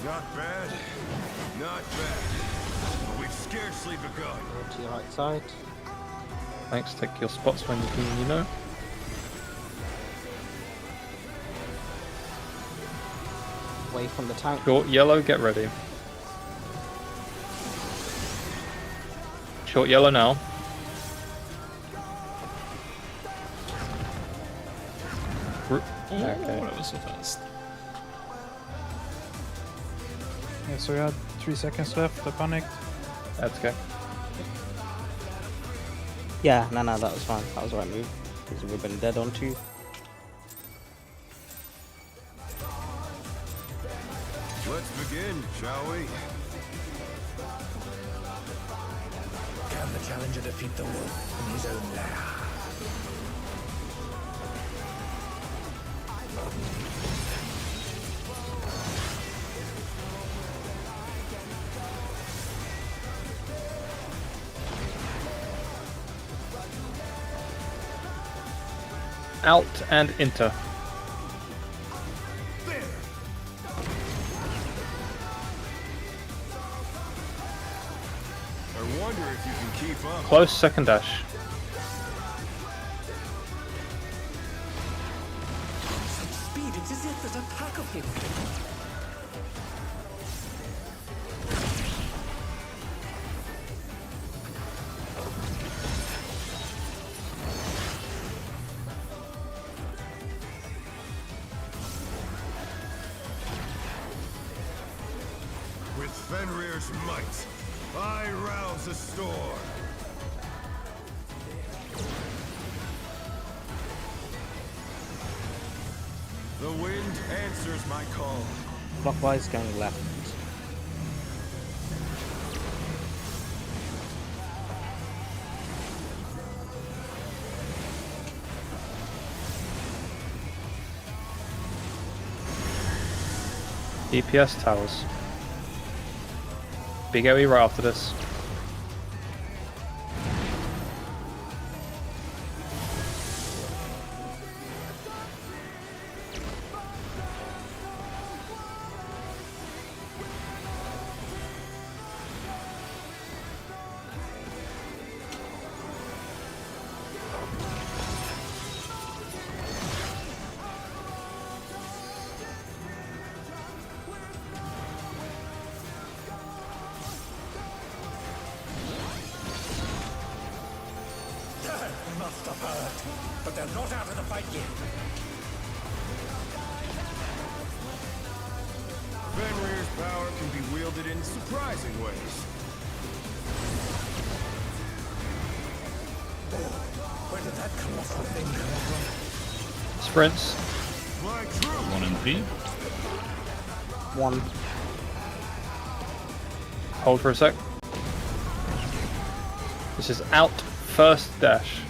Not bad. Not bad. But we've scarcely begun. Go to your right side. Thanks, take your spots when you know. Away from the tank. Short yellow, get ready. Short yellow now. Oh, Okay. that was so fast. Yeah, so we had 3 seconds left. I panicked. That's okay. Yeah, no, that was fine. That was the right move. Because we've been dead on 2. Let's begin, shall we? Can the challenger defeat the wolf in his own lair? Out and enter. I wonder if you can keep up. Close, second dash. Such speed, it's as if there's a pack of him. With Fenrir's might, I rouse the storm. The wind answers my call. Clockwise going left. DPS towers. Big AoE right after this. Must have heard, but they're not out of the fight yet. Fenrir's power can be wielded in surprising ways. Where did that colossal thing come from? Sprints. My truth! 1 and 3. 1. Hold for a sec. This is out, first dash.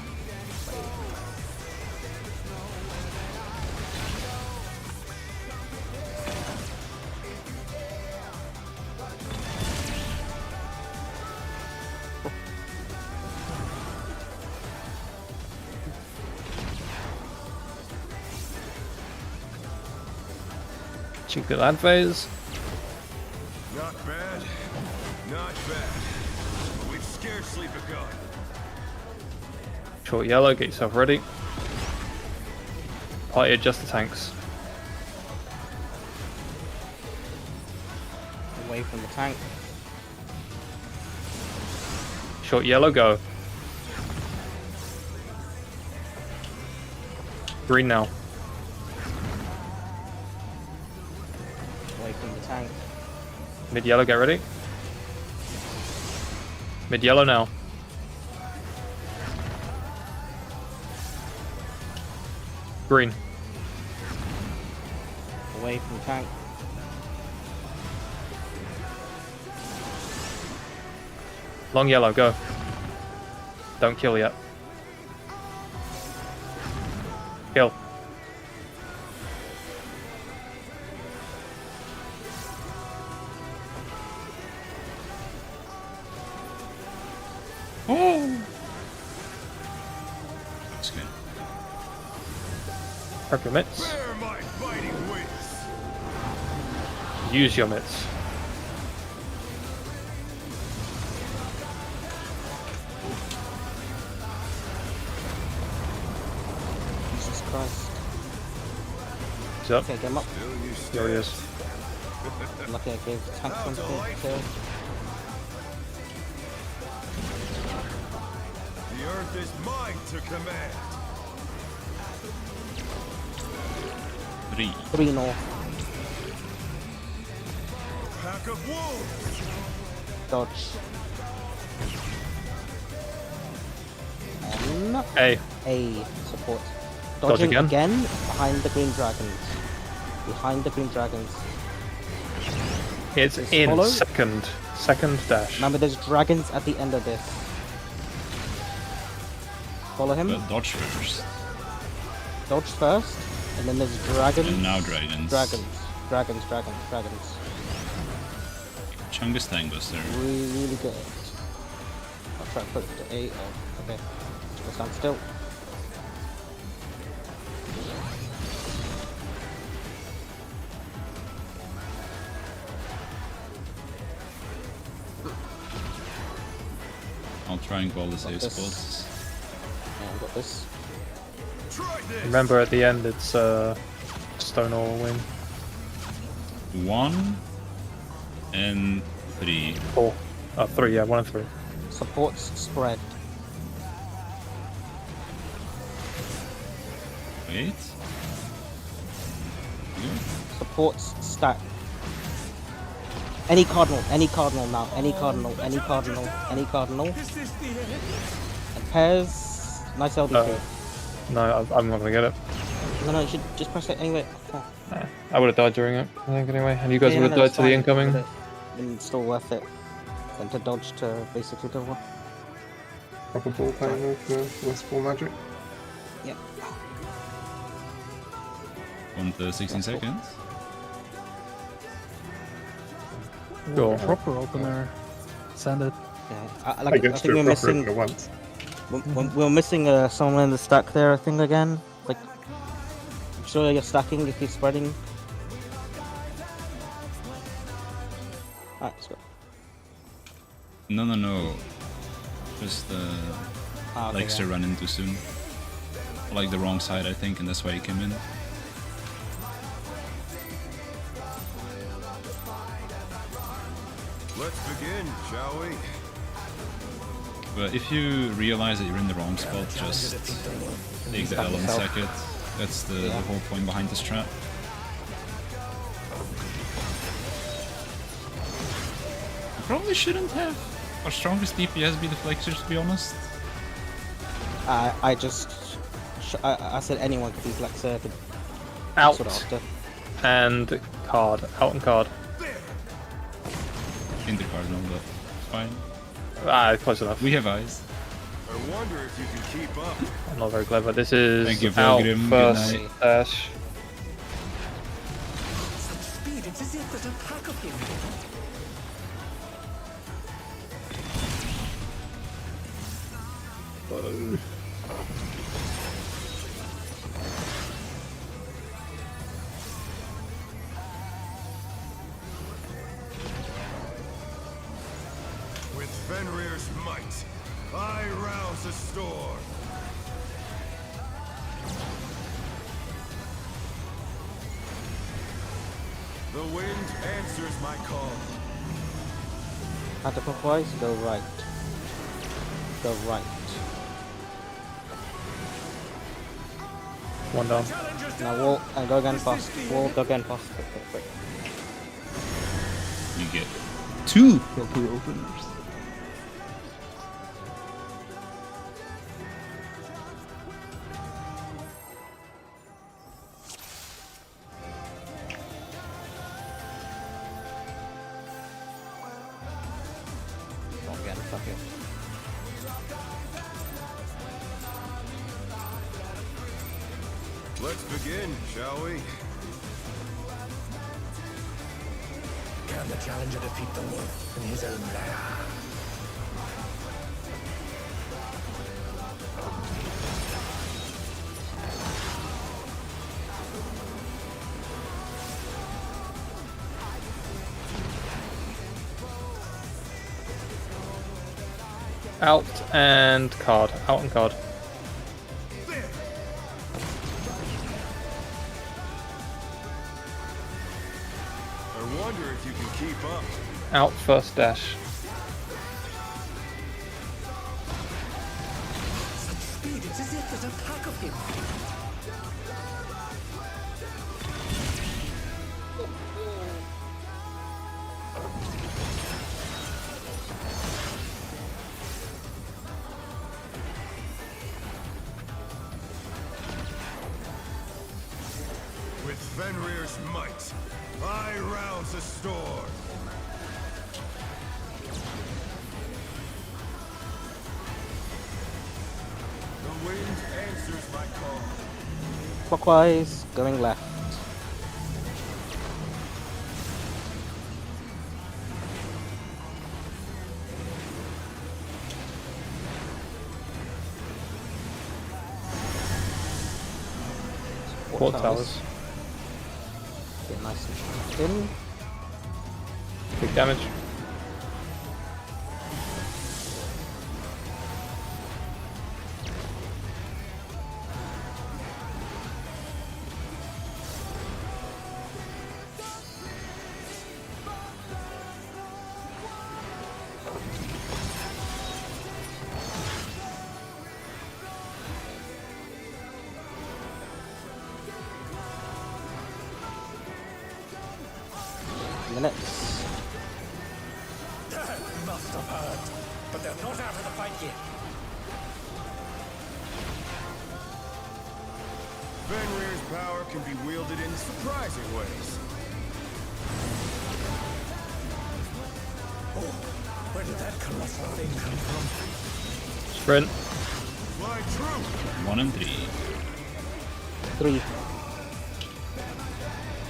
Check the land phase. Not bad. Not bad. But we've scarcely begun. Short yellow, get yourself ready. Party adjust the tanks. Away from the tank. Short yellow, go. Green now. Away from the tank. Mid yellow, get ready. Mid yellow now. Green. Away from the tank. Long yellow, go. Don't kill yet. Kill. Oh! That's good. Prep your mitts. Where are my fighting wits? Use your mitts. Jesus Christ. He's up. Okay, get him up. Still you There he stand. is. Lucky I gave tank something to. The earth is mine to command. 3. 3 north. Pack of wolves. Dodge. And Hey, A support. Dodge Dodging again? behind the green dragons. Behind the green dragons. it's Just in follow. second dash. Remember, there's dragons at the end of this. Follow him. But dodge first. Dodge first, and then there's dragons. And now dragons. Dragons. Chungus Tangbuster. Really good. I'll try to put it to A. Oh, okay. We'll stand still. I'll try and call the save this. spots. Yeah, I've got this. Try this. Remember at the end it's stone or win. 1 and 3. 4. 3, yeah, 1 and 3. Supports spread. Wait. Good. Supports stack. Any cardinal now. Any cardinal. Is this the end? And pairs. Nice LD2. No, I'm not gonna get it. No, you should just press it anyway. Oh. Nah, I would have died during it, I think, anyway. And you guys Yeah, would have no, died it's to the fine, incoming. but it's still worth it. And to dodge to basically double. Proper ball playing with the Westball magic. Yep. Want 16 seconds? Cool. Proper opener. Send it. Yeah, I I get to think do we're a proper missing. opener once. We're missing someone in the stack there. I think again. Like, I'm sure you're stacking if you're spreading. Alright, let's go. No. Just Ah, okay, likes to yeah. run in too soon. Like the wrong side, I think, and that's why he came in. Let's begin, shall we? But if you realize that you're in the wrong spot, just take the L and yourself. sack it. That's the Yeah. whole point behind this trap. You probably shouldn't have our strongest DPS be the flexors, to be honest. I just. I said anyone could be flexer. Could Out sort of after. and card. Out and card. Intercardinal, but fine. Close enough. We have eyes. I wonder if you can keep up. I'm not very clever. This is Thank you, out Pilgrim. Good first night. dash. Such speed, it's as if there's a pack of him. With Fenrir's might, I rouse a storm. The wind answers my call. Counterclockwise, go right. Go right. One down. Now wall and go again fast. Wall, go again fast. Quick. You get 2 proper openers. Go again. Fuck it. Let's begin, shall we? Can the challenger defeat the wolf in his own lair? Out and card. Out and card. I wonder if you can keep up. Out first dash. Speed, it's as if there's a pack of him. With Fenrir's might, I rouse the storm. The wind answers my call. Clockwise, going left. Quad towers. Get nice and thin. Big damage. Minutes. Must have hurt, but they're not out of the fight yet. Fenrir's power can be wielded in surprising ways. Oh, where did that colossal thing come from? Sprint. Fly true! 1 and 3. 3.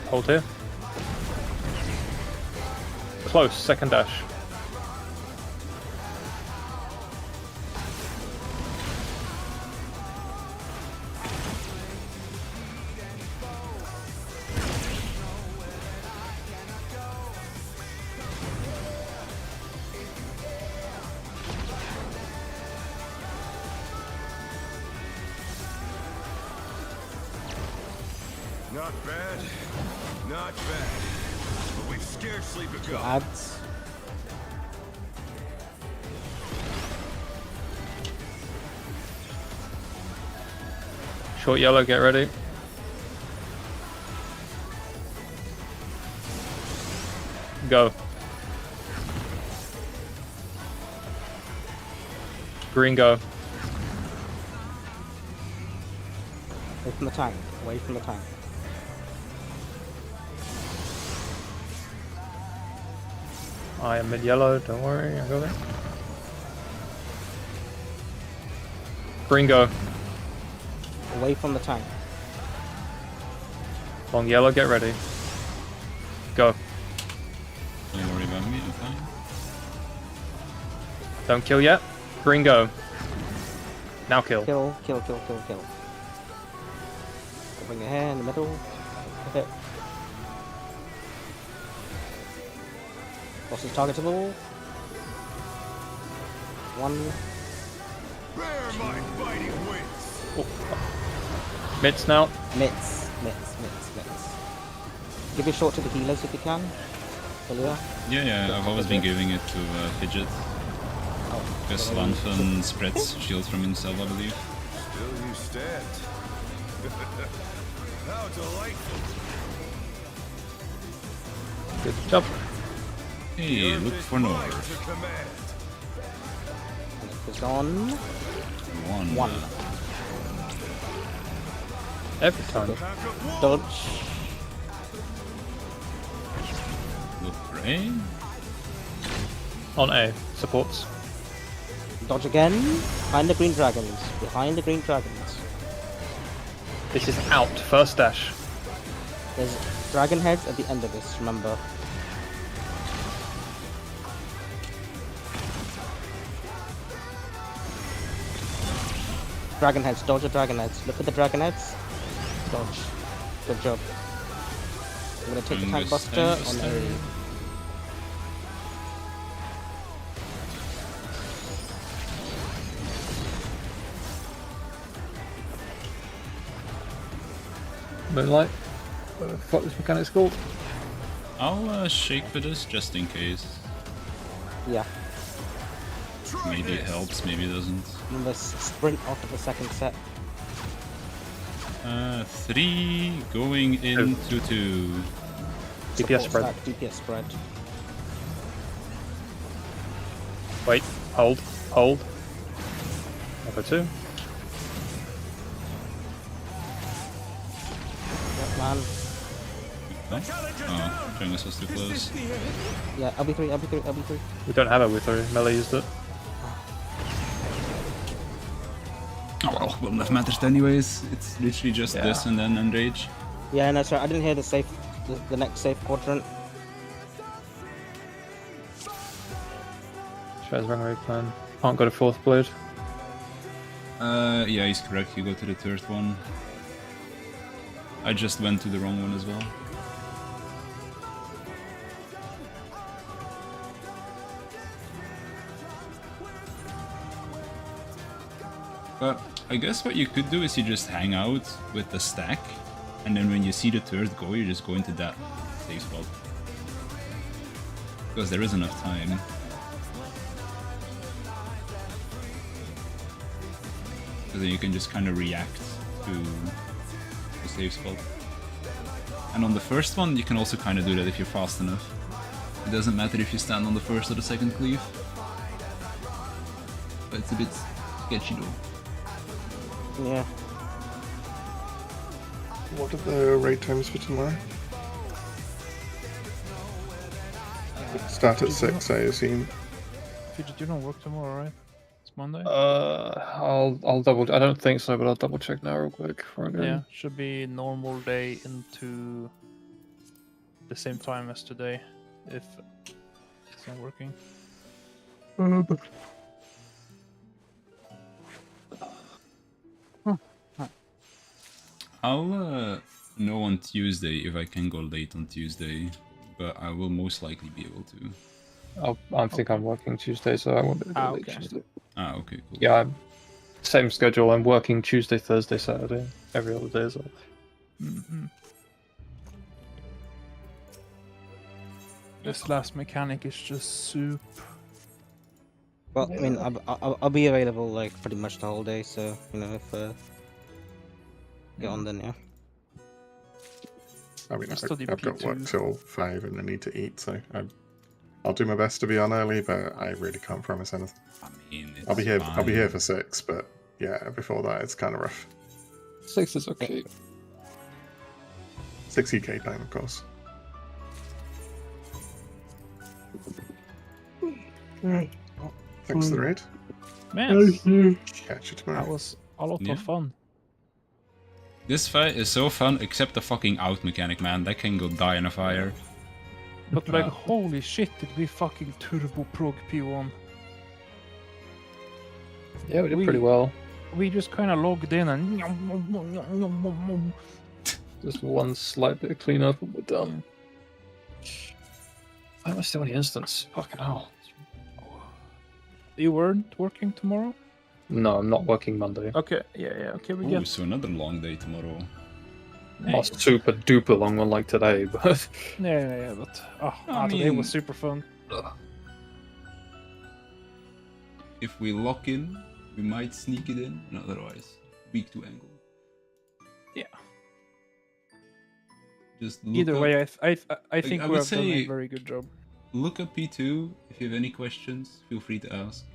Hold here. Close. Second dash. Not bad, not bad. But we've scarcely begun. Ads. Short yellow, get ready. Go. Green, go. Away from the tank. Away from the tank. I am mid yellow, don't worry, I got it. Green, go. Away from the tank. Long yellow, get ready. Go. Don't worry about me, I'm fine. Don't kill yet. Green, go. Now kill. Kill, kill, kill, kill, kill. Bring your hair in the middle. Hit. Boss is targetable. 1. Bear my biting wings. Mitts now. Mitts. Give your short to the healers if you can. Earlier. Yeah, I've always been giving it to Fidget. Because Lanfen spreads shields from himself, I believe. Still you stand. How delightful. Good job. Hey, look for Mine North. to command. It's on. 1. Every time. Pack of wolves. Dodge. Look for A. On A. Supports. Dodge again. Behind the green dragons. Behind the green dragons. This is out. First dash. There's dragon heads at the end of this, remember. Dragon heads, dodge the dragon heads. Look at the dragon heads. Dodge. Good job. I'm gonna take the tank buster on a... Moonlight. What the fuck this mechanic's called? I'll shake for this just in case. Yeah. Maybe it helps, maybe it doesn't. Remember, sprint after the second set. 3 going into 2. DPS Support spread. stack, DPS spread. Wait. Hold. Hold. Over 2. Yep, man. Oh, Jungus was too close. Yeah, LB3, LB3, LB3. We don't have it with her. Melee used it. Oh well, wouldn't have mattered anyways. It's literally just this and then Enrage. Yeah, no, sorry, I didn't hear the safe, the next safe quadrant. Shaz runaway plan. Can't go to 4th blade. Yeah, he's correct. You go to the 3rd one. I just went to the wrong one as well. But I guess what you could do is you just hang out with the stack, and then when you see the 3rd go, you just go into that safe spot. Because there is enough time. So then you can just kind of react to the safe spot. And on the first one, you can also kind of do that if you're fast enough. It doesn't matter if you stand on the 1st or the 2nd cleave. But it's a bit sketchy though. Yeah. What are the raid times for tomorrow? Start at 6, I assume. You don't work tomorrow, right? It's Monday? I'll double. I don't think so, but I'll double check now real quick. Yeah, should be normal day into the same time as today, if it's not working. I'll know on Tuesday if I can go late on Tuesday, but I will most likely be able to. I think I'm working Tuesday, so I won't be able to go late Okay. Tuesday. Ah, okay, cool. Yeah, same schedule. I'm working Tuesday, Thursday, Saturday, every other day as well. This last mechanic is just soup. Well, I mean, I'll be available like pretty much the whole day, so you know if get on then, yeah. I mean, Study I've got work P2. till 5 and I need to eat, so I'll do my best to be on early, but I really can't promise anything. I mean, it's I'll be here. I'll be fine. here for 6, but yeah, before that it's kind of rough. 6 is okay. 6 UK time, of course. Alright. Thanks for the raid. Man, Catch you that tomorrow. was a lot Yeah. of fun. This fight is so fun, except the fucking out mechanic, man. That can go die in a fire. But like, holy shit, did we fucking turbo prog P1? Yeah, we did pretty well. We just kind of logged in and Just one slight bit of cleanup and we're done. Why am I still in the instance? Fucking hell. you weren't working tomorrow? No, I'm not working Monday. Okay, yeah, okay, we Ooh, get. so another long day tomorrow. Not super duper long one like today, but Yeah, but I today mean- was super fun. If we lock in, we might sneak it in, and otherwise, weak to angle. Yeah. Just look Either up, way, I think I we would have done a say- very good job. look up P2. If you have any questions, feel free to ask.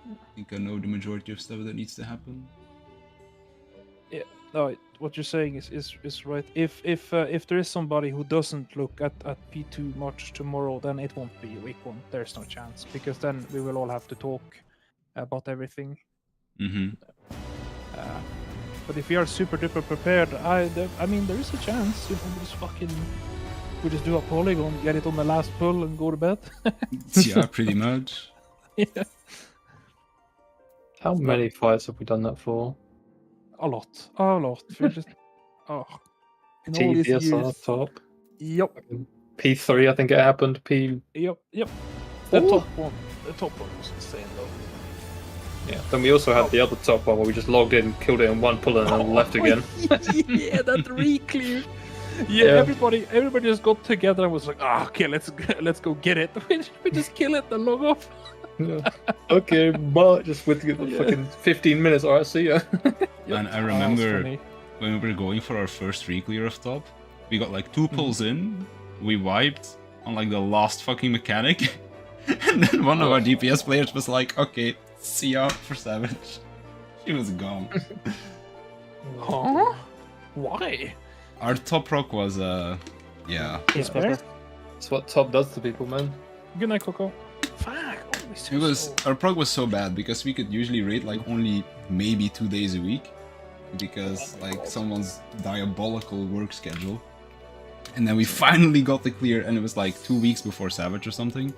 I think I know the majority of stuff that needs to happen. No, what you're saying is right. If there is somebody who doesn't look at P2 much tomorrow, then it won't be a weak one. There's no chance, because then we will all have to talk about everything. Mm-hmm. But if we are super duper prepared, I mean, there is a chance. We just do a polygon, get it on the last pull, and go to bed. Yeah, pretty much. Yeah. How many fights have we done that for? A lot. We just in all these TDSR years. top. Yep. P3, I think it happened. P. Yep. The Four? top one. The top one was insane though. Yeah. Then we also had the other top one where we just logged in, killed it in one pull, and then left again. Yeah, that re-clear. Yeah, Yeah. everybody just got together and was like, okay, let's go get it. We just kill it and log off. Yeah. Okay, but just with the fucking 15 minutes. Alright, see ya. And I Oh, remember that's funny. when we were going for our first re-clear of top, we got like 2 pulls in, we wiped on like the last fucking mechanic, and then one of our DPS players was like, okay, see ya for Savage. She was gone. Huh? Why? Our top rock was, yeah. Yes, There? Pepper. That's what top does to people, man. Good night, Coco. Fuck. It was, our prog was so bad because we could usually raid like only maybe 2 days a week because like someone's diabolical work schedule. And then we finally got the clear and it was like 2 weeks before Savage or something.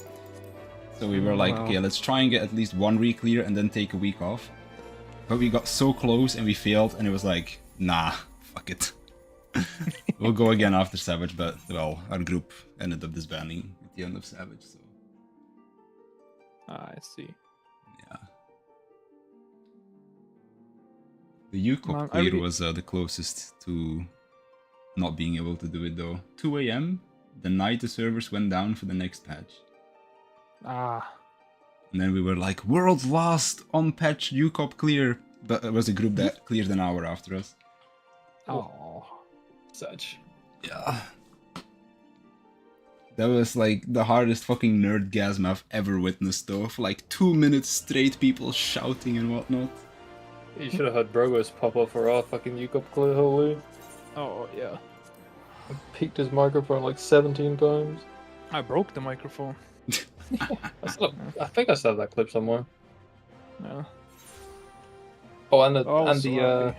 So we were like, okay, let's try and get at least 1 re-clear and then take a week off. But we got so close and we failed and it was like, nah, fuck it. We'll go again after Savage, but well, our group ended up disbanding at the end of Savage, so I see. yeah. The Man, UCOP I clear really- was the closest to not being able to do it though. 2 AM, the night the servers went down for the next patch. And then we were like, world's last on-patch UCOP clear, but it was a group that cleared an hour after us. Oh. Such. Yeah. That was like the hardest fucking nerdgasm I've ever witnessed though. For like 2 minutes straight, people shouting and whatnot. You should have had Brogos pop up for our fucking UCOP clear, holy. Oh, yeah. I peaked his microphone like 17 times. I broke the microphone. I think I still have that clip somewhere. Yeah. Oh, and the sorry.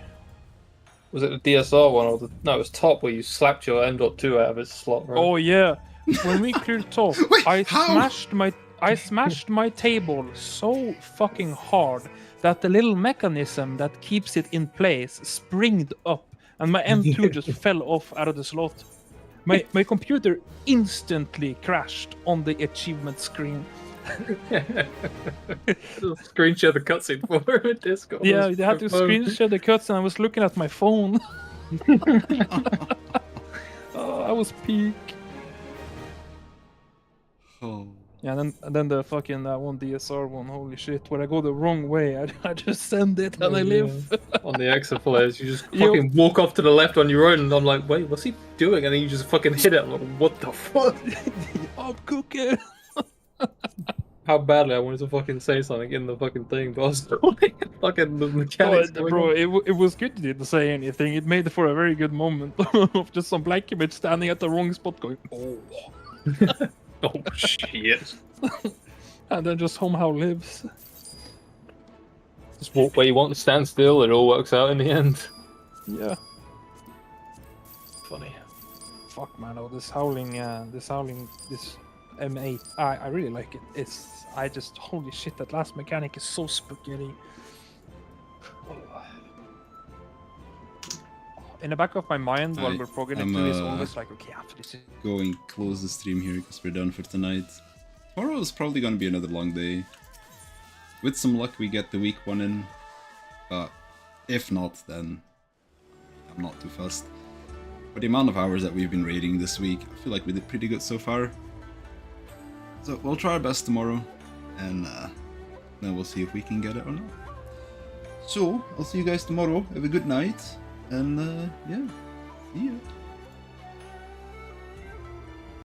was it the DSR one or the no? It was top where you slapped your M.2 out of its slot. Right? Oh yeah. When we cleared top, Wait, I how? smashed my table so fucking hard that the little mechanism that keeps it in place springed up, and my M2 just fell off out of the slot. My computer instantly crashed on the achievement screen. Screenshot the cutscene for Discord. Yeah, they had to screenshot the cuts, and I was looking at my phone. Oh, I was peak. Oh. Yeah, and then the fucking that one DSR one, holy shit! When I go the wrong way, I just send it and I live. On the exit flares, you just Yo. fucking walk off to the left on your own, and I'm like, wait, what's he doing? And then you just fucking hit it. I'm like, what the fuck? I'm cooking. How badly I wanted to fucking say something in the fucking thing, but I was fucking the mechanics. going Bro, on. it was good you didn't say anything. It made for a very good moment of just some black image standing at the wrong spot going, oh. Oh shit! And then just somehow lives. Just walk where you want, stand still. It all works out in the end. Yeah. Funny. Fuck man, oh, this howling, this M8. I really like it. I just, holy shit, that last mechanic is so spaghetti. In the back of my mind, while Alright, we're programming I'm, to this, always like, okay, after this is... Go and close the stream here because we're done for tonight. Tomorrow is probably going to be another long day. With some luck we get the week 1 in, but if not, then I'm not too fussed. For the amount of hours that we've been raiding this week, I feel like we did pretty good so far. So we'll try our best tomorrow, and then we'll see if we can get it or not. So, I'll see you guys tomorrow. Have a good night, and yeah, see ya.